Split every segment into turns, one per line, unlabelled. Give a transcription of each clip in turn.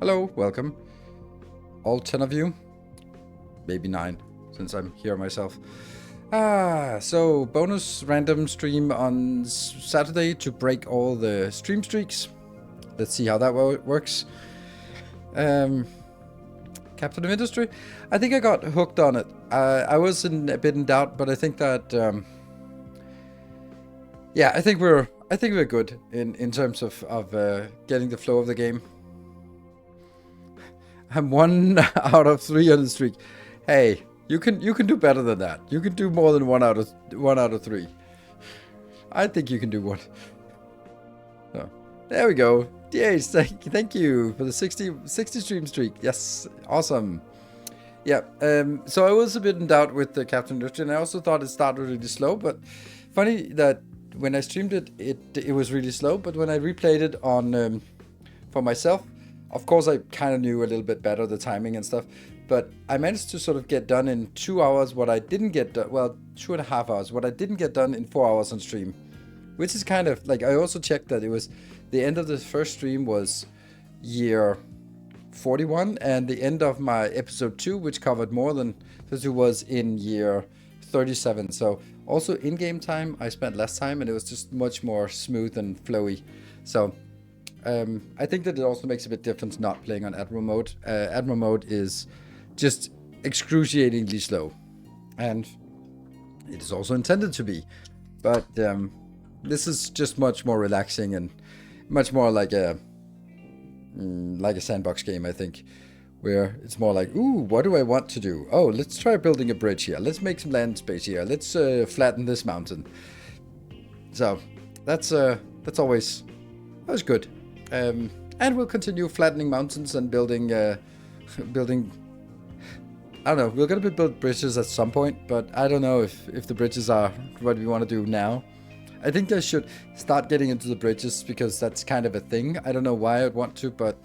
Hello, welcome. All 10 of you. Maybe 9, since I'm here myself. So bonus random stream on Saturday to break all the stream streaks. Let's see how that works. Captain of Industry. I think I got hooked on it. I was a bit in doubt, but I think that yeah, I think we're good in terms of getting the flow of the game. I'm 1 out of 3 on the streak. Hey, you can do better than that. You can do more than 1 out of 3. I think you can do one. So, there we go. DH, thank you for the 60 stream streak. Yes, awesome. Yeah. So I was a bit in doubt with the Captain Industry, and I also thought it started really slow. But funny that when I streamed it, it was really slow. But when I replayed it on for myself. Of course, I kind of knew a little bit better the timing and stuff, but I managed to sort of get done in 2 hours what I didn't get done, well, 2.5 hours, what I didn't get done in 4 hours on stream, which is kind of, like, I also checked that it was, the end of the first stream was year 41, and the end of my episode 2, which covered more than 52, was in year 37, so also in-game time, I spent less time, and it was just much more smooth and flowy, so... I think that it also makes a bit difference not playing on Admiral mode. Admiral mode is just excruciatingly slow, and it is also intended to be. But this is just much more relaxing and much more like a sandbox game, I think, where it's more like, ooh, what do I want to do? Oh, let's try building a bridge here. Let's make some land space here. Let's flatten this mountain. So that's always good. And we'll continue flattening mountains and building, building. I don't know. We're gonna build bridges at some point, but I don't know if the bridges are what we want to do now. I think I should start getting into the bridges because that's kind of a thing. I don't know why I'd want to, but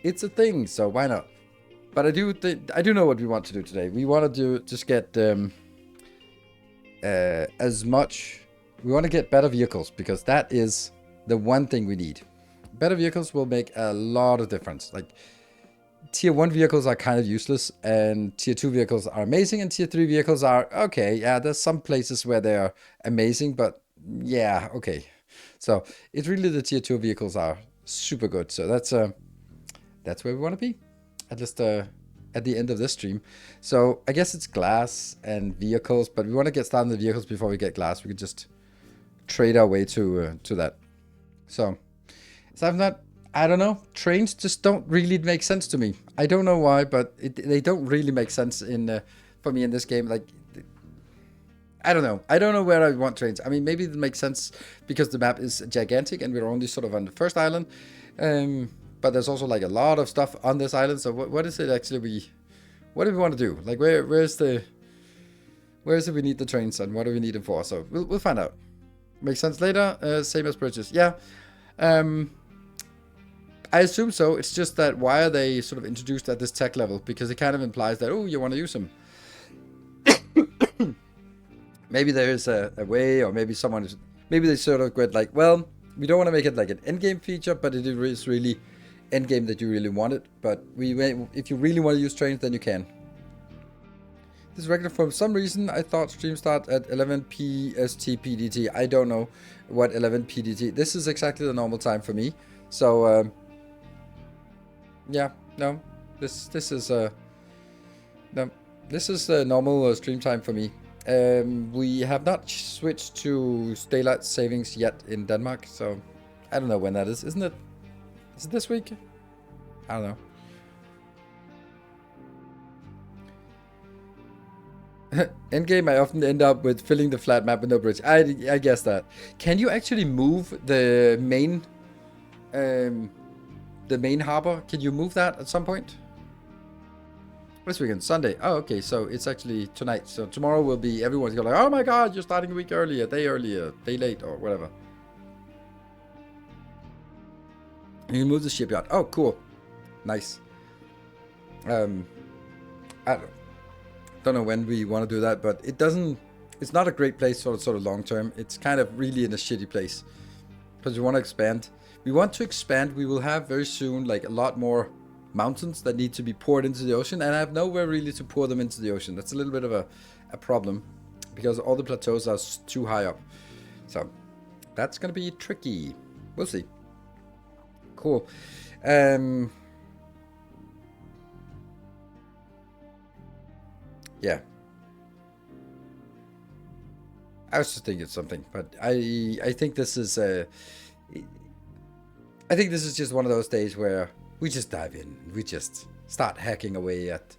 it's a thing, so why not? But I do know what we want to do today. We want to just get as much. We want to get better vehicles because that is the one thing we need. Better vehicles will make a lot of difference. Like, tier 1 vehicles are kind of useless, and tier 2 vehicles are amazing, and tier 3 vehicles are okay. Yeah, there's some places where they're amazing, but yeah, okay. So it's really the tier 2 vehicles are super good. So that's where we want to be, at least at the end of this stream. So I guess it's glass and vehicles, but we want to get started on the vehicles before we get glass. We could just trade our way to that. So I'm not, I don't know, trains just don't really make sense to me. I don't know why, but they don't really make sense for me in this game. Like, I don't know. I don't know where I want trains. I mean, maybe it makes sense because the map is gigantic and we're only sort of on the first island. But there's also like a lot of stuff on this island. So what is it actually what do we want to do? Like, where is it we need the trains and what do we need them for? So we'll find out. Makes sense later. Same as bridges. Yeah. I assume so. It's just that why are they sort of introduced at this tech level? Because it kind of implies that, oh, you want to use them. Maybe there is a way, or maybe maybe they sort of get like, well, we don't want to make it like an endgame feature, but it is really endgame that you really want it. But if you really want to use trains, then you can. This regular, for some reason, I thought stream start at 11 PST PDT. I don't know what 11 PDT. This is exactly the normal time for me. So, yeah, no, this is the normal stream time for me. We have not switched to daylight savings yet in Denmark, so I don't know when that is. Isn't it? Is it this week? I don't know. Endgame, I often end up with filling the flat map with no bridge. I guess that. Can you actually move the main harbor? Can you move that at some point? This weekend, Sunday. Oh, okay. So it's actually tonight. So tomorrow will be everyone's going like, oh my god, you're starting a week earlier, day late, or whatever. You can move the shipyard. Oh, cool. Nice. I don't know when we want to do that, but it's not a great place for sort of long term. It's kind of really in a shitty place because we want to expand. We will have very soon like a lot more mountains that need to be poured into the ocean, and I have nowhere really to pour them into the ocean. That's a little bit of a problem, because all the plateaus are too high up. So that's gonna be tricky. We'll see. Cool. Yeah. I was just thinking something, but I think this is I think this is just one of those days where we just dive in. We just start hacking away at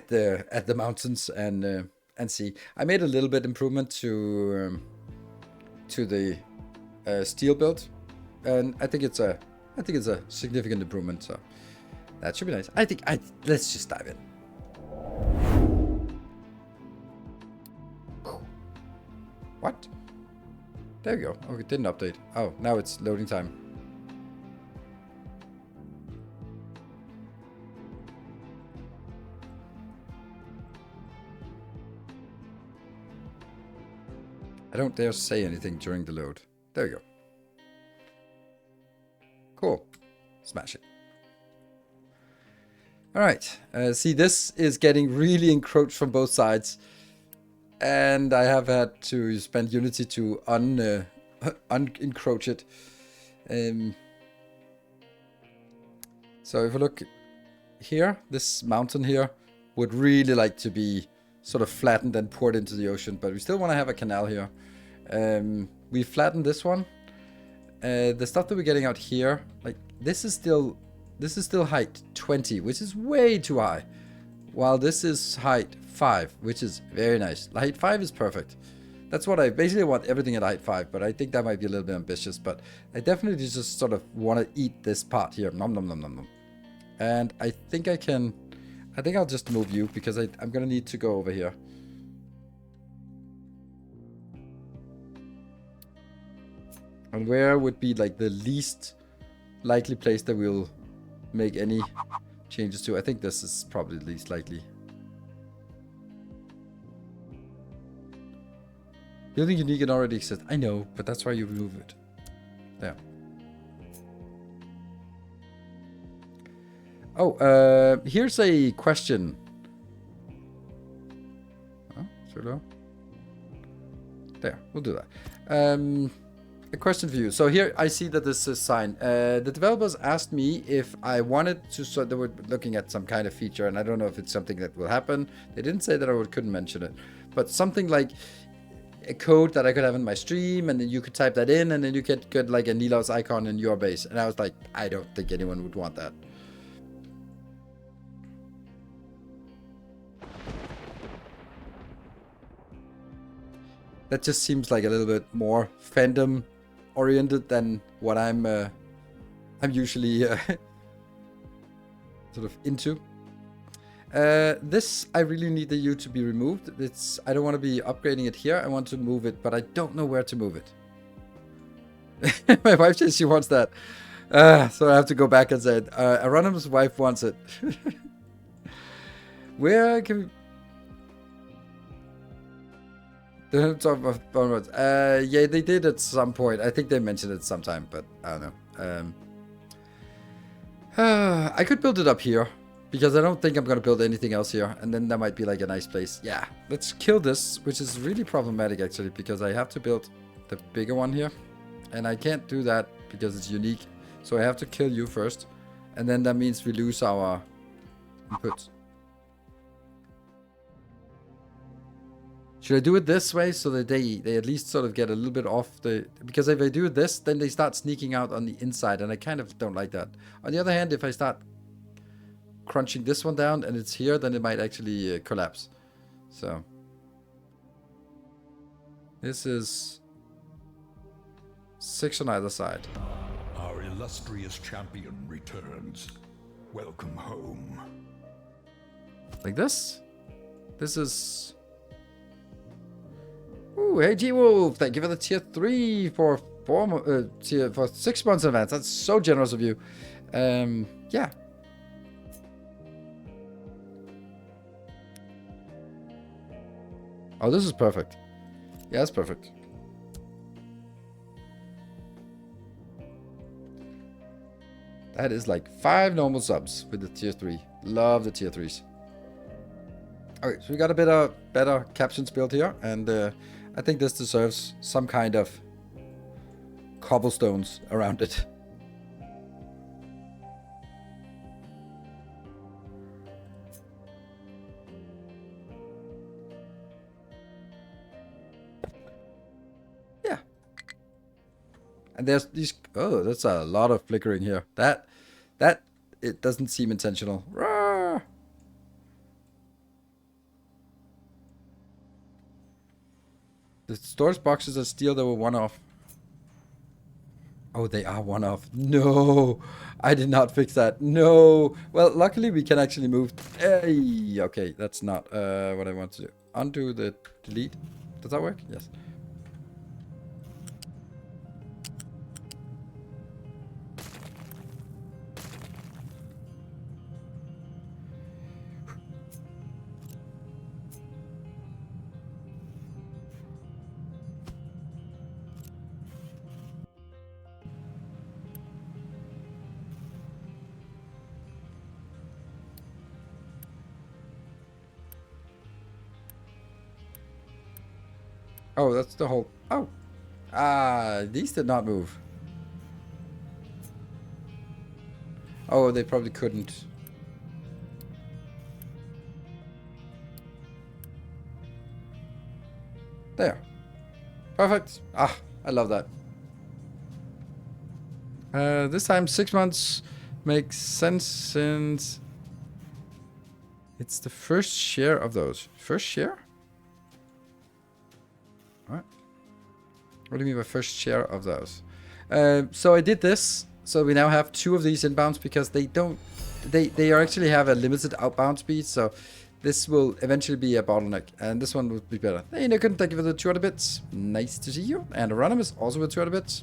the mountains and see. I made a little bit improvement to the steel build, and I think it's a significant improvement. So that should be nice. Let's just dive in. What? There we go. Oh, it didn't update. Oh, now it's loading time. I don't dare say anything during the load. There we go. Cool. Smash it. Alright. See, this is getting really encroached from both sides. And I have had to spend Unity to unencroach it. So if we look here, this mountain here would really like to be sort of flattened and poured into the ocean, but we still want to have a canal here. We flattened this one. The stuff that we're getting out here, like this is still height 20, which is way too high, while this is height 5, which is very nice. Height 5 is perfect. That's what I basically want, everything at height 5, but I think that might be a little bit ambitious, but I definitely just sort of want to eat this part here. Nom nom nom nom nom. And I think I'll just move you, because I'm gonna need to go over here. And where would be like the least likely place that we'll make any changes to? I think this is probably the least likely. Building unique and already exists. I know, but that's why you remove it. There. Oh, here's a question. Oh, so low. There, we'll do that. A question for you. So here I see that this is signed. The developers asked me if I wanted to, so they were looking at some kind of feature, and I don't know if it's something that will happen. They didn't say that I couldn't mention it, but something like a code that I could have in my stream, and then you could type that in, and then you get like a Nilaus icon in your base. And I was like, I don't think anyone would want that. That just seems like a little bit more fandom oriented than what I'm usually sort of into. This I really need the U to be removed. I don't want to be upgrading it here. I want to move it, but I don't know where to move it. My wife says she wants that, so I have to go back and say it. Aronimus' wife wants it. Where can we? Yeah, they did at some point. I think they mentioned it sometime, but I don't know. I could build it up here, because I don't think I'm going to build anything else here, and then that might be like a nice place. Yeah, let's kill this, which is really problematic actually, because I have to build the bigger one here, and I can't do that because it's unique. So I have to kill you first, and then that means we lose our input. Should I do it this way so that they at least sort of get a little bit off the... Because if I do this, then they start sneaking out on the inside, and I kind of don't like that. On the other hand, if I start crunching this one down and it's here, then it might actually collapse. So this is 6 on either side.
Our illustrious champion returns. Welcome home.
Like this? This is... Ooh, hey G-Wolf, thank you for the tier 3 for 6 months in advance. That's so generous of you. Yeah. Oh, this is perfect. Yeah, it's perfect. That is like 5 normal subs with the tier 3. Love the tier 3s. Okay, so we got a bit of better captions built here, and I think this deserves some kind of cobblestones around it. Yeah. And there's these, oh, that's a lot of flickering here. That, it doesn't seem intentional. Rawr! The storage boxes are steel that were one-off. Oh, they are one-off. No, I did not fix that. No. Well, luckily we can actually move. Hey, okay, that's not what I want to do. Undo the delete. Does that work? Yes. Oh, that's the whole... Oh. These did not move. Oh, they probably couldn't. There. Perfect. Ah, I love that. This time 6 months makes sense since it's the first share of those. First share? What? What do you mean by first share of those? So I did this. So we now have 2 of these inbounds because they don't... They actually have a limited outbound speed. So this will eventually be a bottleneck. And this one would be better. Hey, Nikon, thank you for the 200 bits. Nice to see you. And Anonymous also with 200 bits.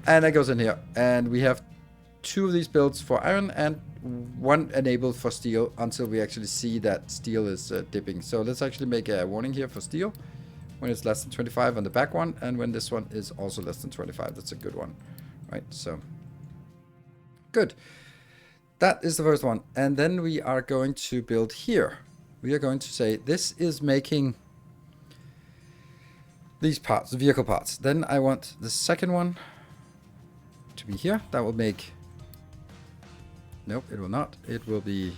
And that goes in here. And we have 2 of these builds for iron and 1 enabled for steel until we actually see that steel is dipping. So let's actually make a warning here for steel when it's less than 25 on the back one, and when this one is also less than 25. That's a good one, right? So good. That is the first one. And then we are going to build here. We are going to say this is making these parts, the vehicle parts. Then I want the second one to be here. That will make... Nope, it will not. It will be...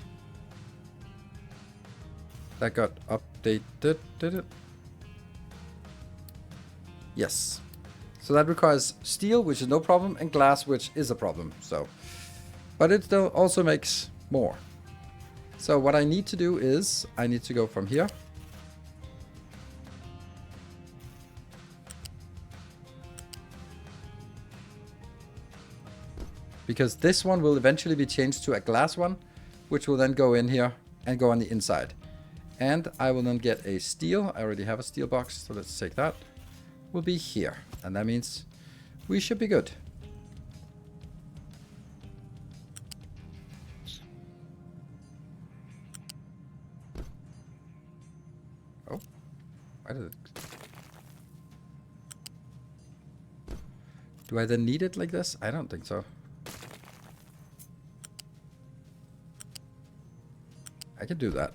That got updated, did it? Yes. So that requires steel, which is no problem, and glass, which is a problem. So, but it still also makes more. So what I need to do is, I need to go from here. Because this one will eventually be changed to a glass one, which will then go in here and go on the inside. And I will then get a steel. I already have a steel box, so let's take that. Will be here. And that means we should be good. Oh, why did it... Do I then need it like this? I don't think so. I can do that.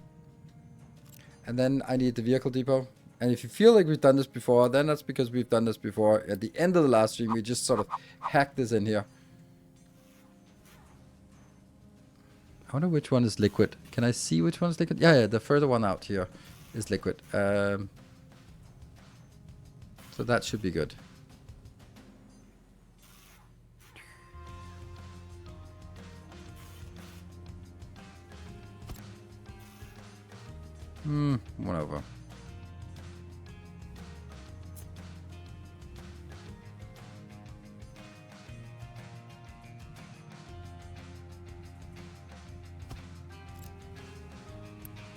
And then I need the vehicle depot. And if you feel like we've done this before, then that's because we've done this before. At the end of the last stream, we just sort of hacked this in here. I wonder which one is liquid. Can I see which one is liquid? Yeah, the further one out here is liquid. So that should be good. One over.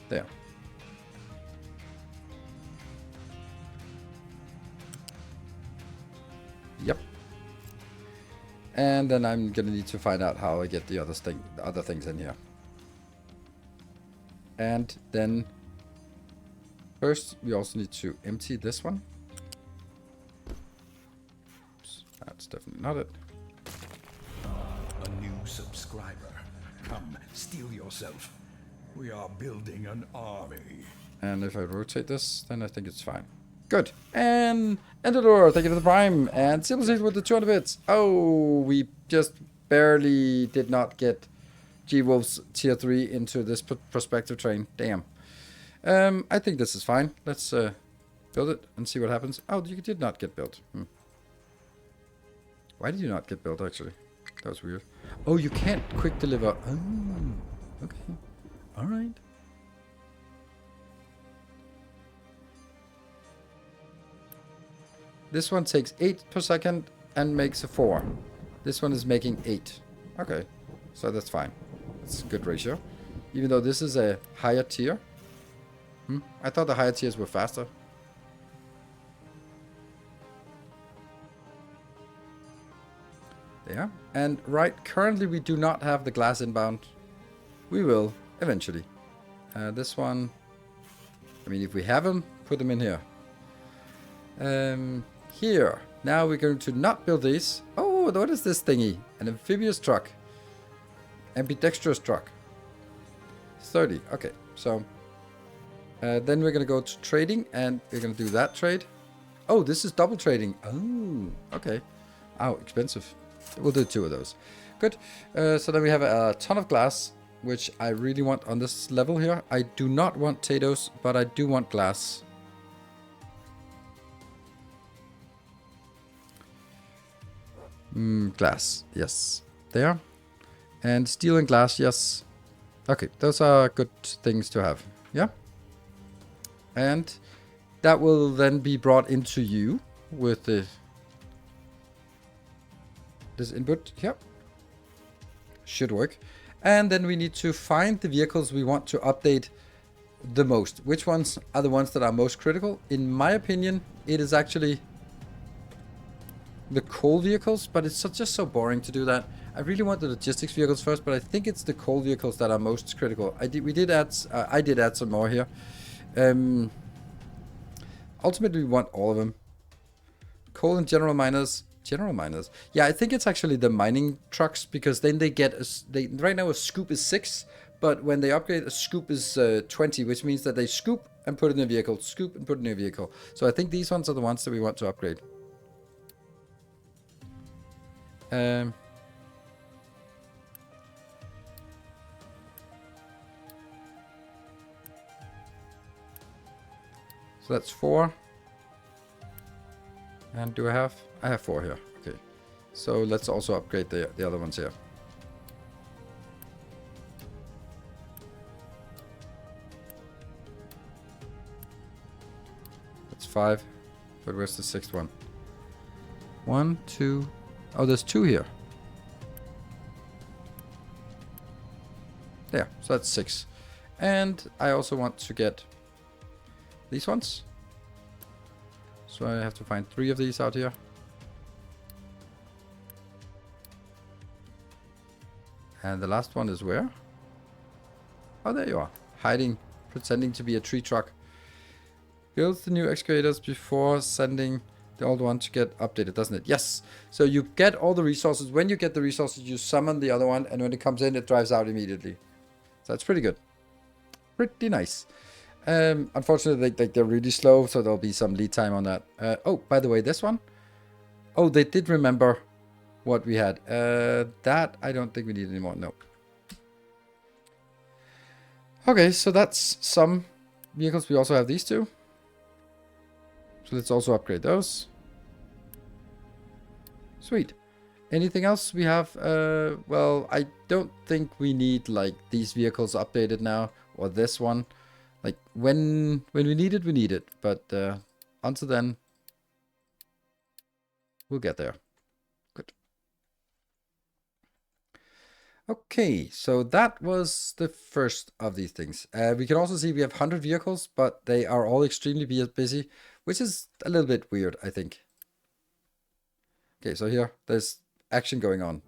There. Yep. And then I'm gonna need to find out how I get the other things in here. And then first we also need to empty this one. Oops, that's definitely not it.
subscriber. Come, steel yourself. We are building an army.
And if I rotate this, then I think it's fine. Good. And Endador, thank you for the prime. And Simple Seed with the 200 bits. Oh, we just barely did not get G-Wolf's tier 3 into this prospective train. Damn. I think this is fine. Let's build it and see what happens. Oh, you did not get built. Why did you not get built, actually? That was weird. Oh, you can't quick deliver. Oh, okay. All right. This one takes 8 per second and makes a 4. This one is making 8. Okay, so that's fine. It's a good ratio. Even though this is a higher tier. I thought the higher tiers were faster. There. And currently we do not have the glass inbound. We will, eventually. This one, I mean, if we have them, put them in here. Here. Now we're going to not build these. Oh, what is this thingy? An amphibious truck. Ambidextrous truck. 30. Okay, so then we're going to go to trading, and we're going to do that trade. Oh, this is double trading. Oh, okay. Oh, expensive. We'll do 2 of those. Good. So then we have a ton of glass, which I really want on this level here. I do not want potatoes, but I do want glass. Glass, yes. There. And steel and glass, yes. Okay, those are good things to have. Yeah. And that will then be brought into you with this input. Yep. Should work. And then we need to find the vehicles we want to update the most. Which ones are the ones that are most critical? In my opinion, it is actually the coal vehicles, but it's just so boring to do that. I really want the logistics vehicles first, but I think it's the coal vehicles that are most critical. I did add some more here. Ultimately, we want all of them. Coal and general miners. Yeah, I think it's actually the mining trucks, because then they get right now a scoop is 6, but when they upgrade, a scoop is 20, which means that they scoop and put it in a vehicle, scoop and put it in a vehicle. So I think these ones are the ones that we want to upgrade. So that's 4. And do I have 4 here. Okay. So let's also upgrade the other ones here. That's 5. But where's the 6th one? 1, 2. Oh, there's 2 here. There. So that's 6. And I also want to get these ones. So I have to find 3 of these out here. And the last one is where? Oh, there you are. Hiding, pretending to be a tree truck. Builds the new excavators before sending the old one to get updated, doesn't it? Yes. So you get all the resources. When you get the resources, you summon the other one. And when it comes in, it drives out immediately. So that's pretty good. Pretty nice. Unfortunately, they're really slow, so there'll be some lead time on that. Oh, by the way, this one. Oh, they did remember what we had. That I don't think we need anymore. No. Okay, so that's some vehicles. We also have these 2. So let's also upgrade those. Sweet. Anything else we have? Well, I don't think we need like these vehicles updated now, or this one. Like when we need it, we need it. But until then, we'll get there. Good. Okay, so that was the first of these things. We can also see we have 100 vehicles, but they are all extremely busy, which is a little bit weird, I think. Okay, so here, there's action going on.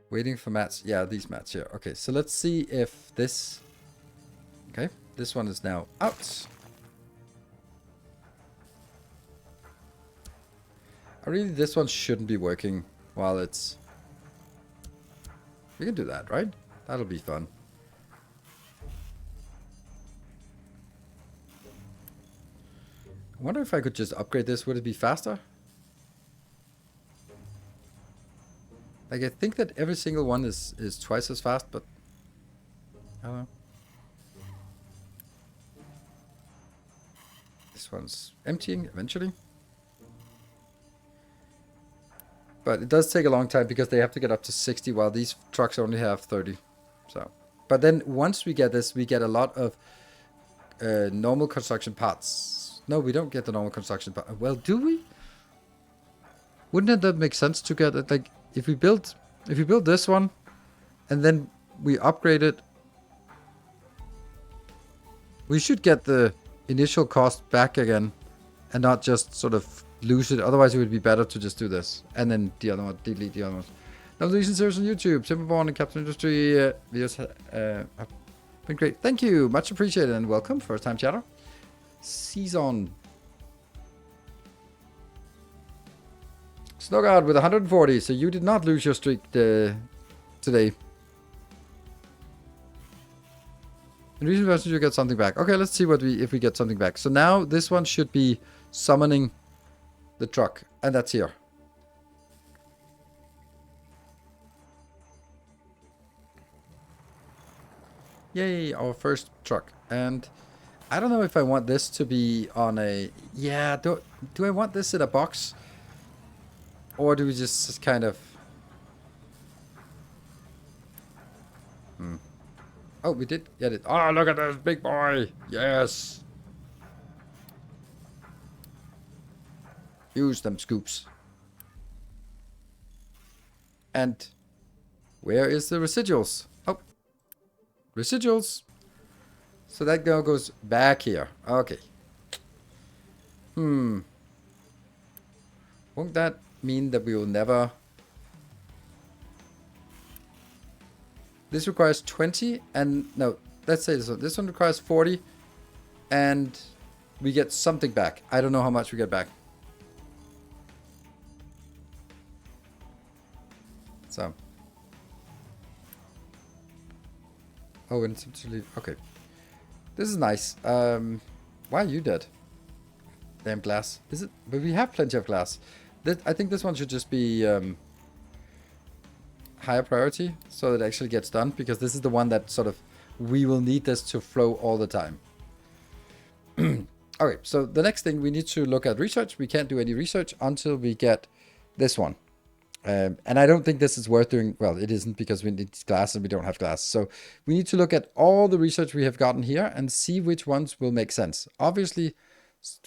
Waiting for mats. Yeah, these mats here. Okay, so let's see if this... Okay, this one is now out. Really, this one shouldn't be working while it's... We can do that, right? That'll be fun. I wonder if I could just upgrade this. Would it be faster? Like, I think that every single one is twice as fast, but... I don't know. This one's emptying eventually. But it does take a long time because they have to get up to 60 while these trucks only have 30. So, but then once we get this, we get a lot of normal construction parts. No, we don't get the normal construction part. Well, do we? Wouldn't that make sense to get it? Like, if we build this one, and then we upgrade it, we should get the initial cost back again, and not just sort of lose it. Otherwise, it would be better to just do this, and then the other one, delete the other ones. Evolution series on YouTube, Timberborn and Captain Industry videos have been great. Thank you, much appreciated, and welcome, first time chatter. Season. Snowguard with 140, so you did not lose your streak today. In recent versions, you get something back. Okay, let's see if we get something back. So now this one should be summoning the truck, and that's here. Yay, our first truck. And I don't know if I want this to be on a... Yeah, do I want this in a box? Or do we just kind of... Oh, we did get it. Oh, look at this big boy. Yes. Use them scoops. And where is the residuals? Oh, residuals. So that girl goes back here. Okay. Won't that mean that we will never... This requires 20 and... No, let's say this one. This one requires 40 and we get something back. I don't know how much we get back. So. Oh, and it's to leave. Okay. This is nice. Why are you dead? Damn glass. Is it? But we have plenty of glass. I think this one should just be higher priority so that it actually gets done, because this is the one that sort of we will need this to flow all the time. Okay, so the next thing we need to look at research. We can't do any research until we get this one. And I don't think this is worth doing. Well, it isn't, because we need glass and we don't have glass. So we need to look at all the research we have gotten here and see which ones will make sense. Obviously,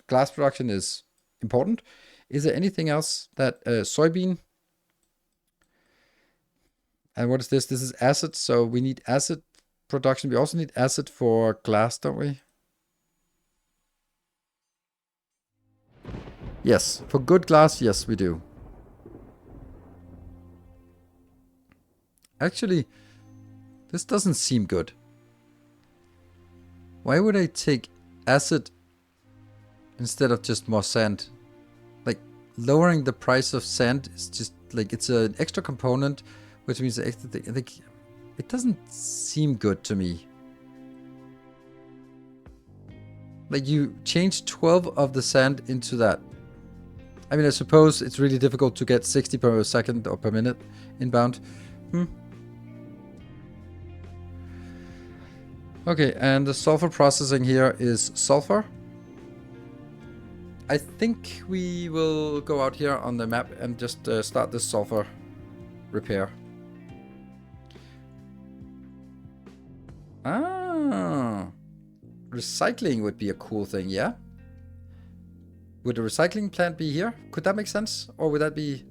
glass production is important. Is there anything else that soybean? And what is this? This is acid. So we need acid production. We also need acid for glass, don't we? Yes, for good glass, yes, we do. Actually, this doesn't seem good. Why would I take acid instead of just more sand? Like, lowering the price of sand is just like, it's an extra component, which means the extra thing. I think it doesn't seem good to me. Like, you change 12 of the sand into that. I mean, I suppose it's really difficult to get 60 per second or per minute inbound. Okay, and the sulfur processing here is sulfur. I think we will go out here on the map and just start this sulfur repair. Ah, recycling would be a cool thing, yeah? Would a recycling plant be here? Could that make sense? Or would that be...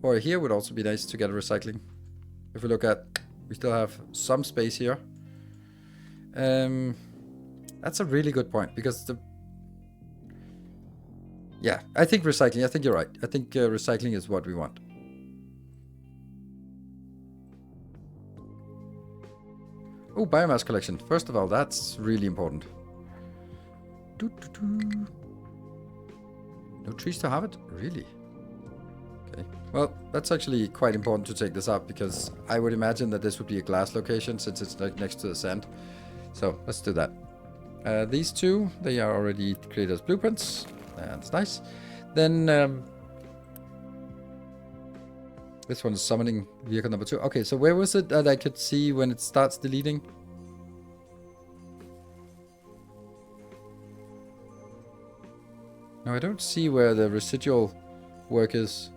Or here would also be nice to get a recycling. If we look at... We still have some space here. That's a really good point, because the... Yeah, I think recycling. I think you're right. I think recycling is what we want. Oh, biomass collection. First of all, that's really important. No trees to harvest? Really? Okay. Well, that's actually quite important to take this up because I would imagine that this would be a glass location since it's like next to the sand. So let's do that. These two, they are already created as blueprints. That's nice. Then this one is summoning vehicle number 2. Okay, so where was it that I could see when it starts deleting? No, I don't see where the residual work is.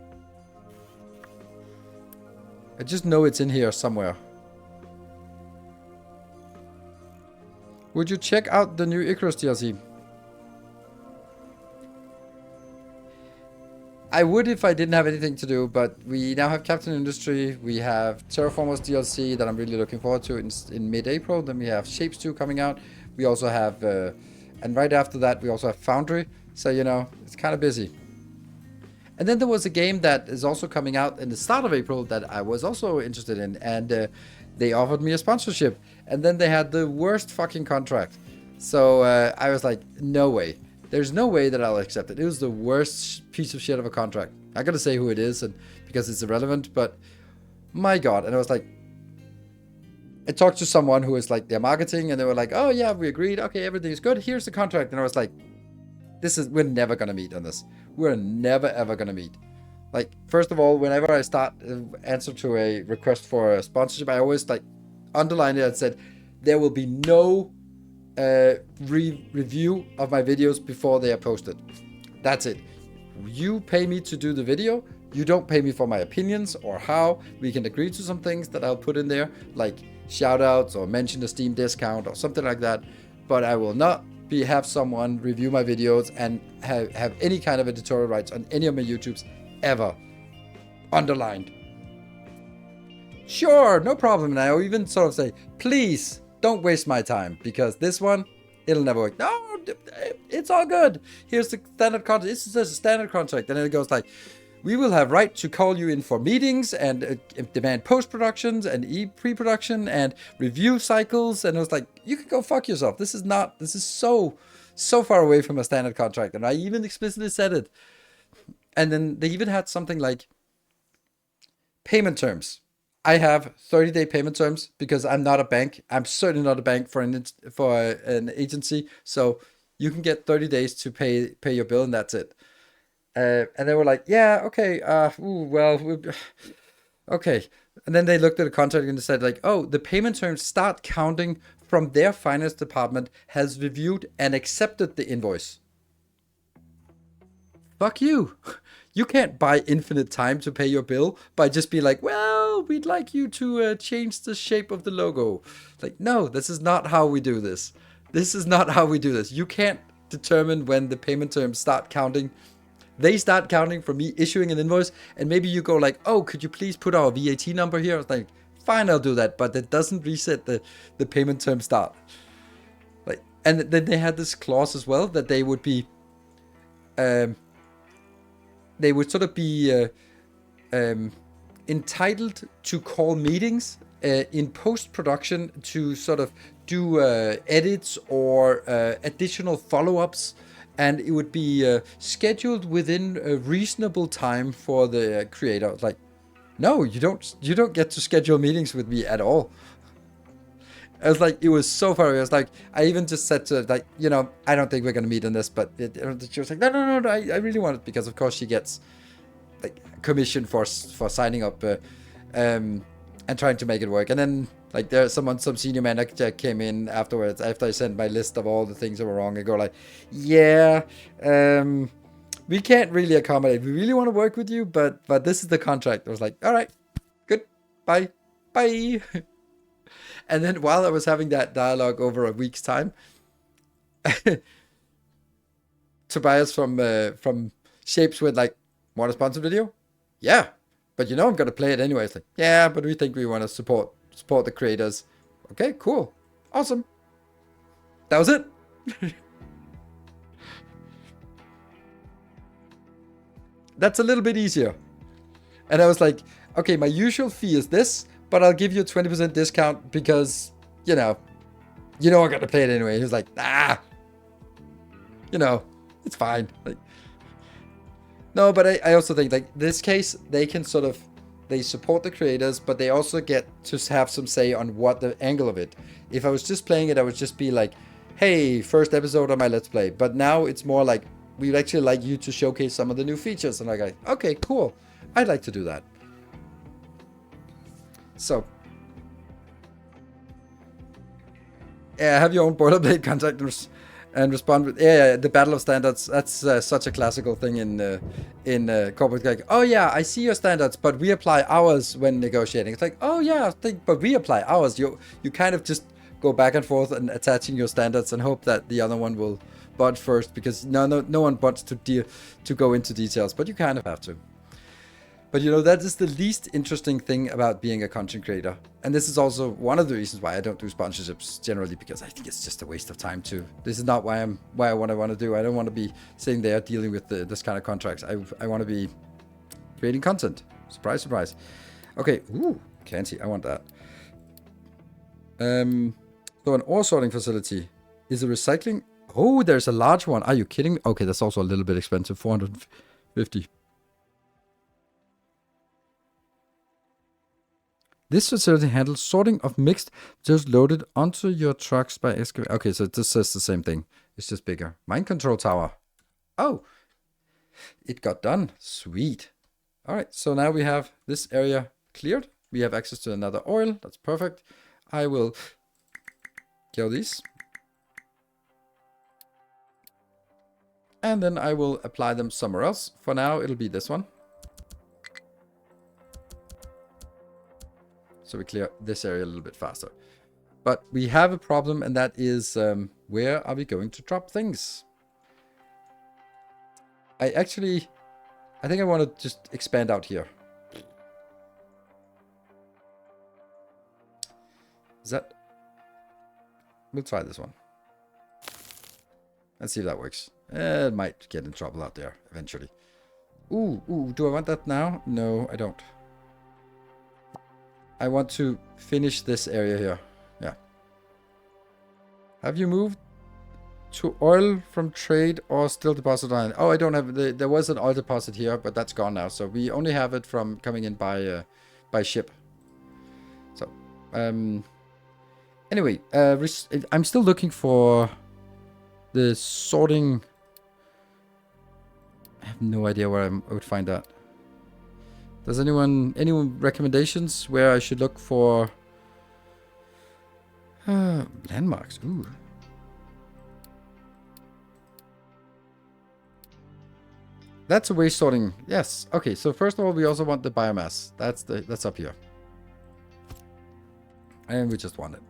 I just know it's in here somewhere. Would you check out the new Icarus DLC? I would if I didn't have anything to do, but we now have Captain Industry. We have Terraformers DLC that I'm really looking forward to in mid-April. Then we have Shapes 2 coming out. We also have, and right after that, we also have Foundry. So, you know, it's kind of busy. And then there was a game that is also coming out in the start of April that I was also interested in. And they offered me a sponsorship. And then they had the worst fucking contract. So I was like, no way. There's no way that I'll accept it. It was the worst piece of shit of a contract. I gotta say who it is and because it's irrelevant. But my God. And I was like, I talked to someone who was like their marketing. And they were like, oh yeah, we agreed. Okay, everything's good. Here's the contract. And I was like, we're never gonna meet on this. We're never ever gonna meet. Like, first of all, whenever I start answer to a request for a sponsorship, I always like underline it and said there will be no review of my videos before they are posted. That's it. You pay me to do the video. You don't pay me for my opinions or how. We can agree to some things that I'll put in there, like shout outs or mention a Steam discount or something like that. But I will not have someone review my videos and have any kind of editorial rights on any of my YouTubes ever. Underlined. Sure, no problem. And I even sort of say, please don't waste my time because this one, it'll never work. No, it's all good. Here's the standard contract. This is a standard contract. And then it goes like, we will have right to call you in for meetings and demand post-productions and pre-production and review cycles. And it was like, you can go fuck yourself. This is so far away from a standard contract. And I even explicitly said it. And then they even had something like payment terms. I have 30-day payment terms because I'm not a bank. I'm certainly not a bank for an agency. So you can get 30 days to pay your bill and that's it. And they were like, yeah, okay, okay. And then they looked at the contract and they said like, oh, the payment terms start counting from their finance department has reviewed and accepted the invoice. Fuck you. You can't buy infinite time to pay your bill by just be like, well, we'd like you to change the shape of the logo. Like, no, this is not how we do this. This is not how we do this. You can't determine when the payment terms start counting. They start counting from me issuing an invoice, and maybe you go like, oh, could you please put our VAT number here? I was like, fine, I'll do that, but that doesn't reset the payment term start. Like, and then they had this clause as well that they would be, they would sort of be entitled to call meetings in post-production to sort of do edits or additional follow-ups. And it would be scheduled within a reasonable time for the creator. It's like, no, you don't get to schedule meetings with me at all. I was like, it was so far away. I was like, I even just said to her, like, you know, I don't think we're gonna meet on this, but she was like, no, I really want it because of course she gets like commission for signing up and trying to make it work. And then like there's some senior manager came in afterwards after I sent my list of all the things that were wrong and go like, yeah, we can't really accommodate. We really want to work with you, but this is the contract. I was like, all right, good, bye. And then while I was having that dialogue over a week's time, Tobias from Shapes went like, want a sponsored video? Yeah, but you know I'm gonna play it anyway. It's like, yeah, but we think we want to support the creators. Okay, cool, awesome. That was it. That's a little bit easier. And I was like, okay, my usual fee is this, but I'll give you a 20% discount because, you know I'm gonna play it anyway. He was like, it's fine. Like, No, but I also think like this case, they can sort of, they support the creators, but they also get to have some say on what the angle of it. If I was just playing it, I would just be like, hey, first episode of my Let's Play. But now it's more like, we'd actually like you to showcase some of the new features. And I'm like, okay, cool. I'd like to do that. So, yeah, have your own boilerplate contact and respond with, yeah, the battle of standards. That's such a classical thing in corporate. Like, oh yeah, I see your standards, but we apply ours when negotiating. It's like, oh yeah, but we apply ours. You kind of just go back and forth and attaching your standards and hope that the other one will budge first, because no one wants to go into details, but you kind of have to. But you know, that is the least interesting thing about being a content creator. And this is also one of the reasons why I don't do sponsorships generally, because I think it's just a waste of time too. This is not why I want to do. I don't want to be sitting there dealing with this kind of contracts. I want to be creating content. Surprise, surprise. Okay, ooh, candy, I want that. So an ore sorting facility. Is a recycling? Oh, there's a large one. Are you kidding me? Okay, that's also a little bit expensive, 450. This facility handles sorting of mixed just loaded onto your trucks by excavator. Okay, so this says the same thing. It's just bigger. Mine control tower. Oh, it got done. Sweet. All right, so now we have this area cleared. We have access to another oil. That's perfect. I will kill these. And then I will apply them somewhere else. For now, it'll be this one. So we clear this area a little bit faster. But we have a problem, and that is where are we going to drop things? I think I want to just expand out here. Is that... We'll try this one. Let's see if that works. It might get in trouble out there eventually. Ooh, do I want that now? No, I don't. I want to finish this area here. Yeah. Have you moved to oil from trade or still deposit on? Oh, I don't have... There was an oil deposit here, but that's gone now. So we only have it from coming in by ship. So, anyway, I'm still looking for the sorting... I have no idea where I would find that. Does anyone recommendations where I should look for landmarks? Ooh. That's a waste sorting. Yes. Okay, so first of all, we also want the biomass. That's up here. And we just want it.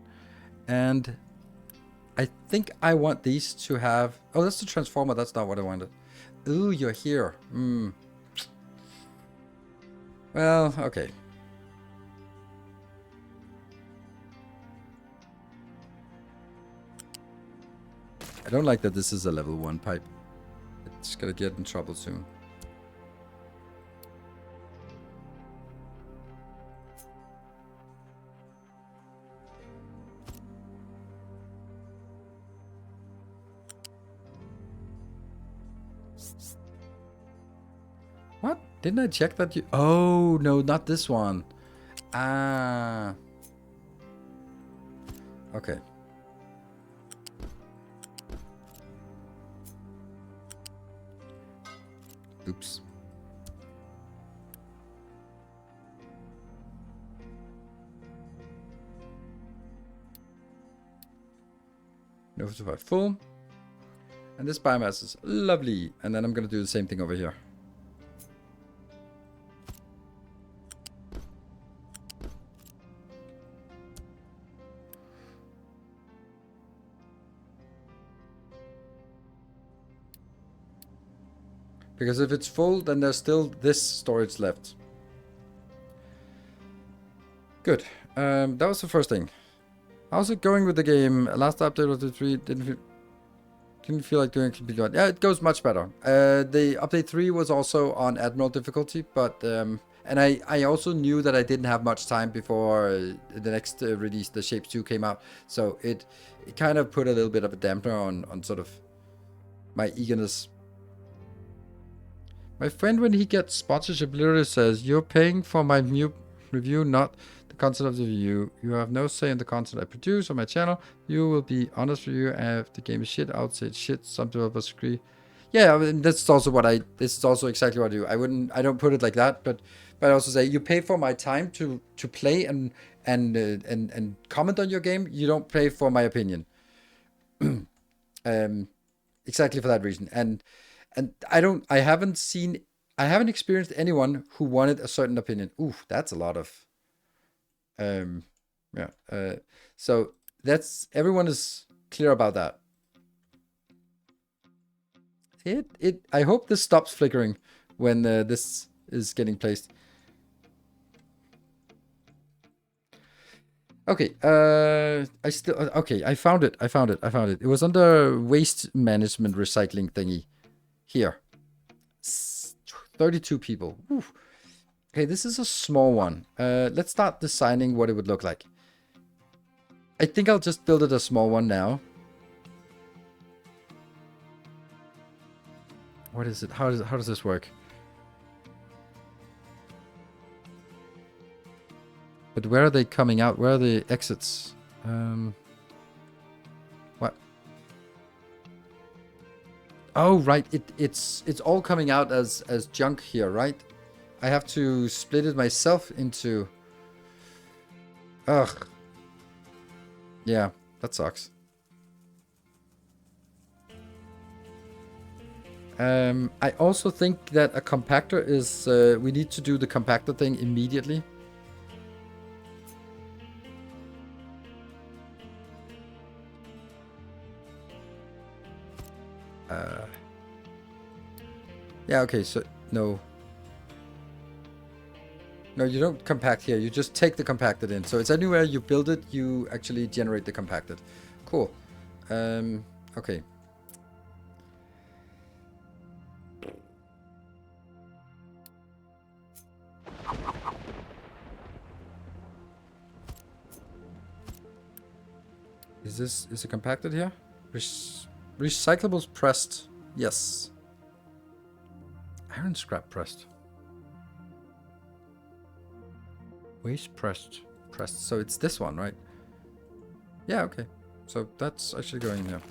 And I think I want these to have... Oh, that's the transformer. That's not what I wanted. Ooh, you're here. Well, okay. I don't like that this is a level 1 pipe. It's gonna get in trouble soon. What? Didn't I check that you... Oh, no, not this one. Ah. Okay. Oops. Notify full. And this biomass is lovely. And then I'm going to do the same thing over here. Because if it's full, then there's still this storage left. Good. That was the first thing. How's it going with the game? Last update of the 3 didn't feel like doing completely right. Yeah, it goes much better. The update 3 was also on Admiral difficulty, but and I also knew that I didn't have much time before the next release, the Shapes 2, came out. So it kind of put a little bit of a dampener on sort of my eagerness. My friend, when he gets sponsorship, literally says, "You're paying for my review, not the content of the review. You have no say in the content I produce on my channel. You will be honest with you, and if the game is shit, I would say it's shit. Some developers agree." Yeah, I mean, that's also what this is also exactly what I do. I don't put it like that, but I also say you pay for my time to play and comment on your game. You don't pay for my opinion. Exactly for that reason. And I haven't experienced anyone who wanted a certain opinion. Ooh, that's a lot of yeah. So that's everyone is clear about that. I hope this stops flickering when this is getting placed. Okay, I found it. It was under waste management recycling thingy. Here. 32 people. Whew. Okay, this is a small one. Let's start designing what it would look like. I think I'll just build it a small one now. What is it? How does this work? But where are they coming out? Where are the exits? What? Oh, right. It's all coming out as junk here, right? I have to split it myself into... Ugh. Yeah, that sucks. I also think that a compactor is... we need to do the compactor thing immediately. Yeah, okay, so... No. No, you don't compact here. You just take the compacted in. So it's anywhere you build it, you actually generate the compacted. Cool. Okay. Is it compacted here? Recyclables pressed. Yes. Iron scrap pressed. Waste pressed. So it's this one, right? Yeah, okay. So that's actually going here.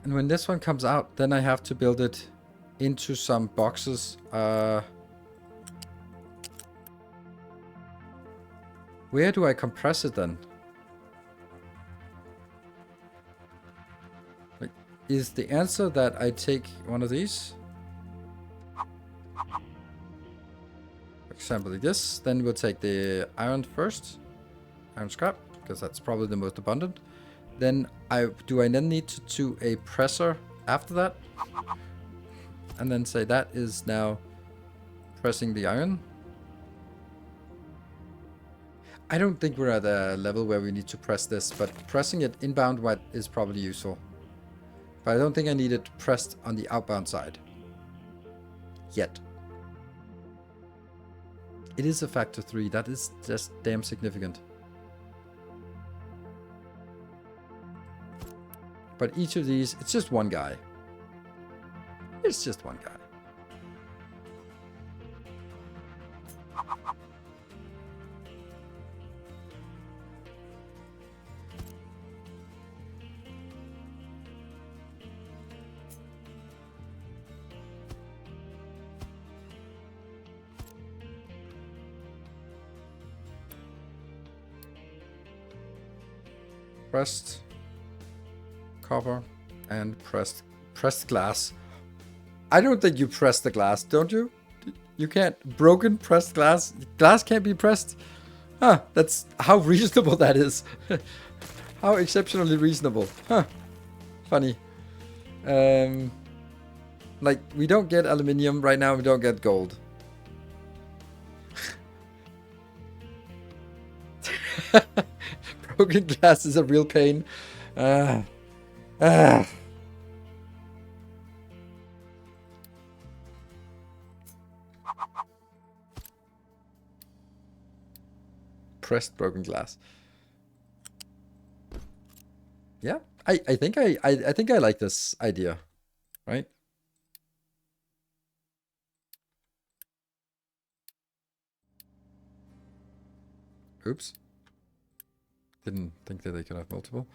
And when this one comes out, then I have to build it into some boxes. Where do I compress it then? Like, is the answer that I take one of these? For example, like this. Then we'll take the iron first. Iron scrap, because that's probably the most abundant. Then I then need to do a presser after that? And then say that is now pressing the iron. I don't think we're at a level where we need to press this, but pressing it inbound is probably useful. But I don't think I need it pressed on the outbound side. Yet. It is a factor 3. That is just damn significant. But each of these, it's just one guy. It's just one guy. Pressed copper and pressed glass. I don't think you press the glass, don't you? You can't. Broken pressed glass. Glass can't be pressed. Huh, that's how reasonable that is. How exceptionally reasonable. Huh. Funny. Like, we don't get aluminium right now, we don't get gold. Broken glass is a real pain. Pressed broken glass. Yeah, I think I think I like this idea, right? Oops. Didn't think that they could have multiple.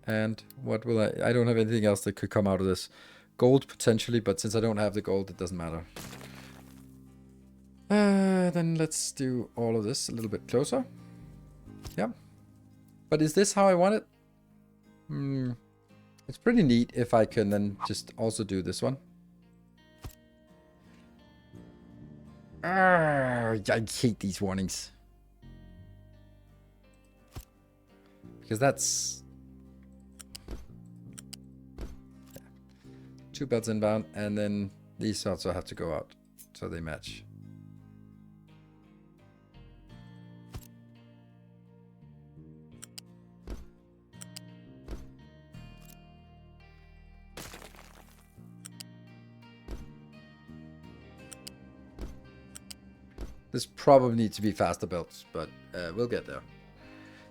And what will I don't have anything else that could come out of this. Gold potentially, but since I don't have the gold, it doesn't matter. Then let's do all of this a little bit closer. Yeah. But is this how I want it? It's pretty neat if I can then just also do this one. I hate these warnings. Because that's... Two belts inbound, and then these also have to go out. So they match. This probably needs to be faster belts, but we'll get there.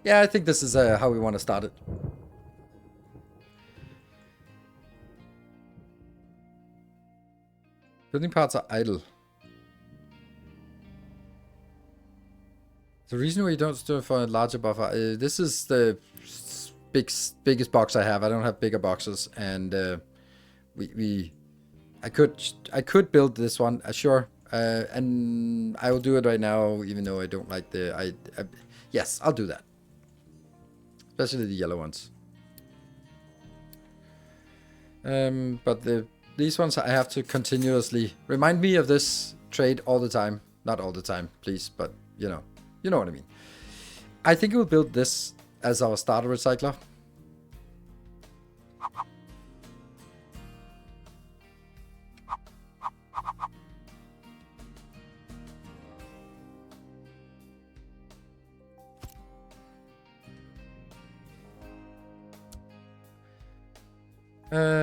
Yeah, I think this is how we want to start it. Building parts are idle. The reason why you don't store for a larger buffer, this is the biggest box I have. I don't have bigger boxes, and I could build this one, sure. And I will do it right now, even though I don't like the... yes, I'll do that. Especially the yellow ones. But these ones I have to continuously remind me of this trade all the time. Not all the time, please, but you know what I mean. I think we'll build this as our starter recycler.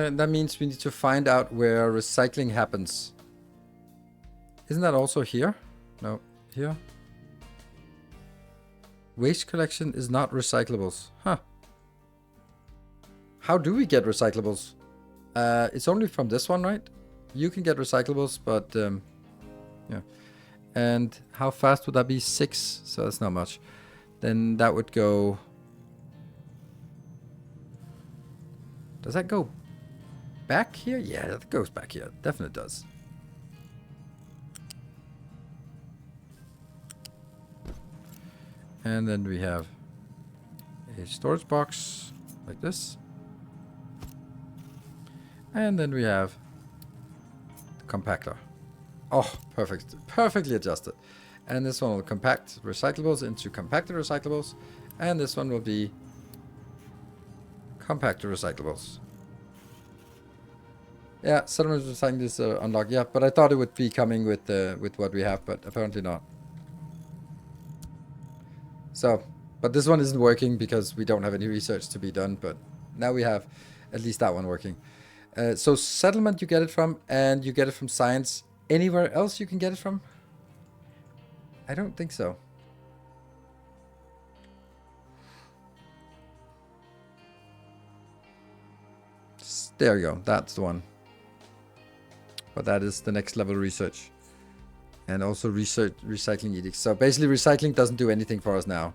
That means we need to find out where recycling happens. Isn't that also here? No, here. Waste collection is not recyclables. Huh. How do we get recyclables? It's only from this one, right? You can get recyclables, but yeah. And how fast would that be? 6, so that's not much. Then that would go... Does that go back here? Yeah, that goes back here. Definitely does. And then we have a storage box like this. And then we have the compactor. Oh, perfect. Perfectly adjusted. And this one will compact recyclables into compacted recyclables. And this one will be compacted recyclables. Yeah, settlement recycling is unlocked. Yeah, but I thought it would be coming with what we have, but apparently not. So, but this one isn't working because we don't have any research to be done, but now we have at least that one working. So settlement you get it from, and you get it from science. Anywhere else you can get it from? I don't think so. There you go. That's the one. But that is the next level research. And also research recycling edicts. So basically recycling doesn't do anything for us now.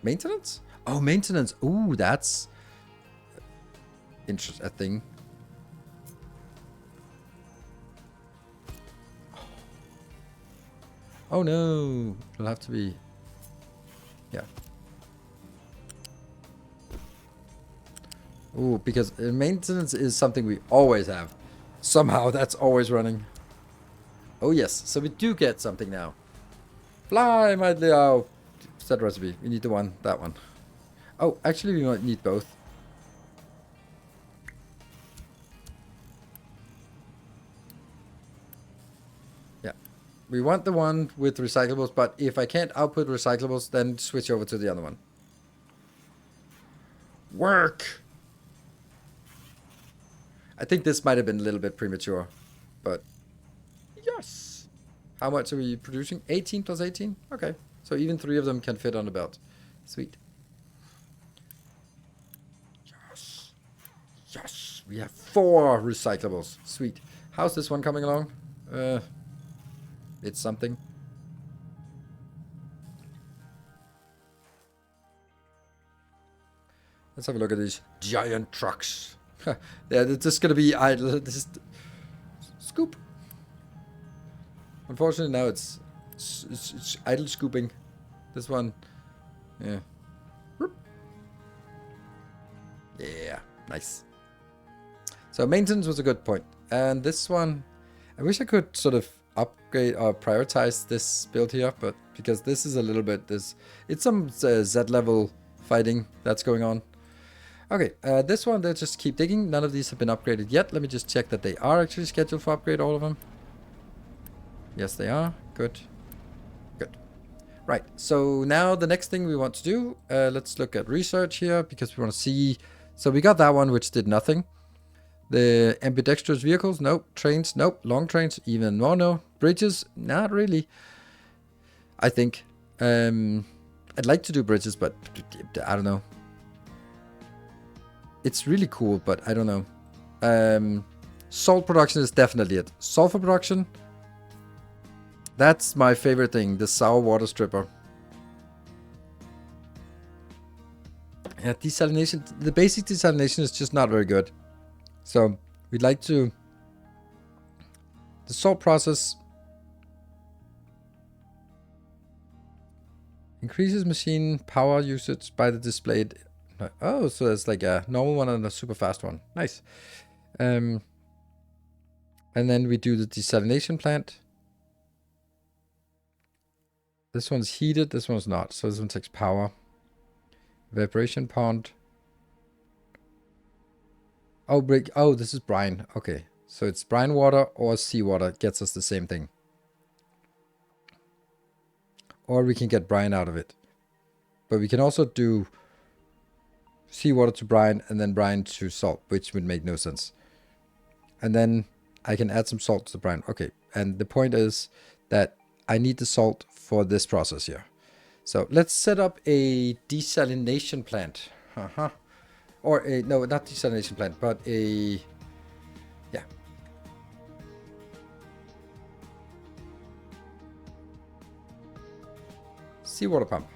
Maintenance? Oh, maintenance. Ooh, that's a thing. Oh no. It'll have to be... Yeah. Ooh, because maintenance is something we always have. Somehow that's always running. Oh yes, so we do get something now. Fly, my Leo. Set recipe. We need the one, that one. Oh, actually we might need both. Yeah. We want the one with recyclables, but if I can't output recyclables, then switch over to the other one. Work! I think this might have been a little bit premature, but yes. How much are we producing? 18 plus 18? Okay. So even 3 of them can fit on the belt. Sweet. Yes. Yes, we have 4 recyclables. Sweet. How's this one coming along? It's something. Let's have a look at these giant trucks. They're just gonna be idle. Just scoop. Unfortunately, now it's idle scooping. This one, yeah. Yeah, nice. So maintenance was a good point. And this one, I wish I could sort of upgrade or prioritize this build here, but because this is a little bit, it's some Z level fighting that's going on. Okay, this one, they just keep digging. None of these have been upgraded yet. Let me just check that they are actually scheduled for upgrade, all of them. Yes, they are. Good. Good. Right, so now the next thing we want to do, let's look at research here, because we want to see. So we got that one, which did nothing. The ambidextrous vehicles, nope. Trains, nope. Long trains, even more, no. Bridges, not really. I think. I'd like to do bridges, but I don't know. It's really cool, but I don't know. Salt production is definitely it. Sulfur production, that's my favorite thing, the sour water stripper. Yeah, desalination, the basic desalination is just not very good. So we'd like to, the salt process increases machine power usage by the displayed. Oh, so it's like a normal one and a super fast one. Nice. And then we do the desalination plant. This one's heated, this one's not. So this one takes power. Evaporation pond. Oh, this is brine. Okay. So it's brine water or seawater gets us the same thing. Or we can get brine out of it. But we can also do seawater to brine and then brine to salt, which would make no sense. And then I can add some salt to the brine. Okay. And the point is that I need the salt for this process here. So let's set up a desalination plant. Or a, no, not desalination plant, but a, yeah. Seawater pump.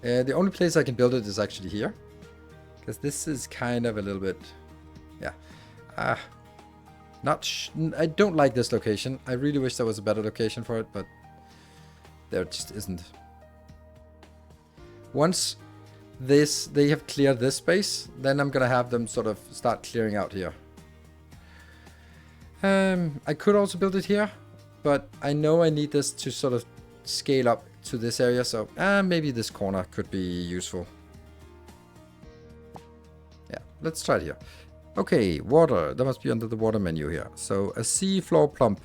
The only place I can build it is actually here. Because this is kind of a little bit, yeah. I don't like this location. I really wish there was a better location for it, but there just isn't. Once they have cleared this space, then I'm gonna have them sort of start clearing out here. I could also build it here, but I know I need this to sort of scale up to this area, so maybe this corner could be useful. Yeah, let's try it here. Okay, water. That must be under the water menu here. So a sea floor plump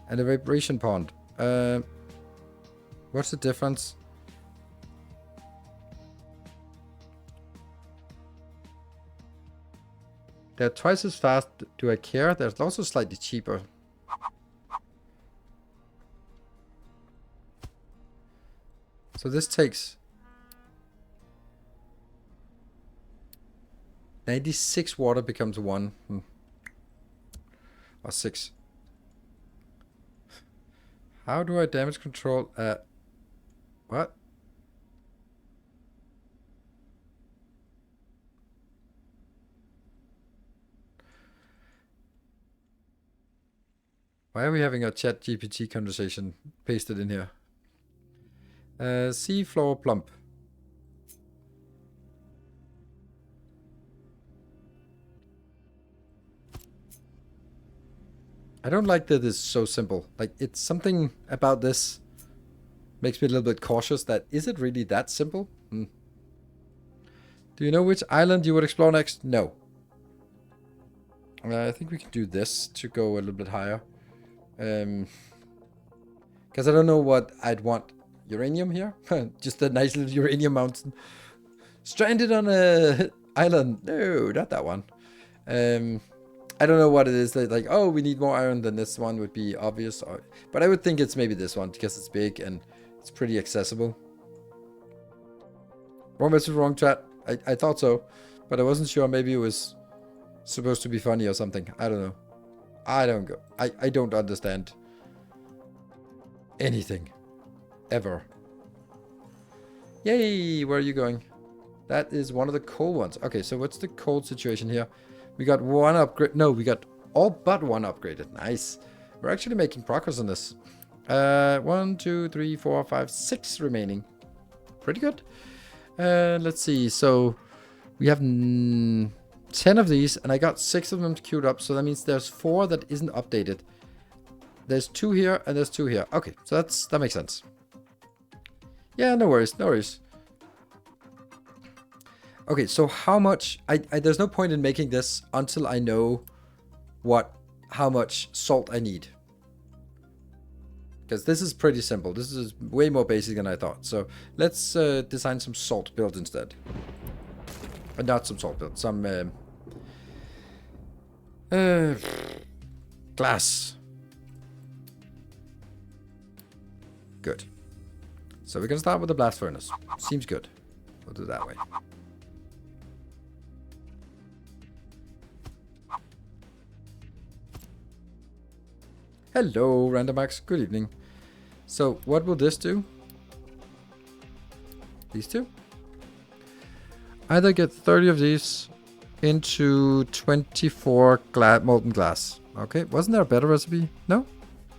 and a vibration pond. What's the difference? They're twice as fast. Do I care? They're also slightly cheaper. So this takes 96 water becomes 1. Or 6. How do I damage control? What? Why are we having a chat GPT conversation pasted in here? Sea floor plump. I don't like that it's so simple. Like, it's something about this makes me a little bit cautious that, is it really that simple? Do you know which island you would explore next? No. I think we can do this to go a little bit higher. Because I don't know what I'd want. Uranium here? Just a nice little uranium mountain. Stranded on a island. No, not that one. I don't know what it is. Like, oh, we need more iron than this one would be obvious. But I would think it's maybe this one because it's big and it's pretty accessible. Wrong message, wrong chat. I thought so, but I wasn't sure. Maybe it was supposed to be funny or something. I don't know. I don't understand anything. Ever. Yay! Where are you going? That is one of the coal ones. Okay, so what's the coal situation here? We got one upgrade. No, we got all but one upgraded. Nice. We're actually making progress on this. 1, 2, 3, 4, 5, 6 remaining. Pretty good. Let's see. So we have 10 of these, and I got 6 of them queued up. So that means there's 4 that isn't updated. There's 2 here, and there's 2 here. Okay, so that makes sense. Yeah, no worries, no worries. Okay, so how much... there's no point in making this until I know how much salt I need. Because this is pretty simple. This is way more basic than I thought. So let's design some salt build instead. Not some salt build, some glass. Good. So we're going to start with the blast furnace. Seems good. We'll do it that way. Hello, Randomax. Good evening. So what will this do? These two? Either get 30 of these into 24 molten glass. Okay, wasn't there a better recipe? No?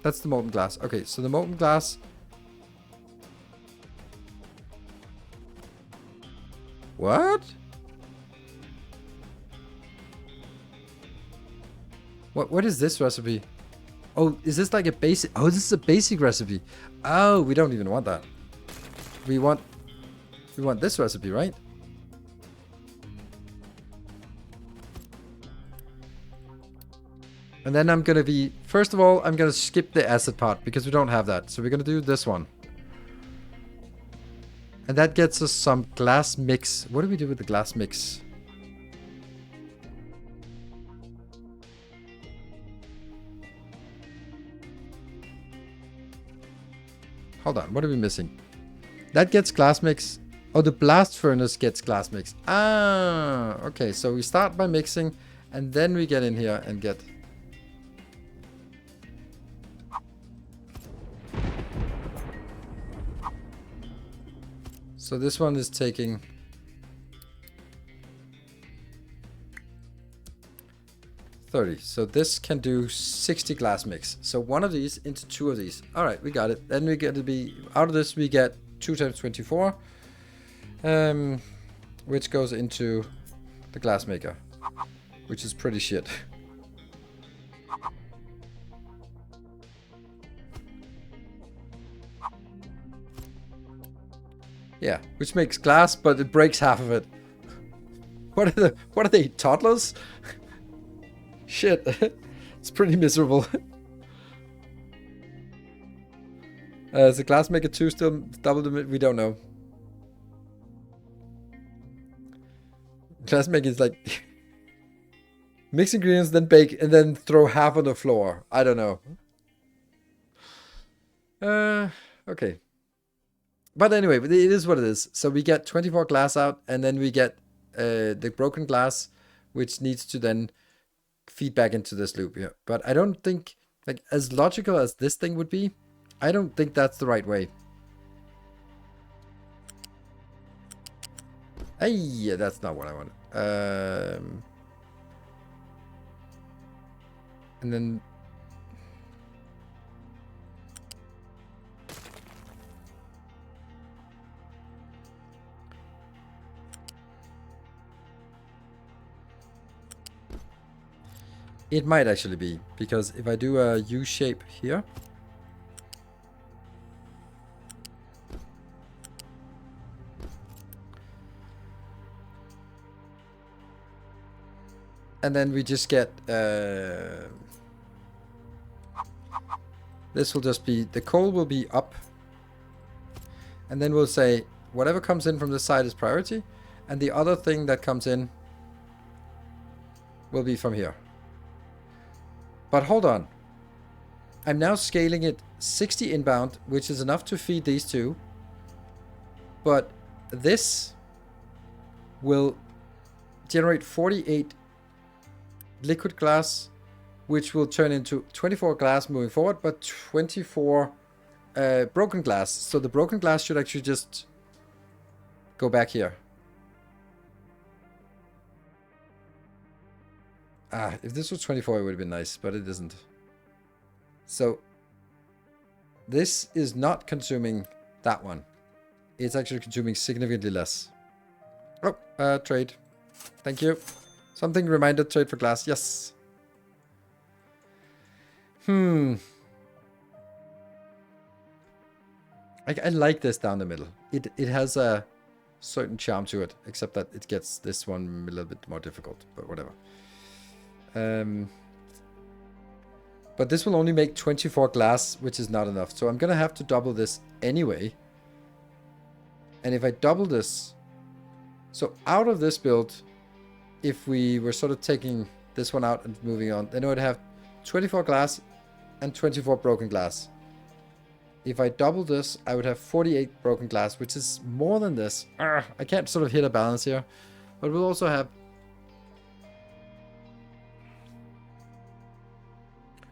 That's the molten glass. Okay, so the molten glass... What? What is this recipe? Oh, is this like a basic... Oh, this is a basic recipe. Oh, we don't even want that. We want this recipe, right? And then I'm gonna be... First of all, I'm gonna skip the acid part because we don't have that. So we're gonna do this one. And that gets us some glass mix. What do we do with the glass mix? Hold on, what are we missing? That gets glass mix. Oh, the blast furnace gets glass mix. Ah, okay. So we start by mixing, and then we get in here and get... So this one is taking... 30. So this can do 60 glass mix. So one of these into 2 of these. All right, we got it. Then we get to be... Out of this, we get 2 times 24. Which goes into the glass maker. Which is pretty shit. Yeah, which makes glass, but it breaks half of it. What are they, toddlers? Shit. It's pretty miserable. Is the glass maker 2 still double the... We don't know. Glass maker is like... mix ingredients, then bake, and then throw half on the floor. I don't know. Okay. But anyway, it is what it is. So we get 24 glass out, and then we get the broken glass, which needs to then feed back into this loop here. But I don't think, like, as logical as this thing would be, I don't think that's the right way. Hey, yeah, that's not what I wanted. And then... It might actually be, because if I do a U shape here, and then we just get this will just be, the coal will be up, and then we'll say whatever comes in from this side is priority, and the other thing that comes in will be from here. But hold on. I'm now scaling it 60 inbound, which is enough to feed these two. But this will generate 48 liquid glass, which will turn into 24 glass moving forward, but 24 broken glass. So the broken glass should actually just go back here. Ah, if this was 24, it would have been nice, but it isn't. So this is not consuming that one. It's actually consuming significantly less. Oh, trade. Thank you. Something reminded trade for glass. Yes. I like this down the middle. It has a certain charm to it, except that it gets this one a little bit more difficult, but whatever. But this will only make 24 glass, which is not enough. So I'm going to have to double this anyway. And if I double this, so out of this build, if we were sort of taking this one out and moving on, then I would have 24 glass and 24 broken glass. If I double this, I would have 48 broken glass, which is more than this. I can't sort of hit a balance here. But we'll also have...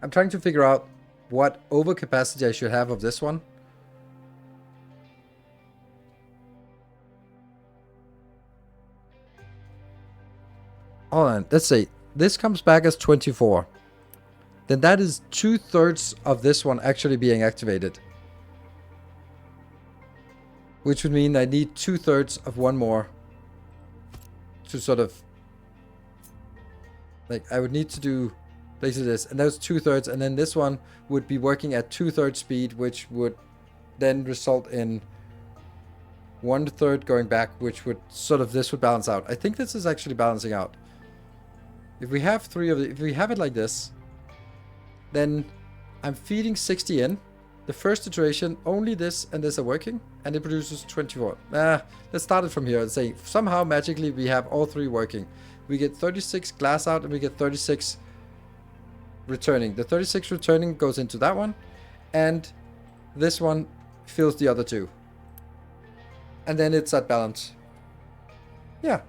I'm trying to figure out what overcapacity I should have of this one. Hold on, let's say this comes back as 24. Then that is 2/3 of this one actually being activated. Which would mean I need 2/3 of one more to sort of... Like, I would need to do basically this. And that was 2/3. And then this one would be working at 2/3 speed, which would then result in 1/3 going back, which would sort of... This would balance out. I think this is actually balancing out. If we have three of it, if we have it like this, then I'm feeding 60 in. The first iteration, only this and this are working, and it produces 24. Let's start it from here and say somehow magically we have all three working. We get 36 glass out and we get 36 returning. The 36 returning goes into that one, and this one fills the other two. And then it's at balance. Yeah.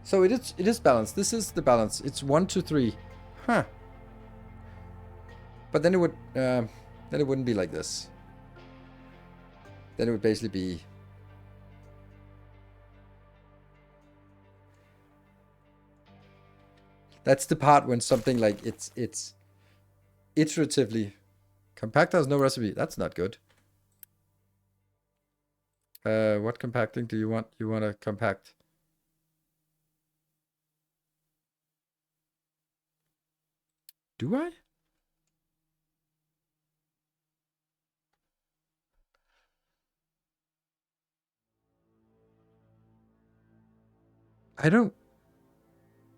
So it is balanced. This is the balance. It's 1 to 3. Huh. But then it would then it wouldn't be like this. Then it would basically be... That's the part when something like it's iteratively... Compactor has no recipe. That's not good. What compacting do you want? You want to compact... Do I? I don't...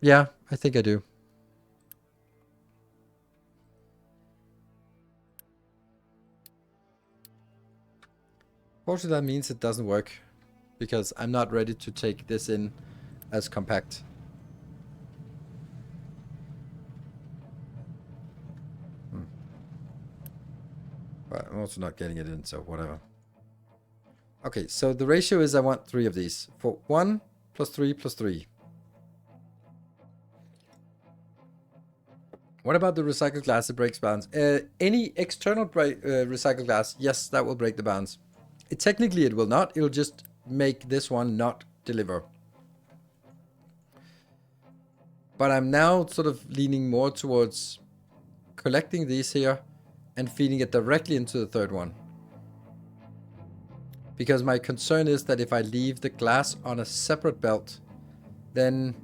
Yeah, I think I do. Fortunately, that means it doesn't work, because I'm not ready to take this in as compact. But I'm also not getting it in, so whatever. Okay, so the ratio is I want 3 of these. For 1 plus 3 plus 3. What about the recycled glass that breaks balance? Any external recycled glass, yes, that will break the balance. Technically, it will not. It'll just make this one not deliver. But I'm now sort of leaning more towards collecting these here and feeding it directly into the third one. Because my concern is that if I leave the glass on a separate belt, then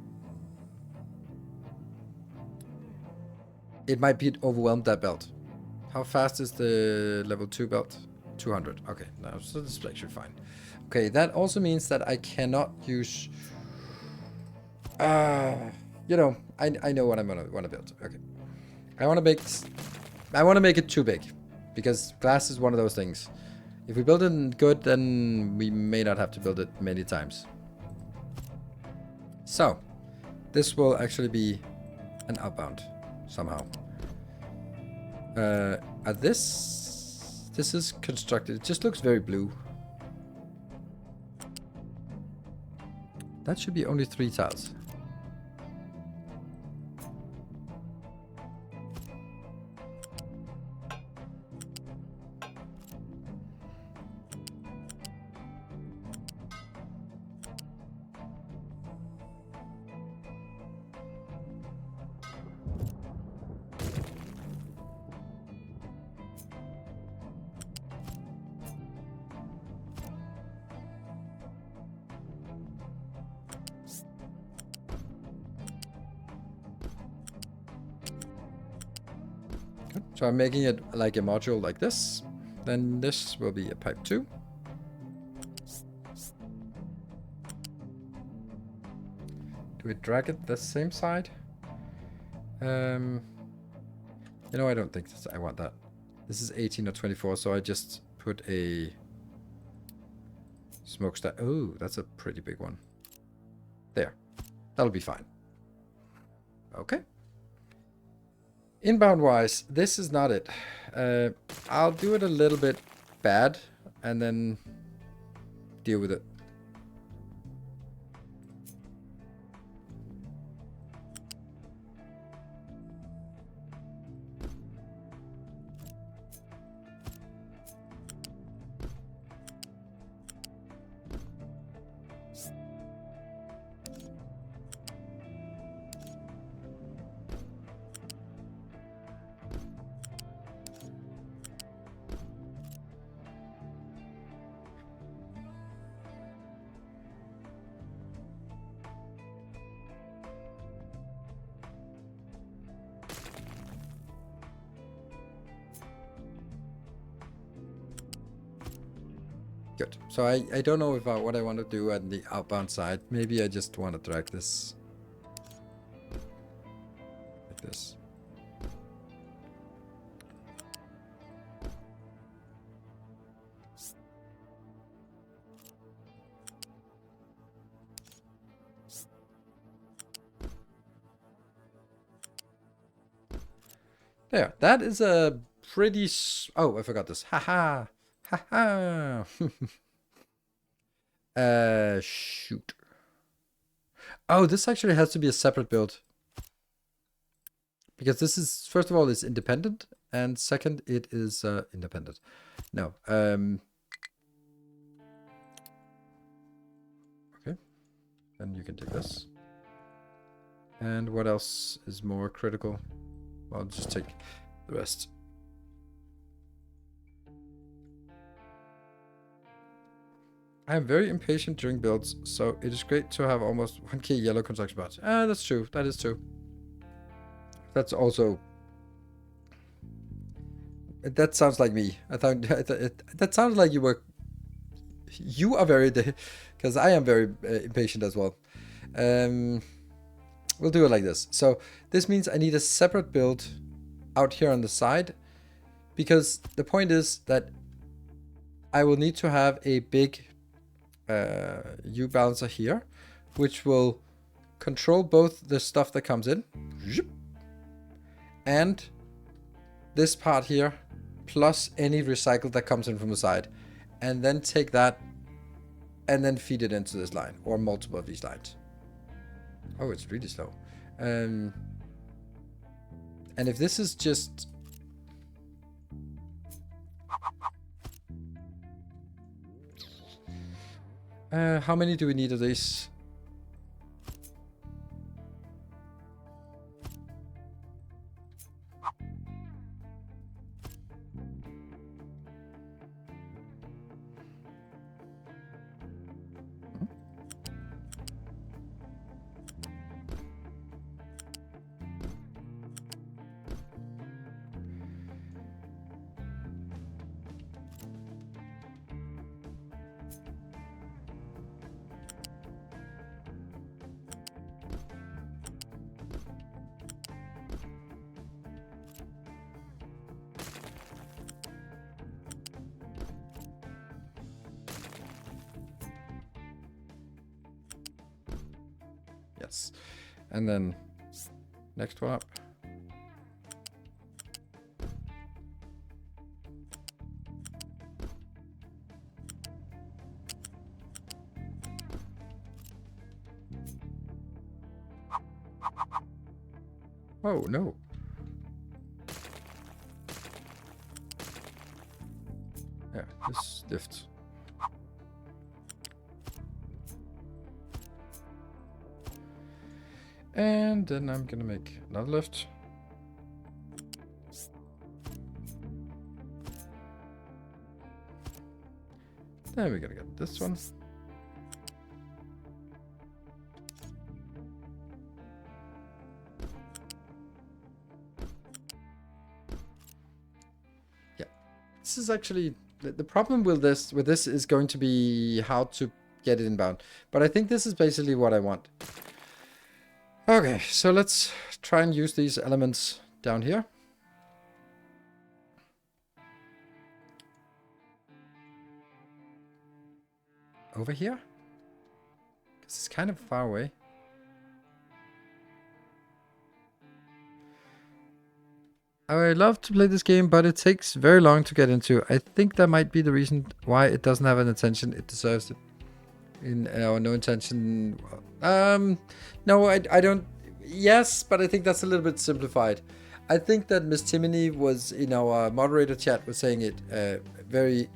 it might be overwhelmed, that belt. How fast is the level 2 belt? 200. Okay, no, so this is actually fine. Okay, that also means that I cannot use... you know, I know what I'm gonna want to build. Okay, I want to make it too big, because glass is one of those things. If we build it good, then we may not have to build it many times. So, this will actually be an outbound somehow. This is constructed. It just looks very blue. That should be only 3 tiles. So I'm making it like a module like this. Then this will be a pipe 2. Do we drag it the same side? You know, I don't think I want that. This is 18 or 24, so I just put a smokestack. Oh, that's a pretty big one. There. That'll be fine. Okay. Inbound wise, this is not it. I'll do it a little bit bad and then deal with it. Good. So I don't know if what I want to do on the outbound side. Maybe I just want to drag this like this. There. That is a pretty... Oh, I forgot this. Haha. Haha. Shoot. Oh, this actually has to be a separate build. Because this is, first of all, it's independent. And second, it is independent. No. Okay. Then you can take this. And what else is more critical? I'll just take the rest. I am very impatient during builds, so it is great to have almost 1k yellow construction parts. That's true. That is true. That's also... That sounds like me. I thought that sounds like you were... You are very... Because I am very impatient as well. We'll do it like this. So this means I need a separate build out here on the side. Because the point is that I will need to have a big U balancer here, which will control both the stuff that comes in and this part here, plus any recycle that comes in from the side, and then take that and then feed it into this line or multiple of these lines. Oh, it's really slow. And if this is just... how many do we need of these? Yes. And then next one up. Oh, no. Yeah, this lifts. And then I'm gonna make another lift. Then we're gonna get this one. this is actually the problem with this is going to be how to get it inbound. But I think this is basically what I want. Okay, so let's try and use these elements down here. Over here? Because it's kind of far away. I love to play this game, but it takes very long to get into. I think that might be the reason why it doesn't have an attention it deserves. No intention. No, I don't. Yes, but I think that's a little bit simplified. I think that Miss Timony was in our moderator chat was saying it very,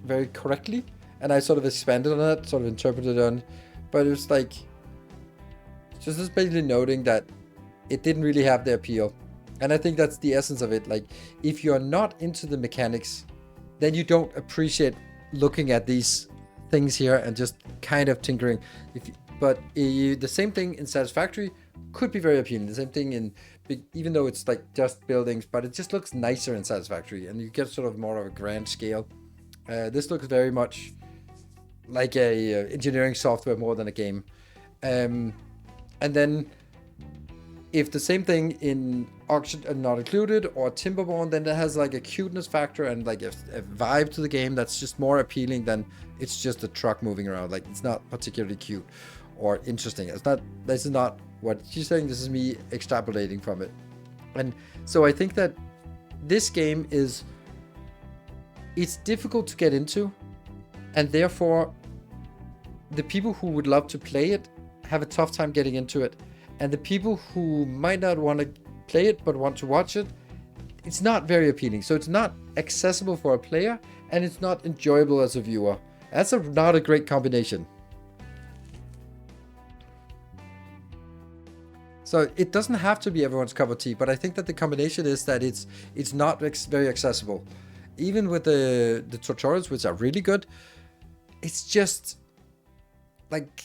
very correctly, and I sort of expanded on that, sort of interpreted on. But it was like just basically noting that it didn't really have the appeal. And I think that's the essence of it. Like, if you're not into the mechanics, then you don't appreciate looking at these things here and just kind of tinkering. The same thing in Satisfactory could be very appealing. The same thing in, even though it's like just buildings, but it just looks nicer in Satisfactory, and you get sort of more of a grand scale. This looks very much like a engineering software more than a game. And then, if the same thing in Auction and Not Included or Timberborn, then that has like a cuteness factor and like a vibe to the game that's just more appealing than it's just a truck moving around. Like, it's not particularly cute or interesting. This is not what she's saying. This is me extrapolating from it. And so I think that this game it's difficult to get into, and therefore the people who would love to play it have a tough time getting into it. And the people who might not want to play it but want to watch it, it's not very appealing. So it's not accessible for a player, and it's not enjoyable as a viewer. That's not a great combination. So it doesn't have to be everyone's cup of tea, but I think that the combination is that it's not very accessible. Even with the tutorials, which are really good, it's just like...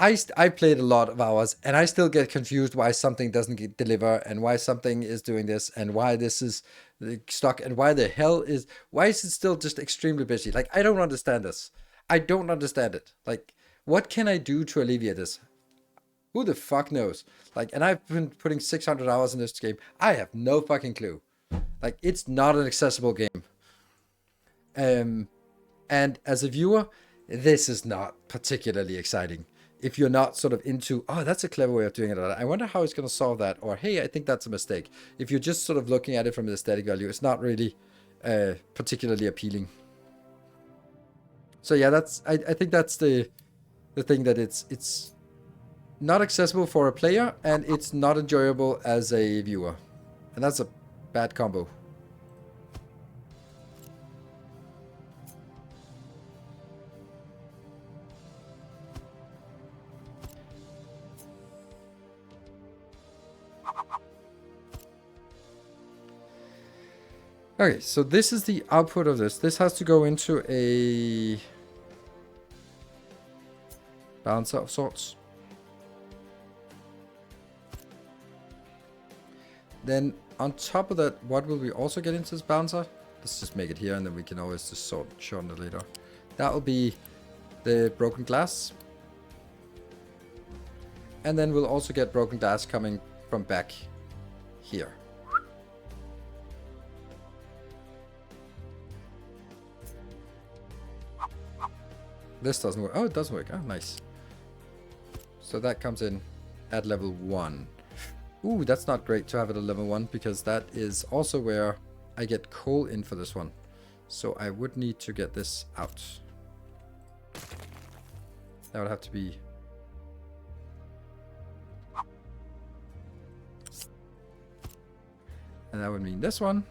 I played a lot of hours, and I still get confused why something doesn't deliver, and why something is doing this, and why this is stuck, and why is it still just extremely busy? Like, I don't understand this. I don't understand it. Like, what can I do to alleviate this? Who the fuck knows? Like, and I've been putting 600 hours in this game. I have no fucking clue. Like, it's not an accessible game. And as a viewer, this is not particularly exciting. If you're not sort of into, oh, that's a clever way of doing it. I wonder how it's going to solve that. Or, hey, I think that's a mistake. If you're just sort of looking at it from an aesthetic value, it's not really particularly appealing. So yeah, I think that's the thing, that it's not accessible for a player, and it's not enjoyable as a viewer. And that's a bad combo. Okay, so this is the output of this. This has to go into a balancer of sorts. Then on top of that, what will we also get into this balancer? Let's just make it here, and then we can always just shorten it later. That will be the broken glass. And then we'll also get broken glass coming from back here. This doesn't work. Oh, it does work. Oh, nice. So that comes in at level 1. Ooh, that's not great to have it at level 1, because that is also where I get coal in for this one. So I would need to get this out. That would have to be... And that would mean this one.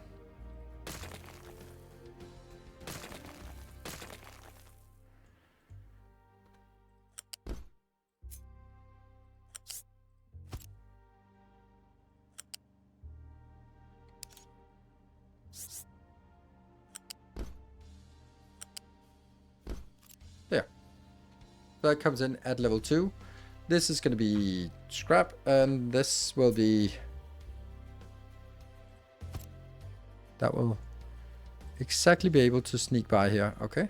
There. That comes in at level 2. This is going to be scrap, and this will be... That will exactly be able to sneak by here. Okay.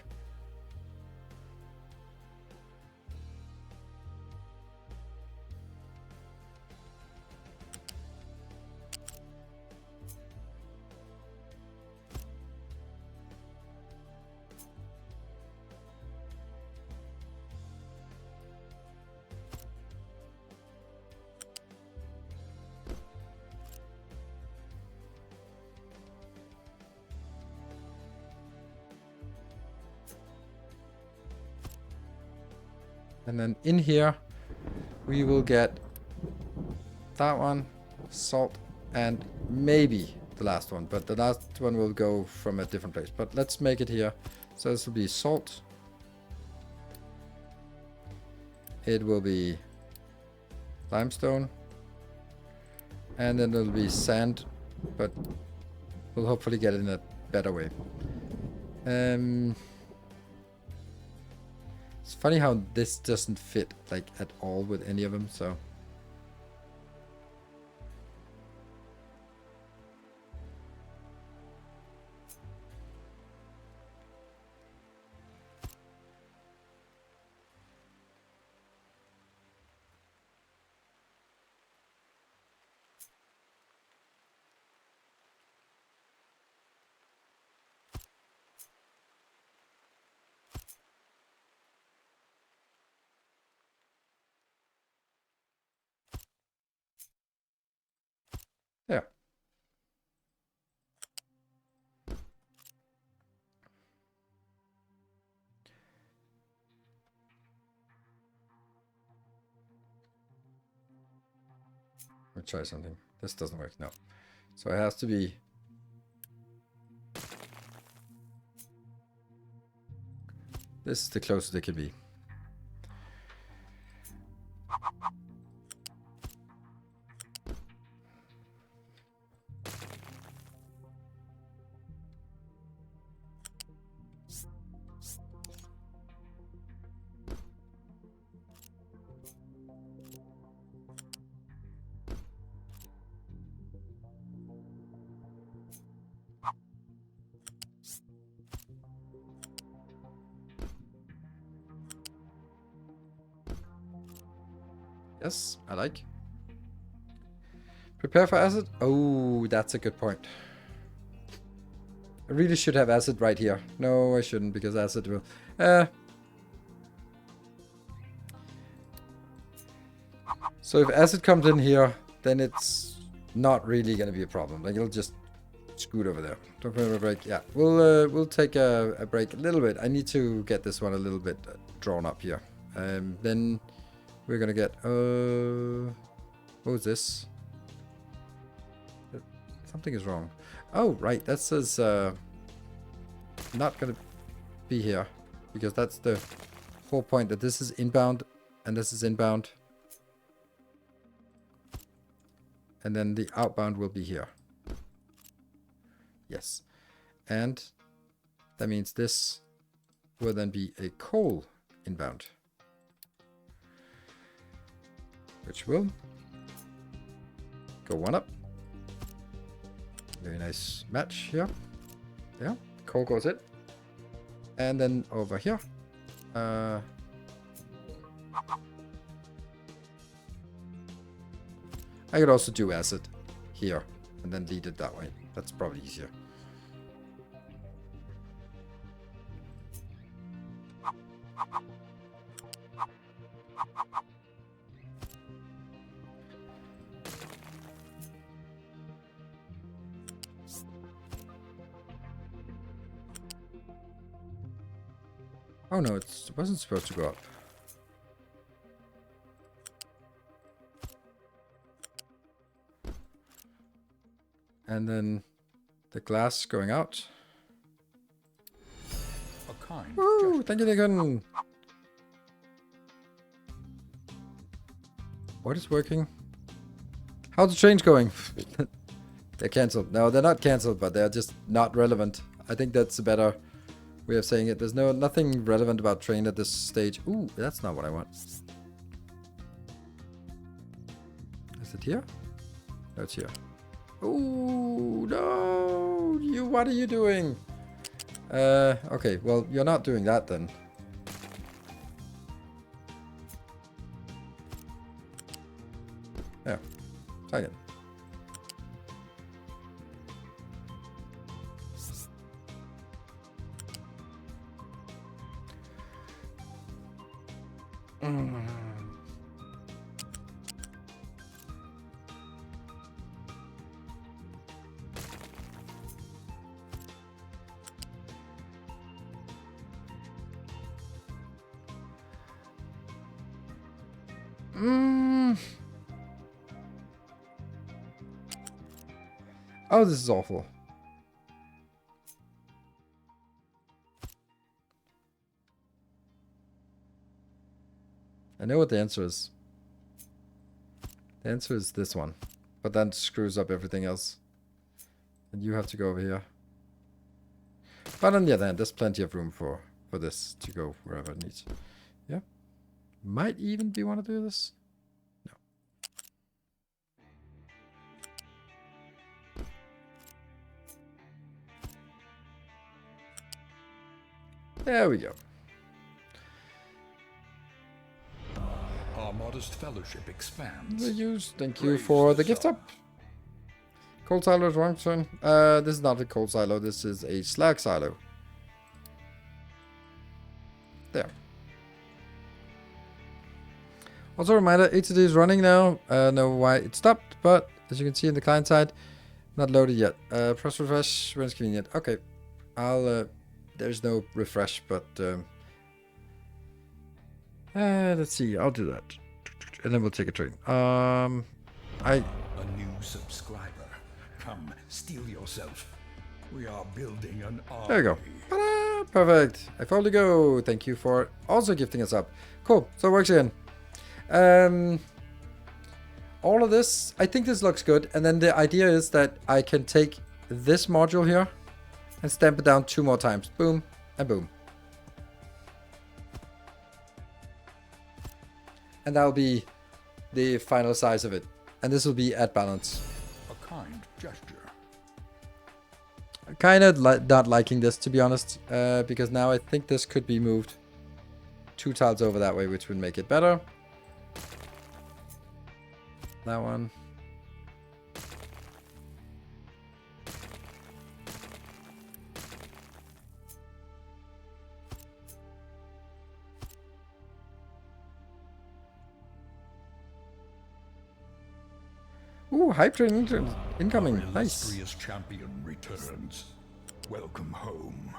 And then in here, we will get that one, salt, and maybe the last one. But the last one will go from a different place. But let's make it here. So this will be salt. It will be limestone. And then it'll be sand. But we'll hopefully get it in a better way. It's funny how this doesn't fit like at all with any of them, so. Yeah. We'll try something. This doesn't work, no. So it has to be... This is the closest it can be. Yes, I like. Prepare for acid? Oh, that's a good point. I really should have acid right here. No, I shouldn't, because acid will... So if acid comes in here, then it's not really going to be a problem. Like, it'll just scoot over there. Don't put a break. Yeah, we'll take a break a little bit. I need to get this one a little bit drawn up here. Then we're going to get... what was this? Something is wrong. Oh, right. That says not going to be here. Because that's the whole point, that this is inbound and this is inbound. And then the outbound will be here. Yes. And that means this will then be a coal inbound. Which will go one up. Very nice match here. Yeah, coal goes in. And then over here. I could also do acid here and then lead it that way. That's probably easier. Oh no, it wasn't supposed to go up. And then the glass going out.
A kind
Woo! Thank you, Nickon. What is working? How's the trains going? They're cancelled. No, they're not cancelled, but they're just not relevant. I think that's a better way of saying it. There's nothing relevant about train at this stage. Ooh, that's not what I want. Is it here? No, it's here. Ooh, no! What are you doing? Okay, well, you're not doing that then. Yeah, try it. Oh, this is awful. I know what the answer is. The answer is this one. But that screws up everything else. And you have to go over here. But on the other hand, there's plenty of room for this to go wherever it needs. Yeah. Might even be want to do this. No. There we go.
Our modest fellowship expands.
Thank you for the gift up. Coal silo is wrong turn. This is not a coal silo. This is a slag silo. There. Also a reminder, HTTP is running now. Know why it stopped, but as you can see in the client side, not loaded yet. Press refresh when it's convenient. Okay. I'll there's no refresh, but let's see, I'll do that. And then we'll take a train.
A new subscriber. Come, steel yourself. We are building an army.
There we go. Ta-da! Perfect. I fully go. Thank you for also gifting us up. Cool. So it works again. All of this, I think this looks good. And then the idea is that I can take this module here and stamp it down 2 more times. Boom and boom. And that'll be the final size of it. And this will be at balance.
A kind gesture.
Kind of not liking this, to be honest, because now I think this could be moved 2 tiles over that way, which would make it better. That one. Ooh, hype train incoming.
Our
Nice.
illustrious champion returns. Welcome home.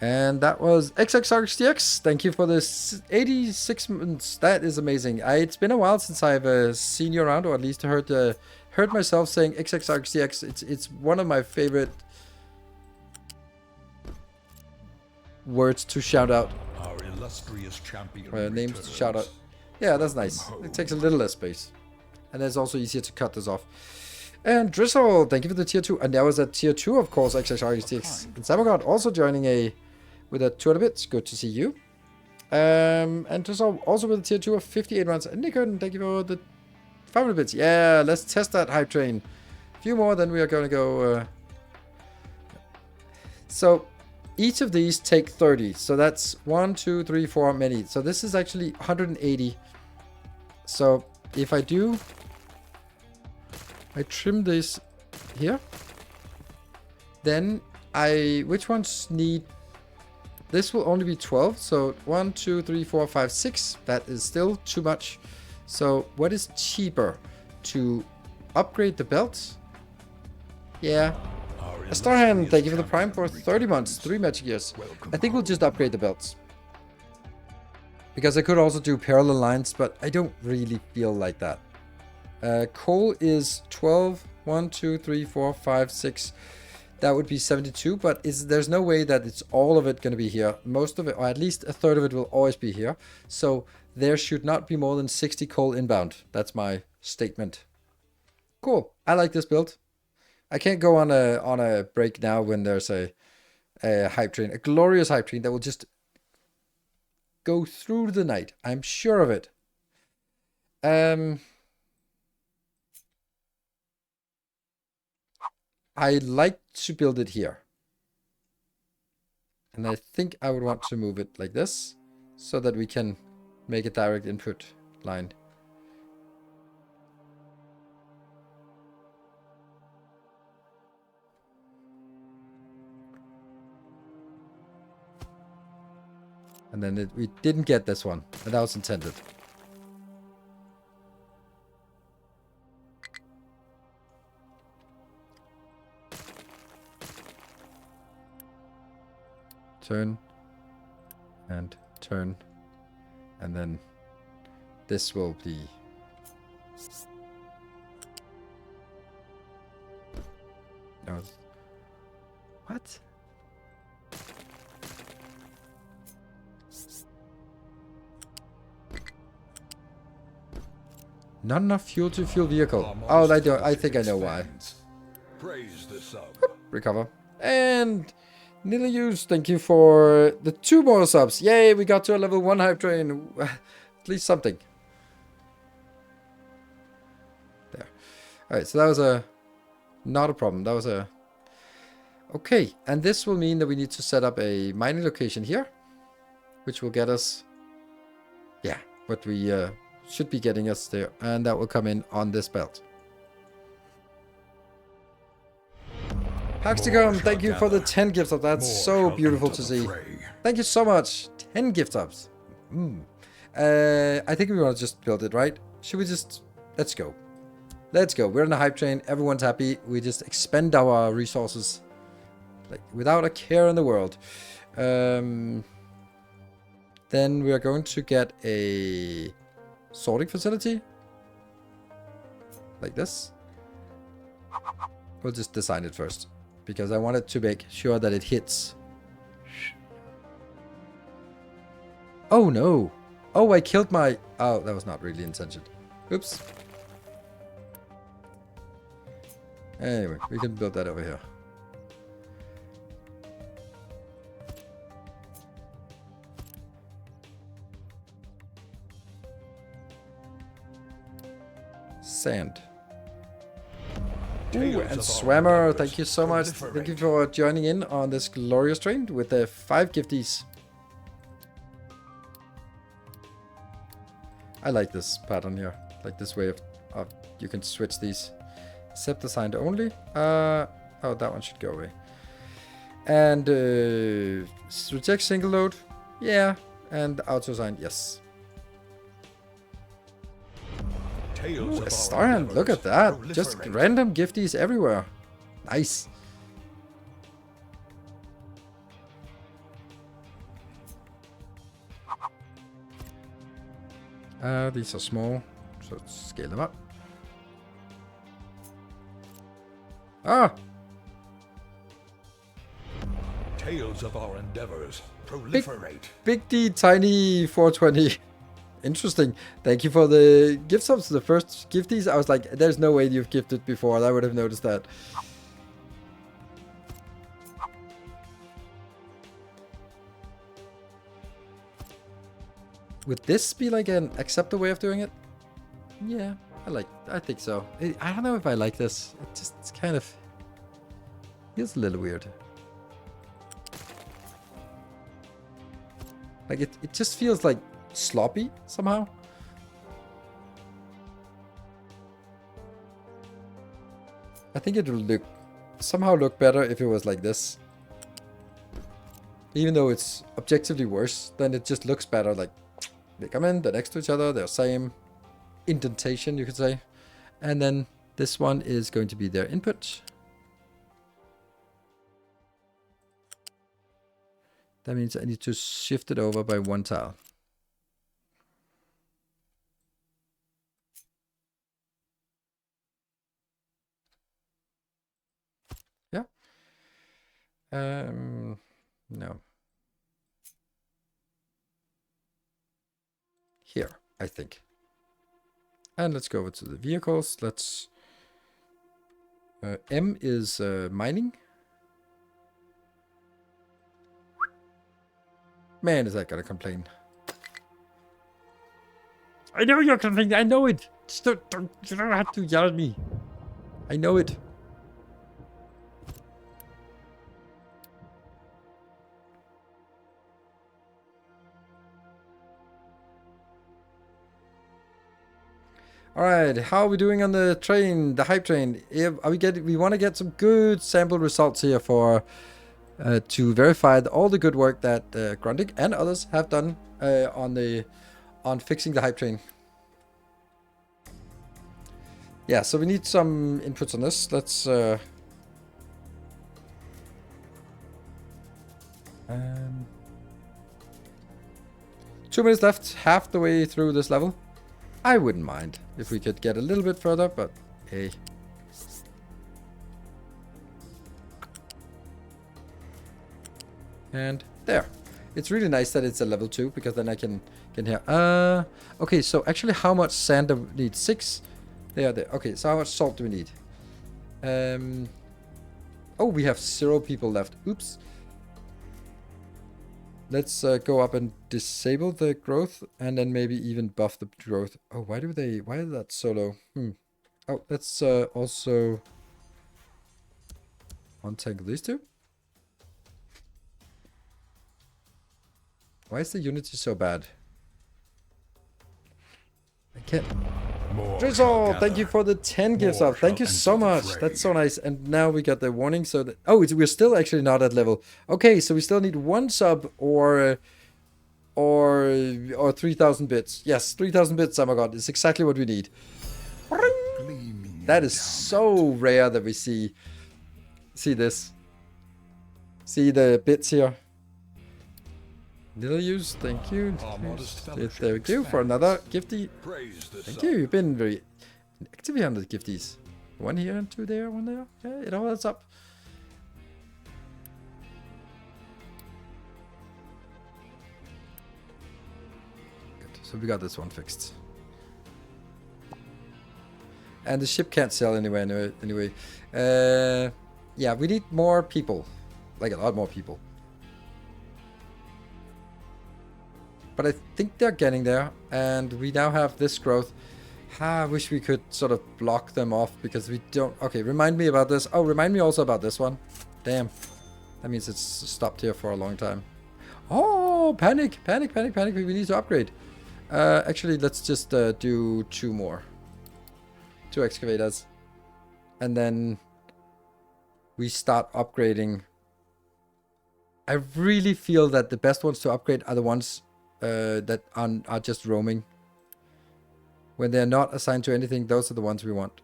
And that was XXRXTX. Thank you for this 86 months. That is amazing. It's been a while since I've seen you around, or at least heard myself saying XXRXTX. It's one of my favorite words to shout out.
Our illustrious champion
Names to shout out. Yeah, that's nice. It takes a little less space. And it's also easier to cut this off. And Drizzle, thank you for the tier 2. And that was at tier 2, of course, XXRXTX. And Samagard also joining with a 200 bits. Good to see you. And Drizzle also with a tier 2 of 58 runs. And Nickon, thank you for the 500 bits. Yeah, let's test that hype train. A few more, then we are going to go. So each of these take 30. So that's 1, 2, 3, 4 many. So this is actually 180. So if I do, I trim this here. Then which ones need, this will only be 12. So 1, 2, 3, 4, 5, 6. That is still too much. So what is cheaper? To upgrade the belts? Yeah. A Starhand, thank you for the prime for 30 months, 3 magic years. I think we'll just upgrade the belts. Because I could also do parallel lines, but I don't really feel like that. Coal is 12. 1, 2, 3, 4, 5, 6. That would be 72, but there's no way that it's all of it going to be here. Most of it, or at least a third of it, will always be here. So there should not be more than 60 coal inbound. That's my statement. Cool. I like this build. I can't go on a break now when there's a hype train, a glorious hype train that will just go through the night. I'm sure of it. I like to build it here. And I think I would want to move it like this, so that we can make a direct input line. And then we didn't get this one, and that was intended. Turn, and turn, and then this will be... No. What? Not enough fuel to fuel vehicle. Oh, I think I know why.
Praise the sub.
Recover. And Nila Use, thank you for the 2 more subs. Yay, we got to a level 1 hype train. At least something. There. Alright, so that was not a problem. That was a... Okay, and this will mean that we need to set up a mining location here, which will get us... Yeah, what we should be getting us there. And that will come in on this belt. Paxticum, thank you for the 10 gift subs. That's so beautiful to see. Thank you so much. 10 gift subs. I think we want to just build it, right? Should we just... Let's go. Let's go. We're on the hype train. Everyone's happy. We just expend our resources like without a care in the world. Then we are going to get a sorting facility. Like this. We'll just design it first, because I wanted to make sure that it hits. Oh no! Oh, I killed my... Oh, that was not really intention. Oops. Anyway, we can build that over here. Sand. Ooh, and Swammer, thank you so much. Thank you for joining in on this glorious train with the 5 gifties. I like this pattern here. Like this way of you can switch these. Except assigned only. Oh, that one should go away. And reject single load. Yeah. And auto assign, yes. Ooh, a star hand, look at that. Just random gifties everywhere. Nice. These are small, so let's scale them up. Ah!
Tales of our endeavors proliferate.
Big D, tiny 420. Interesting. Thank you for the gift subs. The first gifties, I was like, there's no way you've gifted before. I would have noticed that. Would this be like an acceptable way of doing it? Yeah, I think so. I don't know if I like this. It's kind of feels a little weird. Like it just feels like sloppy somehow. I think it will somehow look better if it was like this. Even though it's objectively worse, then it just looks better. Like they come in, they're next to each other, they're same indentation, you could say. And then this one is going to be their input. That means I need to shift it over by 1 tile. Yeah. No. Here, I think. And let's go over to the vehicles. Let's... M is mining. Man, is that gonna complain. I know you're complaining. I know it. Just you don't have to yell at me. I know it. All right, how are we doing on the train, the hype train? We want to get some good sample results here for to verify all the good work that Grundig and others have done on fixing the hype train. Yeah, so we need some inputs on this. Let's 2 minutes left, half the way through this level. I wouldn't mind if we could get a little bit further, but hey. And there. It's really nice that it's a level 2, because then I can hear. Okay, so actually how much sand do we need? 6? There. Okay, so how much salt do we need? Oh, we have 0 people left. Oops. Let's go up and disable the growth, and then maybe even buff the growth. Oh, why is that so low? Oh, let's also untangle these two. Why is the Unity so bad? I can't. Drizzle, thank you for the 10 gifts up. Thank you so much. That's so nice. And now we got the warning. So that, oh, we're still actually not at level. Okay, so we still need 1 sub or 3,000 bits. Yes, 3,000 bits. Oh my god, it's exactly what we need. That is so rare that we see this. See the bits here. Little use, thank you. There we go for another gifty. Thank you. You've been very active here on the gifties. 1 here and 2 there, 1 there. Yeah, it all adds up. Good. So we got this one fixed. And the ship can't sail anyway. Yeah, we need more people, like a lot more people. But I think they're getting there, and we now have this growth. I wish we could sort of block them off, because we don't... Okay, remind me about this. Oh, remind me also about this one. Damn. That means it's stopped here for a long time. Oh, panic. We need to upgrade. Actually, let's just do 2 more. 2 excavators. And then we start upgrading. I really feel that the best ones to upgrade are the ones that are just roaming. When they're not assigned to anything, those are the ones we want.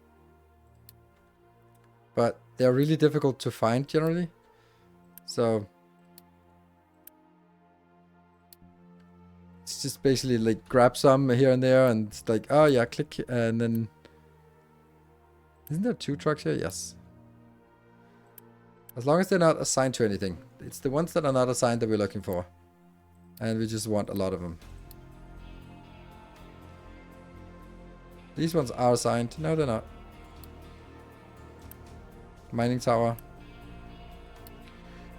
But they're really difficult to find generally. So it's just basically like grab some here and there, and it's like, oh yeah, click, and then... Isn't there 2 trucks here? Yes. As long as they're not assigned to anything. It's the ones that are not assigned that we're looking for. And we just want a lot of them. These ones are assigned. No, they're not. Mining tower.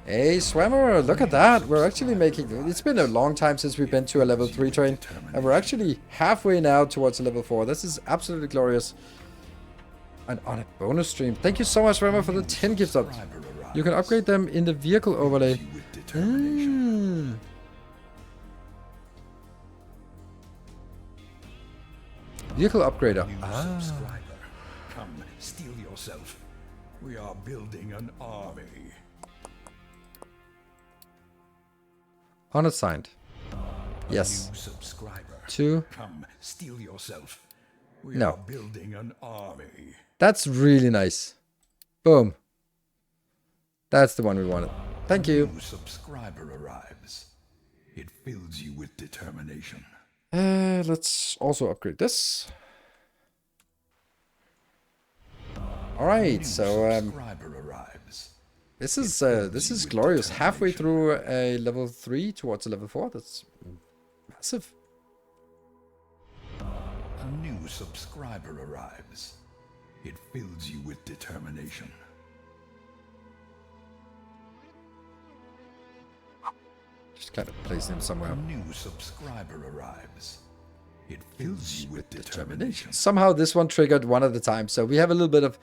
Hey, Swimmer, look at that. We're actually making... It's been a long time since we've been to a level 3 train. And we're actually halfway now towards a level 4. This is absolutely glorious. And on a bonus stream. Thank you so much, Swimmer, for the 10 gifts up. You can upgrade them in the vehicle overlay. Vehicle upgrader.
Subscriber, come steel yourself. We are building an army.
Unassigned. Yes.
New subscriber.
2.
Come steel yourself. We
No.
are building an army.
That's really nice. Boom. That's the one we wanted. Thank you.
New subscriber arrives. It fills you with determination.
Let's also upgrade this. All right, so this is glorious. Halfway through a level 3 towards a level 4. That's massive.
A new subscriber arrives. It fills you with determination.
Just kind of place him somewhere.
A new subscriber arrives. It fills you with determination.
Somehow this one triggered one at a time, so we have a little bit of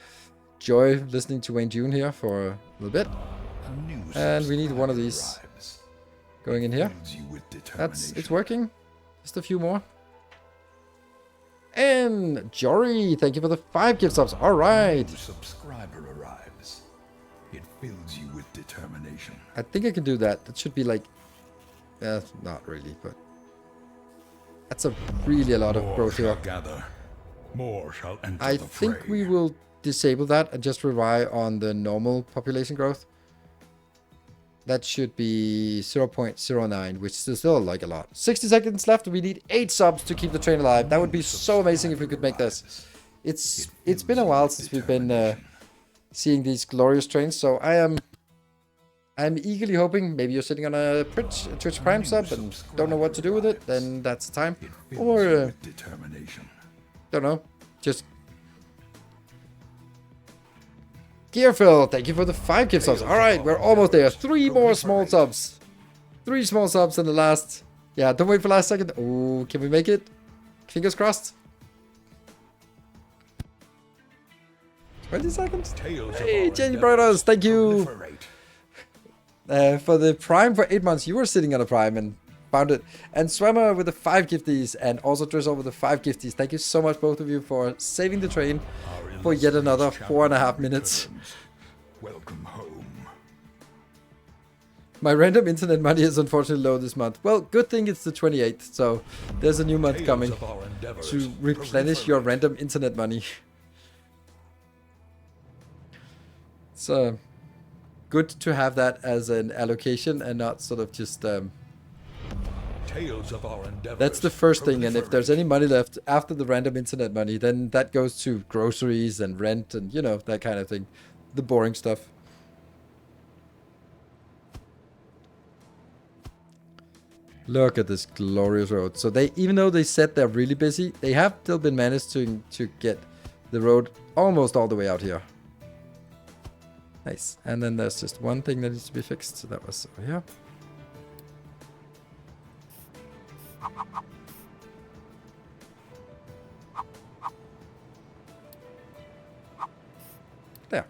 joy listening to Wayne June here for a little bit. And we need one of these going in here. It's working. Just a few more. And Jory, thank you for the 5 gift subs. All right.
New subscriber arrives. It fills you with determination.
I think I can do that. That should be like... not really, but... That's really a lot of growth here.
Gather. More shall enter
I
the
think
fray.
we will disable that and just rely on the normal population growth. That should be 0.09, which is still like a lot. 60 seconds left. We need 8 subs to keep the train alive. That would be so amazing if we could make this. It's been a while since we've been seeing these glorious trains, so I'm eagerly hoping. Maybe you're sitting on a Twitch Prime sub and don't know what to do with it. Then that's the time. Or don't know. Just Gearfill, thank you for the 5 gift subs. Alright, we're almost there. 3 more small subs. 3 small subs in the last... Yeah, don't wait for last second. Oh, can we make it? Fingers crossed. 20 seconds. Hey, Jenny Brothers, thank you. For the Prime for 8 months. You were sitting on a Prime and found it. And Swimmer with the 5 gifties. And also Drizzle with the 5 gifties. Thank you so much, both of you, for saving the train for yet another 4.5 minutes.
Welcome home.
My random internet money is unfortunately low this month. Well, good thing it's the 28th, so there's a new month coming to replenish your random internet money. So good to have that as an allocation and not sort of just
Tales of our endeavors.
That's the first thing, and if there's any money left after the random internet money, then that goes to groceries and rent and, you know, that kind of thing. The boring stuff. Look at this glorious road. So they, even though they said they're really busy, they have still been managed to get the road almost all the way out here. Nice. And then there's just one thing that needs to be fixed. So that was over here. There.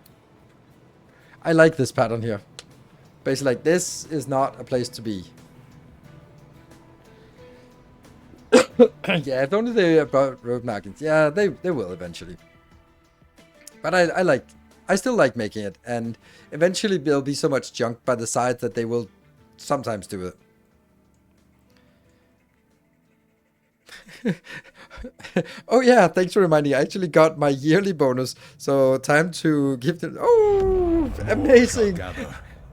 I like this pattern here. Basically, like, this is not a place to be. Yeah, if only they about road markings. Yeah, they will eventually. But I still like making it, and eventually there'll be so much junk by the side that they will sometimes do it. Oh yeah, thanks for reminding me. I actually got my yearly bonus, so time to give them. Oh, amazing!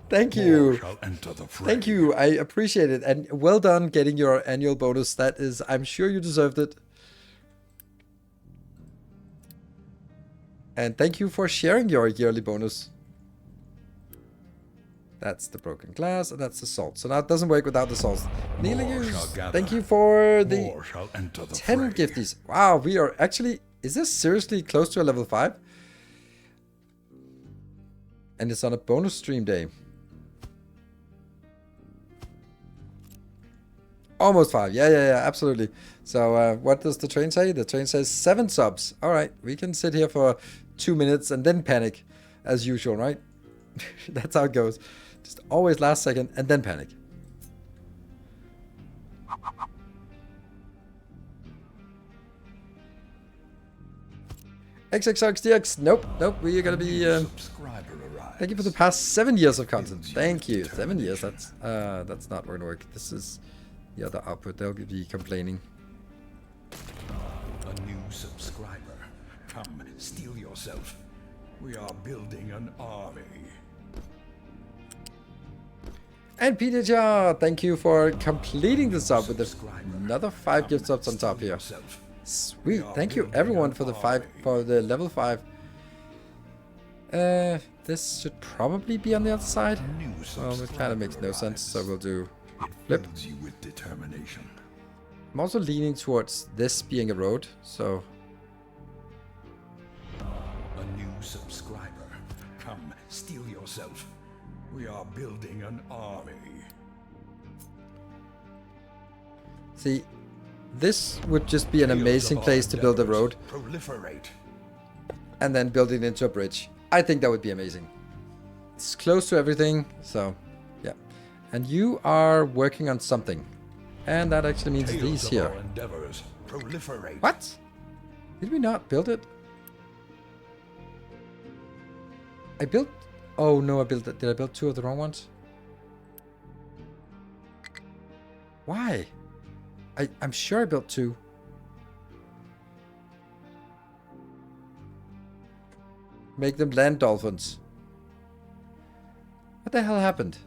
Thank you. Thank you. I appreciate it, and well done getting your annual bonus. That is, I'm sure you deserved it. And thank you for sharing your yearly bonus. That's the broken glass, and that's the salt. So now it doesn't work without the salt. Neelius, thank you for the 10 gifties. Wow, we are actually... Is this seriously close to a level 5? And it's on a bonus stream day. Almost 5. Yeah, absolutely. So what does the train say? The train says 7 subs. All right, we can sit here for 2 minutes and then panic, as usual, right? That's how it goes. Just always last second and then panic. XXXDX. Nope. We are gonna be. Thank you for the past 7 years of content. Thank you. 7 years. That's not going to work. This is the other output. They'll be complaining.
A new subscriber. Come, steel yourself. We are building an army.
And PDJR, thank you for completing the sub with another 5 gift subs on top here. Sweet, thank you everyone for the level 5. This should probably be on the other side. Well, it kind of makes no sense, so we'll do flip. I'm also leaning towards this being a road, so.
A new subscriber. Come, steel yourself. We are building an army.
See, this would just be an amazing place to build a road.
Proliferate.
And then build it into a bridge. I think that would be amazing. It's close to everything, so yeah. And you are working on something. And that actually means these here.
Proliferate.
What? Did we not build it? I built... Oh no, I built it. Did I build 2 of the wrong ones? Why? I'm sure I built 2. Make them land dolphins. What the hell happened?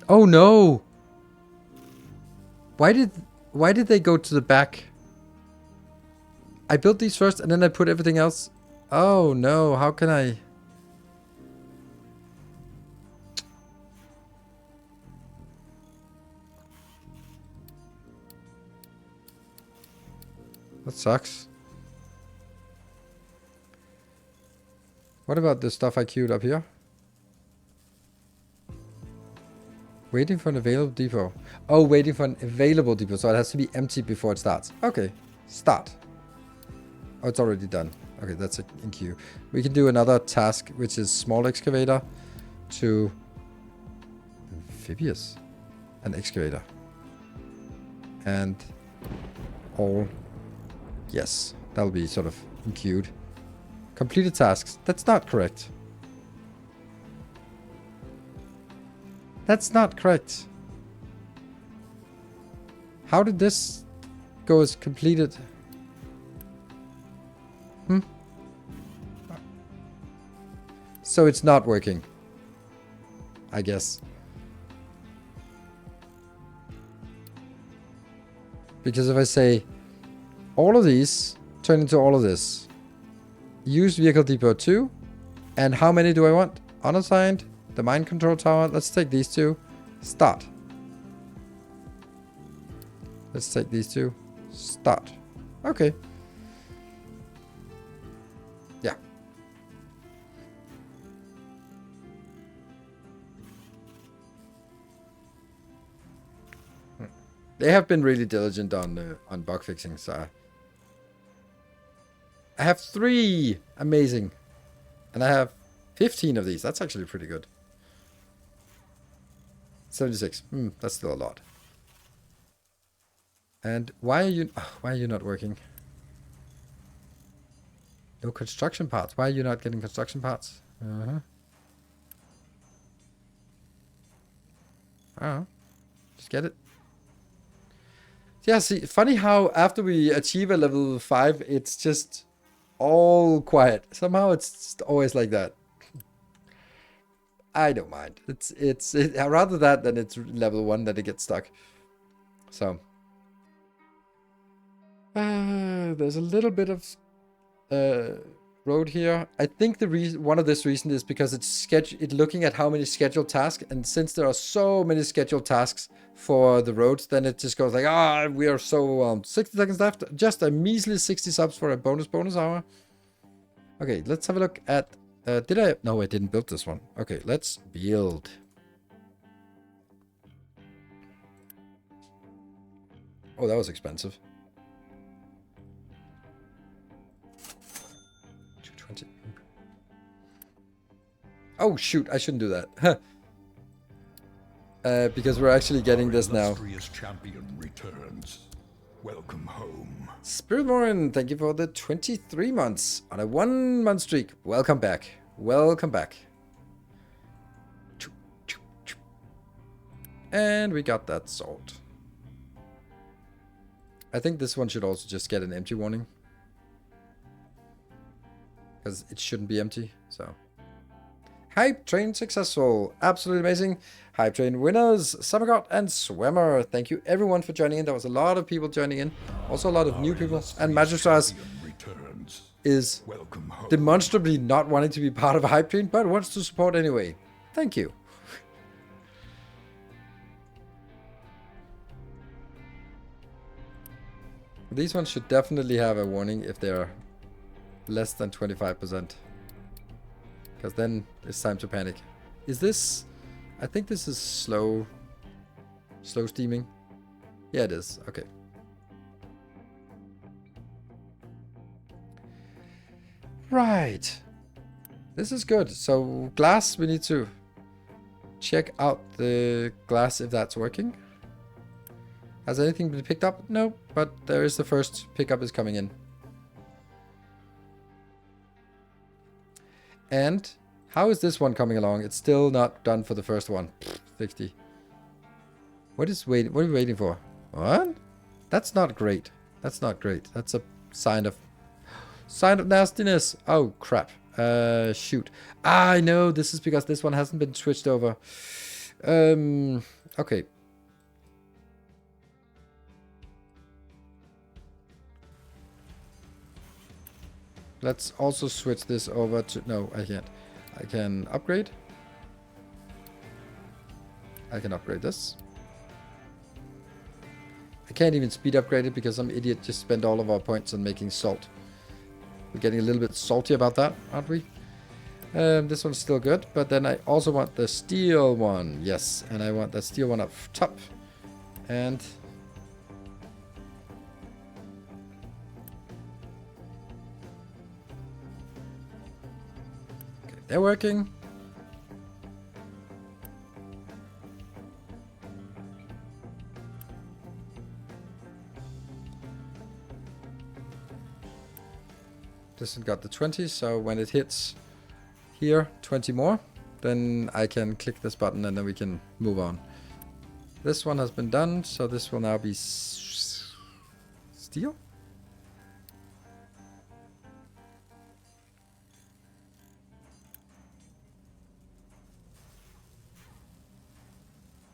Oh no! Why did they go to the back? I built these first and then I put everything else. Oh no, how can I? That sucks. What about the stuff I queued up here? Waiting for an available depot. Oh, waiting for an available depot. So it has to be empty before it starts. Okay. Start. Oh, it's already done. Okay, that's in queue. We can do another task, which is small excavator to amphibious. An excavator. And all. Yes, that'll be sort of in queued. Completed tasks. That's not correct. That's not correct. How did this go as completed? So it's not working, I guess. Because if I say all of these turn into all of this. Use vehicle depot 2. And how many do I want? Unassigned. The mine control tower. Let's take these 2. Start. Let's take these 2. Start. Okay. Yeah. They have been really diligent on bug fixing, so I have 3. Amazing. And I have 15 of these. That's actually pretty good. 76. That's still a lot. And why are you not working? No construction parts. Why are you not getting construction parts? Oh, just get it. Yeah, see, funny how after we achieve a level 5, it's just all quiet. Somehow it's just always like that. I don't mind. It's rather that than it's level 1 that it gets stuck. So there's a little bit of road here. I think the reason, one of this reason, is because it's looking at how many scheduled tasks, and since there are so many scheduled tasks for the roads, then it just goes like, we are so 60 seconds left. Just a measly 60 subs for a bonus hour. Okay, let's have a look at. No, I didn't build this one. Okay, let's build. Oh, that was expensive. 220. Oh shoot, I shouldn't do that. Because we're actually getting this now.
Champion returns. Welcome home.
Spiritmorin, thank you for the 23 months on a 1-month streak. Welcome back. Welcome back. And we got that sword. I think this one should also just get an empty warning. Because it shouldn't be empty, so. Hype train successful. Absolutely amazing. Hype train winners, Summergod and Swimmer. Thank you everyone for joining in. There was a lot of people joining in. Also a lot of new people. And Magistras is demonstrably not wanting to be part of a hype train, but wants to support anyway. Thank you. These ones should definitely have a warning if they're less than 25%. Because then it's time to panic. Is this... I think this is slow steaming. Yeah, it is. Okay. Right. This is good. So glass, we need to check out the glass if that's working. Has anything been picked up? No, but there is the first pickup is coming in. And how is this one coming along? It's still not done for the first one. 60. What are we waiting for? What? That's not great. That's not great. That's a sign of nastiness. Oh crap. Shoot. I know this is because this one hasn't been switched over. Okay. Let's also switch this over to... No, I can't. I can upgrade. I can upgrade this. I can't even speed upgrade it because some idiot just spent all of our points on making salt. We're getting a little bit salty about that, aren't we? This one's still good, but then I also want the steel one. Yes, and I want that steel one up top. And... they're working. This one got the 20, so when it hits here, 20 more, then I can click this button and then we can move on. This one has been done, so this will now be steel?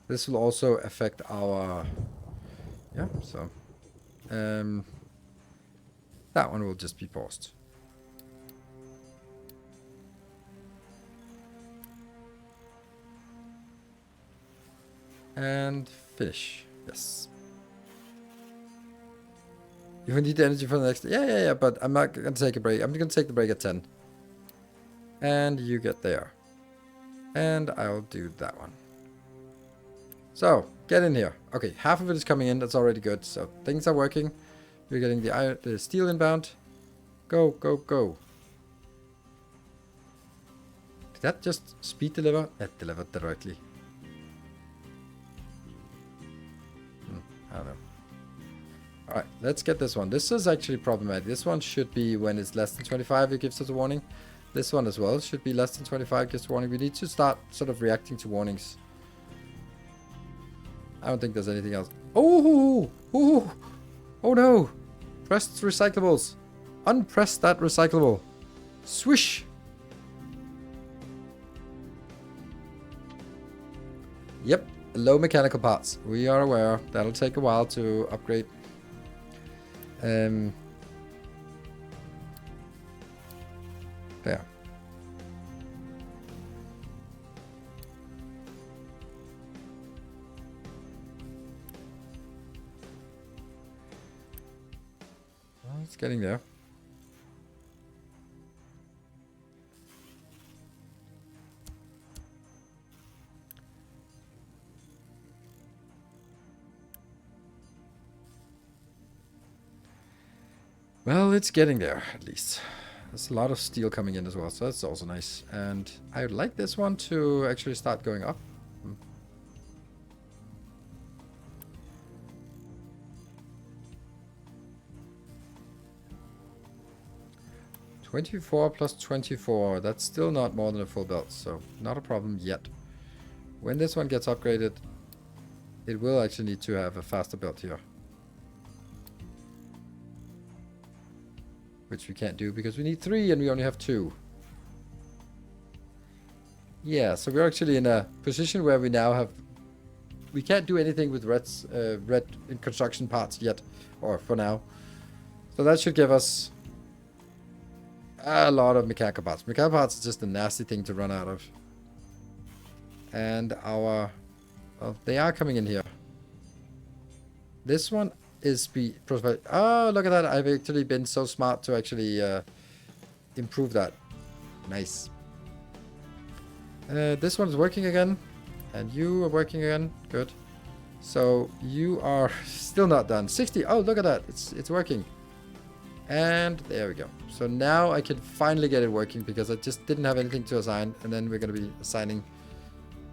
This will also affect our... yeah, so... that one will just be paused. And finish. Yes. You need the energy for the next... yeah, but I'm not going to take a break. I'm going to take the break at 10. And you get there. And I'll do that one. So, get in here. Okay, half of it is coming in. That's already good. So, things are working. We're getting the steel inbound. Go, go, go. Did that just speed deliver? It delivered directly. I don't know. Alright, let's get this one. This is actually problematic. This one should be when it's less than 25, it gives us a warning. This one as well should be less than 25, gives a warning. We need to start sort of reacting to warnings. I don't think there's anything else. Oh! Oh! Oh no! Pressed recyclables. Unpress that recyclable. Swish! Yep, low mechanical parts. We are aware. That'll take a while to upgrade. There. Well, it's getting there. Well, it's getting there, at least. There's a lot of steel coming in as well, so that's also nice. And I would like this one to actually start going up. 24 plus 24, that's still not more than a full belt, so not a problem yet. When this one gets upgraded, it will actually need to have a faster belt here. Which we can't do because we need 3 and we only have 2. Yeah, so we're actually in a position where we now have... we can't do anything with red in construction parts yet, or for now. So that should give us a lot of mechanical parts. Mechanical parts is just a nasty thing to run out of. And our... well, they are coming in here. This one is oh, look at that. I've actually been so smart to actually improve that. Nice. This one is working again. And you are working again. Good. So you are still not done. 60. Oh, look at that. It's working. And there we go. So now I can finally get it working because I just didn't have anything to assign. And then we're going to be assigning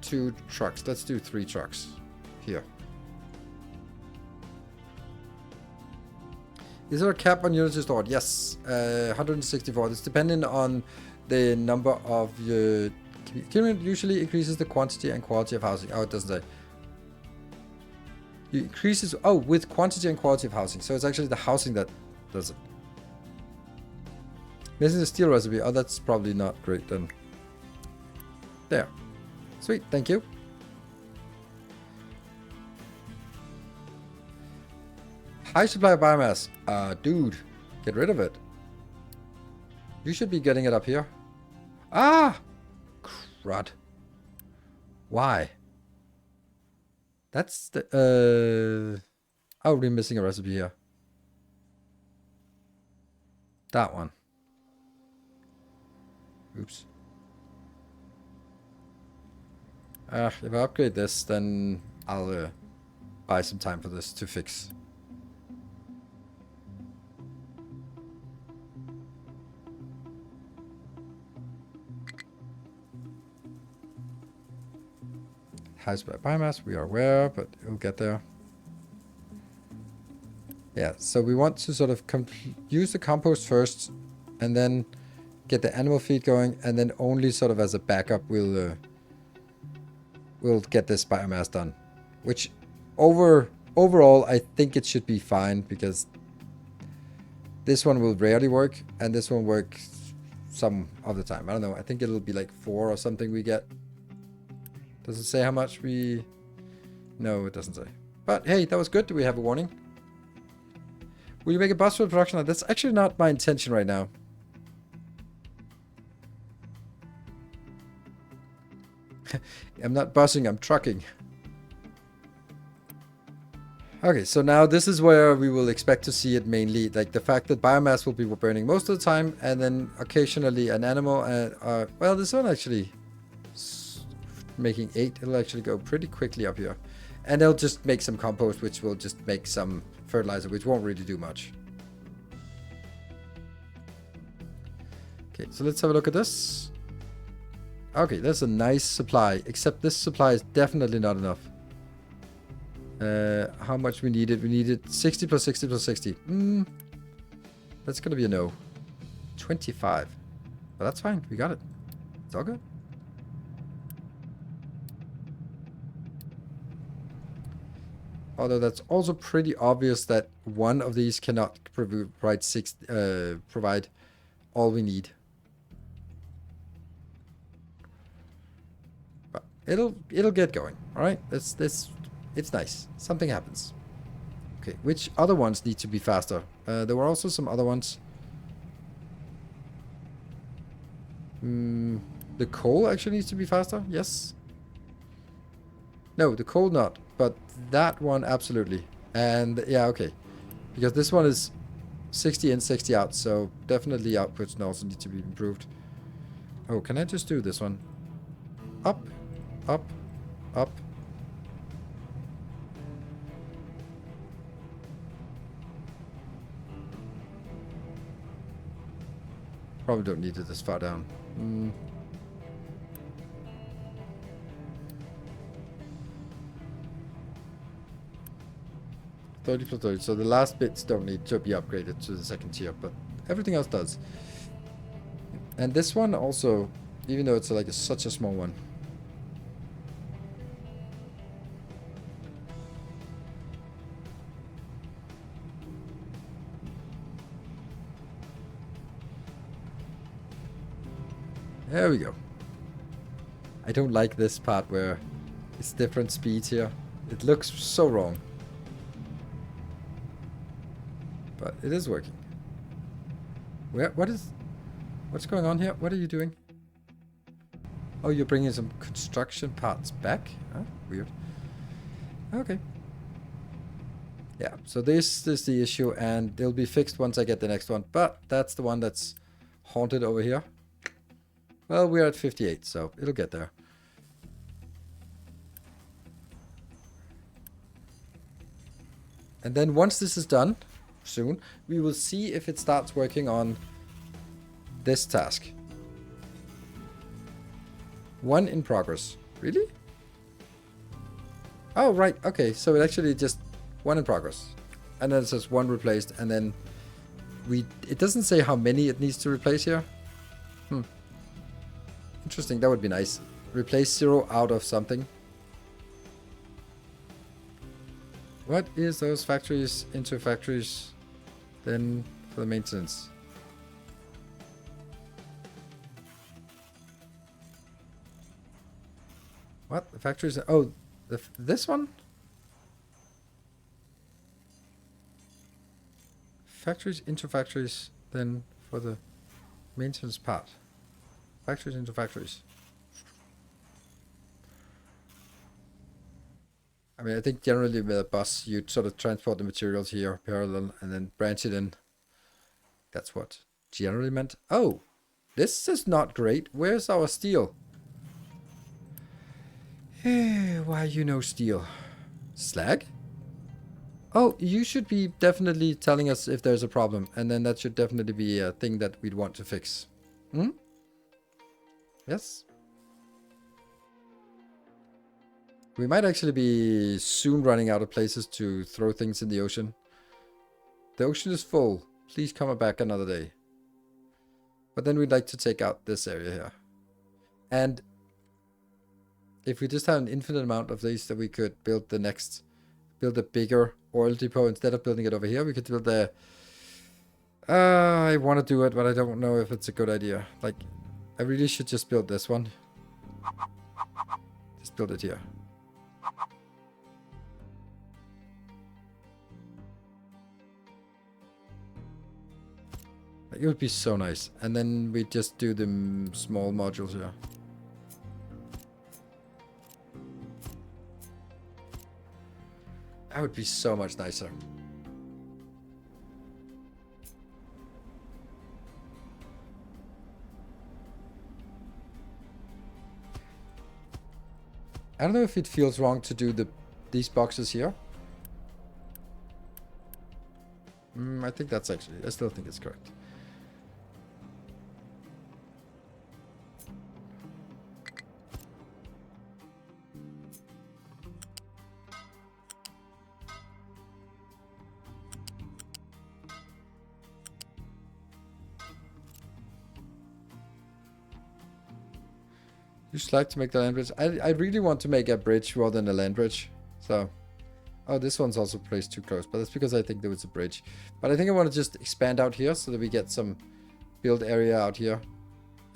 2 trucks. Let's do 3 trucks here. Is there a cap on units stored? Yes, 164. It's dependent on the number of your... usually increases the quantity and quality of housing. Oh, it doesn't say. It increases... Oh, with quantity and quality of housing. So it's actually the housing that does it. Missing the steel recipe. Oh, that's probably not great then. There. Sweet, thank you. High supply of biomass. Dude, get rid of it. You should be getting it up here. Ah! Crud. Why? That's the... Oh, we're missing a recipe here. That one. Oops. If I upgrade this, then I'll buy some time for this to fix. High supply biomass, we are aware, but we'll get there. Yeah, so we want to sort of use the compost first, and then get the animal feed going, and then only sort of as a backup we'll get this biomass done. Which overall I think it should be fine, because this one will rarely work, and this one works some of the time. I don't know, I think it'll be like 4 or something we get. Does it say how much we... No, it doesn't say. But hey, that was good. Do we have a warning? Will you make a bus for the production? That's actually not my intention right now. I'm not busing, I'm trucking. Okay, so now this is where we will expect to see it mainly. Like the fact that biomass will be burning most of the time, and then occasionally an animal. Well, this one actually... making 8, it'll actually go pretty quickly up here, and they'll just make some compost, which will just make some fertilizer, which won't really do much. Okay, so let's have a look at this. Okay, that's a nice supply, except this supply is definitely not enough. How much we needed? We needed 60 plus 60 plus 60. That's gonna be a no. 25, but that's fine, we got it. It's all good. Although that's also pretty obvious that one of these cannot provide all we need. But it'll get going. All right, it's nice. Something happens. Okay, which other ones need to be faster? There were also some other ones. The coal actually needs to be faster. Yes. No, the coal not, but that one absolutely. And yeah, okay, because this one is 60 in, 60 out, so definitely outputs also need to be improved. Oh, can I just do this one? Up, up, up. Probably don't need it this far down. 30 plus 30, so the last bits don't need to be upgraded to the second tier, but everything else does. And this one also, even though it's like such a small one. There we go. I don't like this part where it's different speeds here. It looks so wrong. But it is working. What's going on here? What are you doing? Oh, you're bringing some construction parts back? Huh? Weird. Okay. Yeah, so this is the issue, and they'll be fixed once I get the next one. But that's the one that's haunted over here. Well, we're at 58, so it'll get there. And then once this is done, soon, we will see if it starts working on this task. 1 in progress. Really? Oh, right. Okay, so it actually just 1 in progress. And then it says 1 replaced, and then it doesn't say how many it needs to replace here. Interesting, that would be nice. Replace 0 out of something. What is those factories into factories then for the maintenance? What? The factories? Oh, this one? Factories into factories then for the maintenance part. Factories into factories. I mean, I think generally with a bus, you'd sort of transport the materials here parallel and then branch it in. That's what generally meant. Oh, this is not great. Where's our steel? Why you know steel? Slag? Oh, you should be definitely telling us if there's a problem. And then that should definitely be a thing that we'd want to fix. Hmm? Yes? We might actually be soon running out of places to throw things in the ocean. The ocean is full. Please come back another day. But then we'd like to take out this area here. And if we just had an infinite amount of these, that we could build a bigger oil depot. Instead of building it over here, we could build a... I want to do it, but I don't know if it's a good idea. Like, I really should just build this one. Just build it here. It would be so nice. And then we just do the small modules here. That would be so much nicer. I don't know if it feels wrong to do these boxes here. I think that's actually... I still think it's correct. You just like to make the land bridge. I really want to make a bridge rather than a land bridge. So, oh, this one's also placed too close, but that's because I think there was a bridge. But I think I want to just expand out here so that we get some build area out here.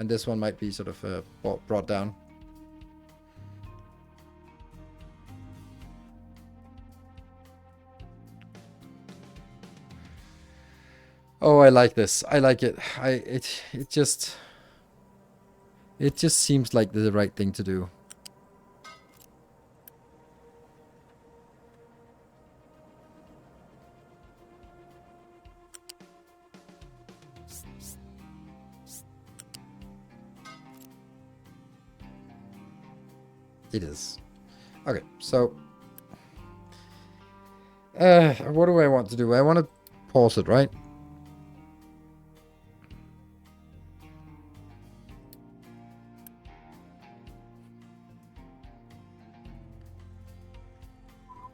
And this one might be sort of brought down. Oh, I like this. I like it. It just seems like the right thing to do. It is. Okay, so what do I want to do? I want to pause it, right?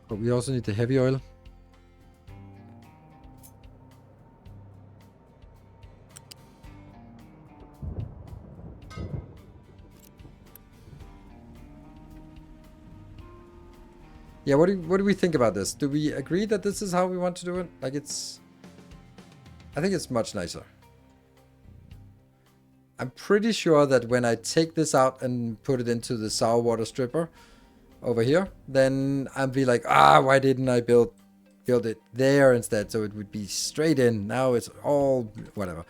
But we also need the heavy oil. Yeah, what do we think about this? Do we agree that this is how we want to do it? Like I think it's much nicer. I'm pretty sure that when I take this out and put it into the sour water stripper over here, then I'll be like, why didn't I build it there instead? So it would be straight in. Now it's all whatever.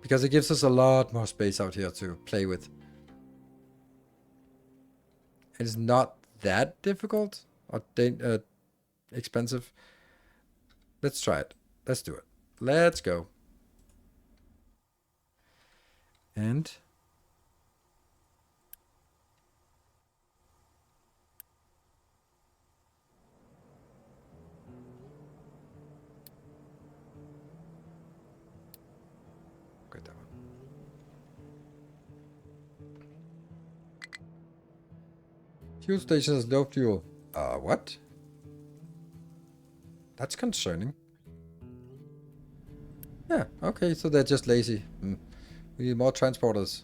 Because it gives us a lot more space out here to play with. It's not that difficult or expensive. Let's try it. Let's do it. Let's go. And get that one. Fuel station has no fuel. What? That's concerning. Yeah, okay, so they're just lazy. We need more transporters.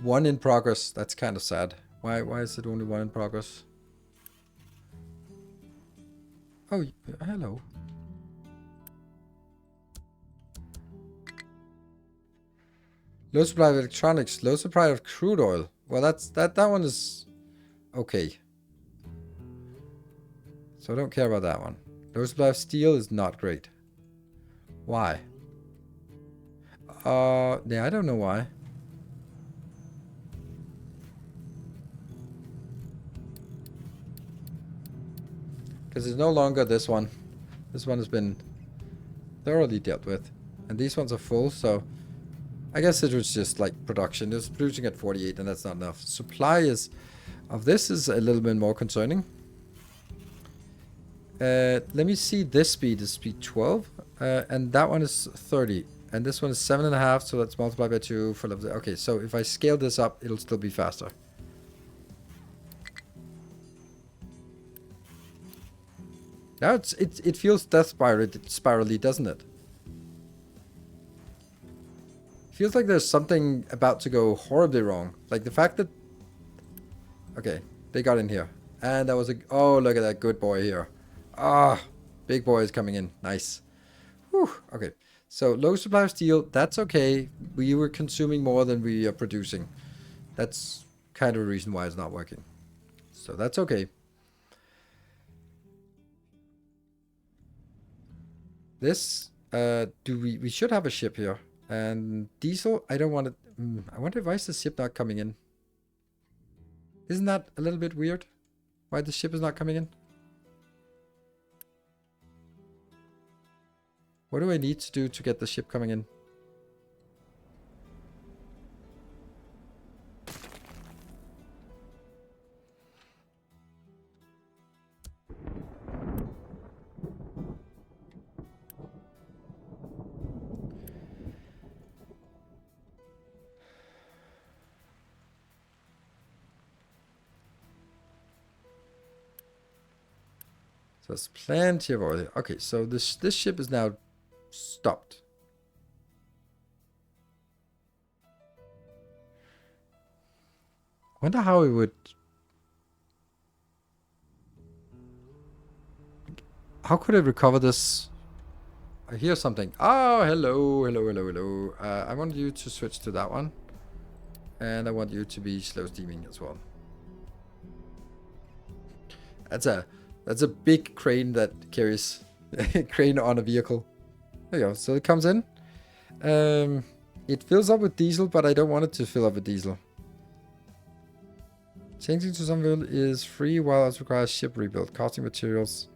1 in progress. That's kind of sad. Why is it only 1 in progress? Oh, hello. Low supply of electronics, low supply of crude oil. Well, that one is okay. So I don't care about that one. Low supply of steel is not great. Why? Yeah, I don't know why. Because it's no longer this one. This one has been thoroughly dealt with. And these ones are full, so I guess it was just like production. It was producing at 48 and that's not enough. Supply of this is a little bit more concerning. Let me see, this speed is speed 12. And that one is 30. And this one is 7.5, so let's multiply by 2 for level. Okay, so if I scale this up, it'll still be faster. Now it feels death spirally, doesn't it? Feels like there's something about to go horribly wrong. Like the fact that... Okay, they got in here. And that was a... Oh, look at that good boy here. Ah, big boy is coming in. Nice. Whew, okay. So low supply of steel, that's okay. We were consuming more than we are producing. That's kind of a reason why it's not working. So that's okay. This, we should have a ship here. And diesel, I don't want it. I wonder why is the ship not coming in? Isn't that a little bit weird? Why the ship is not coming in? What do I need to do to get the ship coming in? So there's plenty of oil. Okay, so this ship is now stopped. Wonder how it would... How could it recover this? I hear something. Oh, hello, hello, hello, hello. I want you to switch to that one. And I want you to be slow steaming as well. That's a big crane that carries crane on a vehicle. There you go. So it comes in. It fills up with diesel, but I don't want it to fill up with diesel. Changing to some fuel is free while it requires ship rebuild. Costing materials.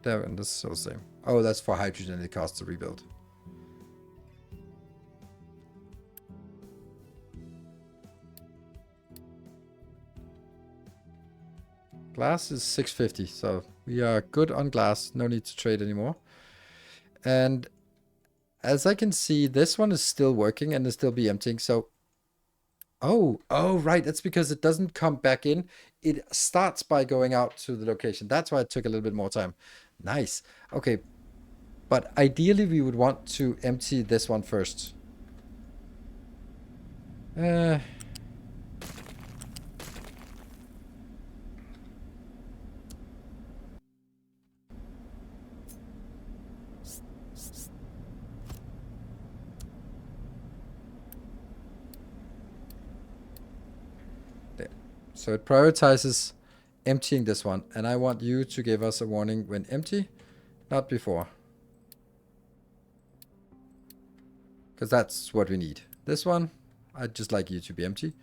There, and this is the same. Oh, that's for hydrogen. It costs to rebuild. Glass is 650, so we are good on glass. No need to trade anymore. And as I can see, this one is still working and it'll still be emptying. So, oh, right. That's because it doesn't come back in. It starts by going out to the location. That's why it took a little bit more time. Nice. Okay. But ideally, we would want to empty this one first. So it prioritizes emptying this one. And I want you to give us a warning when empty, not before. Because that's what we need. This one, I'd just like you to be empty.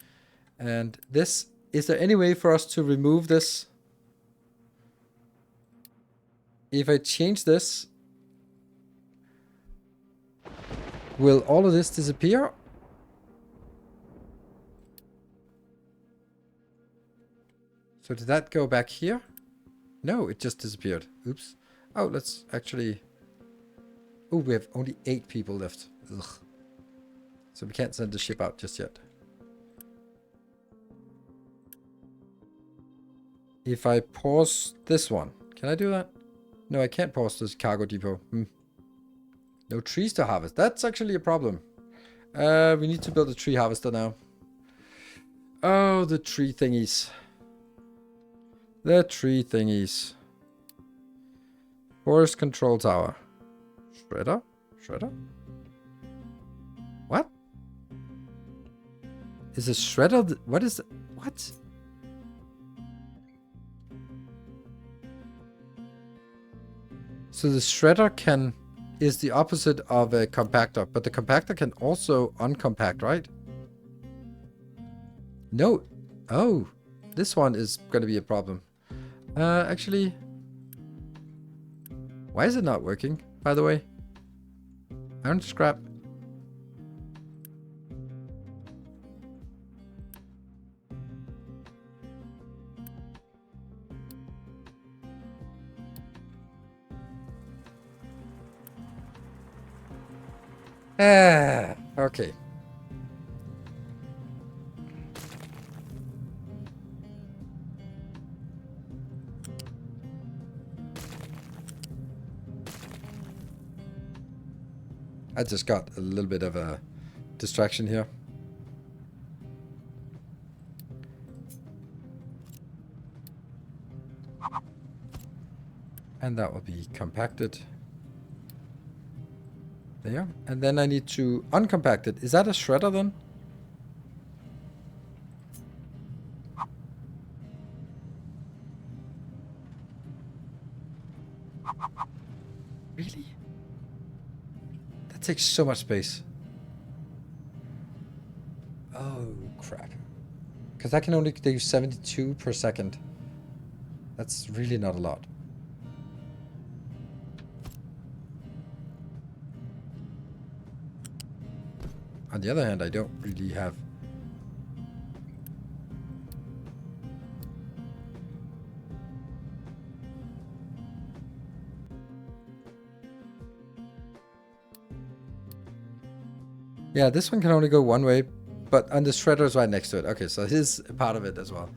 And this, is there any way for us to remove this? If I change this, will all of this disappear? So did that go back here? No, it just disappeared. Oops. Oh, let's actually... Oh, we have only 8 people left. Ugh. So we can't send the ship out just yet. if I pause this one, can I do that? No, I can't pause this cargo depot. No trees to harvest. That's actually a problem. We need to build a tree harvester now. Oh, the tree thingies. The tree thingies. Forest control tower. Shredder? Shredder? What? Is a shredder? What is... What? So the shredder can... is the opposite of a compactor, but the compactor can also uncompact, right? No. Oh, this one is going to be a problem. Actually, why is it not working, by the way? Iron scrap. Okay. I just got a little bit of a distraction here. And that will be compacted. There. And then I need to uncompact it. Is that a shredder then? Really? That takes so much space. Oh, crap. Because I can only do 72 per second. That's really not a lot. On the other hand, I don't really have... Yeah, this one can only go one way, but and the shredder is right next to it. Okay, so it is a part of it as well.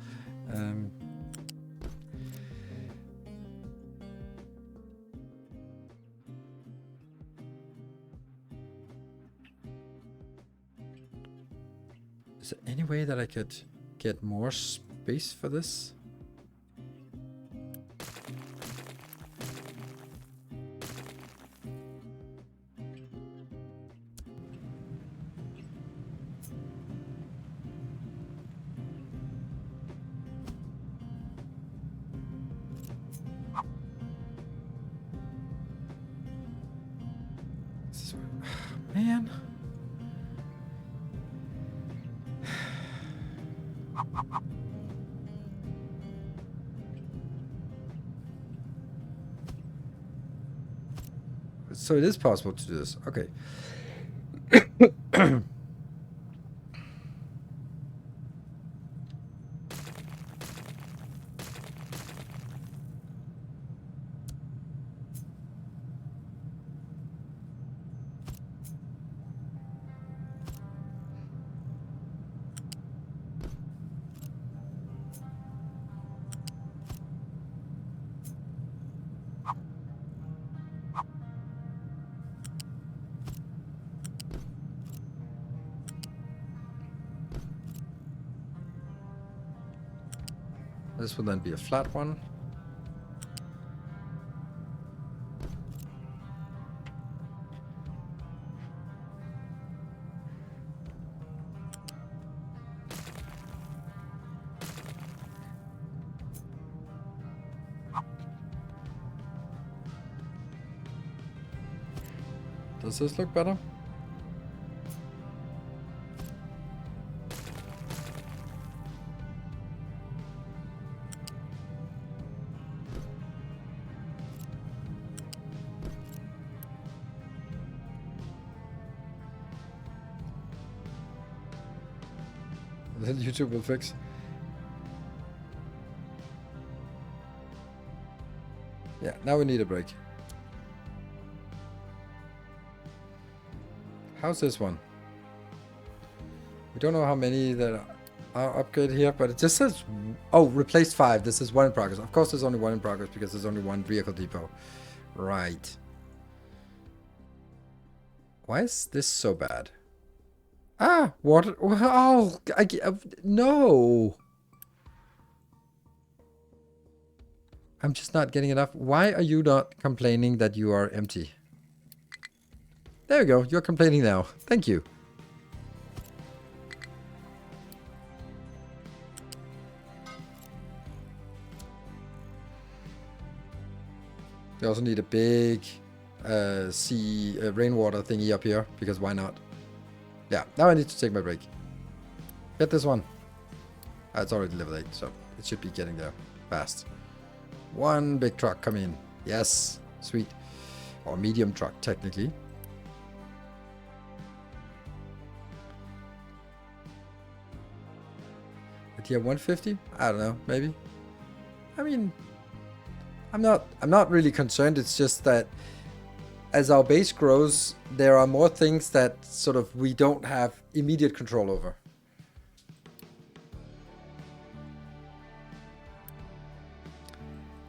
Is there any way that I could get more space for this? Man. So it is possible to do this. Okay. This will then be a flat one. Does this look better? Then YouTube will fix. Yeah, now we need a break. How's this one? We don't know how many that are... our upgrade here, but it just says, oh, replace 5. This is 1 in progress. Of course, there's only 1 in progress because there's only 1 vehicle depot. Right. Why is this so bad? Ah, water. Oh, no. I'm just not getting enough. Why are you not complaining that you are empty? There you go. You're complaining now. Thank you. We also need a big rainwater thingy up here, because why not? Yeah, now I need to take my break. Get this one. It's already level 8, so it should be getting there fast. 1 big truck, come in. Yes, sweet. Or medium truck, technically. Did he have 150? I don't know, maybe. I mean, I'm not really concerned. It's just that as our base grows, there are more things that sort of we don't have immediate control over.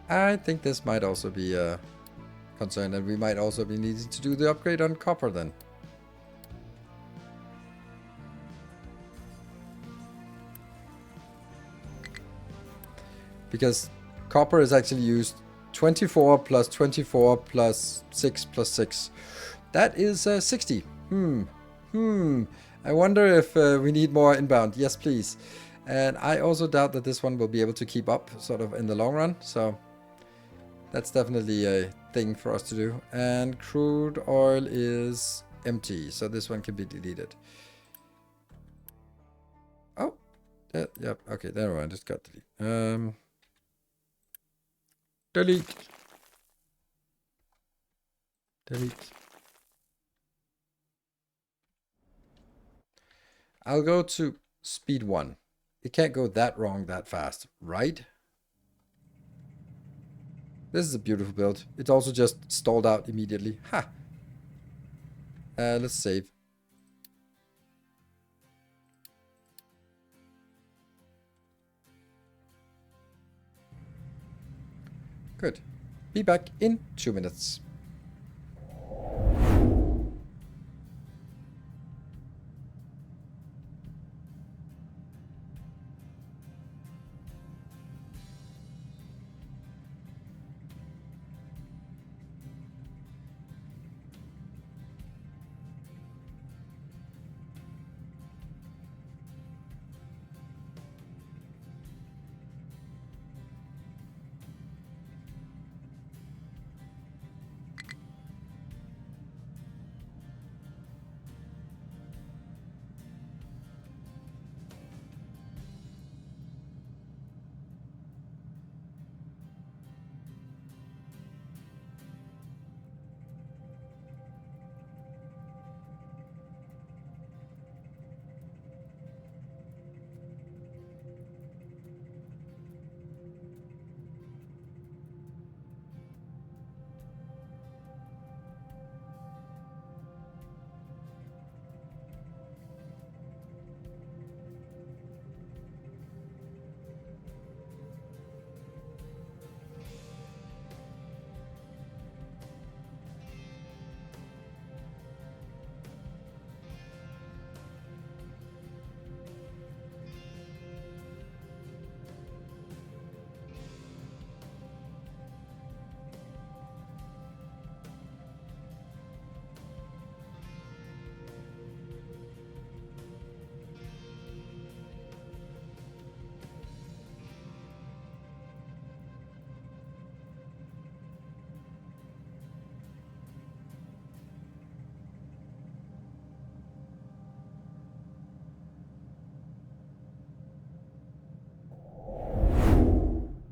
I think this might also be a concern, and we might also be needing to do the upgrade on copper then. Because copper is actually used 24 plus 24 plus 6 plus 6. That is 60. I wonder if we need more inbound. Yes, please. And I also doubt that this one will be able to keep up sort of in the long run. So that's definitely a thing for us to do. And crude oil is empty. So this one can be deleted. Oh, yep. Okay, never mind. Just got delete. Delete. Delete. I'll go to speed 1. It can't go that wrong that fast, right? This is a beautiful build. It's also just stalled out immediately. Ha! Let's save. Good. Be back in 2 minutes.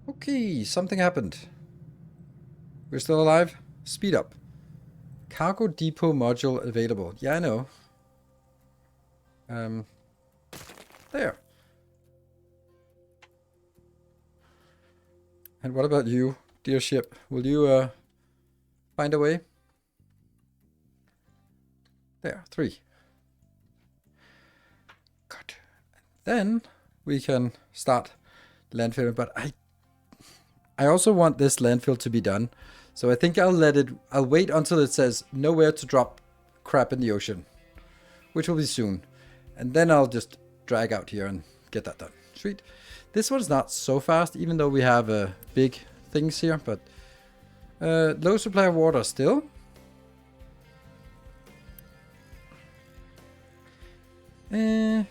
Okay, something happened. We're still alive? Speed up. Cargo depot module available. Yeah, I know. There. And what about you, dear ship? Will you find a way? There, 3. Good. Then we can start landfilling. But I also want this landfill to be done. So I think I'll wait until it says nowhere to drop crap in the ocean, which will be soon. And then I'll just drag out here and get that done. Sweet. This one's not so fast, even though we have big things here, but low supply of water still. Okay,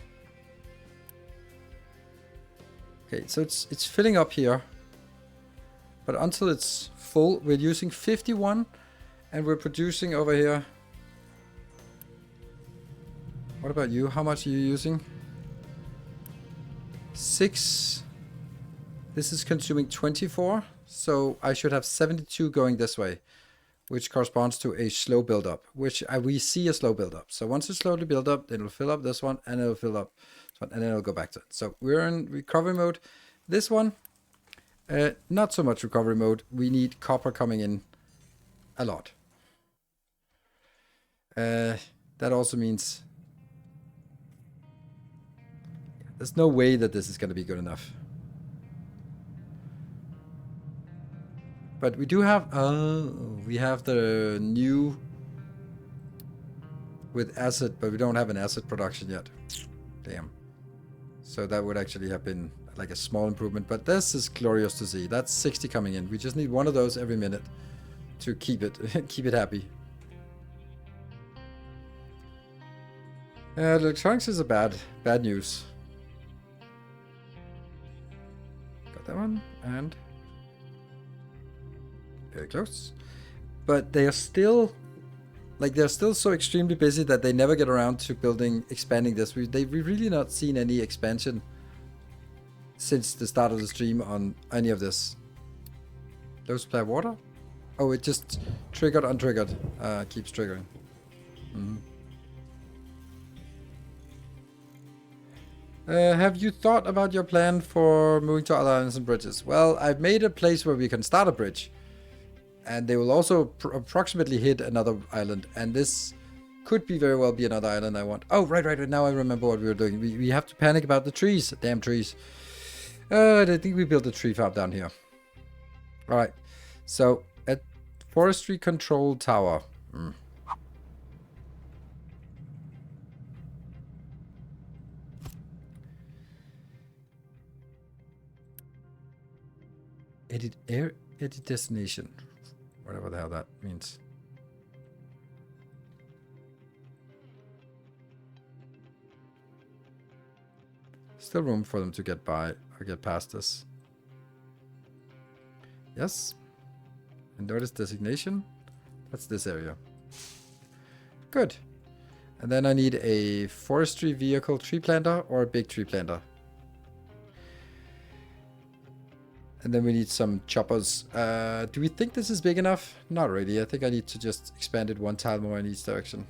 so it's filling up here. But until it's full, we're using 51 and we're producing over here. What about you? How much are you using? 6. This is consuming 24. So I should have 72 going this way, which corresponds to a slow build-up, which we see a slow build-up. So once it's slowly build up, then it'll fill up this one and it'll fill up this one and then it'll go back to it. So we're in recovery mode. This one, not so much recovery mode. We need copper coming in a lot. That also means there's no way that this is going to be good enough. But we do have, we have the new with acid, but we don't have an acid production yet. Damn. So that would actually have been like a small improvement, but this is glorious to see. That's 60 coming in. We just need one of those every minute to keep it, keep it happy. Electronics is a bad news. Got that one, and very close. But they are still, like, they're still so extremely busy that they never get around to expanding this. We've really not seen any expansion since the start of the stream on any of this. Low supply of water? Oh, it just triggered, untriggered. Keeps triggering. Have you thought about your plan for moving to other islands and bridges? Well, I've made a place where we can start a bridge. And they will also approximately hit another island. And this could be very well be another island I want. Oh, right. Now I remember what we were doing. We have to panic about the trees. Damn trees. I think we built a tree farm down here. Alright. So, at forestry control tower. Edit destination. Whatever the hell that means. Still room for them to get by or get past this. Yes. And notice designation. That's this area. Good. And then I need a forestry vehicle tree planter or a big tree planter. And then we need some choppers. Do we think this is big enough? Not really. I think I need to just expand it one tile more in each direction.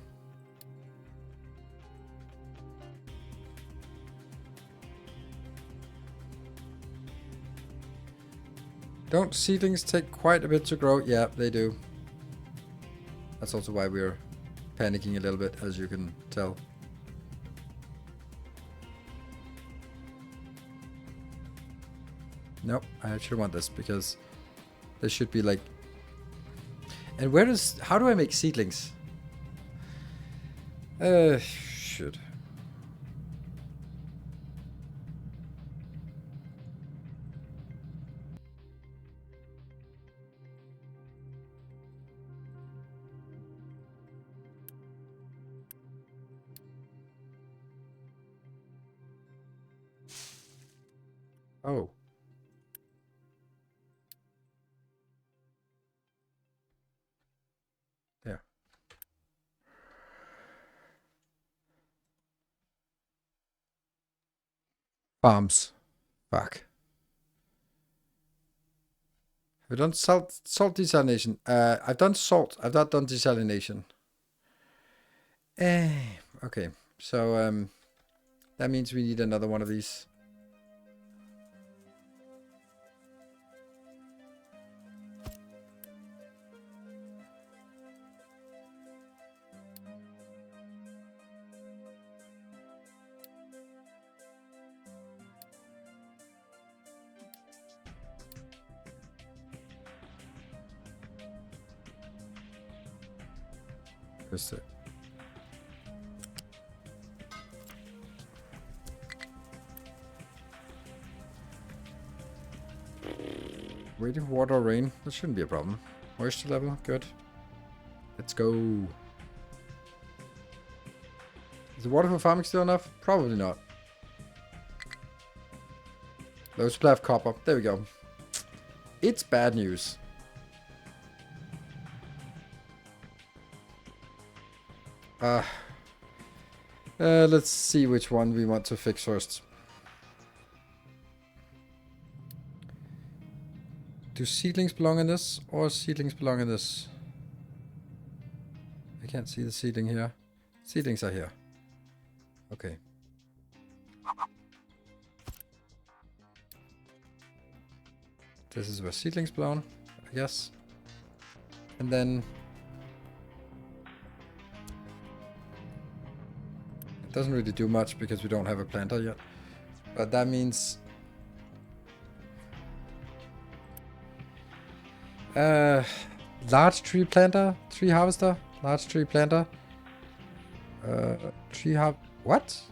Don't seedlings take quite a bit to grow? Yeah, they do. That's also why we're panicking a little bit, as you can tell. Nope, I actually want this because there should be like... And how do I make seedlings? Should. Oh. There. Farms. Fuck. Have we done salt desalination? I've done salt. I've not done desalination. Okay. So that means we need another one of these. Let's see. Waiting for water or rain. That shouldn't be a problem. Moisture level, good. Let's go. Is the water for farming still enough? Probably not. Low supply of copper. There we go. It's bad news. Let's see which one we want to fix first. Do seedlings belong in this, or seedlings belong in this? I can't see the seedling here. Seedlings are here. Okay. This is where seedlings belong, I guess. And then... it doesn't really do much because we don't have a planter yet. But that means... large tree planter, tree harvester, large tree planter, what?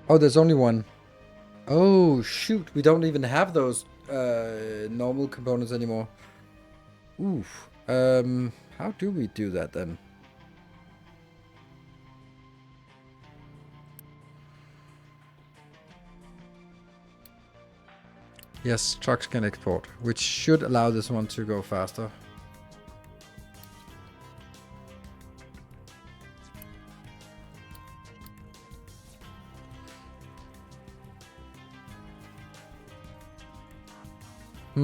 Oh, there's only one. Oh shoot, we don't even have those normal components anymore. Oof. How do we do that then? Yes, trucks can export, which should allow this one to go faster. I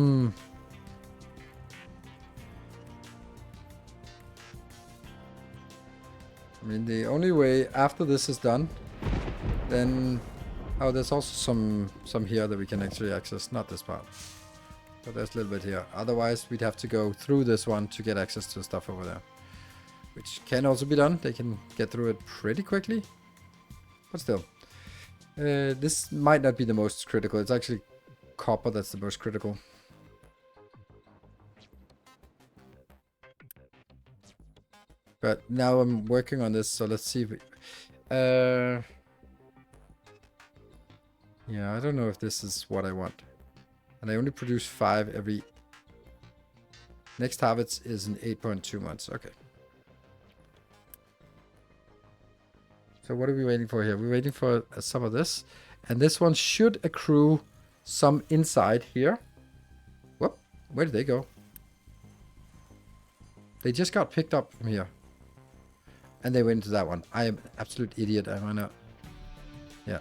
mean, the only way after this is done, then... oh, there's also some here that we can actually access. Not this part. But there's a little bit here. Otherwise, we'd have to go through this one to get access to stuff over there. Which can also be done. They can get through it pretty quickly. But still. This might not be the most critical. It's actually copper that's the most critical. But now I'm working on this, so let's see if we... yeah, I don't know if this is what I want. And I only produce 5 every... next harvest is in 8.2 months. Okay. So what are we waiting for here? We're waiting for some of this. And this one should accrue some inside here. Whoop. Where did they go? They just got picked up from here. And they went into that one. I am an absolute idiot, am I not? Yeah.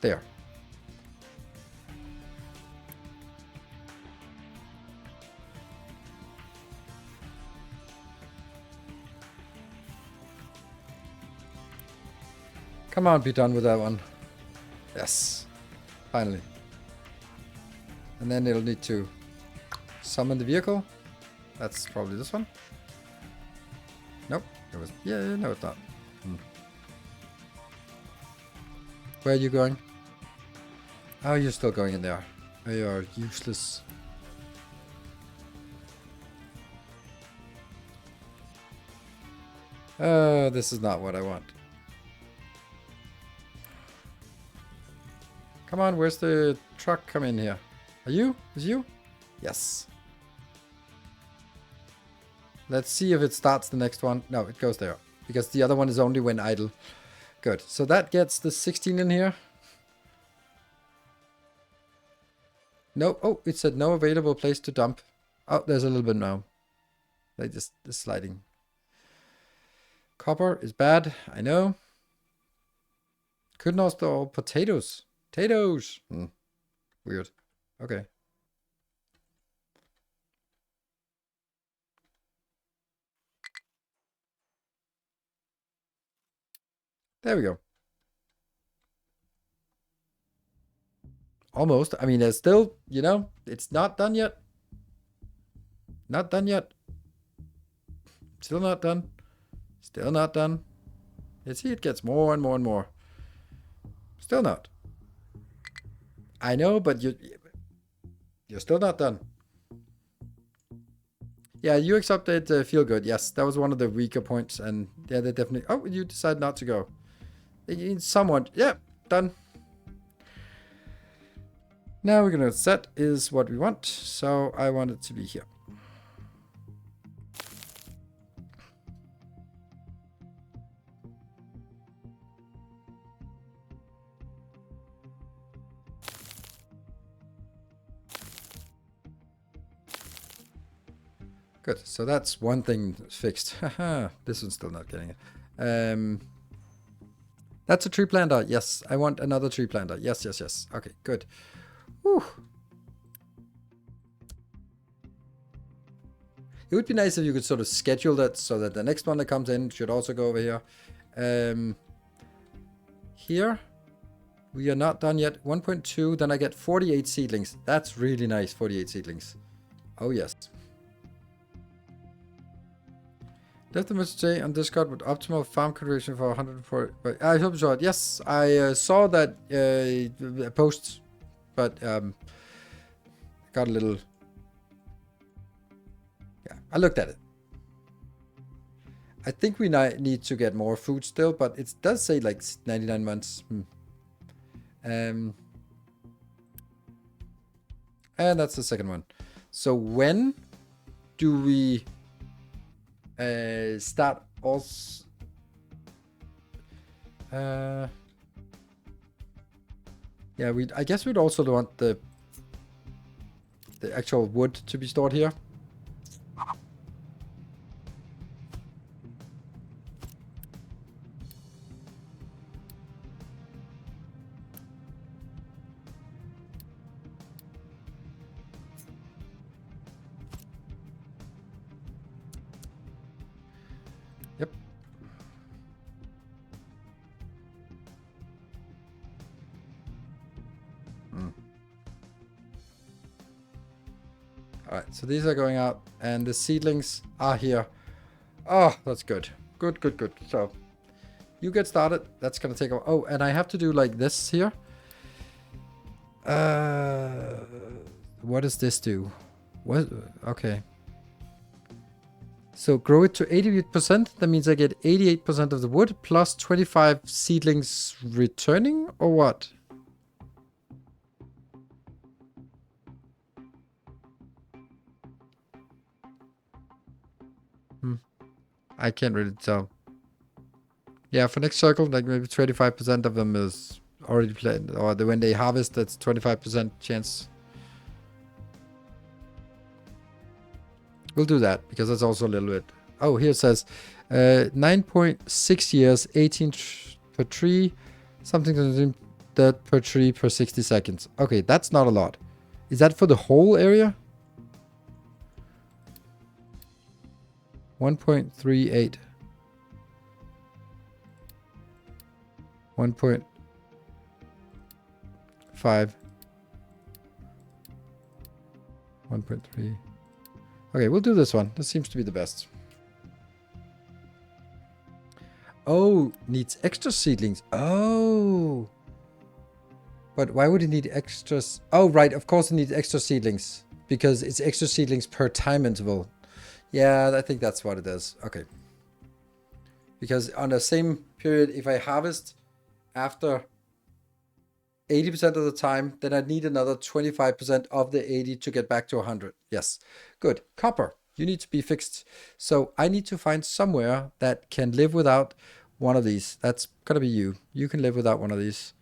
There. Come on, be done with that one. Yes. Finally. And then it'll need to summon the vehicle. That's probably this one. Nope. It was... yeah, no, it's not. Where are you going? Oh, you're still going in there. Oh, you are useless. This is not what I want. Come on, where's the truck? Come in here. Are you? Is you? Yes. Let's see if it starts the next one. No, it goes there. Because the other one is only when idle. Good. So that gets the 16 in here. No. Oh, it said no available place to dump. Oh, there's a little bit now. They just the sliding. Copper is bad. I know. Couldn't install potatoes. Potatoes. Weird. Okay. There we go. Almost. I mean, there's still, you know, it's not done yet. Not done yet. Still not done. Still not done. You see, it gets more and more and more. Still not. I know, but you're still not done. Yeah, UX update feel good. Yes, that was one of the weaker points, and yeah, they definitely. Oh, you decide not to go. Somewhat. Yeah, done. Now we're gonna set is what we want. So I want it to be here. Good. So that's one thing fixed. Haha. This one's still not getting it. That's a tree planter. Yes, I want another tree planter. Yes, yes, yes. Okay, good. Whew. It would be nice if you could sort of schedule that so that the next one that comes in should also go over here. Here, we are not done yet. 1.2, then I get 48 seedlings. That's really nice, 48 seedlings. Oh, yes. Left the message today on Discord with optimal farm configuration for 140. But I hope so. Yes, I saw that post, but got a little. Yeah, I looked at it. I think we need to get more food still, but it does say like 99 months. And that's the second one. So when do we start also? Yeah, I guess we'd also want the actual wood to be stored here. Yep. Alright, so these are going out, and the seedlings are here. Oh, that's good. Good, good, good. So, you get started. That's gonna take a... Oh, and I have to do like this here. What does this do? What? Okay. So, grow it to 88%. That means I get 88% of the wood, plus 25 seedlings returning, or what? I can't really tell. Yeah, for next circle, like maybe 25% of them is already planted, or when they harvest, that's 25% chance. We'll do that because that's also a little bit. Oh, here it says 9.6 years, 18 per tree, something that per tree per 60 seconds. Okay, that's not a lot. Is that for the whole area? 1.38. 1.5. .3. Okay, we'll do this one. This seems to be the best. Oh, needs extra seedlings. Oh. But why would it need extras? Oh, right. Of course it needs extra seedlings. Because it's extra seedlings per time interval. Yeah, I think that's what it is. Okay. Because on the same period, if I harvest after 80% of the time, then I need another 25% of the 80 to get back to 100. Yes. Good. Copper, you need to be fixed. So I need to find somewhere that can live without one of these. That's going to be you. You can live without one of these.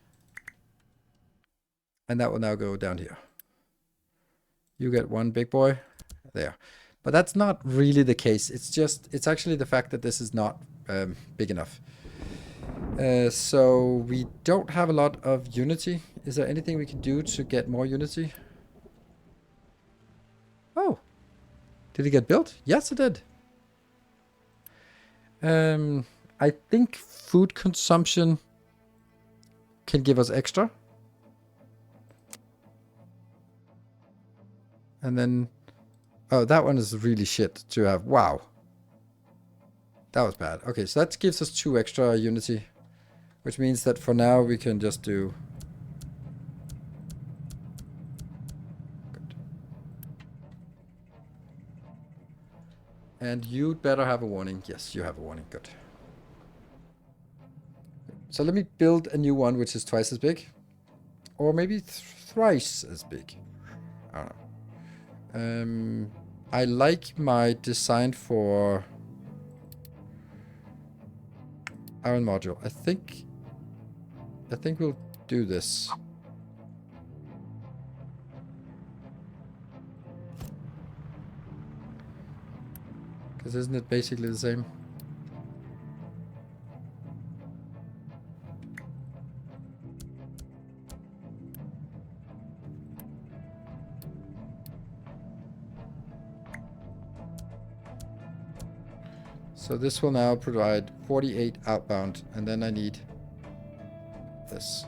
And that will now go down here. You get one big boy there. But that's not really the case. It's actually the fact that this is not big enough. So we don't have a lot of unity. Is there anything we can do to get more unity? Oh, did it get built? Yes, it did. I think food consumption can give us extra. And then, oh, that one is really shit to have. Wow. That was bad. Okay, so that gives us 2 extra unity. Which means that for now we can just do And you'd better have a warning. Yes, you have a warning. Good. So let me build a new one which is twice as big. Or maybe thrice as big. I don't know. I like my design for iron module. I think we'll do this. Because isn't it basically the same? So this will now provide 48 outbound, and then I need this.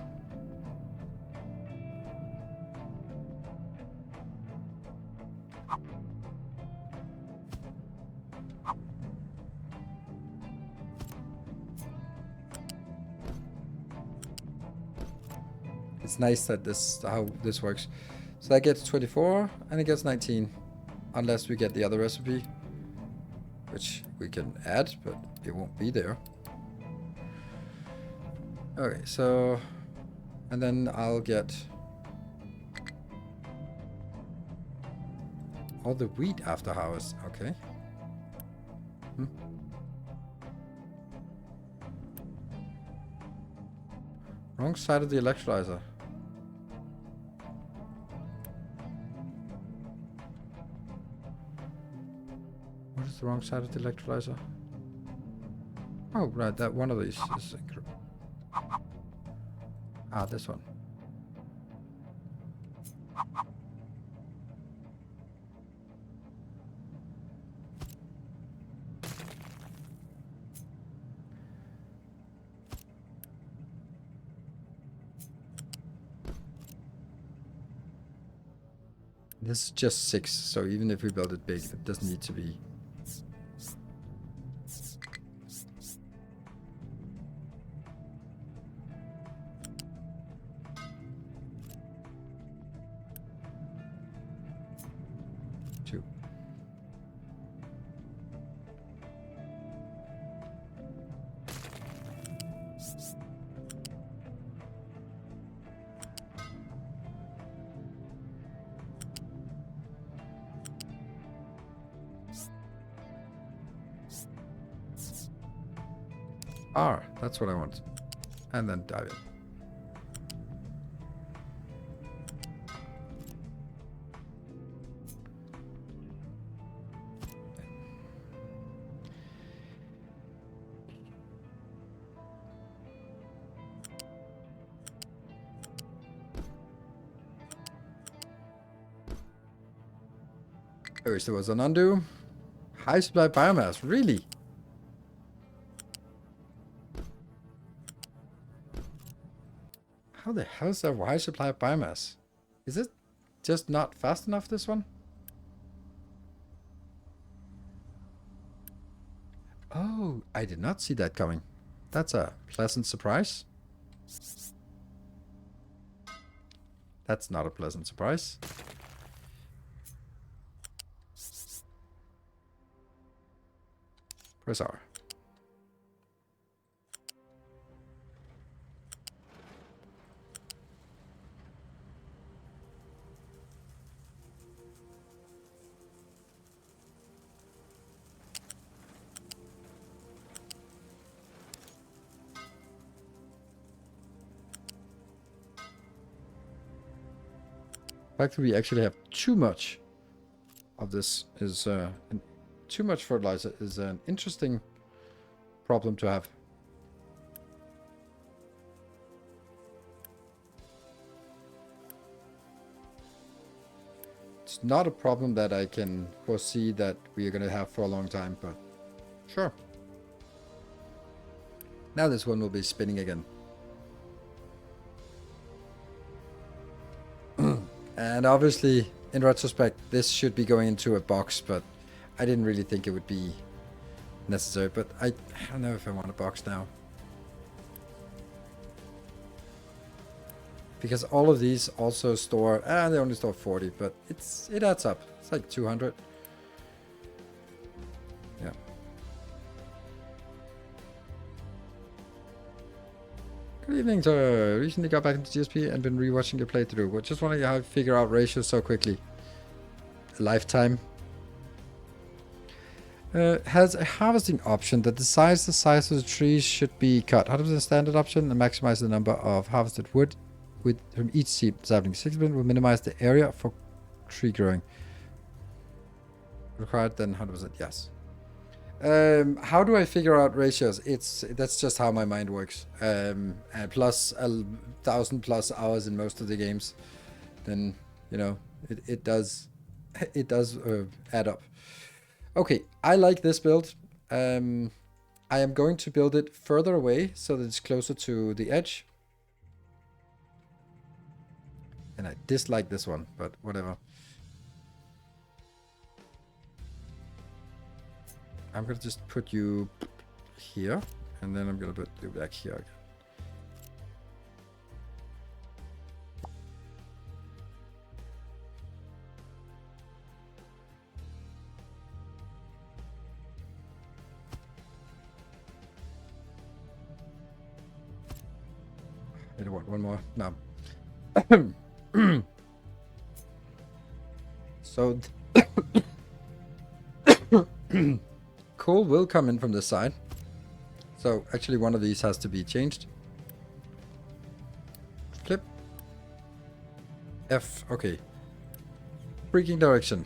It's nice that how this works. So that gets 24 and it gets 19. Unless we get the other recipe. Which we can add, but it won't be there. Okay, so... And then I'll get... all the wheat after harvest. Okay. Wrong side of the electrolyzer. What is the wrong side of the electrolyzer? Oh, right, that one of these is... Ah, this one. This is just 6, so even if we build it big, it doesn't need to be. Two. R, that's what I want. And then dive in. First there was an undo. High supply biomass, really? How the hell is there a high supply of biomass? Is it just not fast enough, this one? Oh, I did not see that coming. That's a pleasant surprise. That's not a pleasant surprise. Press R. The fact that we actually have too much of this is too much fertilizer is an interesting problem to have. It's not a problem that I can foresee that we are going to have for a long time, but sure. Now this one will be spinning again. And obviously, in retrospect, this should be going into a box, but I didn't really think it would be necessary. But I don't know if I want a box now. Because all of these also store, they only store 40, but it adds up. It's like 200. Good evening, sir. Recently got back into GSP and been rewatching your playthrough. But just wondering how to figure out ratios so quickly. A lifetime. Has a harvesting option that decides the size of the trees should be cut. 100% standard option and maximize the number of harvested wood from each sapling. 60% will minimize the area for tree growing. Required then 100%. Yes. How do I figure out ratios? That's just how my mind works. And plus 1,000+ hours in most of the games, then you know it does add up. Okay, I like this build. I am going to build it further away so that it's closer to the edge. And I dislike this one, but whatever. I'm gonna just put you here, and then I'm gonna put you back here again. I don't want one more. No. So coal will come in from this side. So actually one of these has to be changed. Flip. F. Okay. Freaking direction.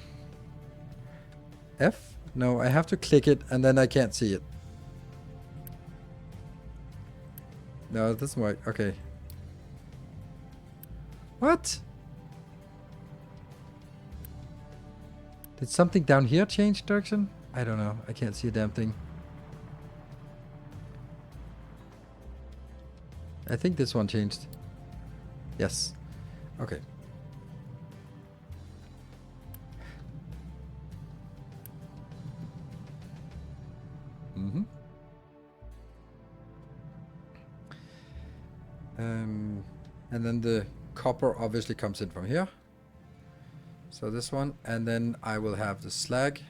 F? No, I have to click it and then I can't see it. No, it doesn't work. Okay. What? Did something down here change direction? I don't know. I can't see a damn thing. I think this one changed. Yes. Okay. Mm-hmm. And then the copper obviously comes in from here. So this one, and then I will have the slag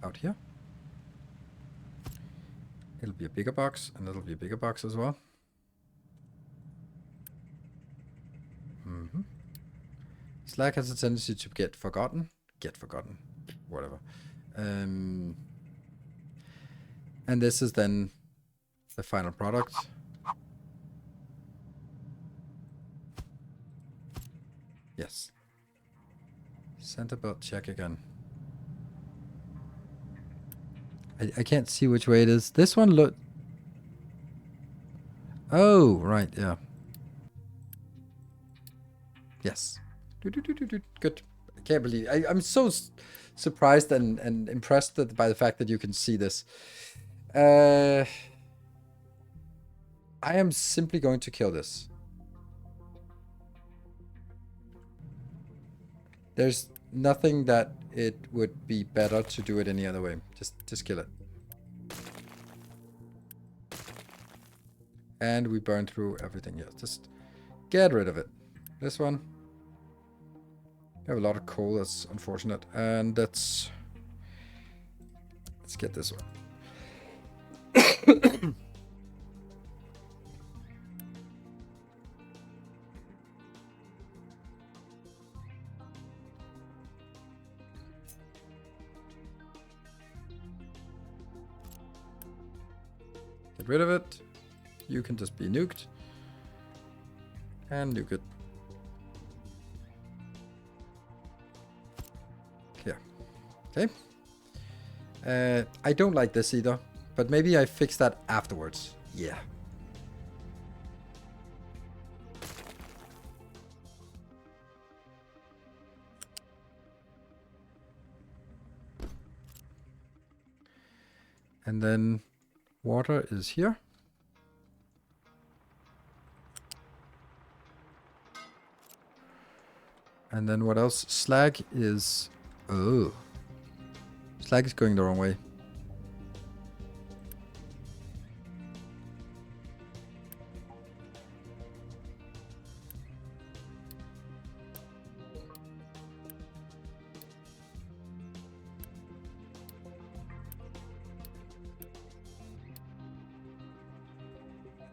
out here. It'll be a bigger box, and it'll be a bigger box as well. Mm-hmm. Slag has a tendency to get forgotten. Whatever. And this is then the final product. Yes. Center belt check again. I can't see which way it is. This one look. Oh, right, yeah. Yes. Good. I can't believe I'm so surprised and impressed by the fact that you can see this. I am simply going to kill this. There's nothing that it would be better to do it any other way. Just kill it. And we burn through everything. Yes, just get rid of it. This one. We have a lot of coal. That's unfortunate. And let's get this one. Get rid of it. You can just be nuked. And nuke it. Here. Okay. I don't like this either. But maybe I fix that afterwards. Yeah. And then water is here. And then what else? Slag is... Oh. Slag is going the wrong way.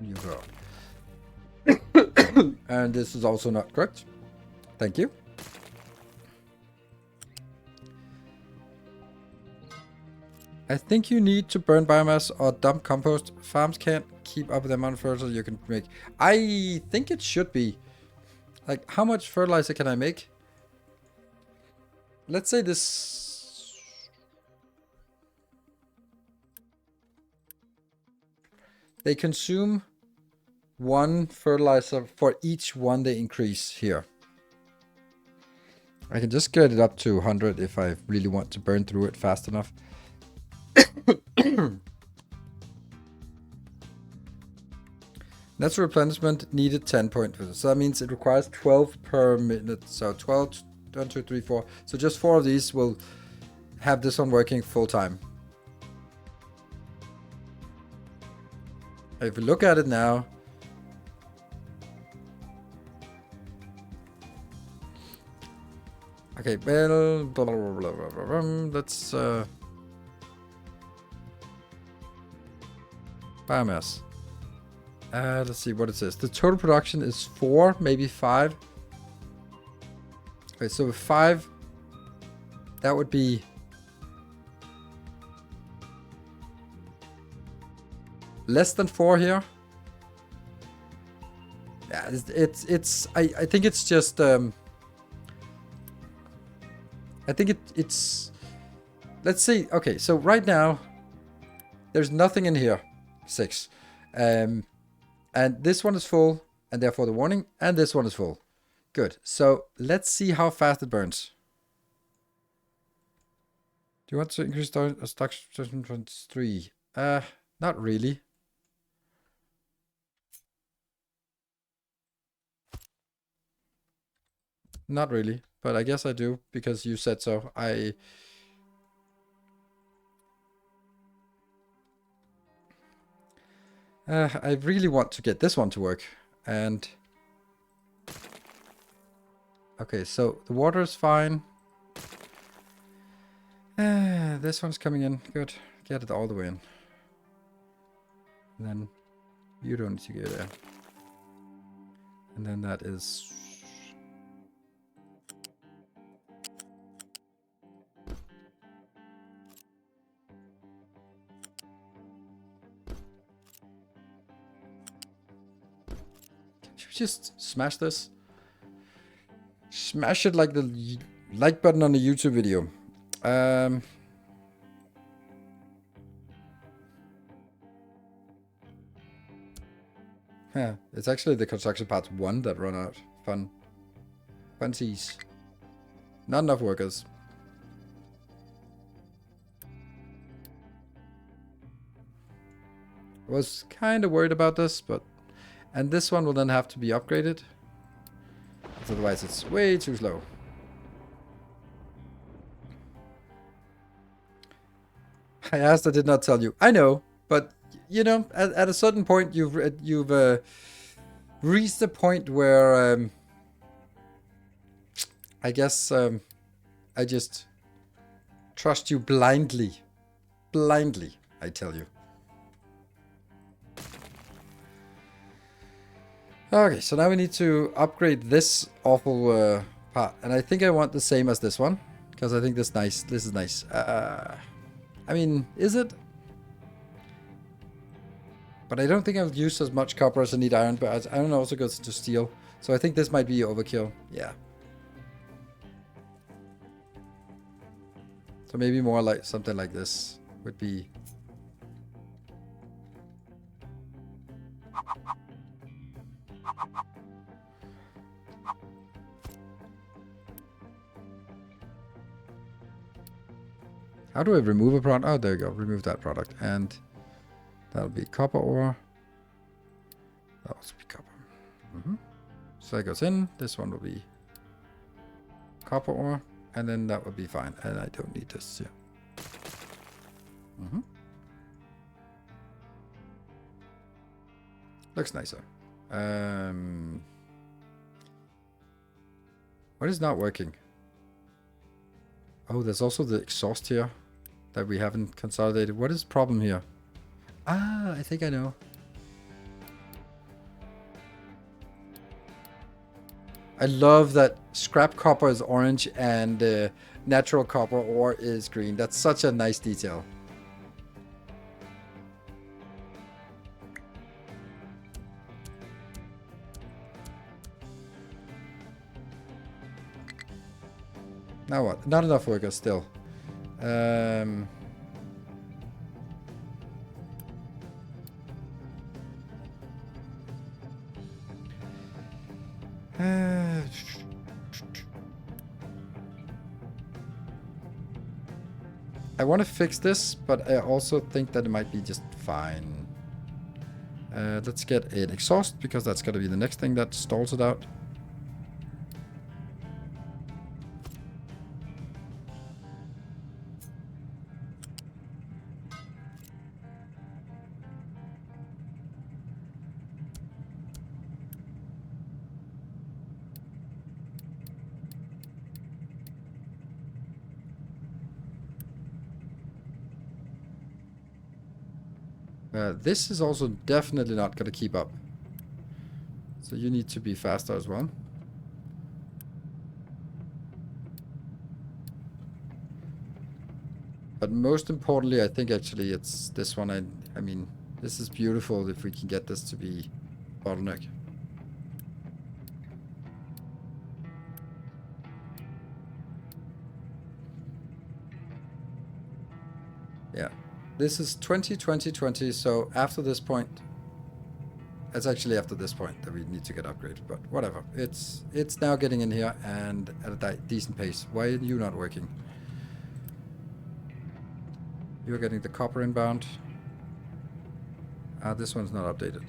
You go. And this is also not correct. Thank you. I think you need to burn biomass or dump compost. Farms can't keep up with the amount of fertilizer you can make. I think it should be. Like, how much fertilizer can I make? Let's say this... They consume 1 fertilizer for each one they increase here. I can just get it up to 100 if I really want to burn through it fast enough. Natural replenishment needed 10 points. So that means it requires 12 per minute. So 12, 1, 2, 3, 4. So just 4 of these will have this one working full time. If we look at it now, okay, well, blah, blah, blah, blah, blah, blah. Let's biomass. Let's see what it says. The total production is 4, maybe 5. Okay, so with 5, that would be less than 4 here. Yeah, it's I think it's just I think it's let's see. Okay, so right now there's nothing in here. 6. And this one is full, and therefore the warning, and this one is full. Good. So let's see how fast it burns. Do you want to increase stock from 3? Not really. Not really, but I guess I do because you said so. I really want to get this one to work, and okay, so the water is fine. This one's coming in. Good. Get it all the way in. And then you don't need to go there. And then that is... Just smash this. Smash it like the like button on a YouTube video. Yeah, it's actually the construction parts 1 that run out. Fun. Funsies. Not enough workers. I was kind of worried about this, but... And this one will then have to be upgraded. Otherwise it's way too slow. I asked, I did not tell you. I know, but you know, at a certain point you've reached the point where I guess I just trust you blindly. Blindly, I tell you. Okay, so now we need to upgrade this awful part. And I think I want the same as this one. Because I think this is nice. I mean, is it? But I don't think I'll use as much copper as I need iron. But iron also goes into steel. So I think this might be overkill. Yeah. So maybe more like something like this would be... How do I remove a product? Oh, there you go. Remove that product. And that'll be copper ore. That'll also be copper. So that goes in. This one will be copper ore. And then that would be fine. And I don't need this. Yeah. Looks nicer. What is not working? Oh, there's also the exhaust here that we haven't consolidated. What is the problem here? Ah, I think I know. I love that scrap copper is orange and natural copper ore is green. That's such a nice detail. Now what? Not enough workers still. I want to fix this, but I also think that it might be just fine. Let's get an exhaust, because that's going to be the next thing that stalls it out. This is also definitely not going to keep up. So you need to be faster as well. But most importantly, I think actually it's this one. I mean, this is beautiful if we can get this to be bottleneck. Yeah. This is 20, so after this point, it's actually after this point that we need to get upgraded, but whatever. It's now getting in here and at a decent pace. Why are you not working? You're getting the copper inbound. This one's not updated.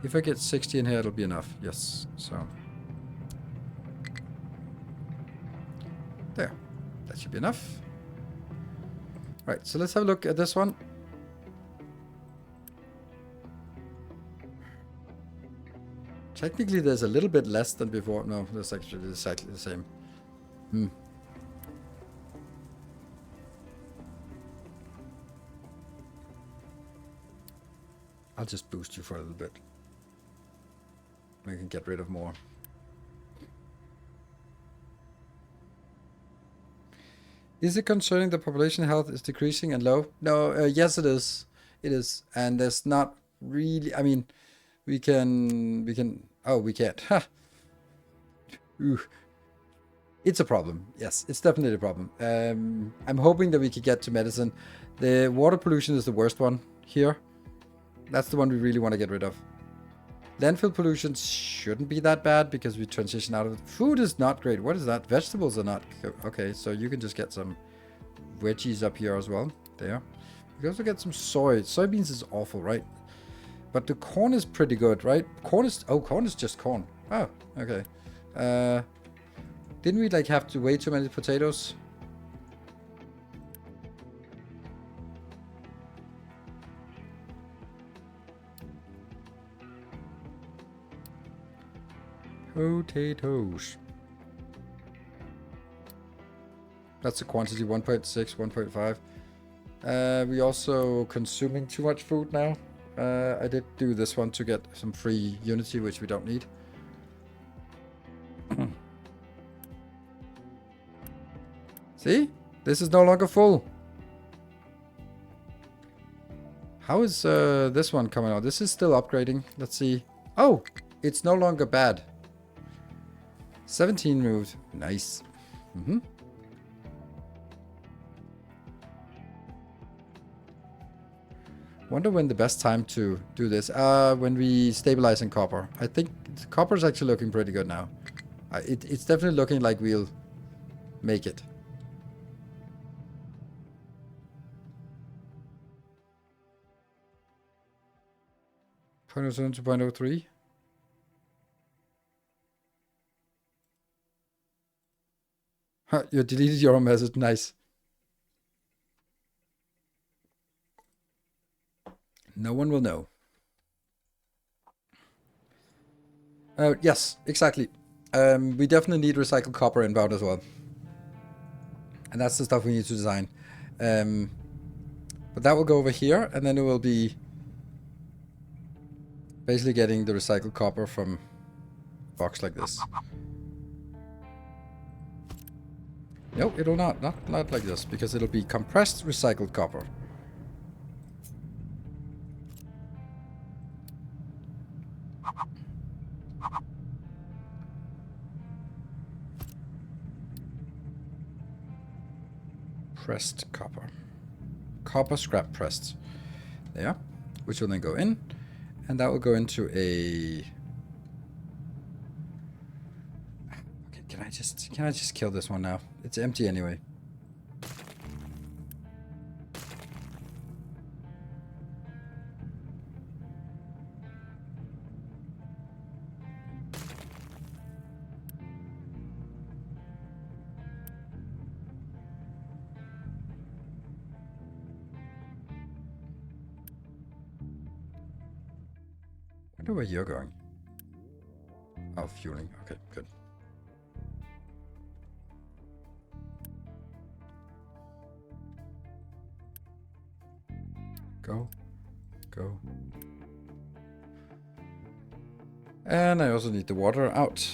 If I get 60 in here, it'll be enough. Yes, so. There. That should be enough. Right, so let's have a look at this one. Technically, there's a little bit less than before. No, that's actually exactly the same. I'll just boost you for a little bit. We can get rid of more. Is it concerning the population health is decreasing and low? No, yes it is. It is. And there's not really, I mean, we can, oh, we can't. Ooh. It's a problem. Yes, it's definitely a problem. I'm hoping that we could get to medicine. The water pollution is the worst one here. That's the one we really want to get rid of. Landfill pollution shouldn't be that bad because we transition out of it. Food is not great. What is that? Vegetables are not. Okay, so you can just get some veggies up here as well. There. You can also get some soy. Soybeans is awful, right? But the corn is pretty good, right? Corn is... Oh, corn is just corn. Oh, okay. Didn't we like have to way too many potatoes? Potatoes. That's the quantity, 1.6, 1.5. We also consuming too much food now. I did do this one to get some free unity, which we don't need. See? This is no longer full. How is this one coming out? This is still upgrading. Let's see. Oh, it's no longer bad. 17 moved. Nice. Wonder when the best time to do this. When we stabilize in copper. I think copper is actually looking pretty good now. It's definitely looking like we'll make it. .07 to .03. Huh, you deleted your own message. Nice. No one will know. Yes, exactly. We definitely need recycled copper inbound as well. And that's the stuff we need to design. But that will go over here, and then it will be basically getting the recycled copper from a box like this. No, it'll not like this, because it'll be compressed recycled copper. Pressed copper. Copper scrap pressed. There. Which will then go in. And that will go into a... Okay, can I just kill this one now? It's empty anyway. I wonder where you're going. Oh, fueling. Okay, good. Go. Go. And I also need the water out.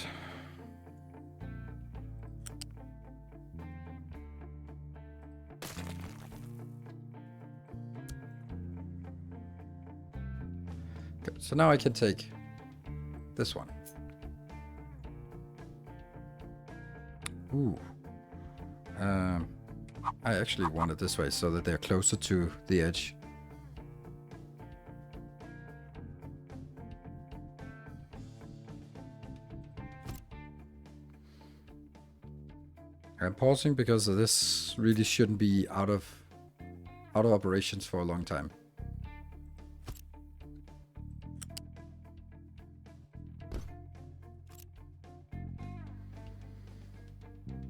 Good. So now I can take this one. Ooh. I actually want it this way so that they're closer to the edge. I'm pausing because this really shouldn't be out of operations for a long time.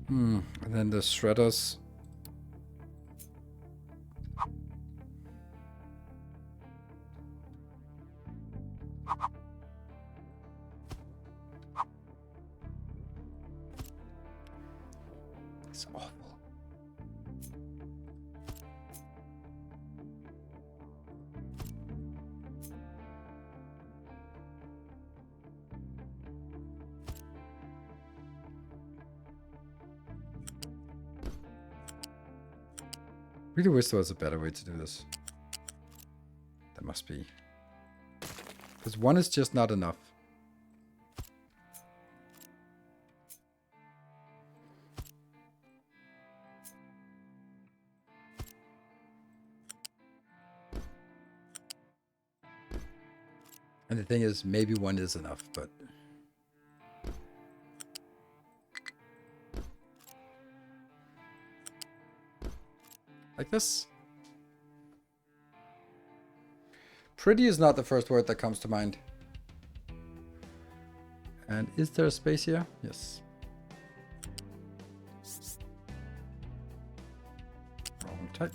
And then the shredders. It's awful. Really wish there was a better way to do this. There must be. Because one is just not enough. And the thing is, maybe one is enough, but... Like this. Pretty is not the first word that comes to mind. And is there a space here? Yes. Wrong type.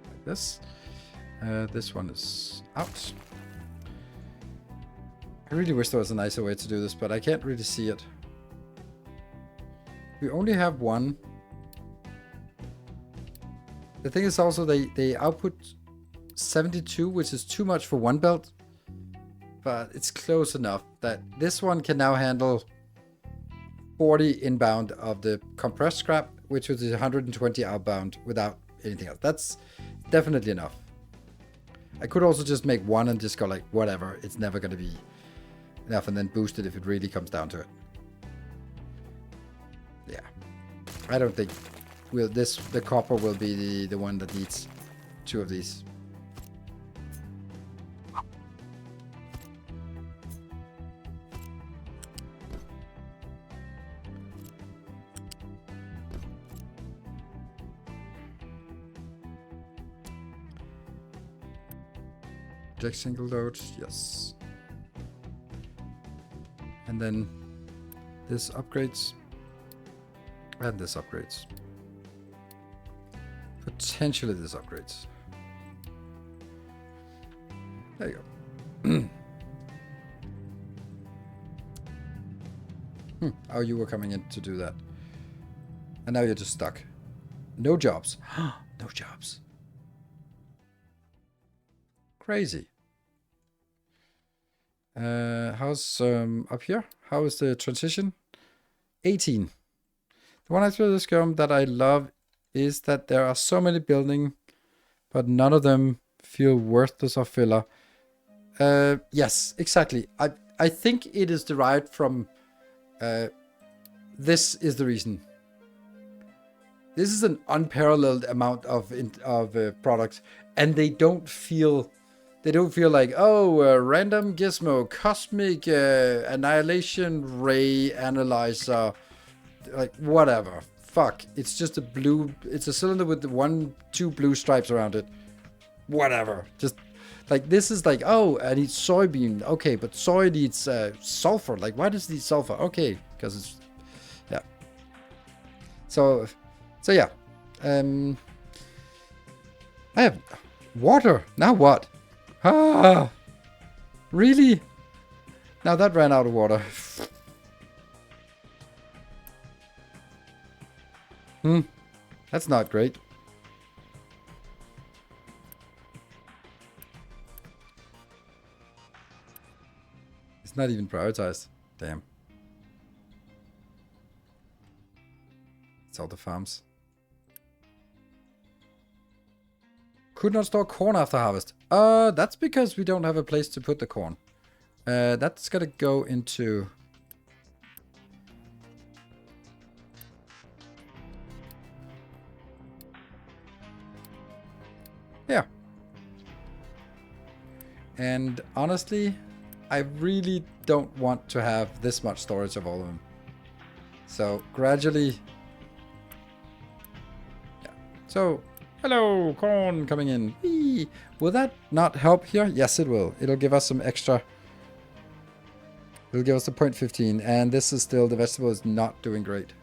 Like this. This one is out. I really wish there was a nicer way to do this, but I can't really see it. We only have one. The thing is also they output 72, which is too much for one belt. But it's close enough that this one can now handle 40 inbound of the compressed scrap, which was 120 outbound without anything else. That's definitely enough. I could also just make one and just go like, whatever, it's never going to be enough, and then boost it if it really comes down to it. Yeah. I don't think the copper will be the one that needs two of these. Jack single load, yes. And then this upgrades. And this upgrades. Potentially this upgrades. There you go. Oh, you were coming in to do that. And now you're just stuck. No jobs. No jobs. Crazy. How's up here? How is the transition? 18. The one aspect of this game that I love is that there are so many buildings, but none of them feel worthless or filler. Yes, exactly. I think it is derived from... this is the reason. This is an unparalleled amount of products, and they don't feel like, oh, random gizmo, cosmic annihilation ray analyzer, like whatever. Fuck, it's just it's a cylinder with 2 blue stripes around it. Whatever, just like this is like, oh, I need soybean. Okay, but soy needs sulfur. Like, why does it need sulfur? Okay, because it's, yeah. So yeah, I have water. Now what? Ah, really? Now that ran out of water. That's not great. It's not even prioritized. Damn. It's all the farms. Could not store corn after harvest. That's because we don't have a place to put the corn. That's gotta go into... Yeah. And honestly, I really don't want to have this much storage of all of them. So gradually... Yeah. So... Hello, corn coming in. Whee! Will that not help here? Yes, it will. It'll give us some extra. It'll give us a 0.15, and this is still, the vegetable is not doing great.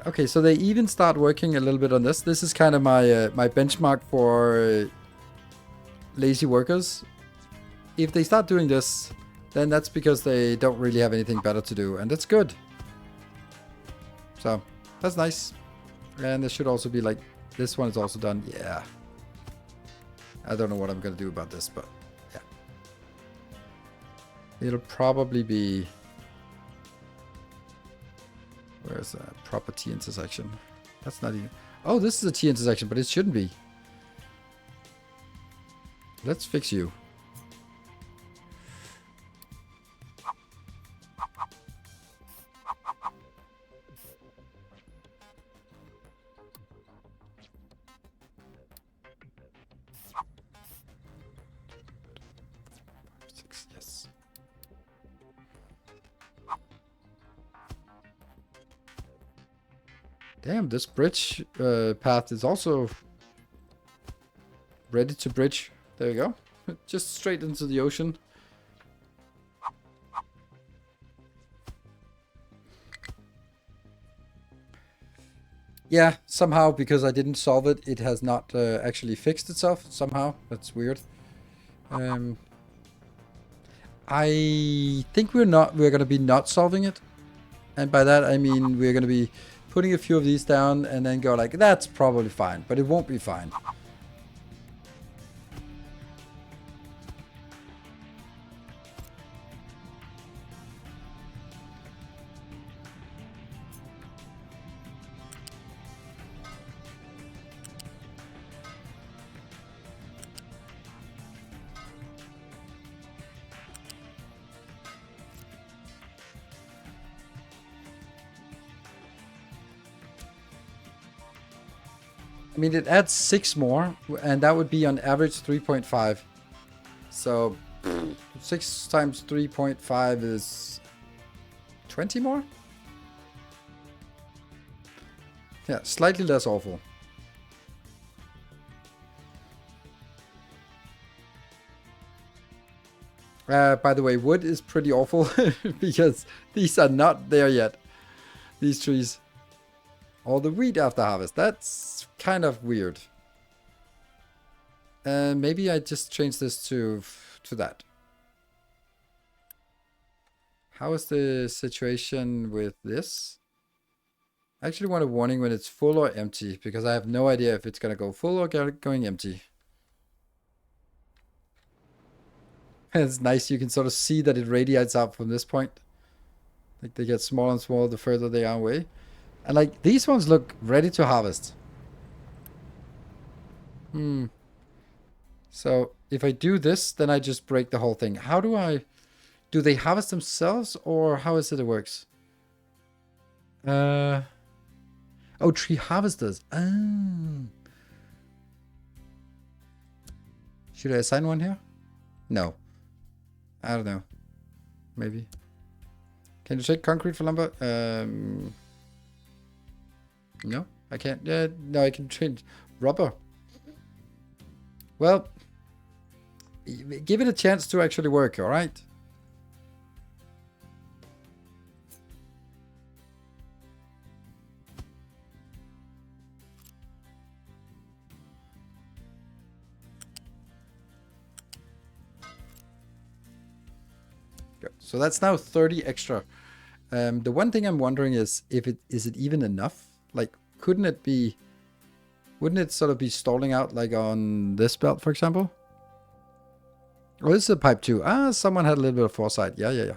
Okay, so they even start working a little bit on this. This is kind of my my benchmark for lazy workers. If they start doing this, then that's because they don't really have anything better to do, and that's good. So that's nice. And there should also be like, this one is also done. Yeah. I don't know what I'm gonna do about this, but yeah. It'll probably be... Where's a proper T intersection? That's not even... Oh, this is a T intersection, but it shouldn't be. Let's fix you. Yes. Damn, this bridge path is also ready to bridge. There you go. Just straight into the ocean. Yeah, somehow, because I didn't solve it, it has not actually fixed itself. Somehow. That's weird. I think we're going to be not solving it. And by that, I mean we're going to be putting a few of these down and then go like, that's probably fine. But it won't be fine. I mean, it adds 6 more, and that would be on average 3.5. So 6 times 3.5 is 20 more? Yeah, slightly less awful. By the way, wood is pretty awful because these are not there yet. These trees. Or the wheat after harvest. That's kind of weird. Maybe I just change this to that. How is the situation with this? I actually want a warning when it's full or empty, because I have no idea if it's going to go full or going empty. It's nice, you can sort of see that it radiates out from this point. Like they get smaller and smaller the further they are away. And like these ones look ready to harvest. So if I do this, then I just break the whole thing. How do they harvest themselves, or how is it works? Oh, tree harvesters. Should I assign one here? No. I don't know. Maybe. Can you take concrete for lumber? No, I can't. No, I can change rubber. Well, give it a chance to actually work, all right? Good. So that's now 30 extra. The one thing I'm wondering is if is it even enough? Like, wouldn't it sort of be stalling out like on this belt, for example? Oh, this is a pipe too. Someone had a little bit of foresight. Yeah.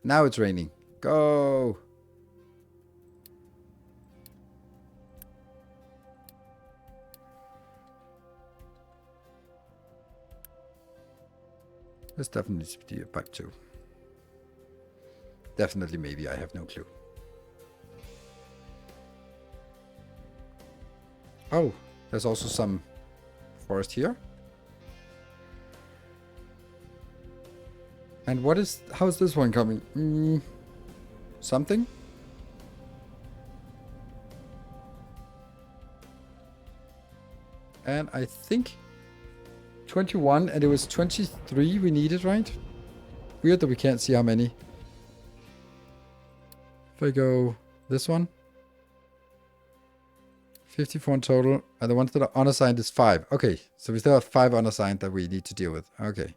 Now it's raining. Go. This definitely needs to be a pipe too. Definitely, maybe. I have no clue. Oh, there's also some forest here. And how's this one coming? Something? And I think 21, and it was 23 we needed, right? Weird that we can't see how many. If I go this one. 54 in total, and the ones that are unassigned is 5. Okay, so we still have 5 unassigned that we need to deal with. Okay.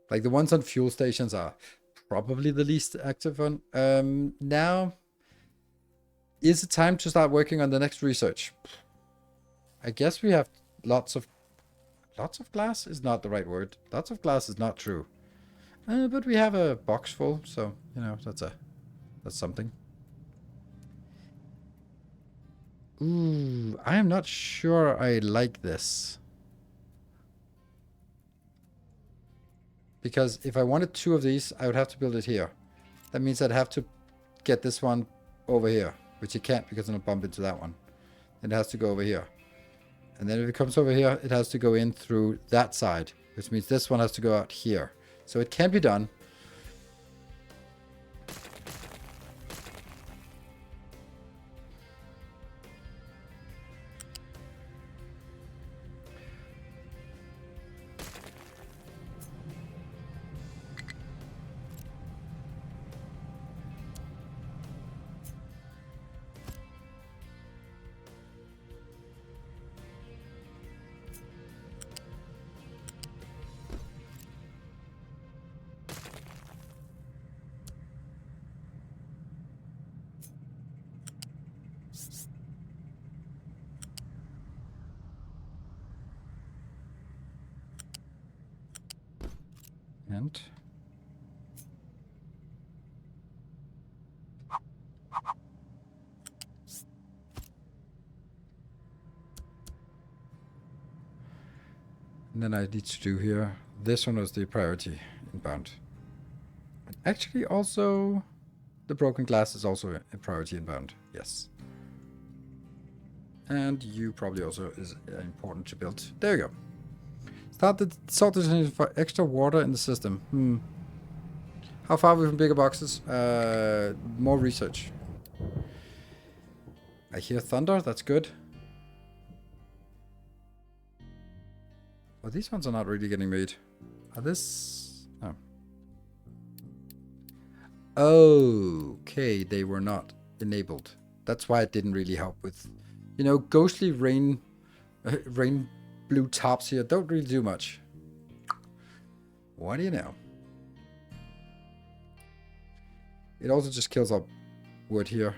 Like the ones on fuel stations are probably the least active one. Now, is it time to start working on the next research? I guess we have lots of glass is not the right word. Lots of glass is not true. But we have a box full, so you know that's something. Ooh, I am not sure I like this. Because if I wanted 2 of these, I would have to build it here. That means I'd have to get this one over here, which you can't because it'll bump into that one. Then it has to go over here. And then if it comes over here, it has to go in through that side, which means this one has to go out here. So it can be done. And then I need to do here. This one was the priority inbound. Actually, also the broken glass is also a priority inbound. Yes. And you probably also is important to build. There you go. Start the salt detergent for extra water in the system. How far are we from bigger boxes? More research. I hear thunder. That's good. Oh, these ones are not really getting made. Are this... Oh. Okay, they were not enabled. That's why it didn't really help with... You know, ghostly rain blue tops here don't really do much. What do you know? It also just kills up wood here.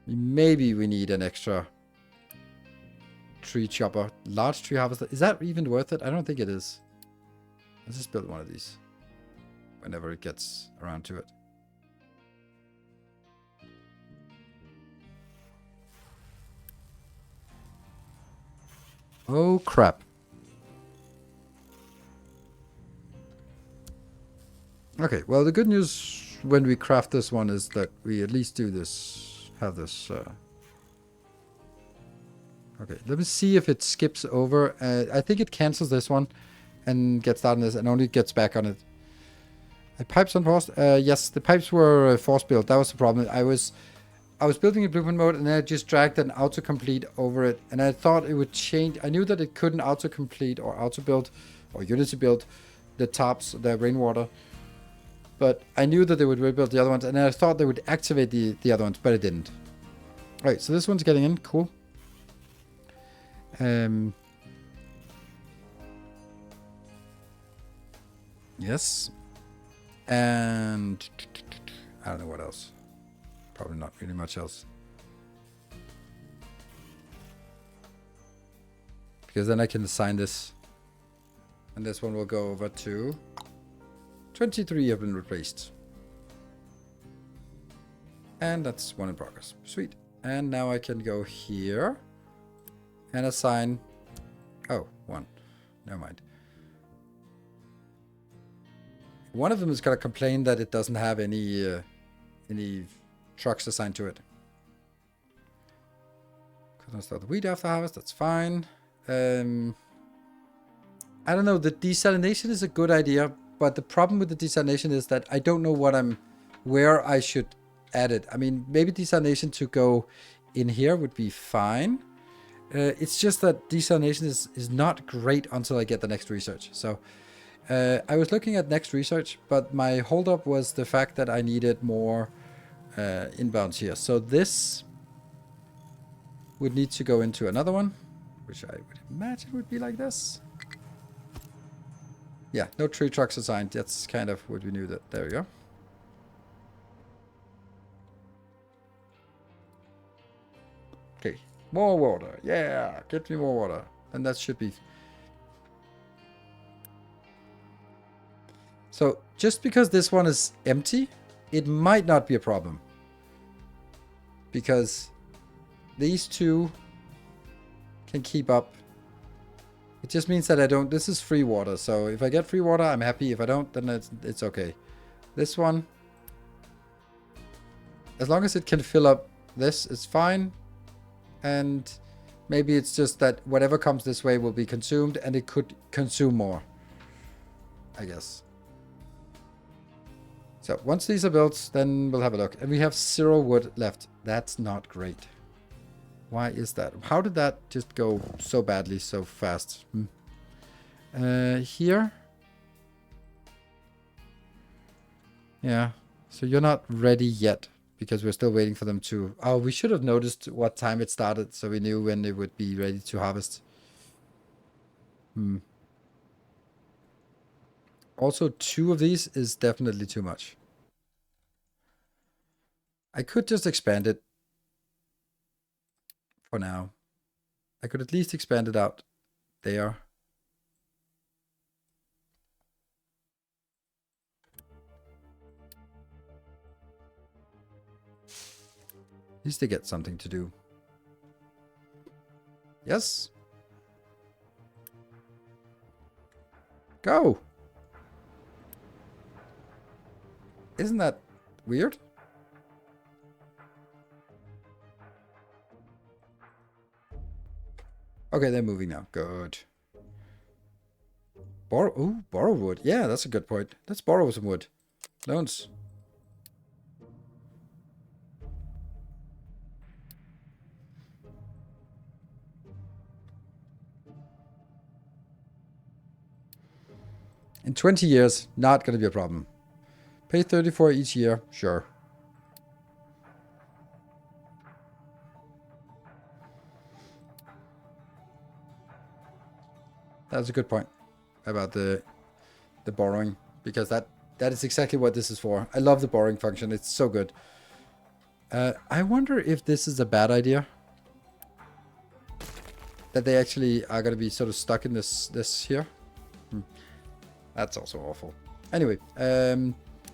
Maybe we need an extra tree chopper. Large tree harvester. Is that even worth it? I don't think it is. Let's just build one of these. Whenever it gets around to it. Oh crap. Okay, well the good news when we craft this one is that we at least do this, have this... Okay, let me see if it skips over. I think it cancels this one and gets started on this and only gets back on it. The pipes unforced? Yes, the pipes were force built. That was the problem. I was building in blueprint mode and then I just dragged an autocomplete over it and I thought it would change. I knew that it couldn't autocomplete or auto-build or Unity build the tops, the rainwater. But I knew that they would rebuild the other ones and I thought they would activate the other ones, but it didn't. Alright, so this one's getting in. Cool. Yes. And I don't know what else. Probably not really much else. Because then I can assign this. And this one will go over to 23 have been replaced. And that's one in progress. Sweet. And now I can go here and assign... Oh, one. Never mind. One of them is going to complain that it doesn't have any trucks assigned to it. Couldn't start the wheat after harvest. That's fine. I don't know. The desalination is a good idea, but the problem with the desalination is that I don't know where I should add it. I mean, maybe desalination to go in here would be fine. It's just that desalination is not great until I get the next research. So I was looking at next research, but my holdup was the fact that I needed more inbounds here. So this would need to go into another one, which I would imagine would be like this. Yeah, no tree trucks assigned. That's kind of what we knew. That there we go. Okay, more water. Yeah, get me more water. And that should be... So, just because this one is empty, it might not be a problem. Because these two can keep up. It just means that I don't... This is free water, so if I get free water, I'm happy. If I don't, then it's okay. This one, as long as it can fill up this, is fine. And maybe it's just that whatever comes this way will be consumed, and it could consume more, I guess. So once these are built, then we'll have a look. And we have 0 wood left. That's not great. Why is that? How did that just go so badly, so fast? Here. Yeah. So you're not ready yet, because we're still waiting for them to... Oh, we should have noticed what time it started, so we knew when it would be ready to harvest. Also, 2 of these is definitely too much. I could just expand it for now. I could at least expand it out there. At least they get something to do. Yes. Go. Isn't that weird? Okay, they're moving now. Good. Borrow wood. Yeah, that's a good point. Let's borrow some wood. Loans. In 20 years, not going to be a problem. Pay 34 each year, sure. That's a good point about the borrowing, because that is exactly what this is for. I love the borrowing function. It's so good. I wonder if this is a bad idea. That they actually are going to be sort of stuck in this here. That's also awful. Anyway,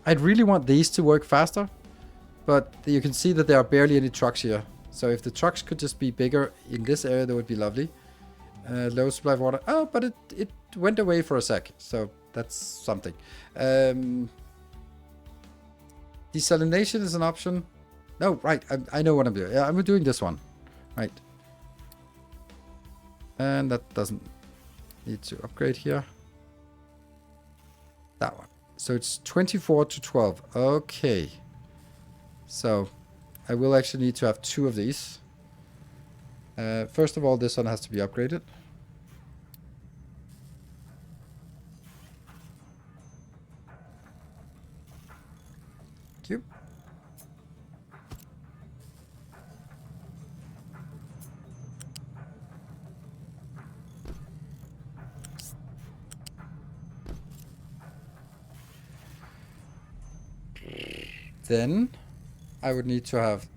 I'd really want these to work faster, but you can see that there are barely any trucks here. So if the trucks could just be bigger in this area, that would be lovely. Low supply of water. Oh, but it went away for a sec, so that's something. Desalination is an option. No, right. I know what I'm doing. Yeah, I'm doing this one. Right. And that doesn't need to upgrade here. That one. So it's 24 to 12. Okay. So I will actually need to have 2 of these. First of all, this one has to be upgraded. Thank you. Then I would need to have...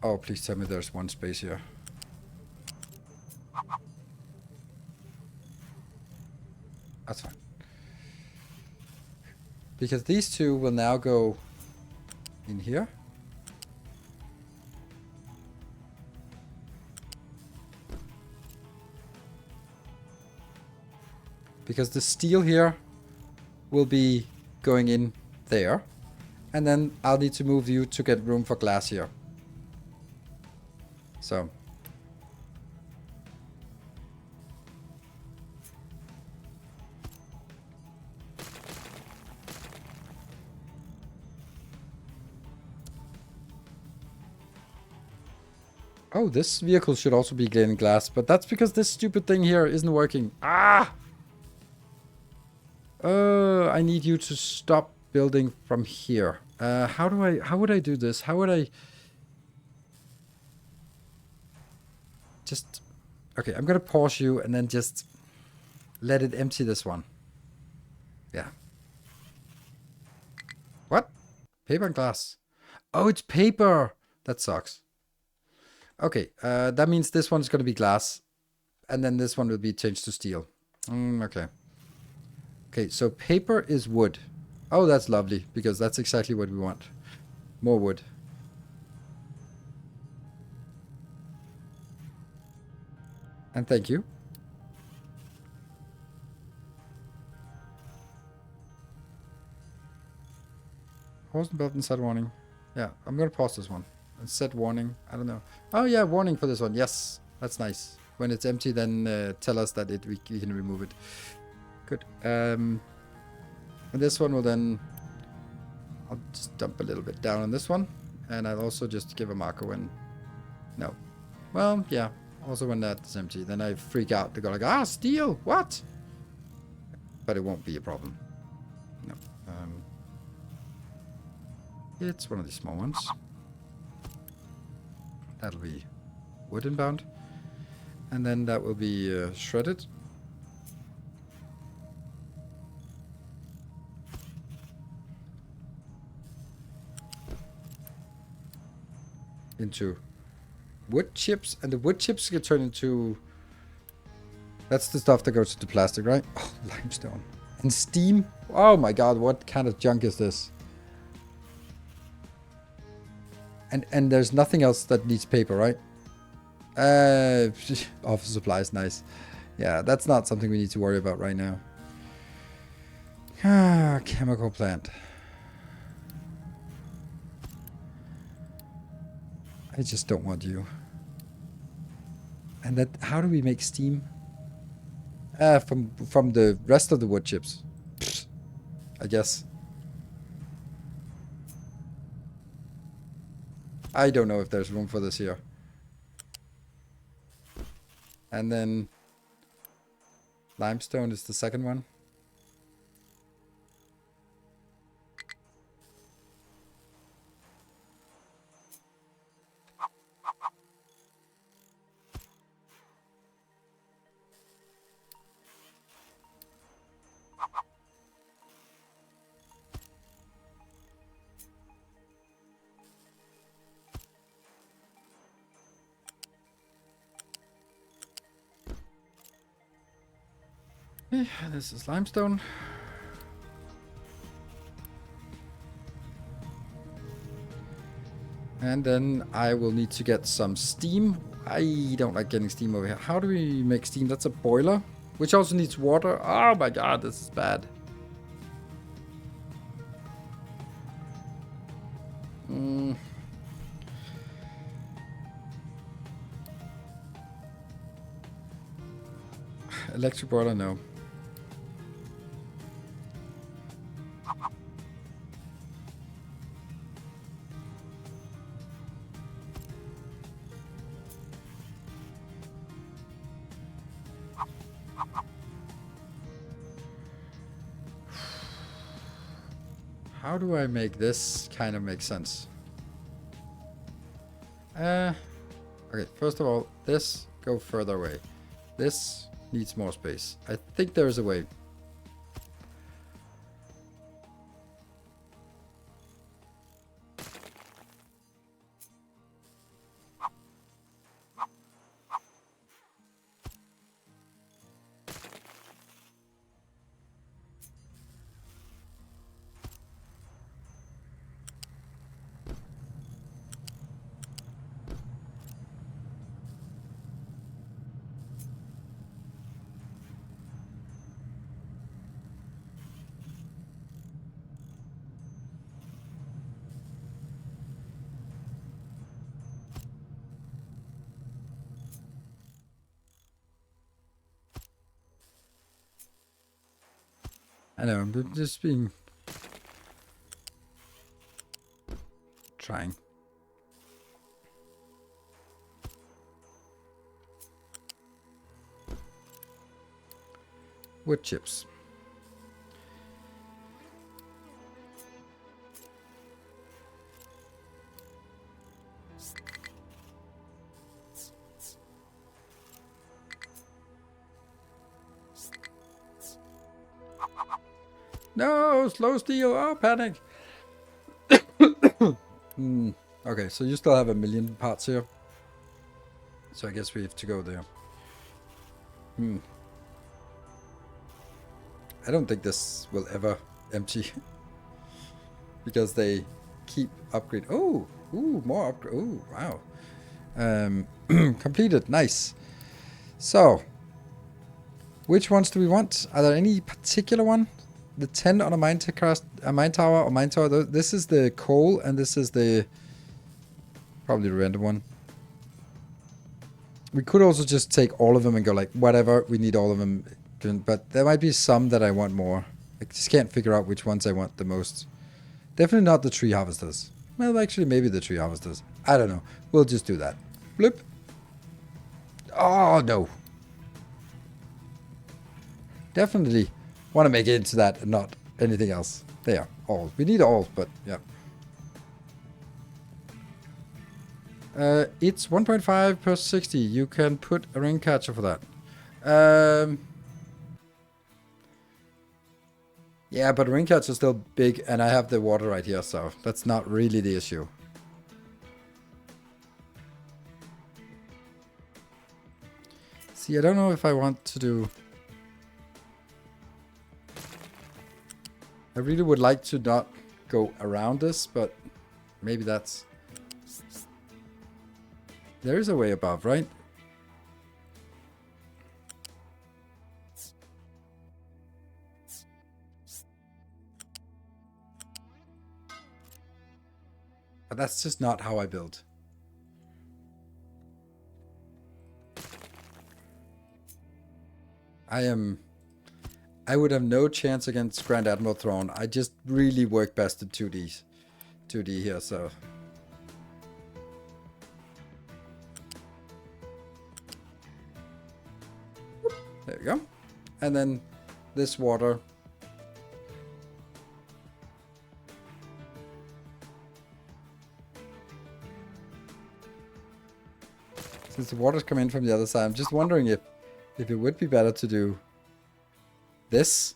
Oh, please tell me there's one space here. That's fine. Because these 2 will now go in here. Because the steel here will be going in there. And then I'll need to move you to get room for glass here. So. Oh, this vehicle should also be getting glass, but that's because this stupid thing here isn't working. Ah! I need you to stop building from here. How would I do this? How would I just... Okay, I'm gonna pause you and then just let it empty this one. Yeah. What? Paper and glass. Oh, it's paper. That sucks. Okay, that means this one's gonna be glass. And then this one will be changed to steel. Okay. Okay, so paper is wood. Oh, that's lovely, because that's exactly what we want. More wood. And thank you. Pause the button, set warning. Yeah, I'm gonna pause this one. And set warning. I don't know. Oh yeah, warning for this one. Yes, that's nice. When it's empty, then tell us that we can remove it. Good. And this one will then... I'll just dump a little bit down on this one. And I'll also just give a marker when... No. Well, yeah. Also when that's empty. Then I freak out. They go like, ah, steel! What? But it won't be a problem. No. It's one of these small ones. That'll be wood inbound. And then that will be shredded. Into wood chips, and the wood chips get turned into... That's the stuff that goes into plastic, right? Oh, limestone. And steam. Oh my god, what kind of junk is this? And there's nothing else that needs paper, right? Office supplies, nice. Yeah, that's not something we need to worry about right now. Ah, chemical plant. I just don't want you. And that, how do we make steam? From the rest of the wood chips. I guess. I don't know if there's room for this here. And then limestone is the second one. Okay, this is limestone. And then I will need to get some steam. I don't like getting steam over here. How do we make steam? That's a boiler, which also needs water. Oh my god, this is bad. Electric boiler, no. How do I make this kind of make sense? Okay, first of all, this go further away. This needs more space. I think there is a way. I know, I'm just being... trying. Wood chips. No, slow steel. Oh, panic. Okay, so you still have 1,000,000 parts here. So I guess we have to go there. I don't think this will ever empty. Because they keep upgrade. Oh, ooh, more upgrade. Oh, wow. Completed. Nice. So, which ones do we want? Are there any particular one? The 10 on a mine tower or mine tower. This is the coal, and this is the probably the random one. We could also just take all of them and go like, whatever, we need all of them. But there might be some that I want more. I just can't figure out which ones I want the most. Definitely not the tree harvesters. Well, actually, maybe the tree harvesters. I don't know. We'll just do that. Bloop. Oh, no. Definitely want to make it into that and not anything else. There. All. We need all, but yeah. It's 1.5 per 60. You can put a ring catcher for that. Yeah, but ring catcher is still big, and I have the water right here, so that's not really the issue. See, I don't know if I want to do... I really would like to not go around this, but maybe that's... There is a way above, right? But that's just not how I build. I would have no chance against Grand Admiral Throne. I just really work best at 2D here, so... There we go. And then this water. Since the water's coming in from the other side, I'm just wondering if it would be better to do this.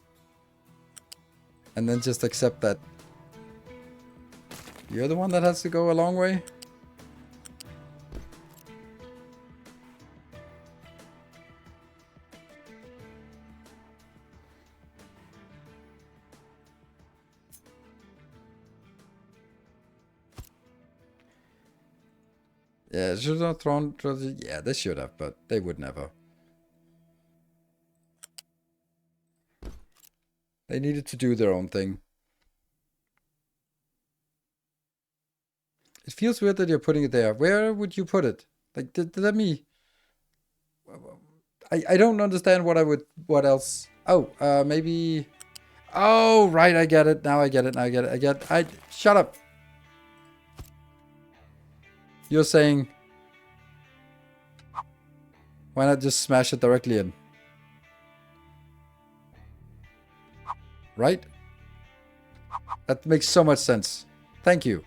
And then just accept that you're the one that has to go a long way. Yeah, should have thrown. Yeah, they should have, but they would never. They needed to do their own thing. It feels weird that you're putting it there. Where would you put it? Like, let me. I don't understand what I would. What else? Oh, maybe. Oh, right. I get it. Now I get it. Now I get it. Shut up. You're saying. Why not just smash it directly in? Right? That makes so much sense. Thank you.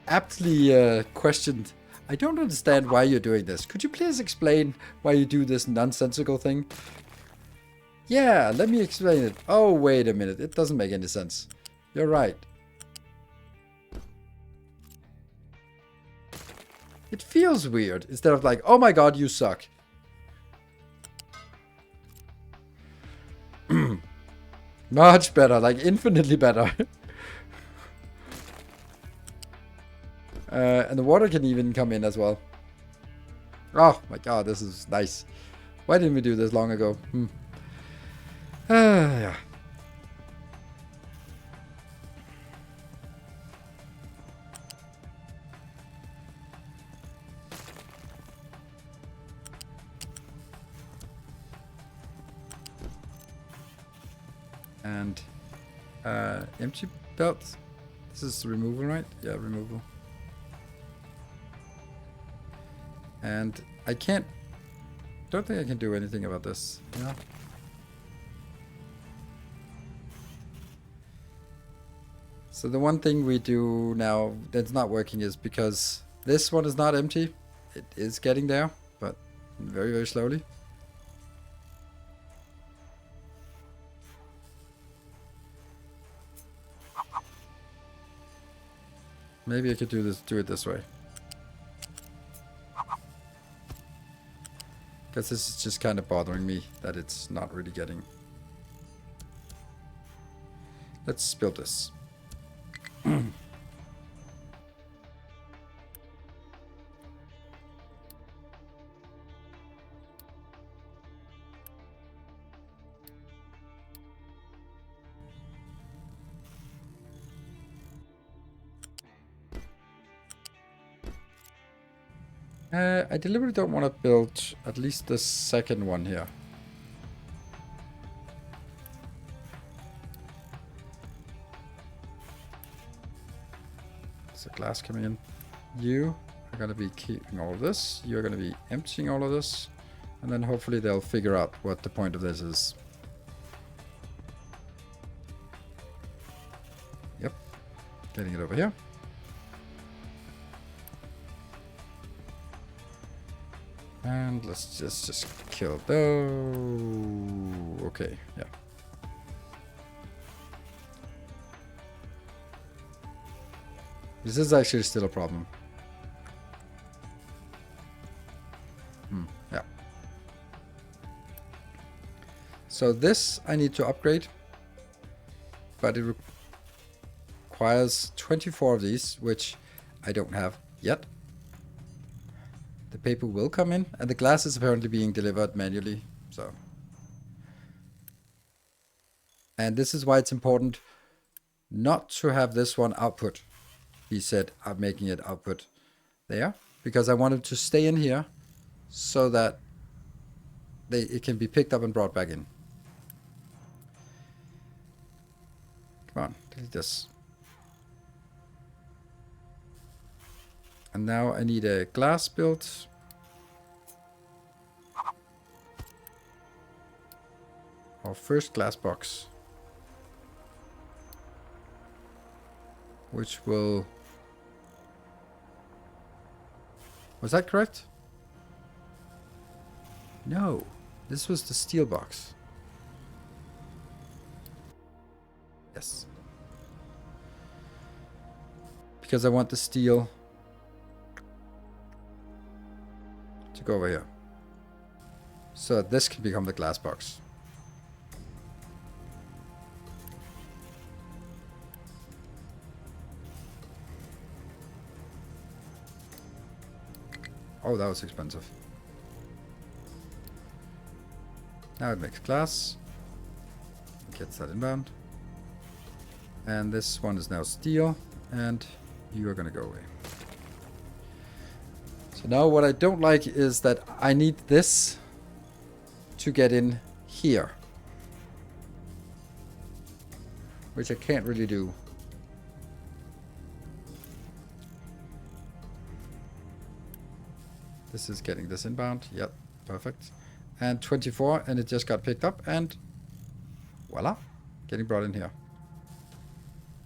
Aptly questioned. I don't understand why you're doing this. Could you please explain why you do this nonsensical thing? Yeah, let me explain it. Oh, wait a minute. It doesn't make any sense. You're right. It feels weird. Instead of like, oh my god, you suck. Much better. Like, infinitely better. And the water can even come in as well. Oh my god, this is nice. Why didn't we do this long ago? Yeah. And empty belt. This is removal, right? Yeah, removal. And I don't think I can do anything about this. Yeah. So the one thing we do now that's not working is because this one is not empty. It is getting there, but very, very slowly. Maybe I could do it this way. Because this is just kind of bothering me that it's not really getting. Let's build this. I deliberately don't want to build at least the second one here. There's a glass coming in. You are going to be keeping all of this. You're going to be emptying all of this. And then hopefully they'll figure out what the point of this is. Yep. Getting it over here. And let's just kill those. Okay, yeah. This is actually still a problem. Yeah. So this I need to upgrade. But it requires 24 of these, which I don't have yet. The paper will come in, and the glass is apparently being delivered manually, so. And this is why it's important not to have this one output. He said, I'm making it output there, because I want it to stay in here so that it can be picked up and brought back in. Come on, delete this. And now I need a glass built. Our first glass box. Which will... Was that correct? No, this was the steel box. Yes. Because I want the steel to go over here. So this can become the glass box. Oh, that was expensive. Now it makes glass. Gets that inbound. And this one is now steel. And you are gonna go away. So now what I don't like is that I need this to get in here. Which I can't really do. This is getting this inbound. Yep, perfect. And 24, and it just got picked up, and voila, getting brought in here.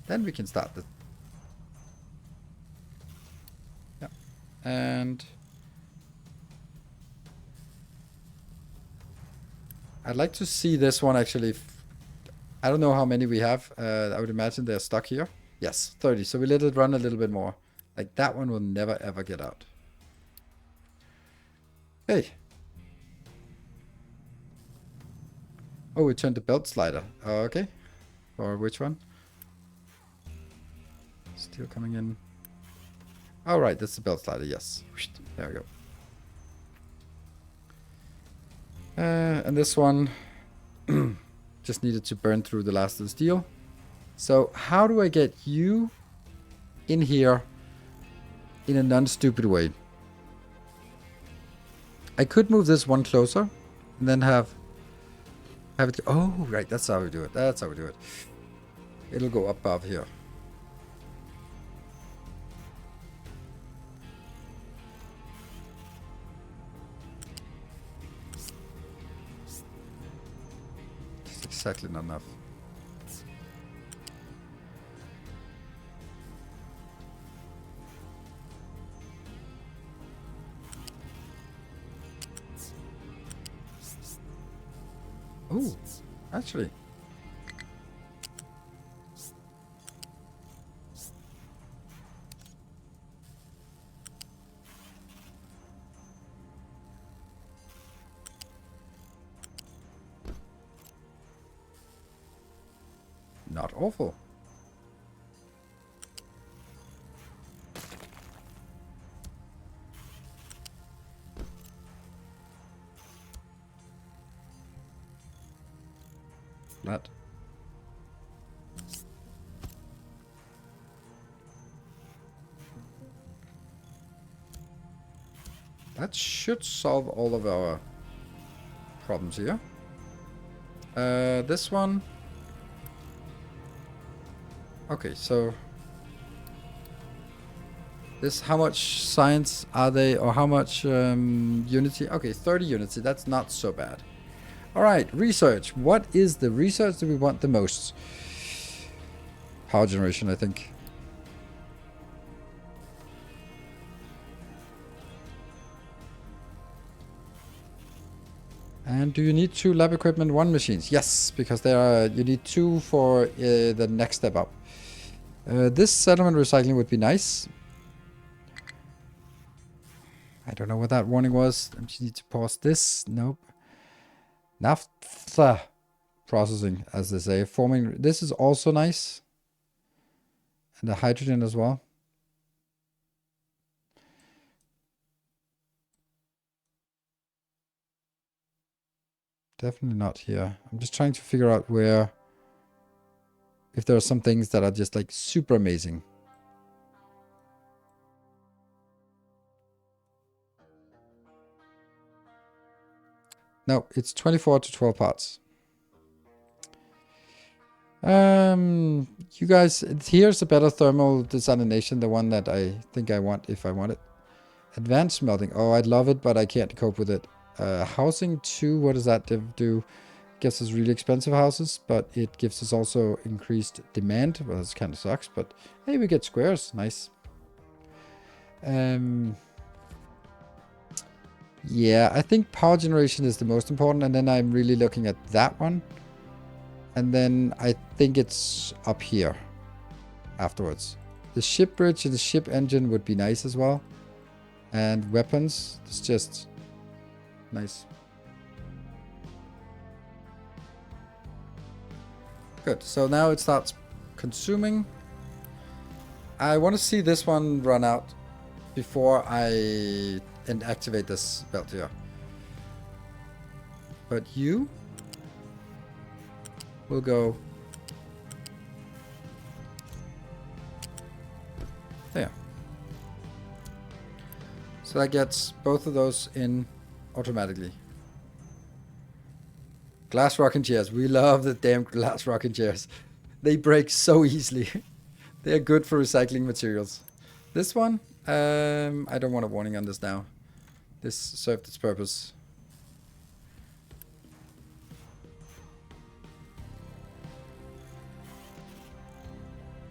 Then we can start the... Yeah, and... I'd like to see this one actually... I don't know how many we have. I would imagine they're stuck here. Yes, 30. So we let it run a little bit more. Like that one will never ever get out. Hey. Oh, we turned the belt slider. Okay. Or which one? Steel coming in. All right, that's the belt slider. Yes. There we go. And this one just needed to burn through the last of the steel. So how do I get you in here in a non-stupid way? I could move this one closer and then have it... Oh, right. That's how we do it. That's how we do it. It'll go up above here. Just exactly not enough. Oh, actually. Not awful. Flat. That should solve all of our problems here. This one. Okay, so this, how much science are they, or how much unity? Okay, 30 unity. That's not so bad. All right, research. What is the research that we want the most? Power generation, I think. And do you need 2 lab equipment 1 machines? Yes, because there are, you need 2 for the next step up. This settlement recycling would be nice. I don't know what that warning was. I just need to pause this. Nope. Naphtha processing, as they say. Forming. This is also nice. And the hydrogen as well. Definitely not here. I'm just trying to figure out where... If there are some things that are just like super amazing. No, it's 24 to 12 parts. You guys, here's a better thermal desalination, the one that I think I want if I want it. Advanced smelting. Oh, I'd love it, but I can't cope with it. Housing 2, what does that do? Gives us really expensive houses, but it gives us also increased demand. Well, this kind of sucks, but hey, we get squares. Nice. Yeah, I think power generation is the most important, and then I'm really looking at that one. And then I think it's up here afterwards. The ship bridge and the ship engine would be nice as well. And weapons, it's just nice. Good, so now it starts consuming. I want to see this one run out before I and activate this belt here. But you will go there. So that gets both of those in automatically. Glass rocking chairs. We love the damn glass rocking chairs. They break so easily. They are good for recycling materials. This one, I don't want a warning on this now. This served its purpose.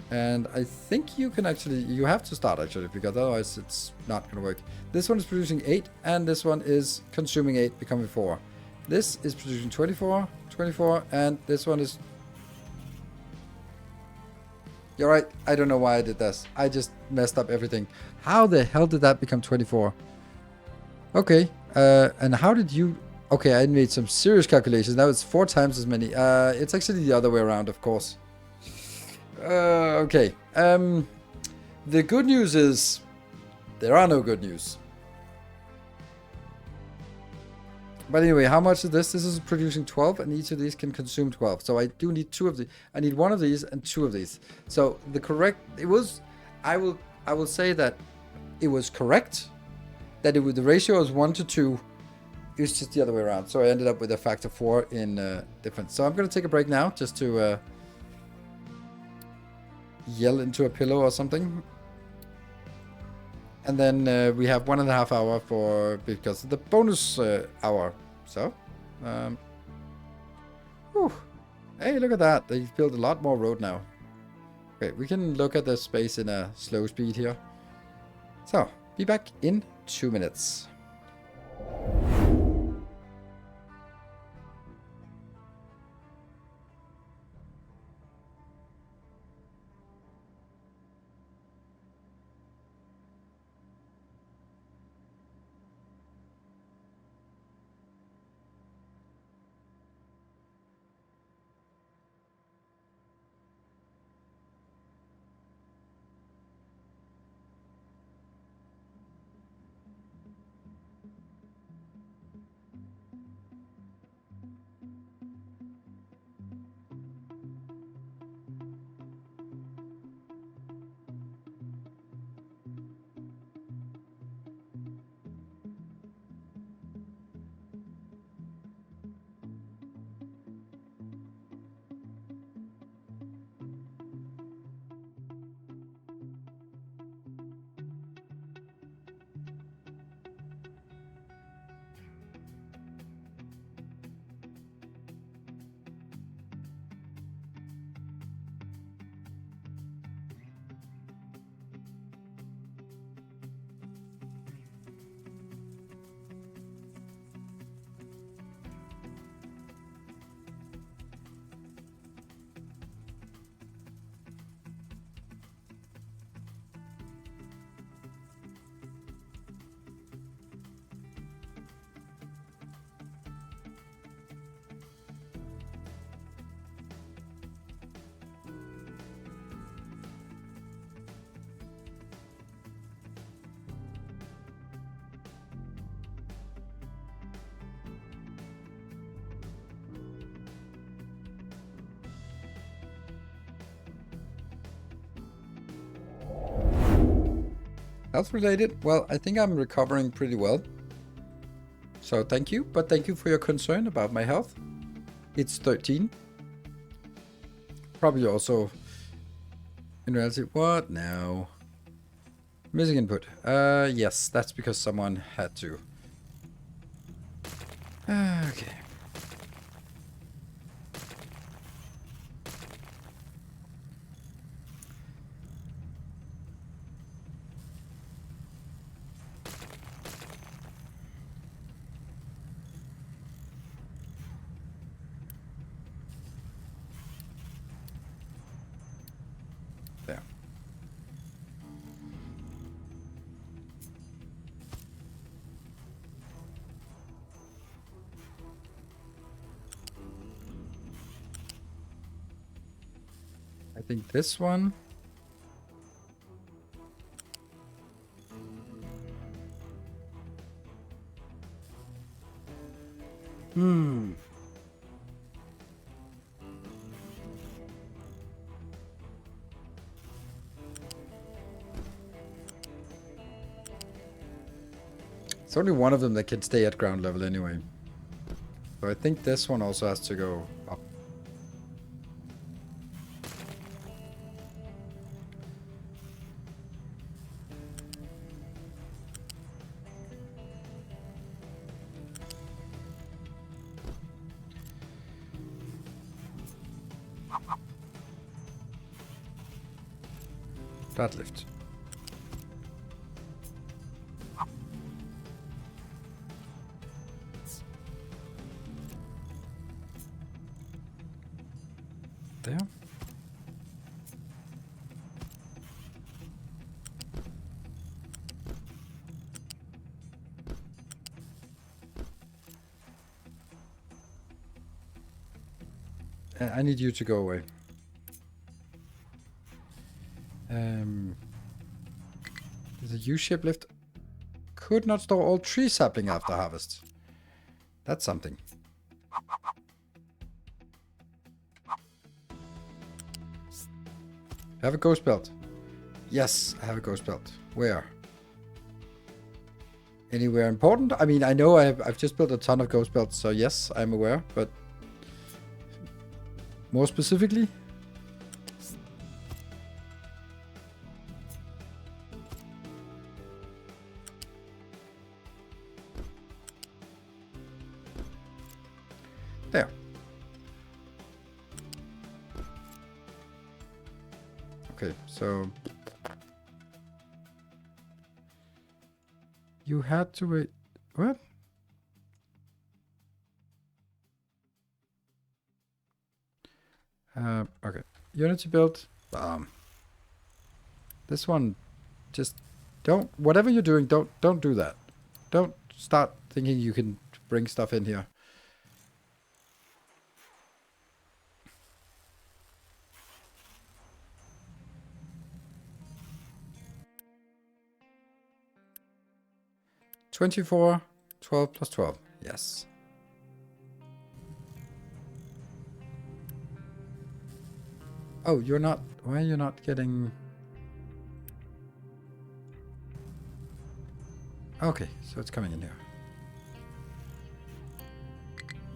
And I think you can actually, you have to start actually, because otherwise it's not going to work. This one is producing 8, and this one is consuming 8, becoming 4. This is producing 24, 24, and this one is... You're right, I don't know why I did this. I just messed up everything. How the hell did that become 24? Okay, and how did you... Okay, I made some serious calculations. Now it's 4 times as many. It's actually the other way around, of course. Okay. The good news is... There are no good news. But anyway, how much is this? This is producing 12, and each of these can consume 12. So I do need 2 of the... I need 1 of these and 2 of these. So the correct... It was... I will say that it was correct. That the ratio was 1 to 2. It was just the other way around. So I ended up with a factor 4 in difference. So I'm going to take a break now, just to yell into a pillow or something. And then we have 1.5 hours for, because of the bonus hour. So, whew. Hey, look at that. They've built a lot more road now. Okay, we can look at the space in a slow speed here. So, be back in 2 minutes. Health related? Well, I think I'm recovering pretty well. So thank you, but thank you for your concern about my health. It's 13. Probably also in reality. What now? Missing input. Yes, that's because someone had to. Okay. There. I think this one. It's only one of them that can stay at ground level anyway. So I think this one also has to go up. That lift. There. I need you to go away. The U-shaped lift could not store all tree sapling after harvest. That's something. I have a ghost belt. Yes, I have a ghost belt. Where? Anywhere important? I mean, I know I've just built a ton of ghost belts, so yes, I'm aware, but more specifically? There. Okay, so you had to wait. What? Okay. Unity build. This one, just don't. Whatever you're doing, don't do that. Don't start thinking you can bring stuff in here. $24, 12 plus 12. Yes. Oh, you're not. Why are you not getting? Okay, so it's coming in here.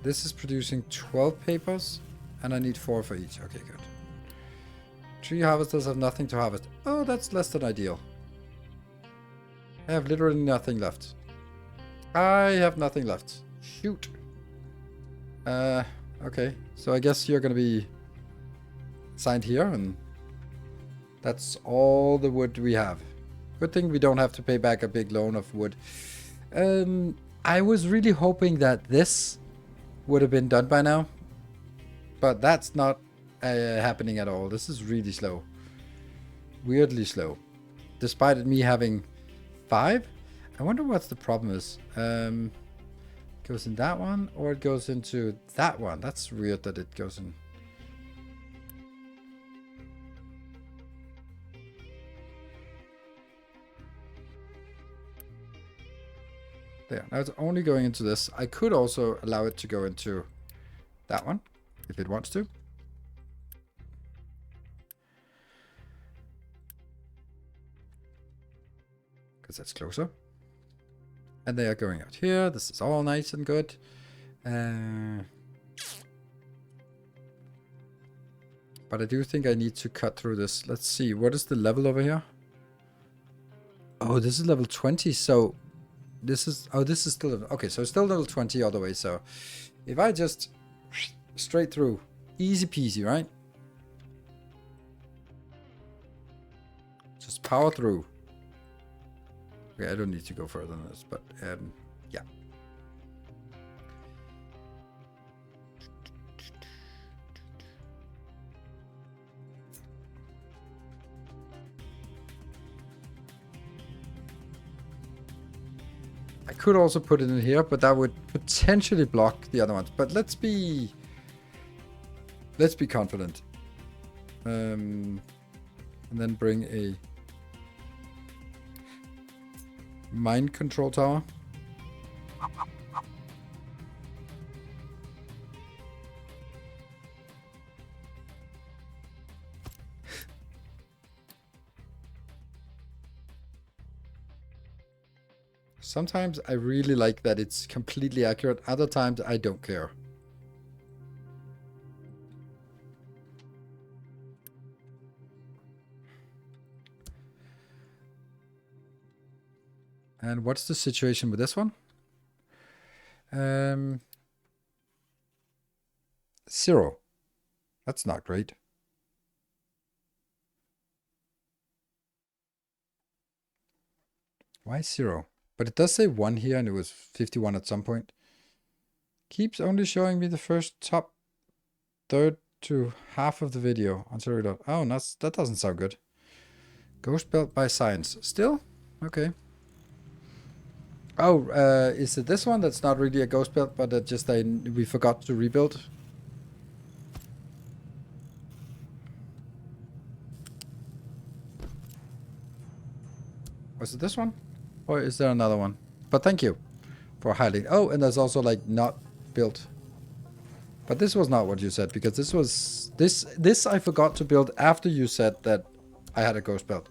This is producing 12 papers, and I need 4 for each. Okay, good. Tree harvesters have nothing to harvest. Oh, that's less than ideal. I have literally nothing left. I have nothing left. Shoot. Okay. So I guess you're gonna be signed here, and that's all the wood we have. Good thing we don't have to pay back a big loan of wood. I was really hoping that this would have been done by now, but that's not happening at all. This is really slow. Weirdly slow. Despite me having 5. I wonder what the problem is. Goes in that one, or it goes into that one. That's weird that it goes in. There. Now it's only going into this. I could also allow it to go into that one, if it wants to. Because that's closer. And they are going out here. This is all nice and good. But I do think I need to cut through this. Let's see. What is the level over here? Oh, this is level 20. So this is... Oh, this is still... Okay, so it's still level 20 all the way. So if I just... Straight through. Easy peasy, right? Just power through. Okay, I don't need to go further than this, but yeah. I could also put it in here, but that would potentially block the other ones. But let's be confident. And then bring a mind control tower. Sometimes I really like that it's completely accurate. Other times I don't care. And what's the situation with this one? 0. That's not great. Why 0? But it does say 1 here, and it was 51 at some point. Keeps only showing me the first top third to half of the video until reload. Oh, that doesn't sound good. Ghost belt by science. Still? Okay. Oh, is it this one that's not really a ghost belt, but just we forgot to rebuild? Was it this one? Or is there another one? But thank you for highlighting. Oh, and there's also like not built. But this was not what you said, because this was this I forgot to build after you said that I had a ghost belt.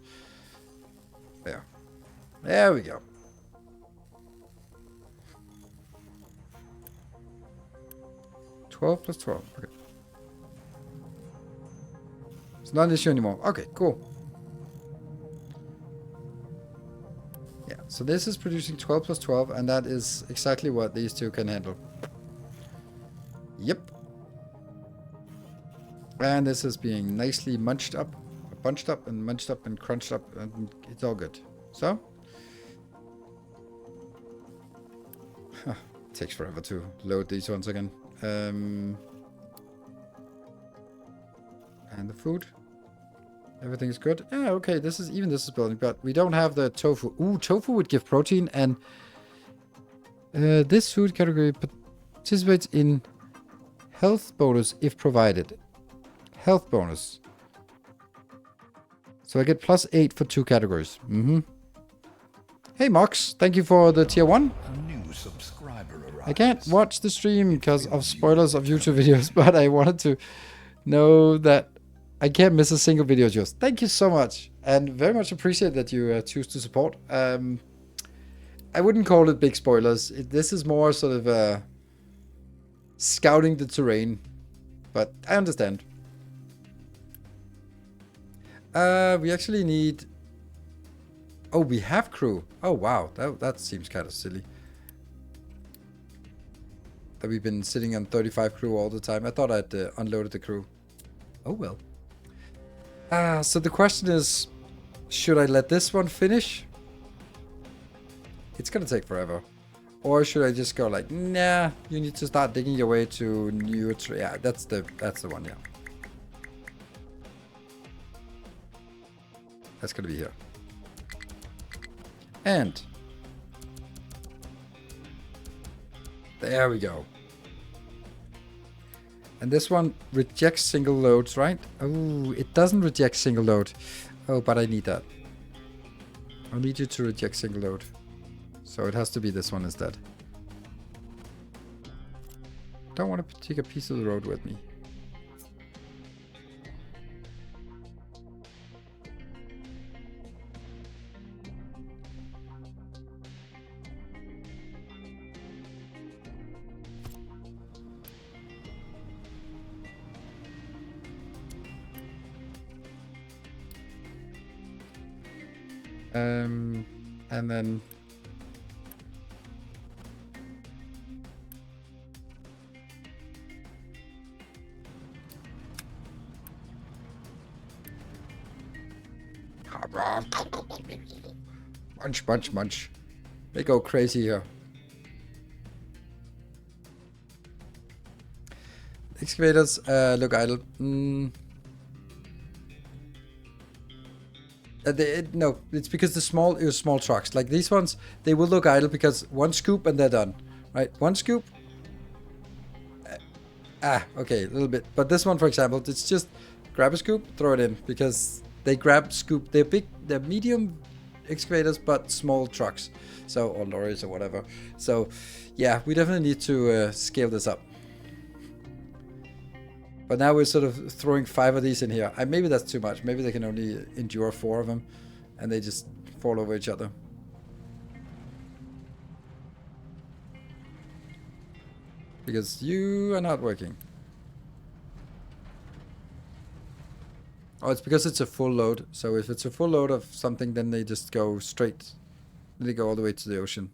There. There we go. $12 plus 12. Okay. It's not an issue anymore. Okay, cool. Yeah, so this is producing 12 plus 12, and that is exactly what these two can handle. Yep. And this is being nicely bunched up and munched up and crunched up, and it's all good. So, takes forever to load these ones again. And the food, everything's good. Yeah, okay. This is building, but we don't have the tofu. Ooh, tofu would give protein, and this food category participates in health bonus if provided. Health bonus. So I get +8 for 2 categories. Hey Mox, thank you for the tier 1.
A new subscriber arrives.
I can't watch the stream because of spoilers of YouTube videos, but I wanted to know that I can't miss a single video of yours. Thank you so much, and very much appreciate that you choose to support. I wouldn't call it big spoilers. This is more sort of scouting the terrain, but I understand. We actually need... Oh, we have crew. Oh, wow. That seems kind of silly. That we've been sitting on 35 crew all the time. I thought I'd unloaded the crew. Oh, well. So the question is, should I let this one finish? It's gonna take forever. Or should I just go like, nah, you need to start digging your way to neutral. Yeah, that's the one, yeah. That's gonna be here. And there we go. And this one rejects single loads, right? Oh, it doesn't reject single load. Oh, but I need that. I need you to reject single load. So it has to be this one instead. Don't want to take a piece of the road with me. And then munch. They go crazy here. Excavators look idle. No, it's because the small trucks like these ones, they will look idle because one scoop and they're done, right? One scoop. Okay, a little bit. But this one, for example, it's just grab a scoop, throw it in, because they grab scoop. They're medium excavators, but small trucks, so, or lorries or whatever. So, yeah, we definitely need to scale this up. But now we're sort of throwing 5 of these in here. Maybe that's too much. Maybe they can only endure 4 of them, and they just fall over each other. Because you are not working. Oh, it's because it's a full load. So if it's a full load of something, then they just go straight. Then they go all the way to the ocean.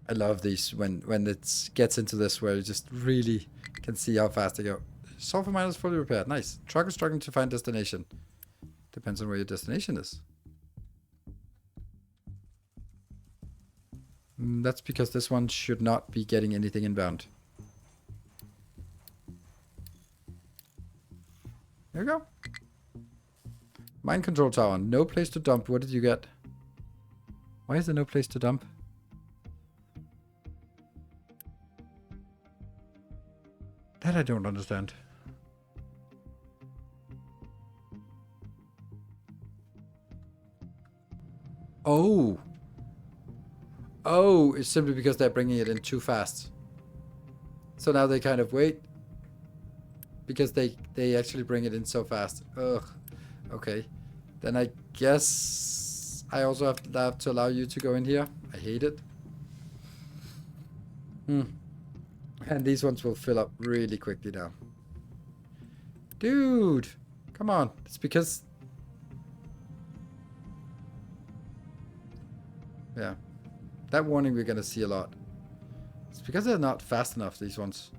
I love these when it gets into this where you just really can see how fast they go. Sulfur mine is fully repaired. Nice. Truck is struggling to find destination. Depends on where your destination is. That's because this one should not be getting anything inbound. There you go. Mine control tower. No place to dump. What did you get? Why is there no place to dump? That I don't understand. Oh. Oh, it's simply because they're bringing it in too fast. So now they kind of wait. Because they actually bring it in so fast. Ugh. Okay. Then I guess I also have to allow you to go in here. I hate it. And these ones will fill up really quickly now. Dude! Come on. It's because... Yeah. That warning we're gonna see a lot. It's because they're not fast enough, these ones.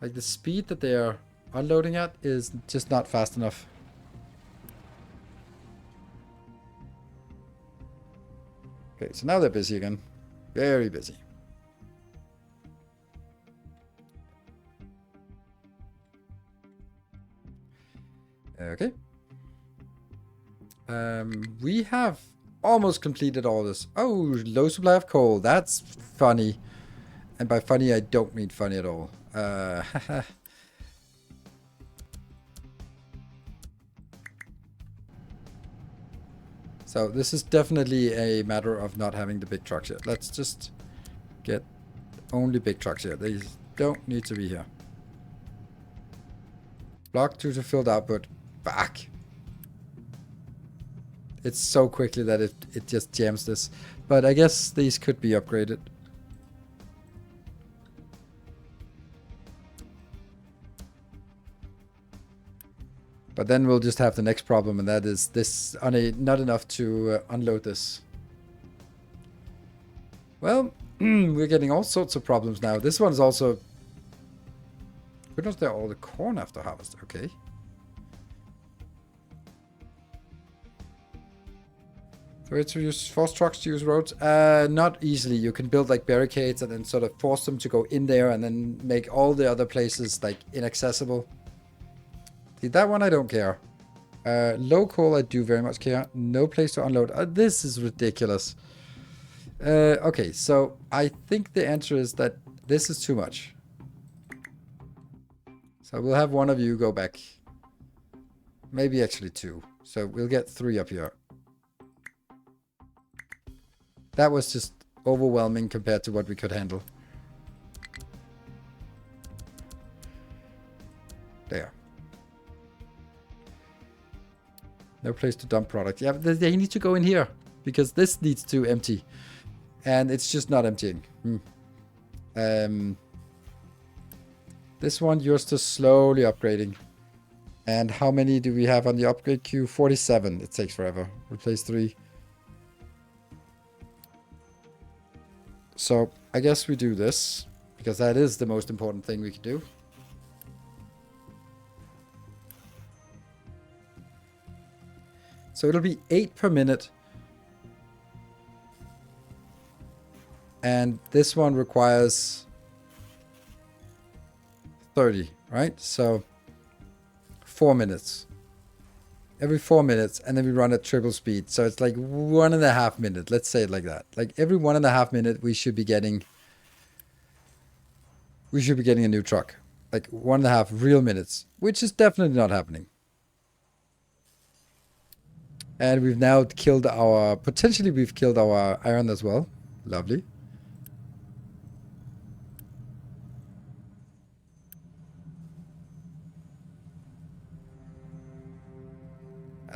Like the speed that they are unloading at is just not fast enough. Okay, so now they're busy again. Very busy. Okay. We have almost completed all this. Oh, low supply of coal. That's funny. And by funny, I don't mean funny at all. So this is definitely a matter of not having the big trucks yet. Let's just get only big trucks here. They don't need to be here. Block due to filled output. Back. It's so quickly that it just jams this. But I guess these could be upgraded. But then we'll just have the next problem, and that is this not enough to unload this. Well, we're getting all sorts of problems now. This one's also... Goodness, there all the corn after harvest. Okay. So it's to use force trucks to use roads? Not easily. You can build like barricades and then sort of force them to go in there and then make all the other places like inaccessible. See, that one I don't care. Low coal I do very much care. No place to unload. This is ridiculous. Okay, so I think the answer is that this is too much. So we'll have one of you go back. Maybe actually two. So we'll get 3 up here. That was just overwhelming compared to what we could handle. There. No place to dump product. Yeah, but they need to go in here. Because this needs to empty. And it's just not emptying. This one, you're still slowly upgrading. And how many do we have on the upgrade queue? 47. It takes forever. Replace 3. So, I guess we do this. Because that is the most important thing we can do. So it'll be 8 per minute. And this one requires 30, right? So 4 minutes. Every 4 minutes, and then we run at triple speed. So it's like 1.5 minutes. Let's say it like that. Like every 1.5 minutes, we should be getting a new truck. Like 1.5 real minutes, which is definitely not happening. And we've now killed our... Potentially we've killed our iron as well. Lovely.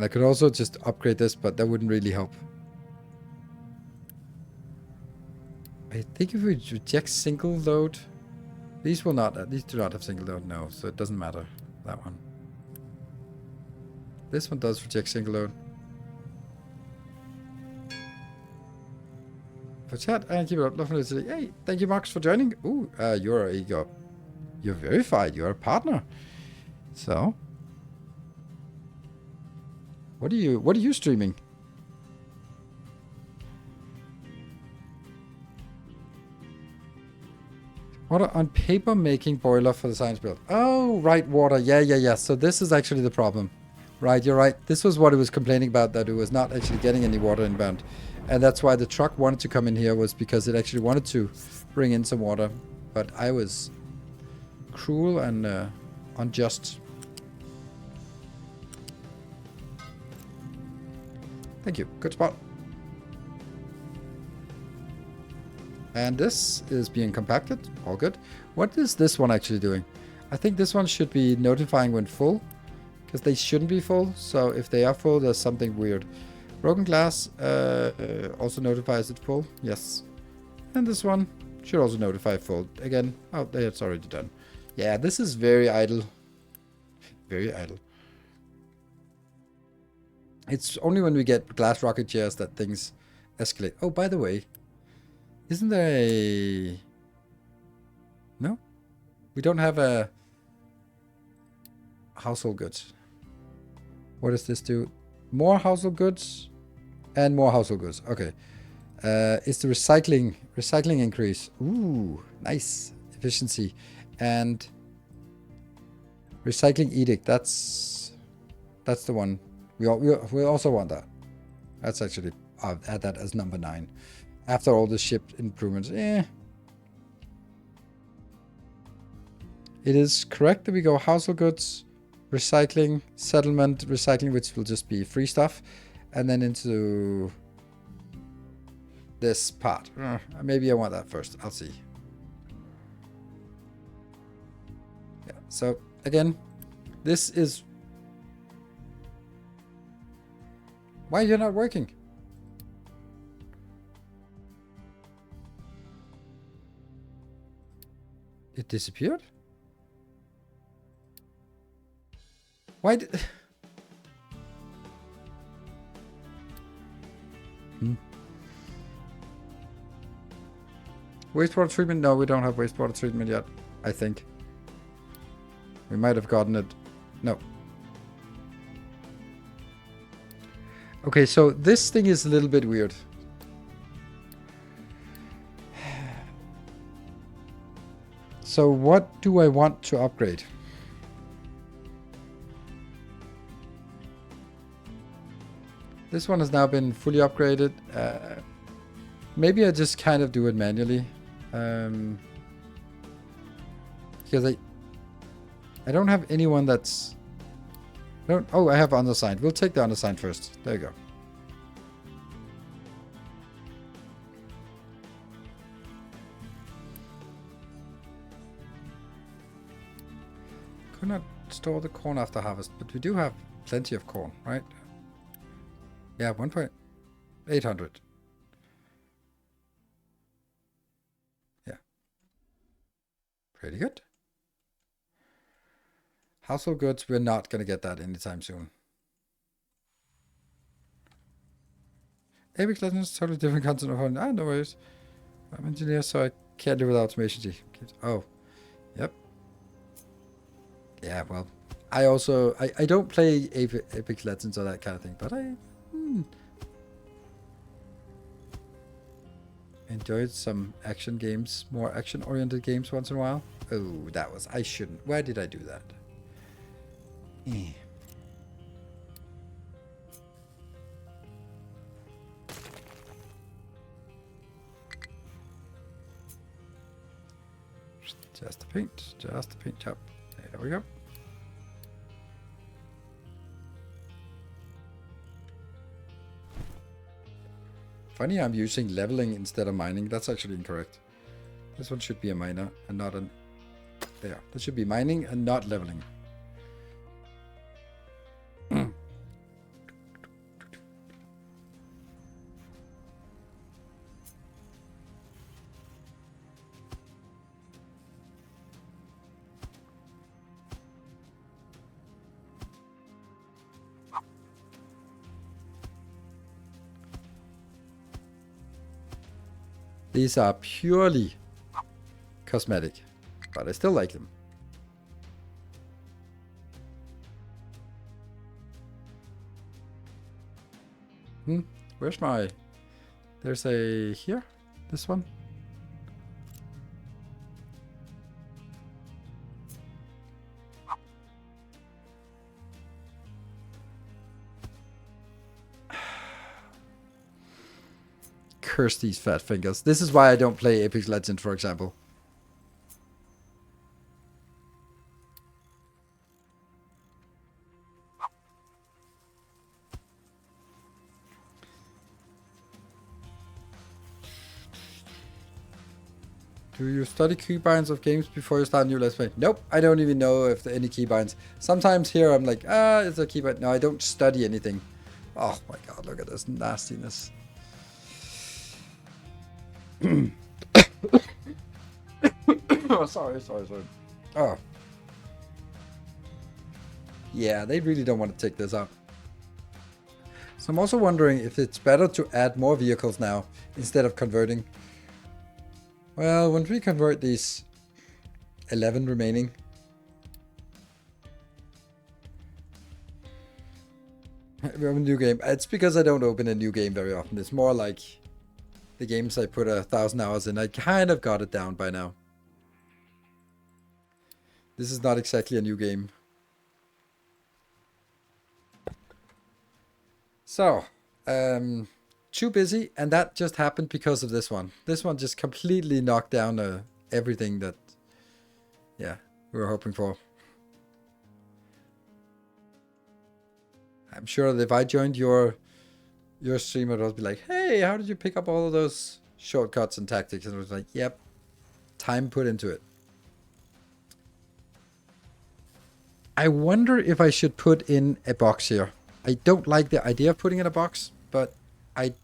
And I could also just upgrade this, but that wouldn't really help. I think if we reject single load, these will not, these do not have single load, no, so it doesn't matter, that one. This one does reject single load. For chat, and keep it up, lovely to see. Hey, thank you, Max, for joining. Ooh, you're verified, you're a partner. So, what are you streaming? Water on paper making boiler for the science build. Oh, right, water. Yeah. So this is actually the problem. Right, you're right. This was what it was complaining about, that it was not actually getting any water inbound. And that's why the truck wanted to come in here, was because it actually wanted to bring in some water. But I was cruel and unjust. Thank you. Good spot. And this is being compacted. All good. What is this one actually doing? I think this one should be notifying when full, because they shouldn't be full. So if they are full, there's something weird. Broken glass also notifies it full. Yes. And this one should also notify full. Again, oh, it's already done. Yeah, this is very idle. Very idle. It's only when we get glass rocket chairs that things escalate. Oh, by the way, isn't there a... No? We don't have a household goods. What does this do? More household goods and more household goods. Okay. It's the recycling increase. Ooh, nice. Efficiency. And recycling edict. That's the one. We also want that. That's actually, I'll add that as number 9. After all the ship improvements. It is correct that we go household goods, recycling, settlement, recycling, which will just be free stuff, and then into this part. Maybe I want that first. I'll see. Yeah. So again, this is... Why are you not working? It disappeared? Why did... Wastewater treatment? No, we don't have wastewater treatment yet, I think. We might have gotten it. No. Okay, so this thing is a little bit weird. So what do I want to upgrade? This one has now been fully upgraded. Maybe I just kind of do it manually. Because I don't have anyone that's... Oh, I have undersigned. We'll take the undersigned first. There you go. Could not store the corn after harvest, but we do have plenty of corn, right? Yeah, 1.800. Yeah. Pretty good. Household goods, we're not going to get that anytime soon. Apex Legends is totally different content of home. No worries. I'm an engineer, so I can't do without automation. Oh, yep. Yeah, well, I also, I don't play Apex Legends or that kind of thing, but I enjoyed some action games, more action-oriented games once in a while. Oh, that was, I shouldn't. Why did I do that? Just a paint, yep. There we go. Funny, I'm using leveling instead of mining. That's actually incorrect. This one should be a miner and not an... There, that should be mining and not leveling. These are purely cosmetic, but I still like them. Where's my... There's a... Here? This one? Curse these fat fingers. This is why I don't play Apex Legends, for example. Do you study keybinds of games before you start a new Let's Play? Nope, I don't even know if there are any keybinds. Sometimes here I'm like, it's a keybind. No, I don't study anything. Oh my god, look at this nastiness. Oh, sorry. Oh. Yeah, they really don't want to take this out. So I'm also wondering if it's better to add more vehicles now instead of converting. Well, once we convert these 11 remaining, we have a new game. It's because I don't open a new game very often. It's more like the games I put 1,000 hours in. I kind of got it down by now. This is not exactly a new game. So, too busy, and that just happened because of this one. This one just completely knocked down everything that, yeah, we were hoping for. I'm sure that if I joined your stream, it would be like, hey, how did you pick up all of those shortcuts and tactics? And it was like, yep, time put into it. I wonder if I should put in a box here. I don't like the idea of putting in a box, but I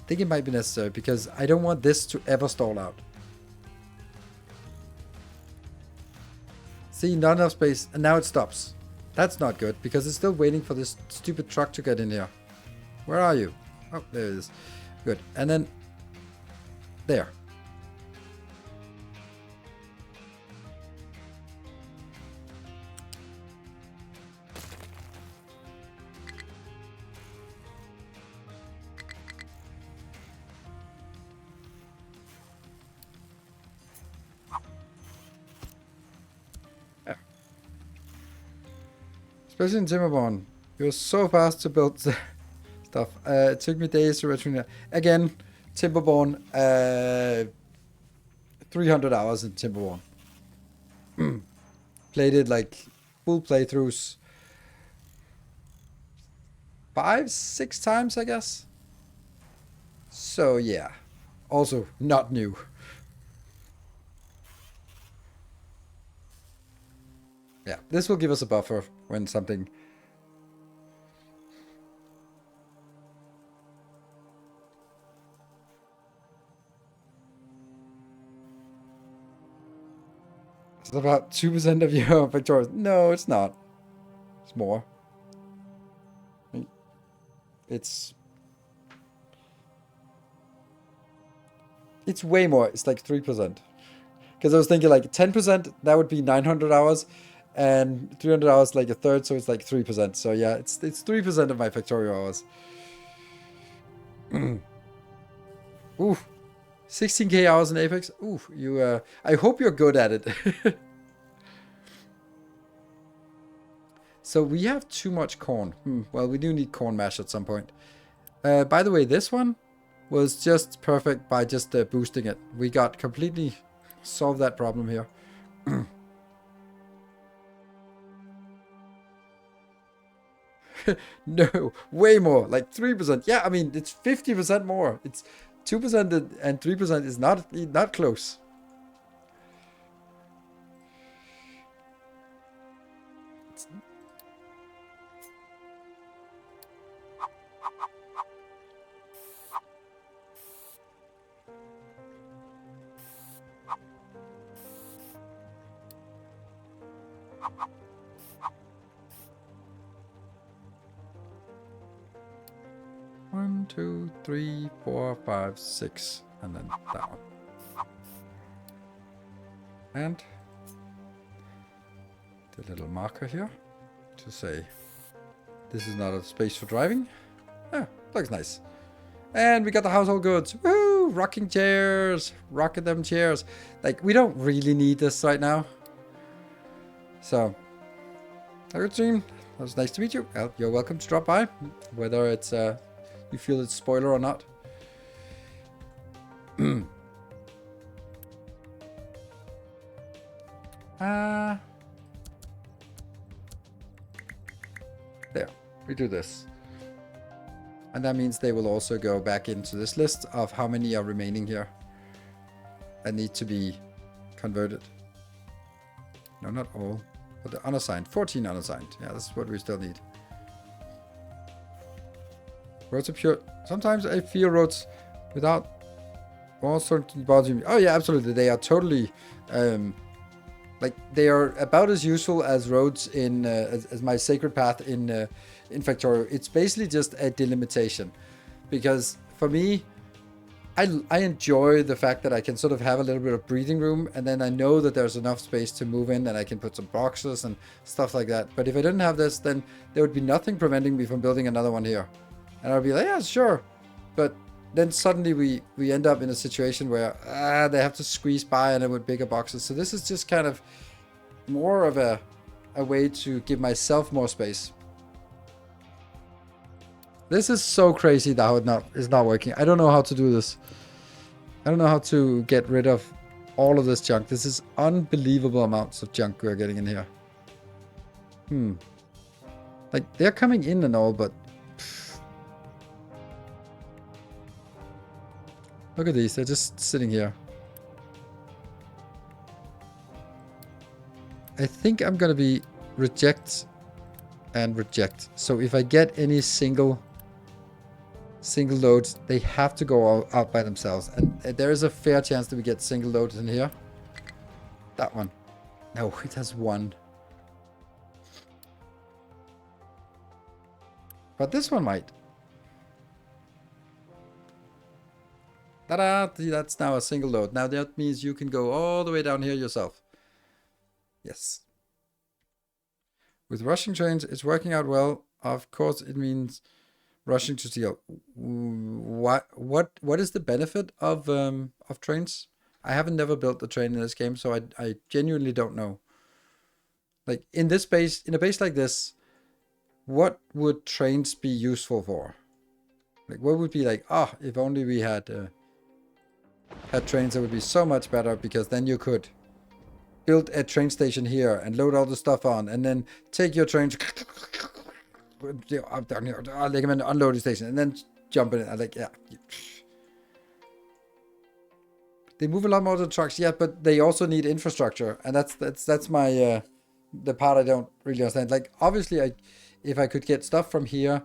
think it might be necessary because I don't want this to ever stall out. See, not enough space, and now it stops. That's not good because it's still waiting for this stupid truck to get in here. Where are you? Oh, there it is. Good. And then there. Especially in Timberborn. You're so fast to build stuff. It took me days to return. Again, Timberborn. 300 hours in Timberborn. Played it like full playthroughs 5-6 times, I guess. So yeah. Also not new. Yeah, this will give us a buffer when something... It's about 2% of your victorious. No, it's not. It's more. It's way more. It's like 3%. Because I was thinking like 10%, that would be 900 hours. And 300 hours, like a third, so it's like 3%. So yeah, it's 3% of my Factorio hours. Oof. 16k hours in Apex. Oof, you, I hope you're good at it. So we have too much corn. Well, we do need corn mash at some point. By the way, this one was just perfect by just boosting it. We got completely solved that problem here. No, way more, like 3%. Yeah, I mean, it's 50% more. It's 2% and 3% is not close. One, 1, 2, 3, 4, 5, 6, and then that one. And the little marker here to say this is not a space for driving. Yeah, looks nice. And we got the household goods. Woo! Rocking chairs. Rocking them chairs. Like, we don't really need this right now. So, have a good stream. It was nice to meet you. Well, you're welcome to drop by. Whether it's, you feel it's spoiler or not. There. We do this. And that means they will also go back into this list of how many are remaining here that need to be converted. No, not all. But the unassigned. 14 unassigned. Yeah, that's what we still need. Roads are pure. Sometimes I feel roads without all sorts of bothering me. Oh yeah, absolutely. They are totally... like, they are about as useful as roads in... as my sacred path in Factorio. It's basically just a delimitation, because for me, I enjoy the fact that I can sort of have a little bit of breathing room, and then I know that there's enough space to move in, and I can put some boxes and stuff like that. But if I didn't have this, then there would be nothing preventing me from building another one here, and I'd be like, yeah, sure. But then suddenly we end up in a situation where they have to squeeze by and with bigger boxes. So this is just kind of more of a way to give myself more space. This is so crazy that it's not working. I don't know how to do this. I don't know how to get rid of all of this junk. This is unbelievable amounts of junk we're getting in here. Like, they're coming in and all, but... Look at these. They're just sitting here. I think I'm going to be reject and reject. So if I get any single loads, they have to go out by themselves, and there is a fair chance that we get single loads in here. That one, no, it has one, but this one might. Ta-da! That's now a single load. Now that means you can go all the way down here yourself. Yes, with rushing trains it's working out well. Of course it means rushing to steel. What is the benefit of trains? I haven't never built a train in this game, so I genuinely don't know. Like, in this base, in a base like this, what would trains be useful for? Like, what would be like, if only we had trains, that would be so much better, because then you could build a train station here and load all the stuff on, and then take your trains up down here, like I'm in an unloading station, and then jump in it. I'm like, yeah. They move a lot more than trucks, yeah, but they also need infrastructure, and that's my the part I don't really understand. Like, obviously, if I could get stuff from here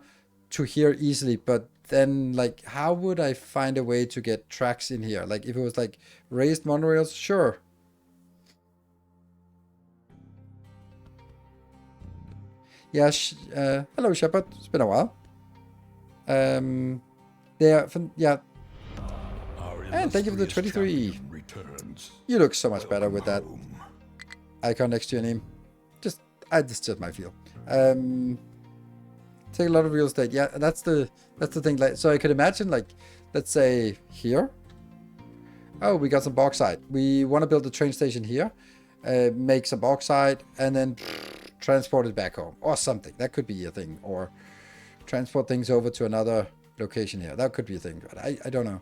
to here easily, but then, like, how would I find a way to get tracks in here? Like, if it was like raised monorails, sure. Yeah, hello Shepard, it's been a while. Yeah. And thank you for the 23. You look so much better with that icon next to your name. It's just my feel. Take a lot of real estate. Yeah, that's the thing. Like, so I could imagine, like, let's say here. Oh, we got some bauxite. We want to build a train station here. Make some bauxite and then transport it back home or something. That could be a thing. Or transport things over to another location here. That could be a thing, but I don't know.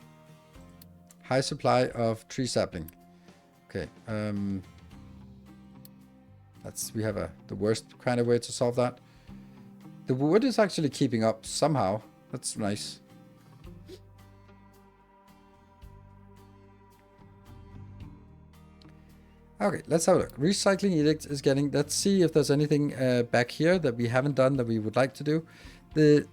High supply of tree sapling. Okay. We have the worst kind of way to solve that. The wood is actually keeping up somehow. That's nice. Okay, let's have a look. Recycling edict is getting... Let's see if there's anything back here that we haven't done that we would like to do. The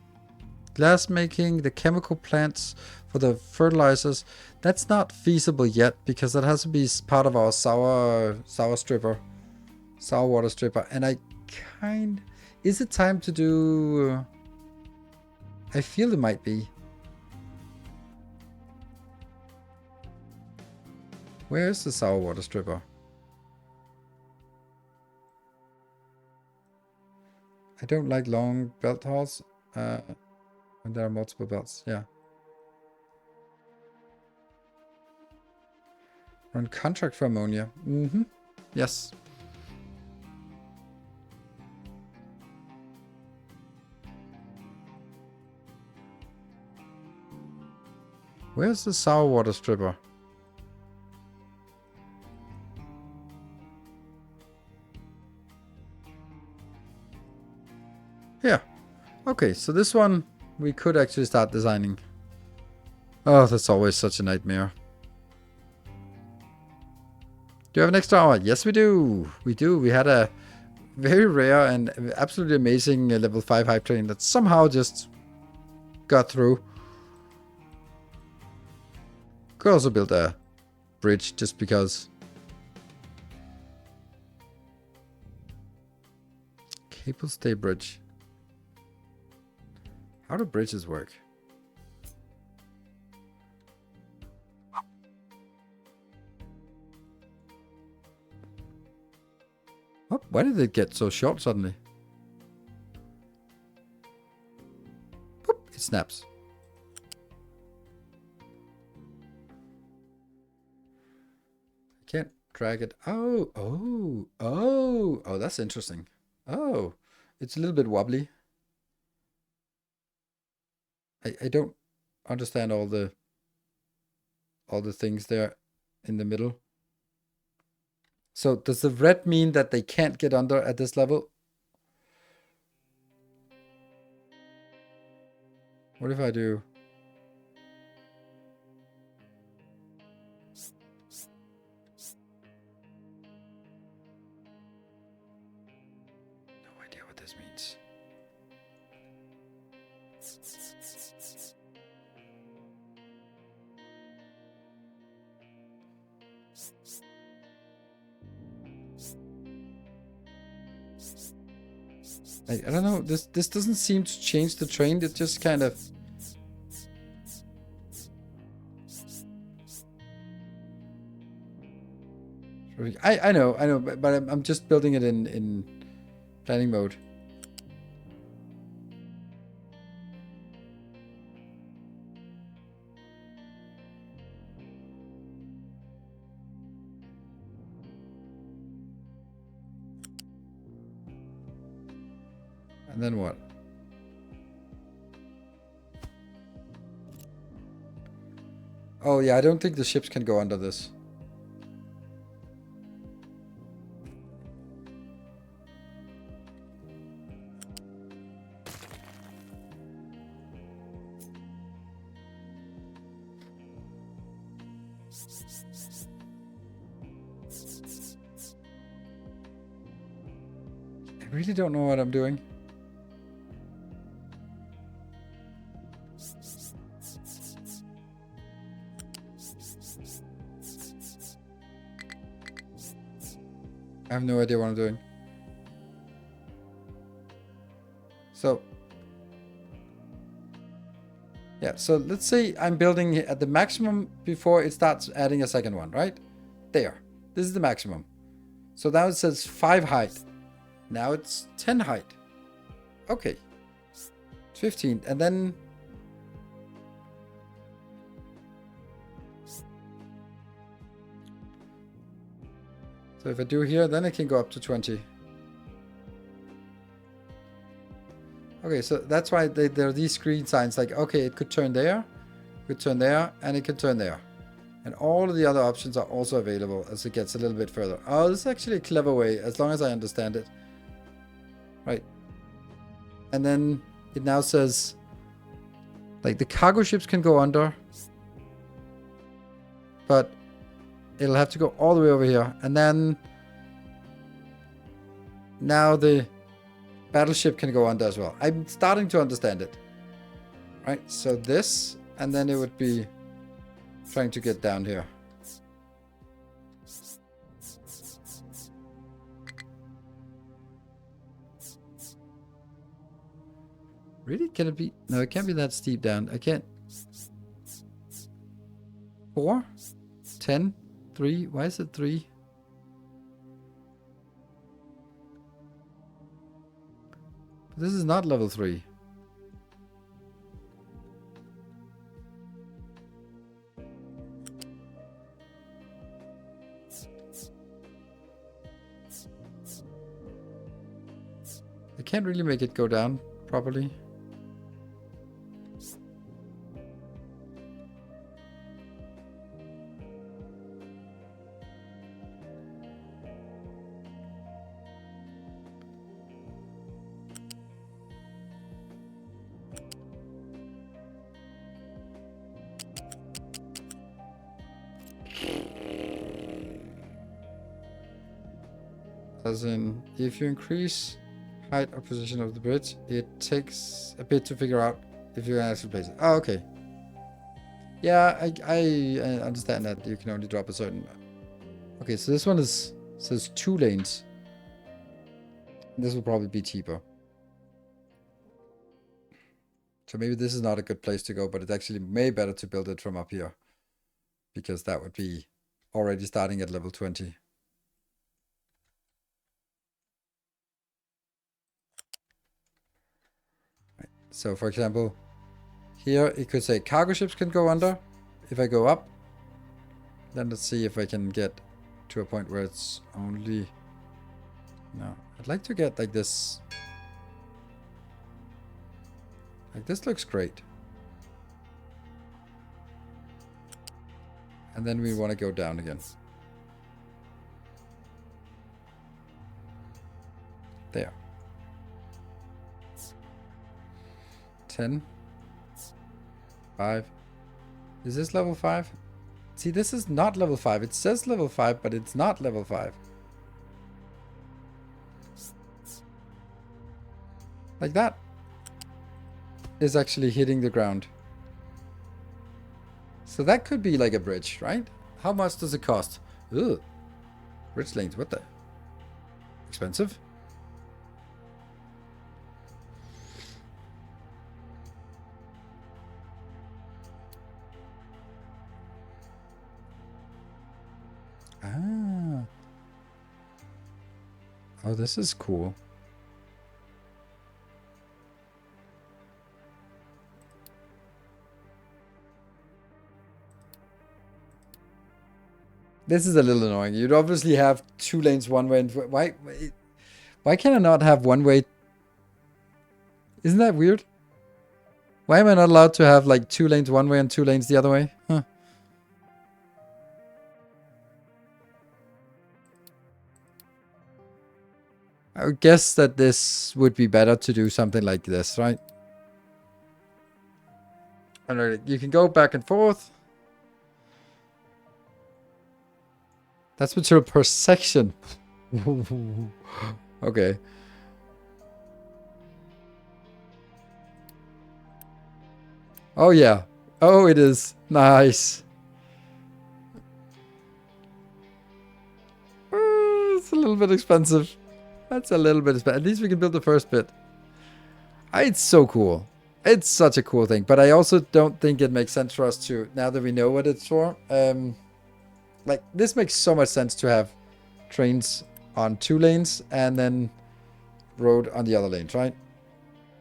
glass making, the chemical plants for the fertilizers, that's not feasible yet, because that has to be part of our sour water stripper. And is it time to do... I feel it might be. Where is the sour water stripper? I don't like long belt hauls. When there are multiple belts, yeah. Run contract for ammonia. Mm-hmm. Yes. Where's the sour water stripper? Here. Okay, so this one we could actually start designing. Oh, that's always such a nightmare. Do you have an extra hour? Yes, we do. We do. We had a very rare and absolutely amazing level 5 hype train that somehow just got through. Could also build a bridge just because. Cable stay bridge. How do bridges work? Oh, why did it get so short suddenly? Boop, it snaps. I can't drag it. Oh, that's interesting. Oh, it's a little bit wobbly. I don't understand all the things there in the middle. So does the red mean that they can't get under at this level? What if I do? No idea what this means. I don't know. This doesn't seem to change the train. It just kind of. I know, but I'm just building it in planning mode. And then what? Oh yeah, I don't think the ships can go under this. I really don't know what I'm doing. I have no idea what I'm doing. So, yeah, so let's say I'm building at the maximum before it starts adding a second one, right? There. This is the maximum. So now it says 5 height. Now it's 10 height. Okay. It's 15. And then... So if I do here, then I can go up to 20. Okay, so that's why there are these screen signs like, okay, it could turn there, it could turn there, and it could turn there. And all of the other options are also available as it gets a little bit further. Oh, this is actually a clever way, as long as I understand it. Right. And then it now says, like, the cargo ships can go under, but it'll have to go all the way over here. And then now the battleship can go under as well. I'm starting to understand it. Right, so this, and then it would be trying to get down here. Really? Can it be? No, it can't be that steep down. I can't. 4? 10? 3? Why is it 3? This is not level 3. I can't really make it go down properly. As in, if you increase height or position of the bridge, it takes a bit to figure out if you can actually place it. Oh, okay. Yeah, I understand that you can only drop a certain... Okay, so this one says 2 lanes. This will probably be cheaper. So maybe this is not a good place to go, but it's actually way better to build it from up here. Because that would be already starting at level 20. So for example, here it could say cargo ships can go under. If I go up, then let's see if I can get to a point where it's only... No, I'd like to get like this. Like this looks great. And then we want to go down again. There. 10. 5. Is this level 5? See, this is not level 5. It says level 5, but it's not level 5. Like that is actually hitting the ground. So that could be like a bridge, right? How much does it cost? Ugh. Bridge lanes, what the? Expensive? Ah. Oh, this is cool. This is a little annoying. You'd obviously have 2 lanes one way and why can I not have one way? Isn't that weird? Why am I not allowed to have like 2 lanes one way and 2 lanes the other way? Huh. I would guess that this would be better to do something like this, right? And you can go back and forth. That's material per section. Okay. Oh yeah. Oh, it is. Nice. It's a little bit expensive. That's a little bit expensive. At least we can build the first bit. It's so cool. It's such a cool thing. But I also don't think it makes sense for us to, now that we know what it's for, like, this makes so much sense to have trains on 2 lanes and then road on the other lanes, right?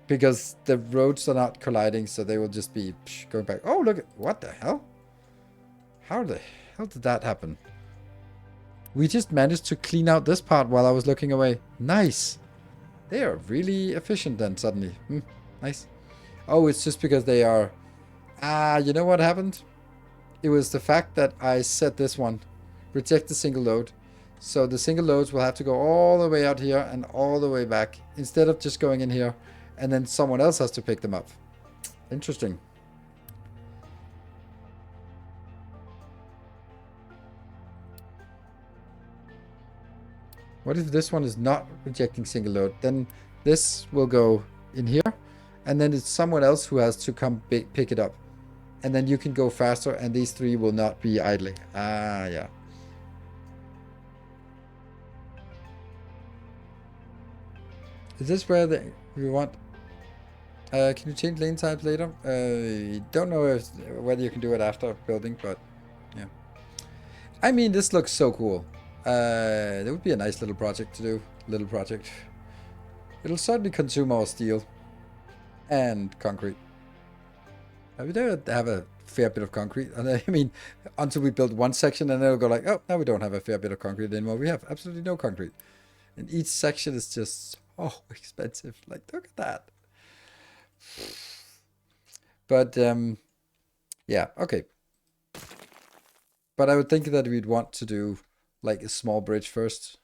Because the roads are not colliding, so they will just be going back. Oh, look. What the hell? How the hell did that happen? We just managed to clean out this part while I was looking away. Nice. They are really efficient then, suddenly. Nice. Oh, it's just because they are... Ah, you know what happened? It was the fact that I set this one. Reject the single load. So the single loads will have to go all the way out here and all the way back. Instead of just going in here. And then someone else has to pick them up. Interesting. What if this one is not rejecting single load? Then this will go in here. And then it's someone else who has to come pick it up. And then you can go faster and these 3 will not be idling. Ah, yeah. Is this where we want... can you change lane types later? Don't know whether you can do it after building, but yeah. I mean, this looks so cool. It would be a nice little project to do. Little project. It'll certainly consume our steel and concrete. We do have a fair bit of concrete. And I mean, until we build one section and then it'll go like, oh, now we don't have a fair bit of concrete anymore. We have absolutely no concrete. And each section is just so expensive. Like, look at that. But, yeah, okay. But I would think that we'd want to do like a small bridge first.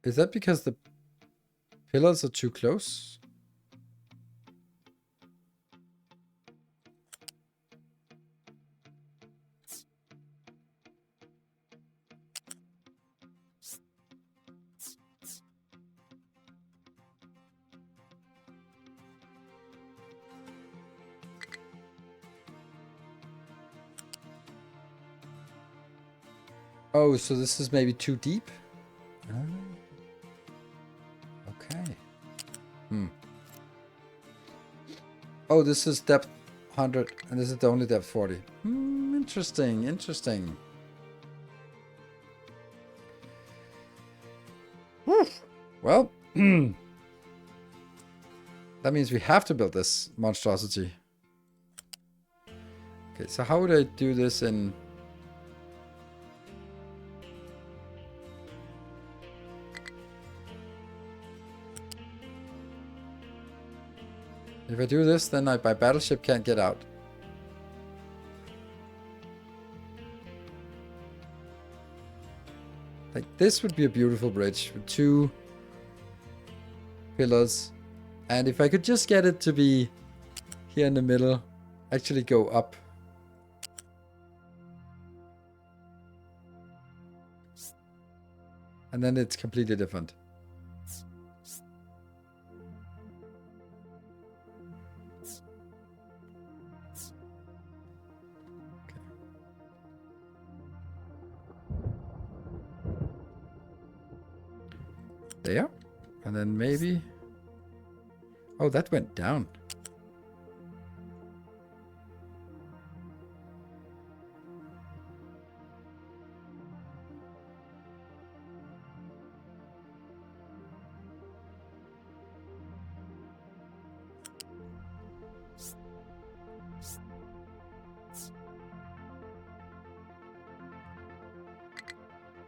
Is that because the pillars are too close? Oh, so this is maybe too deep? Okay. Oh, this is depth 100, and this is the only depth 40. Interesting, interesting. Well, that means we have to build this monstrosity. Okay, so how would I do this in... If I do this, then my battleship can't get out. Like, this would be a beautiful bridge with 2 pillars. And if I could just get it to be here in the middle, actually go up. And then it's completely different. There. And then maybe... Oh, that went down.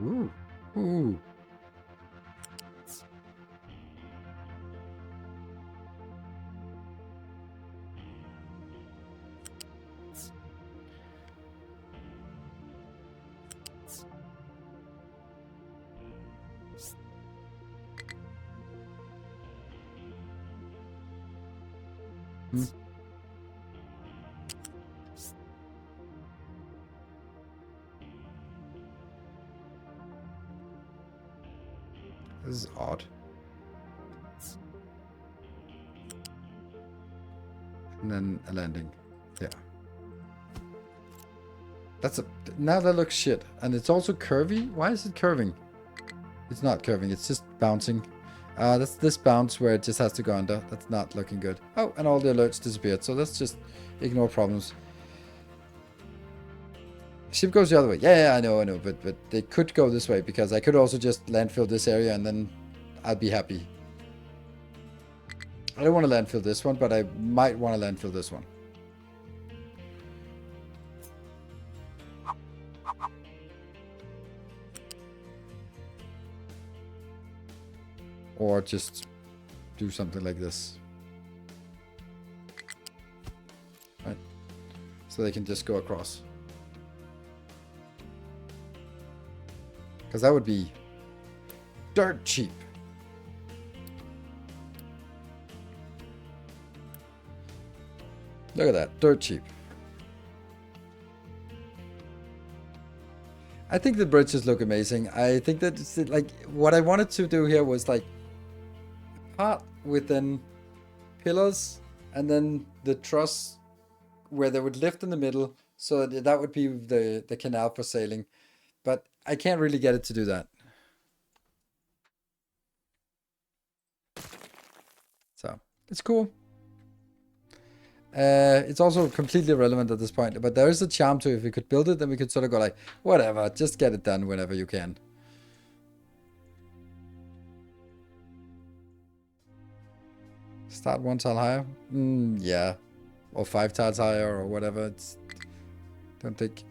Ooh. Ooh. This is odd. And then a landing. Yeah. That's a... Now that looks shit. And it's also curvy? Why is it curving? It's not curving. It's just bouncing. That's this bounce where it just has to go under. That's not looking good. Oh, and all the alerts disappeared. So let's just ignore problems. Ship goes the other way. Yeah, I know. But they could go this way because I could also just landfill this area and then I'd be happy. I don't want to landfill this one, but I might want to landfill this one. Or just do something like this. Right? So they can just go across. Because that would be dirt cheap. Look at that, dirt cheap. I think the bridges look amazing. I think that it's like what I wanted to do here was like a part with then pillars and then the truss where they would lift in the middle, so that would be the canal for sailing. But I can't really get it to do that. So it's cool. It's also completely irrelevant at this point, but there is a charm to it. If we could build it, then we could sort of go like, whatever, just get it done whenever you can. Start 1 tile higher? Yeah. Or 5 tiles higher or whatever. Don't think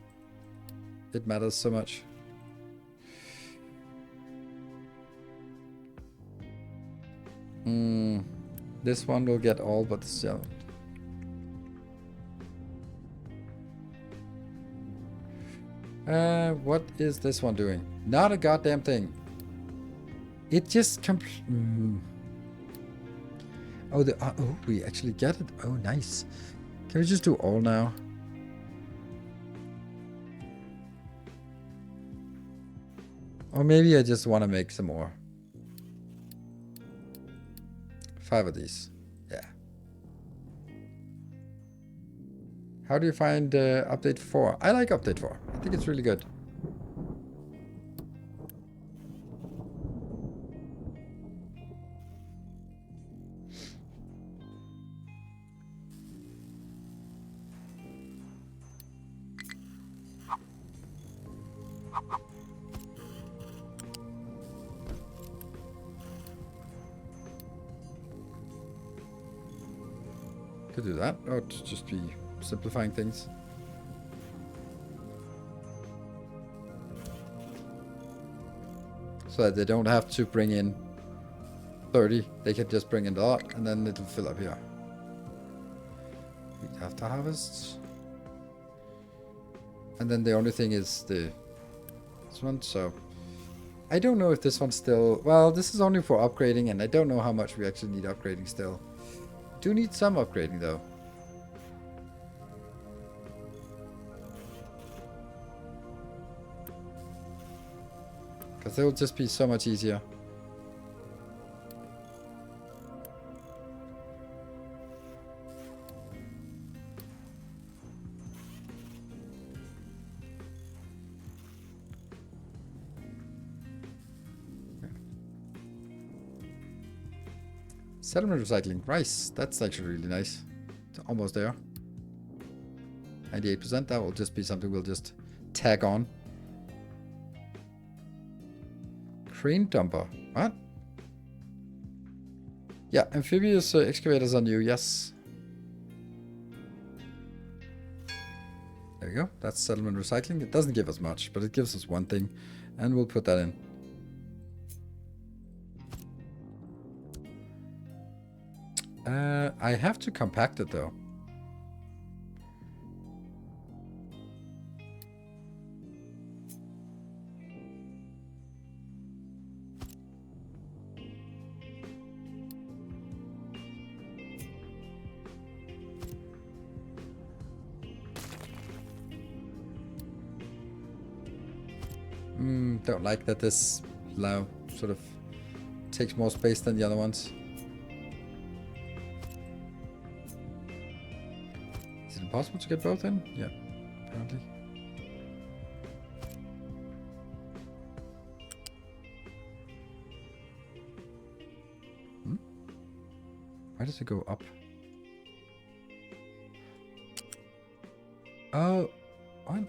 it matters so much. This one will get all but the shell. What is this one doing? Not a goddamn thing. It just Oh, oh, we actually get it. Oh, nice. Can we just do all now? Or maybe I just want to make some more. 5 of these. Yeah. How do you find update 4? I like update 4. I think it's really good. Could do that, or to just be simplifying things. So that they don't have to bring in 30. They can just bring in a lot, and then it'll fill up here. Wheat after harvest. And then the only thing is this one, so... I don't know if this one's still... Well, this is only for upgrading, and I don't know how much we actually need upgrading still. Do need some upgrading, though. Because it will just be so much easier. Settlement recycling. Rice. That's actually really nice. It's almost there. 98%. That will just be something we'll just tag on. Crane dumper. What? Yeah, amphibious excavators are new. Yes. There we go. That's settlement recycling. It doesn't give us much, but it gives us one thing. And we'll put that in. I have to compact it though. Don't like that this now sort of takes more space than the other ones. Is it impossible to get both in? Yeah, apparently. Why does it go up? Oh, what?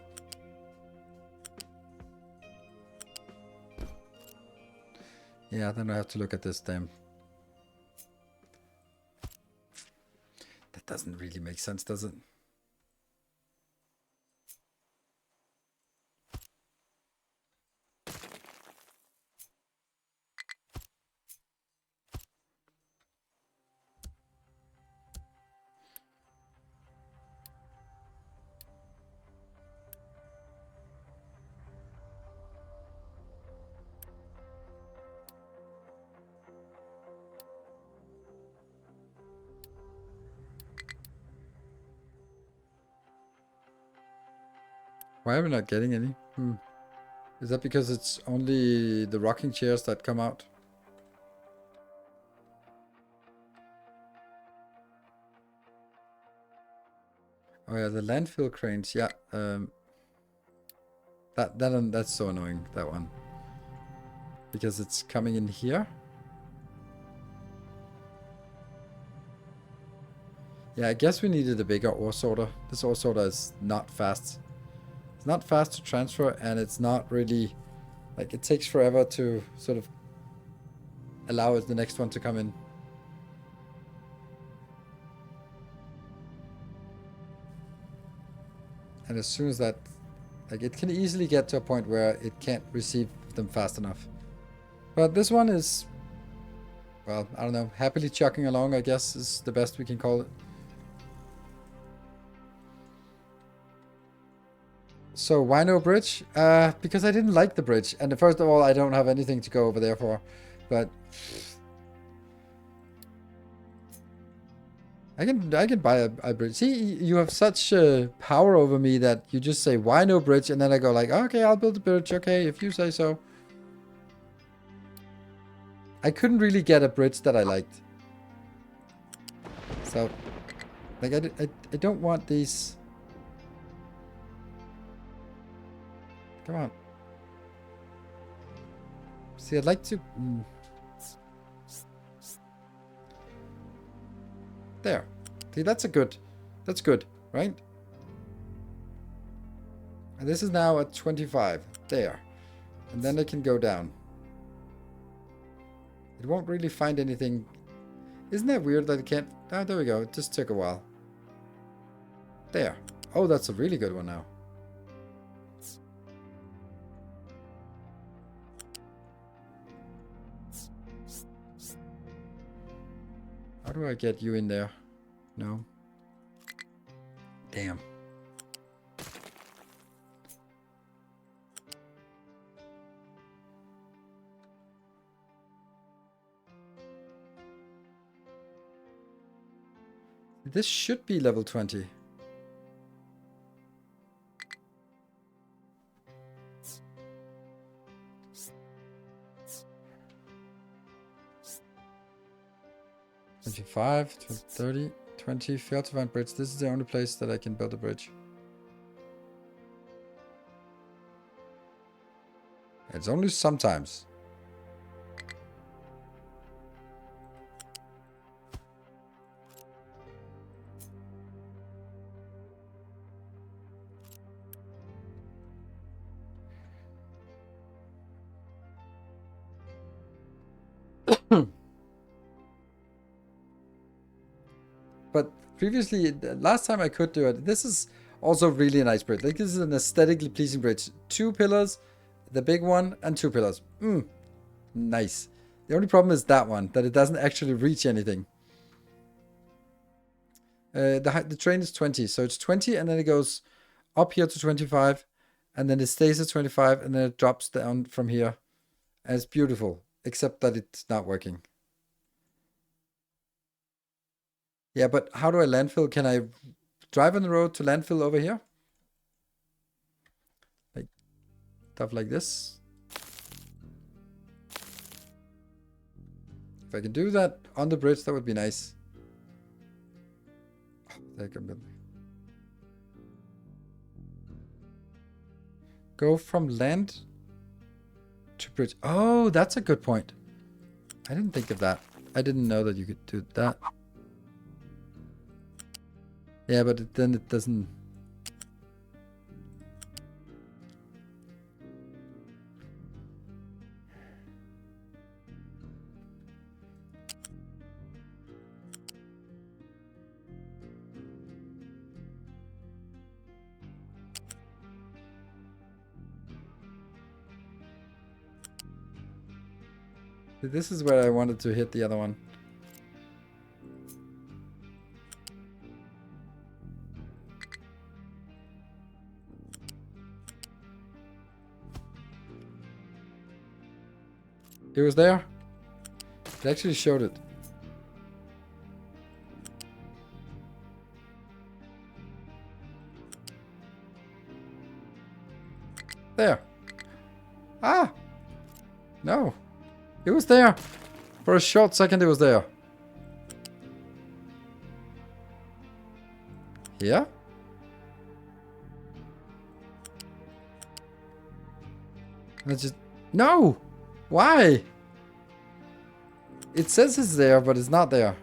Yeah, then I have to look at this damn. That doesn't really make sense, does it? Why are we not getting any? Is that because it's only the rocking chairs that come out? Oh yeah, the landfill cranes. Yeah. That's so annoying, that one. Because it's coming in here. Yeah, I guess we needed a bigger ore sorter. This ore sorter is not fast. It's not fast to transfer, and it's not really... Like, it takes forever to sort of allow the next one to come in. And as soon as that... Like, it can easily get to a point where it can't receive them fast enough. But this one is... Well, I don't know. Happily chugging along, I guess, is the best we can call it. So, why no bridge? Because I didn't like the bridge. And first of all, I don't have anything to go over there for. But... I can buy a bridge. See, you have such power over me that you just say, why no bridge? And then I go like, okay, I'll build a bridge. Okay, if you say so. I couldn't really get a bridge that I liked. So, like, I don't want these. Come on. See, I'd like to... There. See, that's good, right? And this is now at 25. There. And then I can go down. It won't really find anything. Isn't that weird that it can't... Oh, there we go. It just took a while. There. Oh, that's a really good one now. How do I get you in there? No. Damn. This should be level 20. $25, 30, 20, failed to find bridge. This is the only place that I can build a bridge. It's only sometimes. But previously, last time I could do it. This is also really a nice bridge. Like, this is an aesthetically pleasing bridge. 2 pillars, the big one, and 2 pillars. Nice. The only problem is that one, that it doesn't actually reach anything. The train is 20, so it's 20, and then it goes up here to 25, and then it stays at 25, and then it drops down from here. And it's beautiful, except that it's not working. Yeah, but how do I landfill? Can I drive on the road to landfill over here? Like, stuff like this. If I can do that on the bridge, that would be nice. Oh, go from land to bridge. Oh, that's a good point. I didn't think of that. I didn't know that you could do that. Yeah, but then it doesn't... This is where I wanted to hit the other one. It was there. It actually showed it. There. Ah! No. It was there. For a short second it was there. Here? Let's just... No! Why? It says it's there, but it's not there.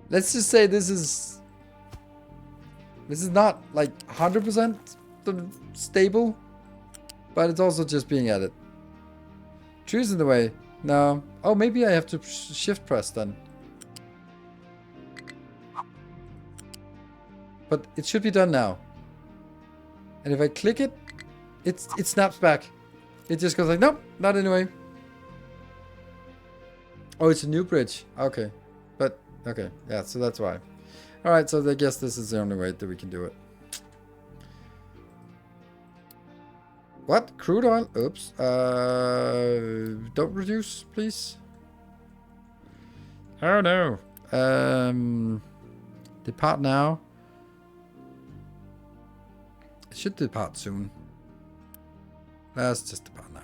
Let's just say this is not like 100% stable, but it's also just being added. Trees in the way. No. Oh, maybe I have to shift press then. But it should be done now. And if I click it, it snaps back. It just goes like, nope, not anyway. Oh, it's a new bridge. Okay. But, okay. Yeah, so that's why. Alright, so I guess this is the only way that we can do it. What? Crude oil? Oops. Don't reduce, please. Oh, no. Depart now. It should depart soon. Let's just depart now.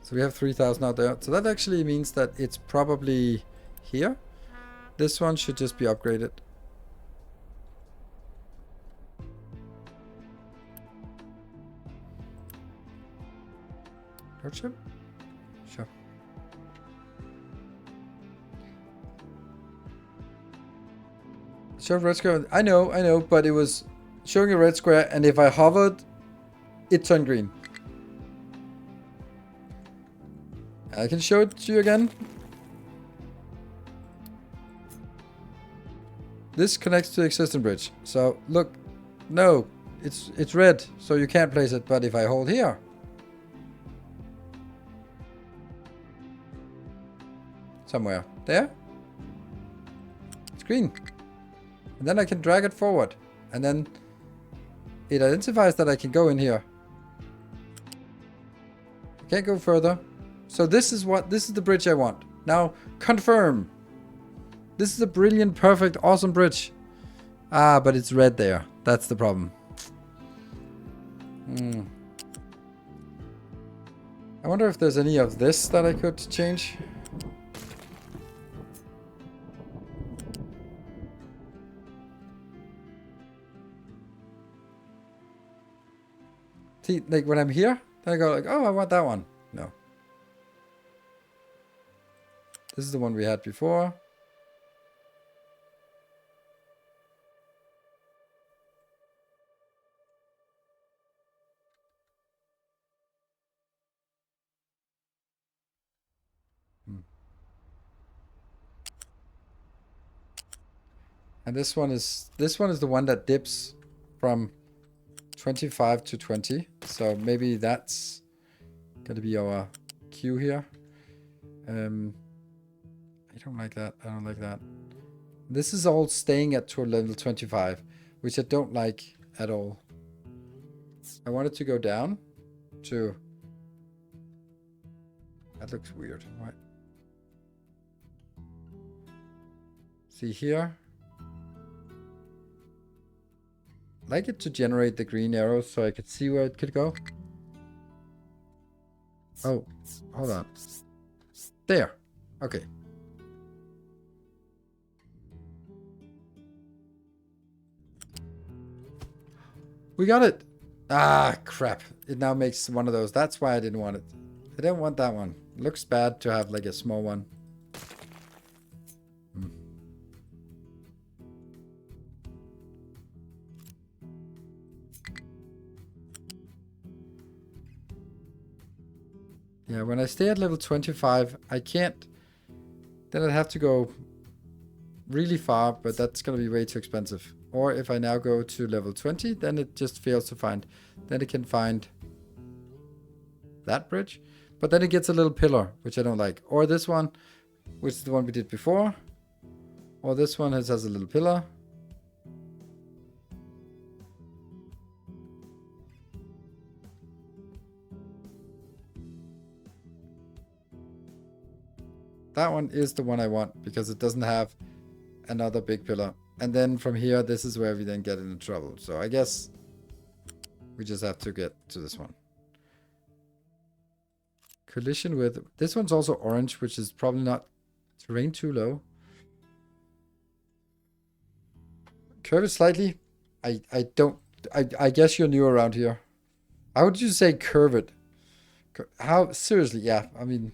So we have 3,000 out there. So that actually means that it's probably here. This one should just be upgraded. Road ship? Sure. Show red square. I know, but it was showing a red square, and if I hovered, it turned green. I can show it to you again. This connects to the existing bridge. So look, no, it's red, so you can't place it. But if I hold here, somewhere there, it's green. And then I can drag it forward, and then it identifies that I can go in here. I can't go further. So this is the bridge I want. Now confirm. This is a brilliant, perfect, awesome bridge. Ah, but it's red there. That's the problem. I wonder if there's any of this that I could change. See, like when I'm here, then I go like, oh, I want that one. No. This is the one we had before. And this one is the one that dips from 25 to 20. So maybe that's gonna be our queue here. I don't like that. I don't like that. This is all staying at to level 25, which I don't like at all. I want it to go down to... That looks weird. Right. See here? I'd like it to generate the green arrows so I could see where it could go. Oh, hold on. There. Okay. We got it. Ah, crap. It now makes one of those. That's why I didn't want it. I didn't want that one. It looks bad to have like a small one. Yeah, when I stay at level 25, I can't... Then I'd have to go really far, but that's going to be way too expensive. Or if I now go to level 20, then it just fails to find. Then it can find that bridge. But then it gets a little pillar, which I don't like. Or this one, which is the one we did before. Or this one has a little pillar. That one is the one I want because it doesn't have another big pillar. And then from here, this is where we then get into trouble. So I guess we just have to get to this one. Collision with... This one's also orange, which is probably not... Terrain too low. Curve it slightly. I don't... I guess you're new around here. How would you say curve it? How... Seriously, yeah. I mean...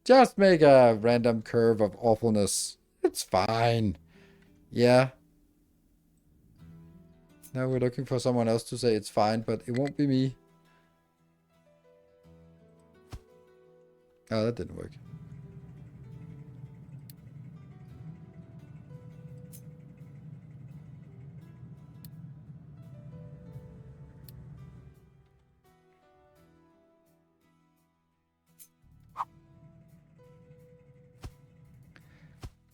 Just make a random curve of awfulness. It's fine. Yeah. Now we're looking for someone else to say it's fine, but it won't be me. Oh, that didn't work.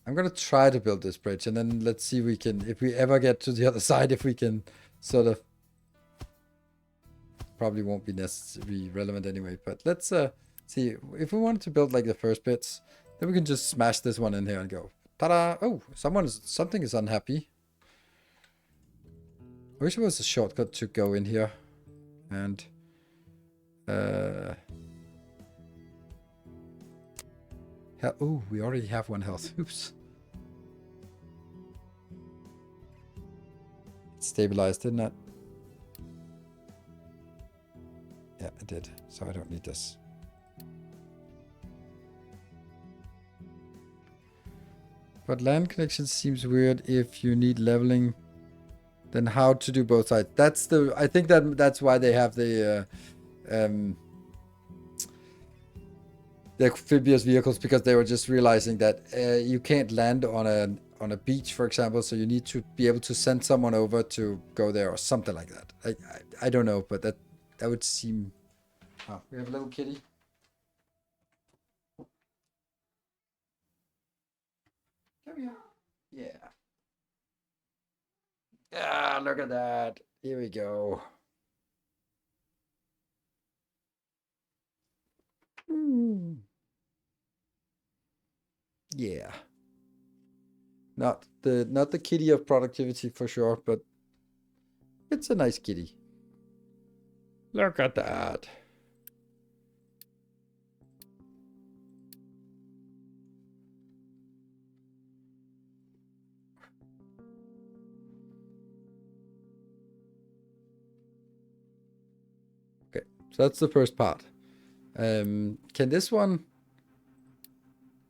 I'm gonna try to build this bridge, and then let's see if we ever get to the other side, if we can sort of... Probably won't be necessarily relevant anyway, but let's see. If we wanted to build like the first bits, then we can just smash this one in here and go. Ta-da! Oh, something is unhappy. I wish there was a shortcut to go in here. And... oh, we already have 1 health. Oops. It stabilized, didn't it? Yeah, it did. So I don't need this. But land connection seems weird if you need leveling. Then how to do both sides? That's the... I think that's why they have the amphibious vehicles, because they were just realizing that you can't land on a beach, for example, so you need to be able to send someone over to go there or something like that. I don't know, but that would seem... Oh, we have a little kitty. Come here. Yeah. Ah, look at that. Here we go. Yeah. Not the kitty of productivity for sure, but it's a nice kitty. Look at that. Okay, so that's the first part. Can this one...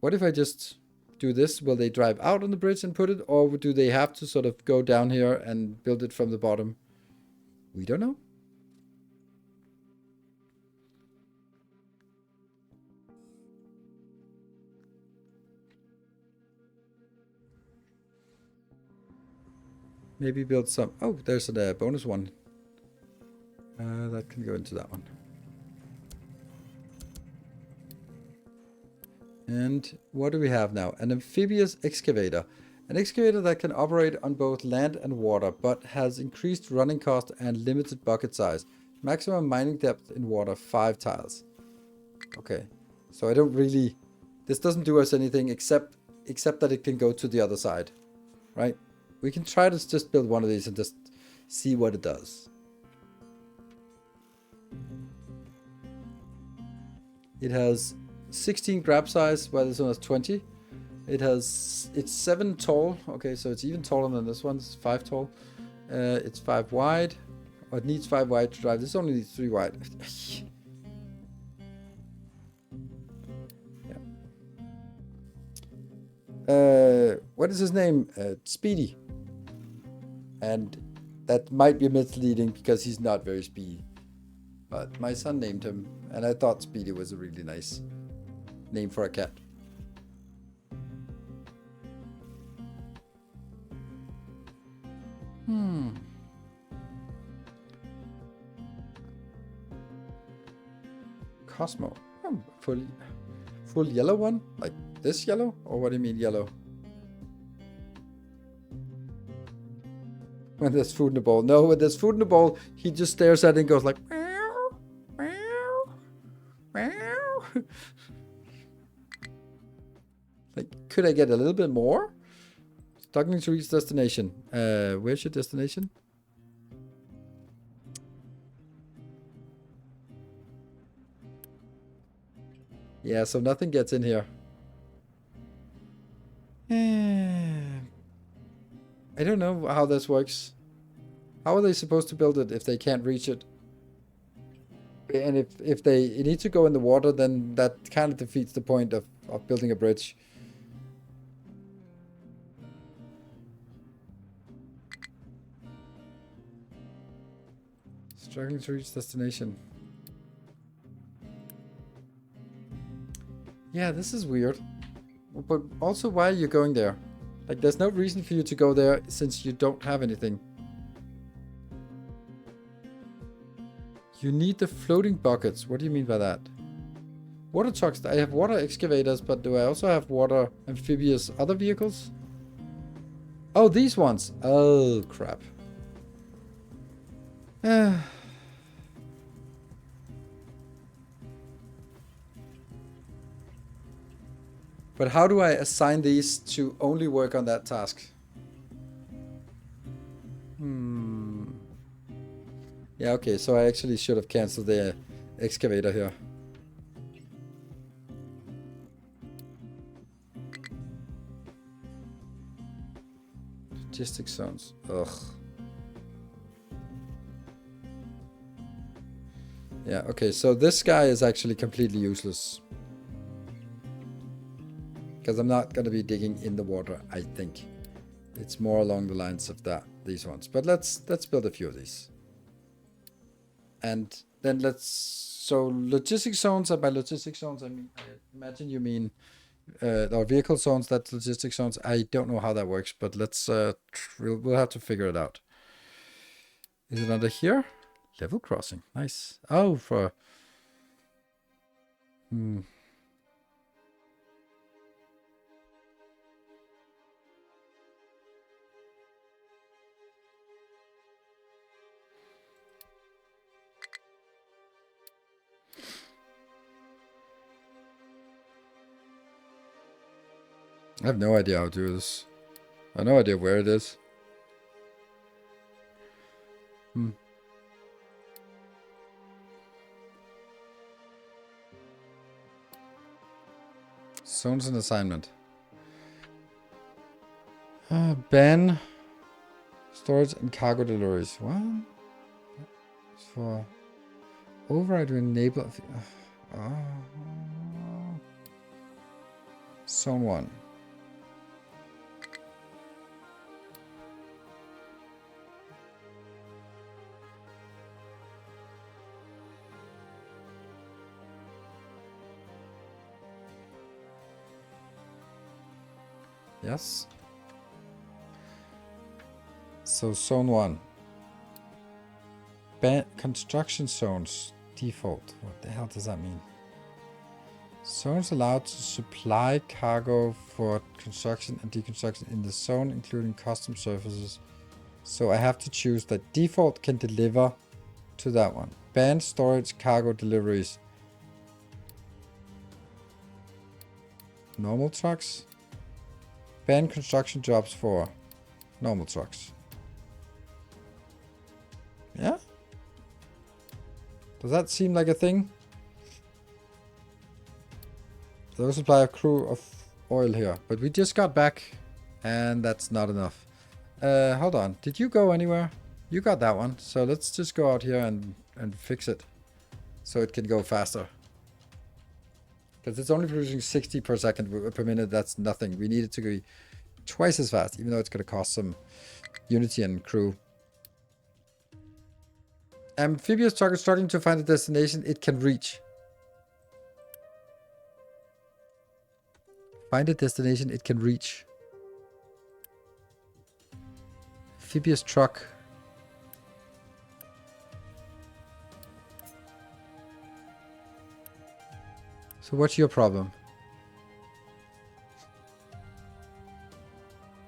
What if I just do this? Will they drive out on the bridge and put it? Or do they have to sort of go down here and build it from the bottom? We don't know. Maybe build some... Oh, there's a bonus one. That can go into that one. And what do we have now? An amphibious excavator. An excavator that can operate on both land and water, but has increased running cost and limited bucket size. Maximum mining depth in water, 5 tiles. Okay. So I don't really... This doesn't do us anything except that it can go to the other side. Right? We can try to just build one of these and just see what it does. It has 16 grab size, while this one has 20. It's 7 tall. Okay, so it's even taller than this one. It's 5 tall. It's 5 wide. Or it needs 5 wide to drive. This only needs 3 wide. Yeah. What is his name? Speedy. And that might be misleading because he's not very speedy. But my son named him, and I thought Speedy was a really nice name for a cat. Cosmo. Full yellow one? Like this yellow? Or what do you mean yellow? When there's food in the bowl. No, when there's food in the bowl, he just stares at it and goes like... Meow, meow, meow. Like, could I get a little bit more? Struggling to reach destination. Where's your destination? Yeah, so nothing gets in here. I don't know how this works. How are they supposed to build it if they can't reach it? And if they need to go in the water, then that kind of defeats the point of building a bridge. Struggling to reach destination. Yeah, this is weird. But also, why are you going there? Like, there's no reason for you to go there since you don't have anything. You need the floating buckets. What do you mean by that? Water trucks. I have water excavators, but do I also have water amphibious other vehicles? Oh, these ones. Oh, crap. But how do I assign these to only work on that task? Yeah, okay, so I actually should have cancelled the excavator here. Logistic zones. Ugh. Yeah, okay, so this guy is actually completely useless. Because I'm not going to be digging in the water, I think. It's more along the lines of these ones. But let's build a few of these. And then so logistic zones, and by logistic zones, I imagine you mean, or vehicle zones, that's logistic zones. I don't know how that works, but let's, we'll have to figure it out. Is it under here? Level crossing, nice. Oh, for, I have no idea how to do this. I have no idea where it is. Zones and assignment. Ban storage and cargo deliveries. What? For override to enable. Zone 1. Yes. So zone 1. Ban construction zones default. What the hell does that mean? Zones allowed to supply cargo for construction and deconstruction in the zone, including custom services. So I have to choose that default can deliver to that one. Ban storage cargo deliveries. Normal trucks. Ban construction jobs for normal trucks. Yeah? Does that seem like a thing? Low supply of crew of oil here. But we just got back. And that's not enough. Hold on. Did you go anywhere? You got that one. So let's just go out here and fix it. So it can go faster. Because it's only producing 60 per second per minute. That's nothing. We need it to be twice as fast. Even though it's going to cost some Unity and crew. Amphibious truck is struggling to find a destination it can reach. Find a destination it can reach. Amphibious truck. So what's your problem?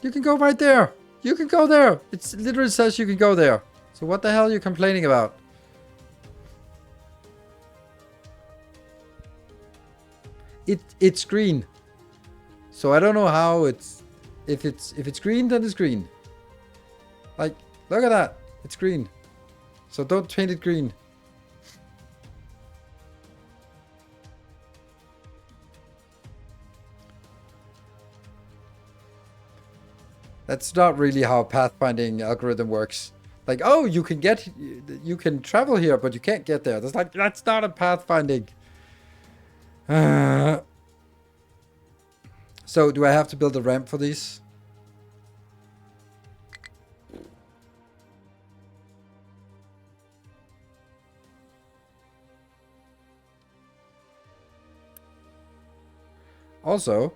You can go right there. You can go there. It literally says you can go there. So what the hell are you complaining about? It's green. So I don't know how it's if it's green, then it's green. Like, look at that. It's green. So don't paint it green. That's not really how pathfinding algorithm works. Like, oh, you can travel here, but you can't get there. That's not a pathfinding. So, do I have to build a ramp for these? Also,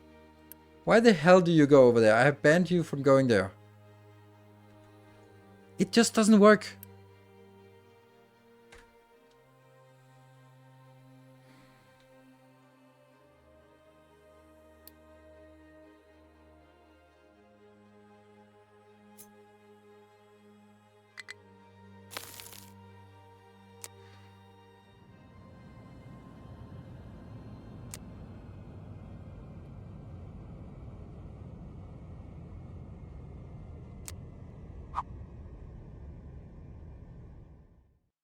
why the hell do you go over there? I have banned you from going there. It just doesn't work.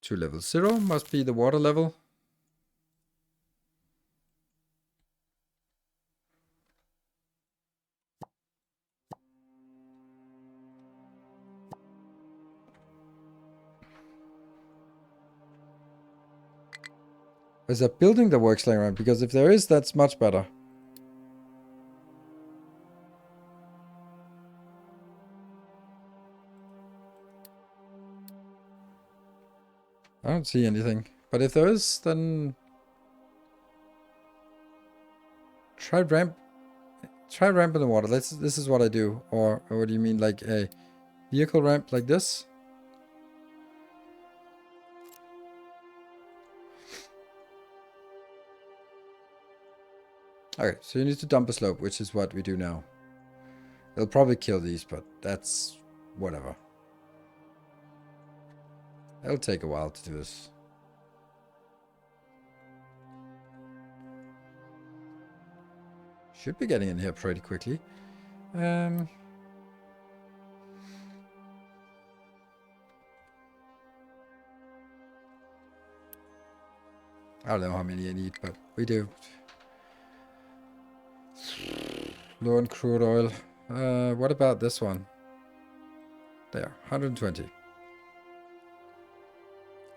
To level 0 must be the water level. Is there building that works like around? Because if there is, that's much better. I don't see anything. But if there is, then try ramp in the water. This is what I do. Or what do you mean, like a vehicle ramp like this? Okay, so you need to dump a slope, which is what we do now. It'll probably kill these, but that's whatever. It'll take a while to do this. Should be getting in here pretty quickly. I don't know how many I need, but we do. Low on crude oil. What about this one? There, 120.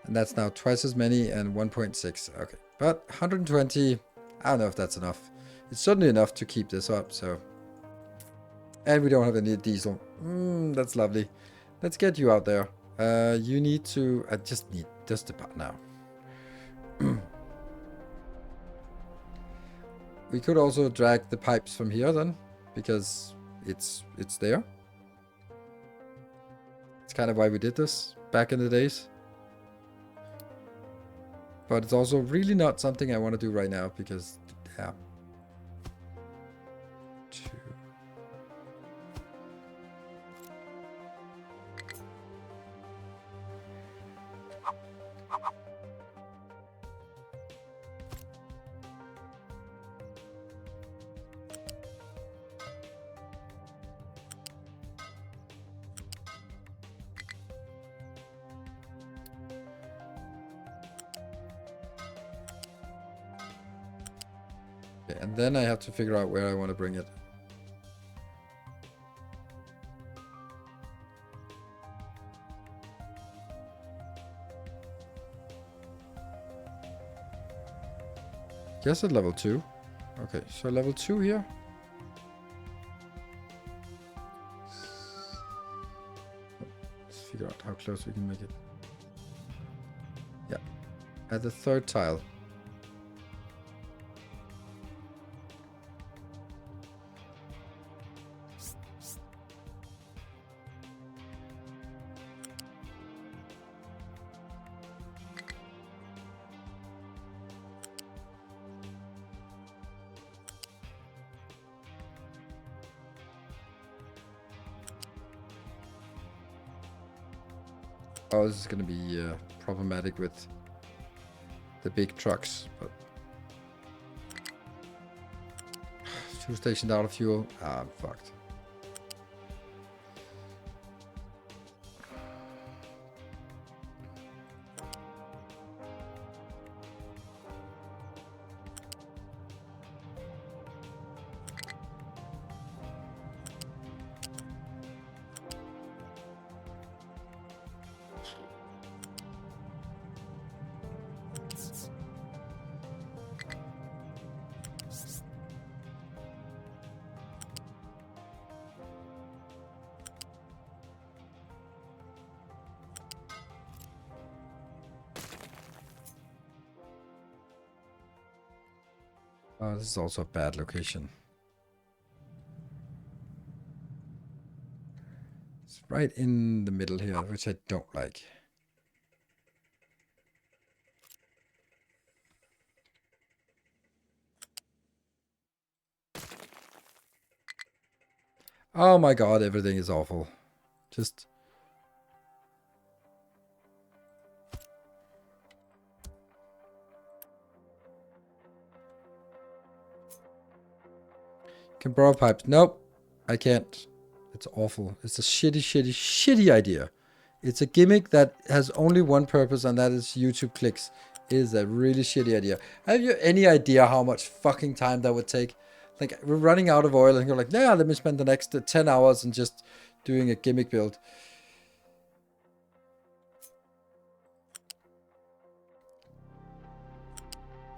And that's now twice as many and 1.6. Okay, but 120, I don't know if that's enough. It's certainly enough to keep this up, so. And we don't have any diesel. That's lovely. Let's get you out there. You need to, I just need just about now. We could also drag the pipes from here then, because it's there. It's kind of why we did this back in the days. But it's also really not something I want to do right now because, yeah. Okay, and then I have to figure out where I want to bring it. Guess at level 2. Okay, so level 2 here. Let's figure out how close we can make it. Yeah, at the 3rd tile. Oh, this is going to be problematic with the big trucks, but 2 stations out of fuel. Ah, I'm fucked. Oh, this is also a bad location. It's right in the middle here, which I don't like. Oh my god, everything is awful. Just... Can borrow pipes. Nope, I can't. It's awful. It's a shitty idea. It's a gimmick that has only one purpose, and that is YouTube clicks. It is a really shitty idea. Have you any idea how much fucking time that would take? Like, we're running out of oil, and you're like, yeah, let me spend the next 10 hours and just doing a gimmick build.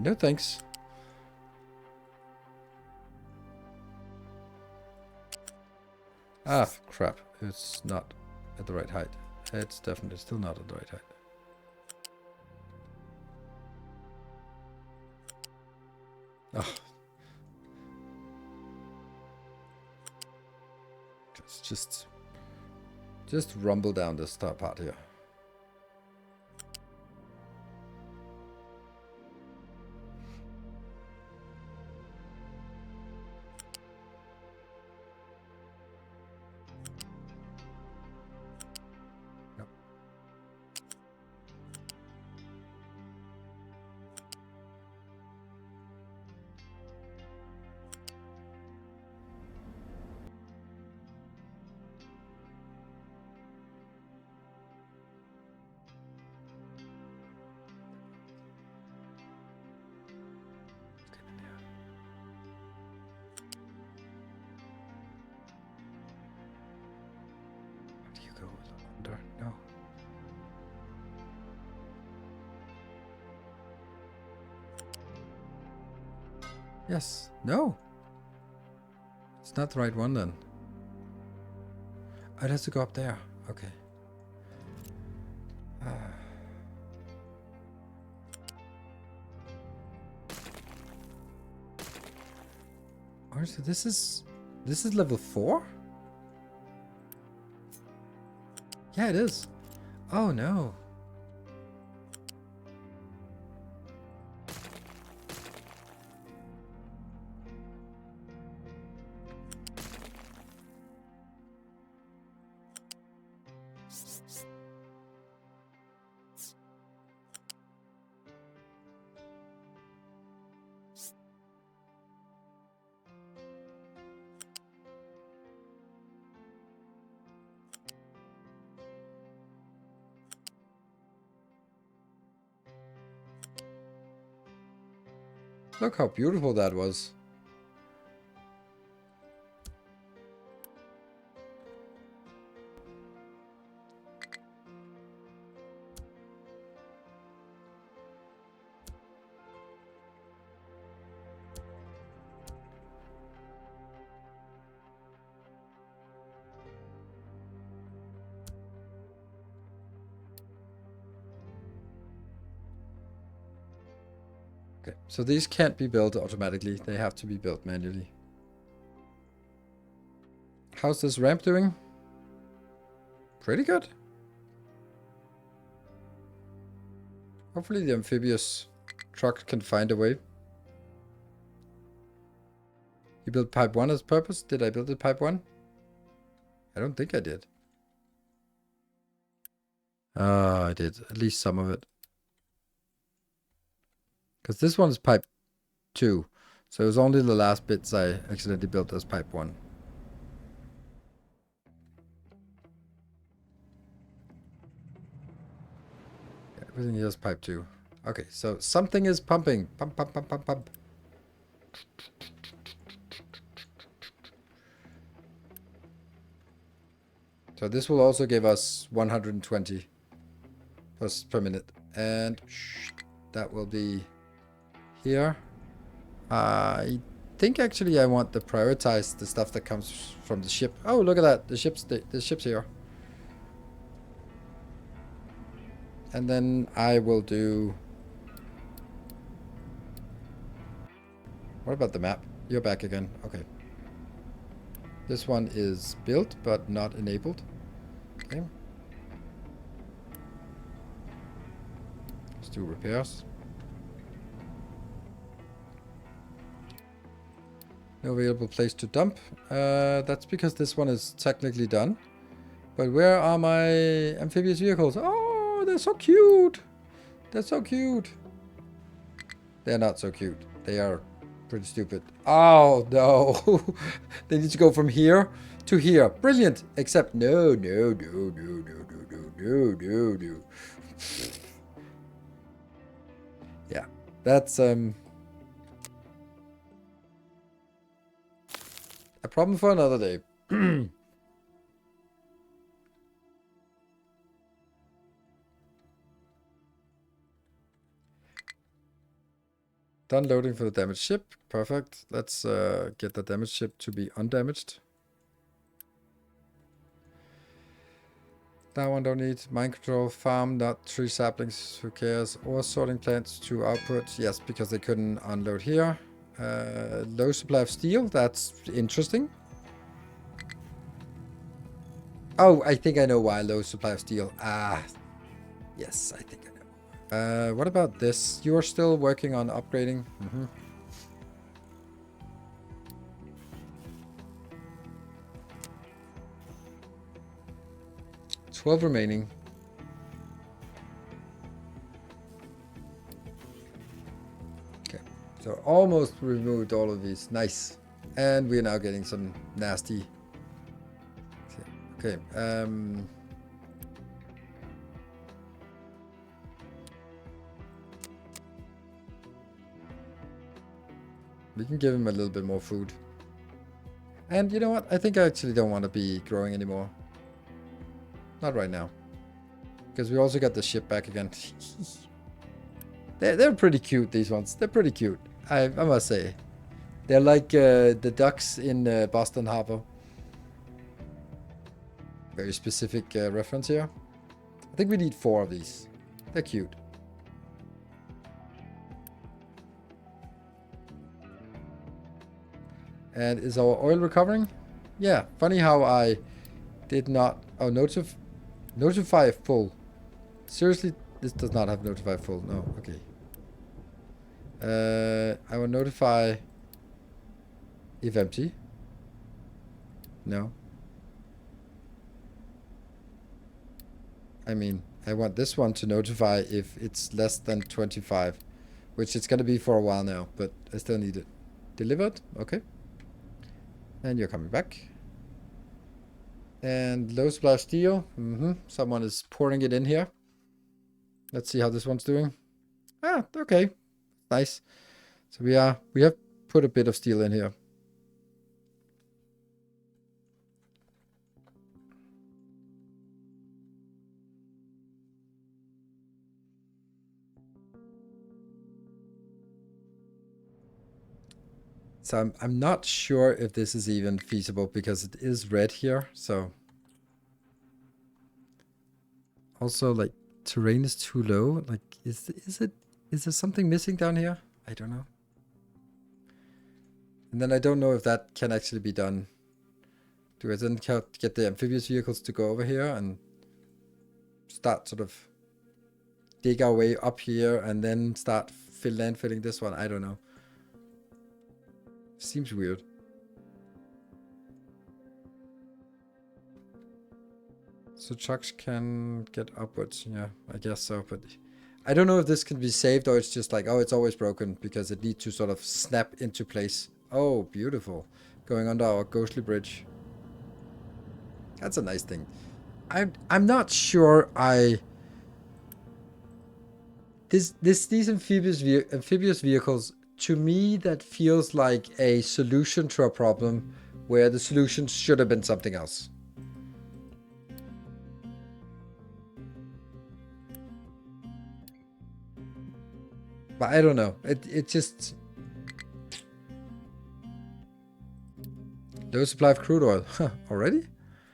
No thanks. Ah, crap. It's not at the right height. It's definitely still not at the right height. Oh. Let's just rumble down this top part here. No. Yes. No. It's not the right one then. Oh, it has to go up there. Okay. Oh, so this is level 4? Yeah, it is. Oh no. Look how beautiful that was. Okay, so these can't be built automatically. They have to be built manually. How's this ramp doing? Pretty good. Hopefully the amphibious truck can find a way. You built pipe 1 as purpose? Did I build it pipe 1? I don't think I did. I did. At least some of it. Because this one's pipe 2. So it was only the last bits I accidentally built as pipe 1. Yeah, everything here is pipe 2. Okay, so something is pumping. Pump, pump, pump, pump, pump. So this will also give us 120 per minute. And that will be here. I think actually I want to prioritize the stuff that comes from the ship. Oh, look at that. The ship's here. And then I will do What about the map? You're back again. Okay. This one is built, but not enabled. Okay. Let's do repairs. No available place to dump. That's because this one is technically done. But where are my amphibious vehicles? Oh, they're so cute. They're so cute. They're not so cute. They are pretty stupid. Oh, no. They need to go from here to here. Brilliant. Except no. Yeah, that's a problem for another day. Done loading for the damaged ship. Perfect. Let's get the damaged ship to be undamaged. That one don't need. Mine control, farm, not tree saplings, who cares? Or sorting plants to output. Yes, because they couldn't unload here. Low supply of steel. That's interesting. Oh, I think I know why low supply of steel. Ah, yes, I think I know. What about this? You are still working on upgrading. 12 remaining. Okay, so almost removed all of these. Nice. And we're now getting some nasty. Okay, we can give him a little bit more food. And you know what? I think I actually don't want to be growing anymore. Not right now. Because we also got the ship back again. They're pretty cute, these ones. They're pretty cute. I must say. They're like the ducks in Boston Harbor. Very specific reference here. I think we need 4 of these. They're cute. And is our oil recovering? Yeah. Funny how I did not... Oh, notify full. Seriously, this does not have notify full. No, okay. I will notify if empty. No. I mean, I want this one to notify if it's less than 25, which it's going to be for a while now, but I still need it. Delivered? Okay. And you're coming back. And low supply of steel. Someone is pouring it in here. Let's see how this one's doing. Ah, okay. Nice. So we have put a bit of steel in here. So I'm not sure if this is even feasible because it is red here. So also, like, terrain is too low. Like, is there something missing down here? I don't know. And then I don't know if that can actually be done. Do I then get the amphibious vehicles to go over here and start sort of dig our way up here and then start land filling this one? I don't know. Seems weird. So trucks can get upwards. Yeah, I guess so. But I don't know if this can be saved or it's just like, oh, it's always broken because it needs to sort of snap into place. Oh, beautiful. Going under our ghostly bridge. That's a nice thing. I'm not sure these amphibious vehicles, to me, that feels like a solution to a problem where the solution should have been something else. But I don't know. It just... Low supply of crude oil. Huh, already?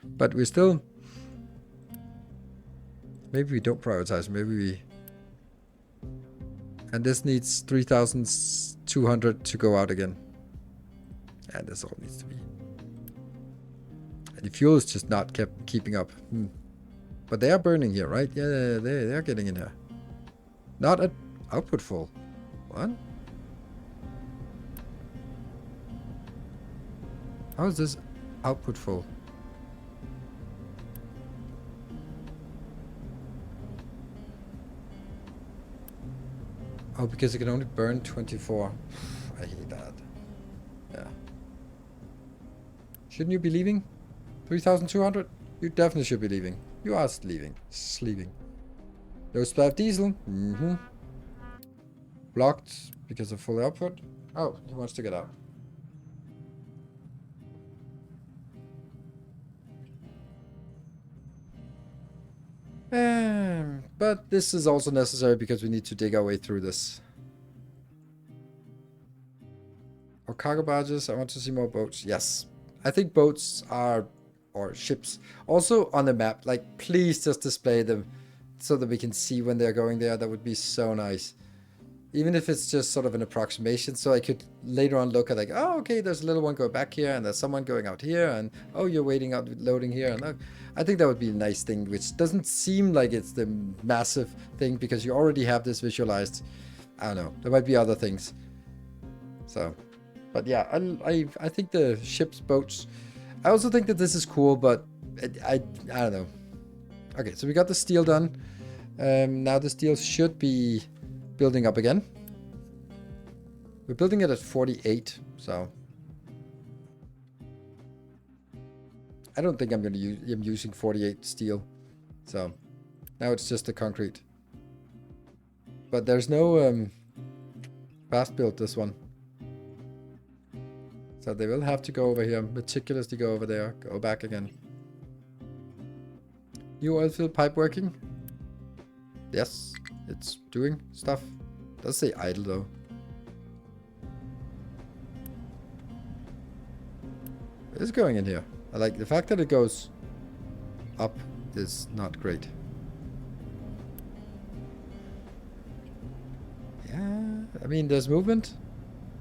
But we still... Maybe we don't prioritize. Maybe we... And this needs 3,200 200 to go out again. And this all needs to be. And the fuel is just not keeping up. But they are burning here, right? Yeah, they are getting in here. Not at output full. What? How is this output full? Oh, because it can only burn 24. I hate that. Yeah. Shouldn't you be leaving? 3,200? You definitely should be leaving. You are leaving. Sleeping. No supply of diesel. Blocked because of full output. Oh, he wants to get out. But this is also necessary because we need to dig our way through this. Or cargo barges. I want to see more boats. Yes. I think boats are, or ships, also on the map. Like, please just display them so that we can see when they're going there. That would be so nice. Even if it's just sort of an approximation, so I could later on look at like, oh, okay, there's a little one going back here, and there's someone going out here, and oh, you're waiting out, loading here, and look. I think that would be a nice thing, which doesn't seem like it's the massive thing because you already have this visualized. I don't know. There might be other things. So, but yeah, I think the ships, boats. I also think that this is cool, but I don't know. Okay, so we got the steel done. Now the steel should be building up again. We're building it at 48, so I don't think I'm going to use. I'm using 48 steel, so now it's just the concrete. But there's no fast build this one, so they will have to go over here, meticulously go over there, go back again. New oil field pipe working? Yes. It's doing stuff. Does say idle though. It's going in here. I like the fact that it goes up is not great. Yeah, I mean there's movement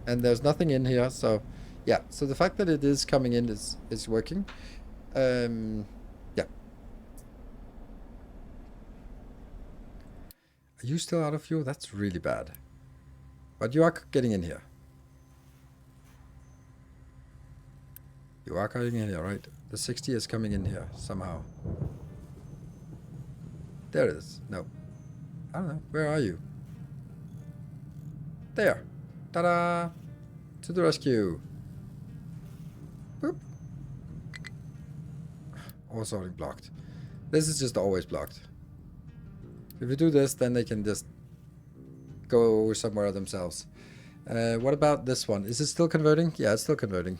and there's nothing in here, so yeah. So the fact that it is coming in is working. Yeah. Are you still out of fuel? That's really bad. But you are getting in here. You are getting in here, right? The 60 is coming in here somehow. There it is. No. I don't know. Where are you? There. Ta-da! To the rescue. Boop. Also already blocked. This is just always blocked. If we do this, then they can just go somewhere themselves. What about this one? Is it still converting? Yeah, it's still converting.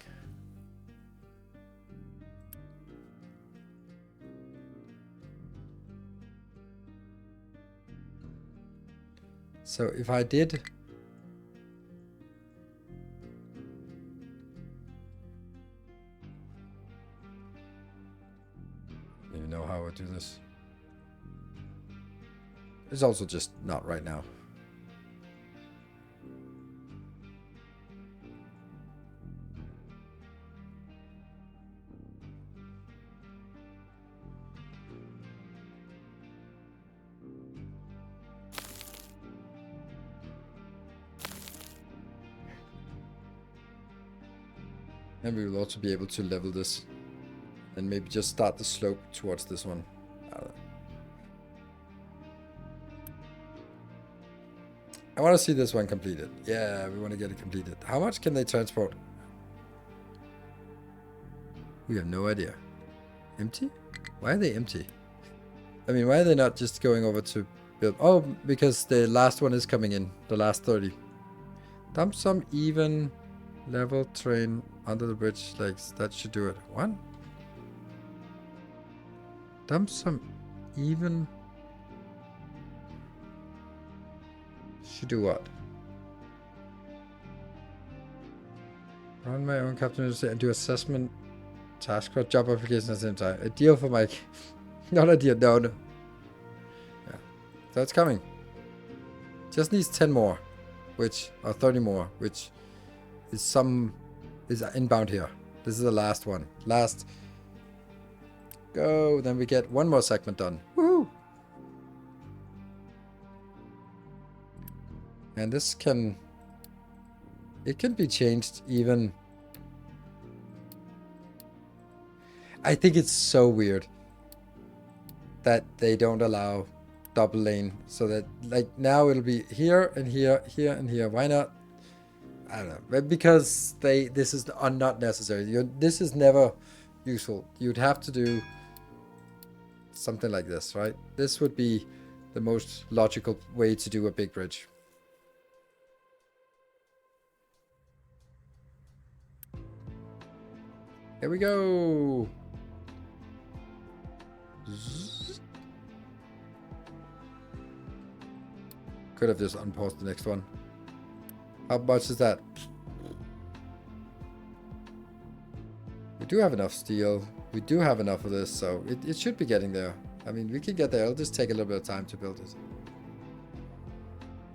So if I did... You know how I would do this. It's also just not right now. And we will also be able to level this. And maybe just start the slope towards this one. I don't know. I want to see this one completed. Yeah, we want to get it completed. How much can they transport? We have no idea. Empty? Why are they empty? I mean, why are they not just going over to build? Oh, because the last one is coming in. The last 30. Dump some even level train under the bridge. Like, that should do it. What? Dump some even... Should do what? Run my own captain and do assessment, task for job application at the same time. A deal for Mike. Not a deal, no. Yeah. So it's coming. Just needs 10 more. which are 30 more, which is inbound here. This is the last one. Last. Go. Then we get one more segment done. Woohoo! And this can... It can be changed even... I think it's so weird that they don't allow double lane. So that, like, now it'll be here and here, here and here. Why not? I don't know. Because this is not necessary. This is never useful. You'd have to do something like this, right? This would be the most logical way to do a big bridge. Here we go. Could have just unpaused the next one. How much is that? We do have enough steel. We do have enough of this, so it should be getting there. I mean, we can get there. It'll just take a little bit of time to build it.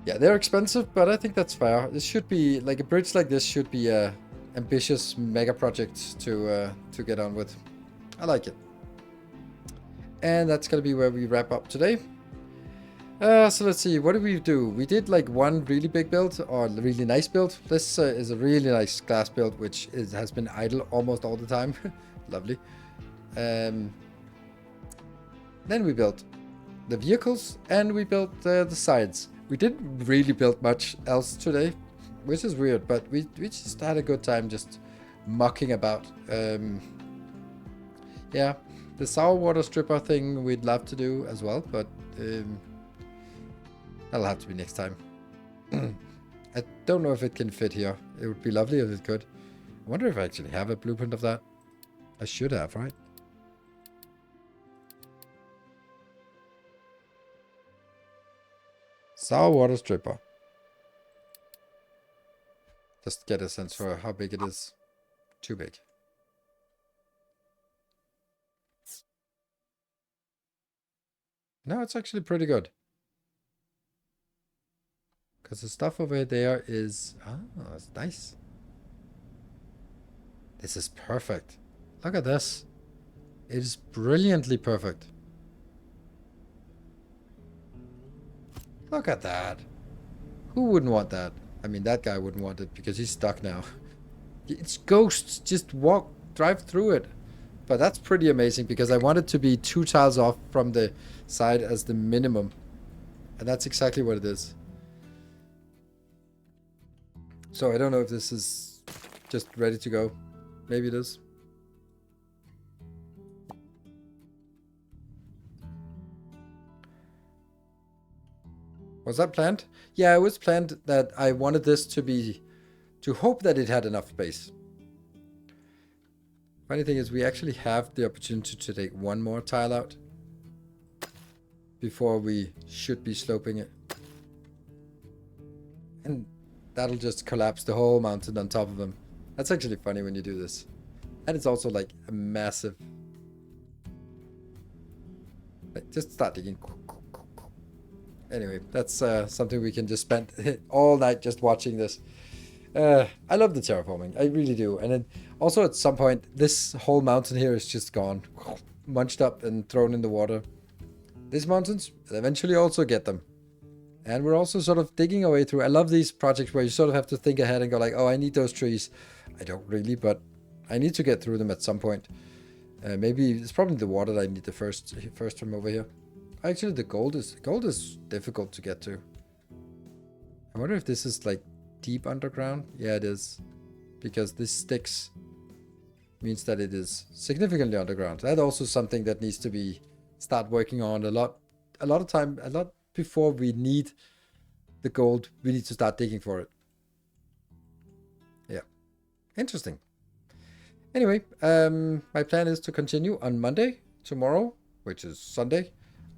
Yeah, they're expensive, but I think that's fair. This should be, like, a bridge like this should be a ambitious mega project to get on with. I like it. And that's going to be where we wrap up today. So let's see, what did we do? We did like one really big build, or a really nice build. This is a really nice glass build, which has been idle almost all the time. Lovely. Then we built the vehicles, and we built the sides. We didn't really build much else today, which is weird, but we just had a good time just mucking about. Yeah, the sour water stripper thing we'd love to do as well, but that'll have to be next time. I don't know if it can fit here. It would be lovely if it could. I wonder if I actually have a blueprint of that. I should have, right? Sour water stripper. Just get a sense for how big it is. Too big. No, it's actually pretty good. Because the stuff over there is... Oh, that's nice. This is perfect. Look at this. It is brilliantly perfect. Look at that. Who wouldn't want that? I mean, that guy wouldn't want it because he's stuck now. It's ghosts. Just drive through it. But that's pretty amazing because I want it to be 2 tiles off from the side as the minimum. And that's exactly what it is. So I don't know if this is just ready to go. Maybe it is. Was that planned? Yeah, it was planned that I wanted this to hope that it had enough space. Funny thing is we actually have the opportunity to take one more tile out before we should be sloping it. And that'll just collapse the whole mountain on top of them. That's actually funny when you do this. And it's also like a massive... Like, just start digging. Anyway, that's something we can just spend all night just watching this. I love the terraforming. I really do. And then also at some point, this whole mountain here is just gone. Munched up and thrown in the water. These mountains, will eventually also get them. And we're also sort of digging our way through. I love these projects where you sort of have to think ahead and go like, oh, I need those trees. I don't really, but I need to get through them at some point. Maybe it's probably the water that I need the first from over here. Actually, the gold is difficult to get to. I wonder if this is like deep underground. Yeah, it is, because this sticks means that it is significantly underground. That's also something that needs to be start working on a lot before we need the gold. We need to start digging for it. Yeah, interesting. Anyway, my plan is to continue on Monday, tomorrow, which is Sunday.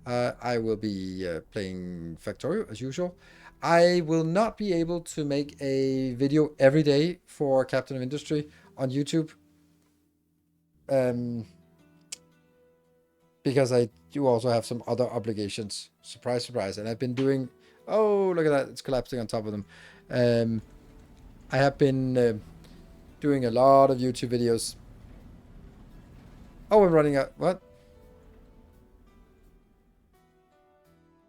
I will be playing Factorio as usual. I will not be able to make a video every day for Captain of Industry on YouTube. Because I do also have some other obligations. Surprise, surprise. And I've been doing Oh, look at that. It's collapsing on top of them. I have been doing a lot of YouTube videos. Oh, we're running out. What?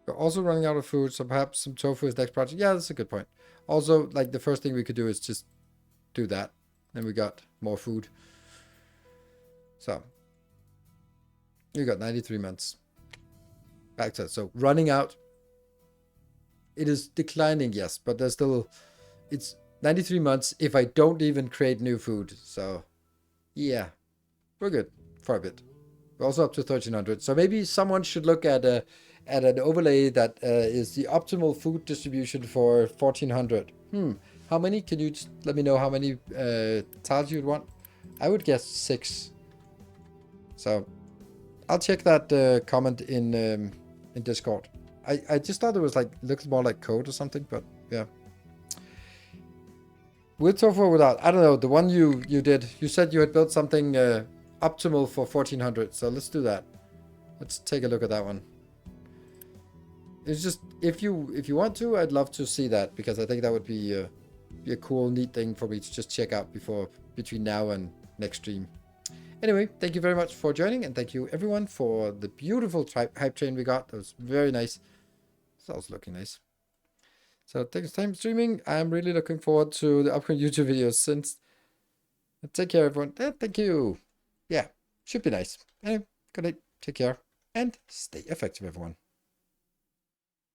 We're also running out of food, so perhaps some tofu is next project. Yeah, that's a good point. Also, like, the first thing we could do is just do that. Then we got more food. So, we got 93 months. Back to that. So, running out. It is declining, yes, but there's still... It's 93 months if I don't even create new food. So, yeah. We're good for a bit. We're also up to 1300. So maybe someone should look at an overlay that is the optimal food distribution for 1400. How many? Can you just let me know how many tiles you'd want? I would guess 6. So I'll check that comment in Discord. I just thought it was like, looks more like code or something, but yeah. With tofu or without? I don't know. The one you did, you said you had built something optimal for 1400. So let's do that. Let's take a look at that one. It's just, if you want to, I'd love to see that, because I think that would be a cool, neat thing for me to just check out between now and next stream. Anyway, thank you very much for joining, and thank you everyone for the beautiful hype train we got. That was very nice. It's also looking nice. So thanks for time streaming. I'm really looking forward to the upcoming YouTube videos. Since take care, everyone. Thank you. Yeah, should be nice. Anyway, good night. Take care and stay effective, everyone.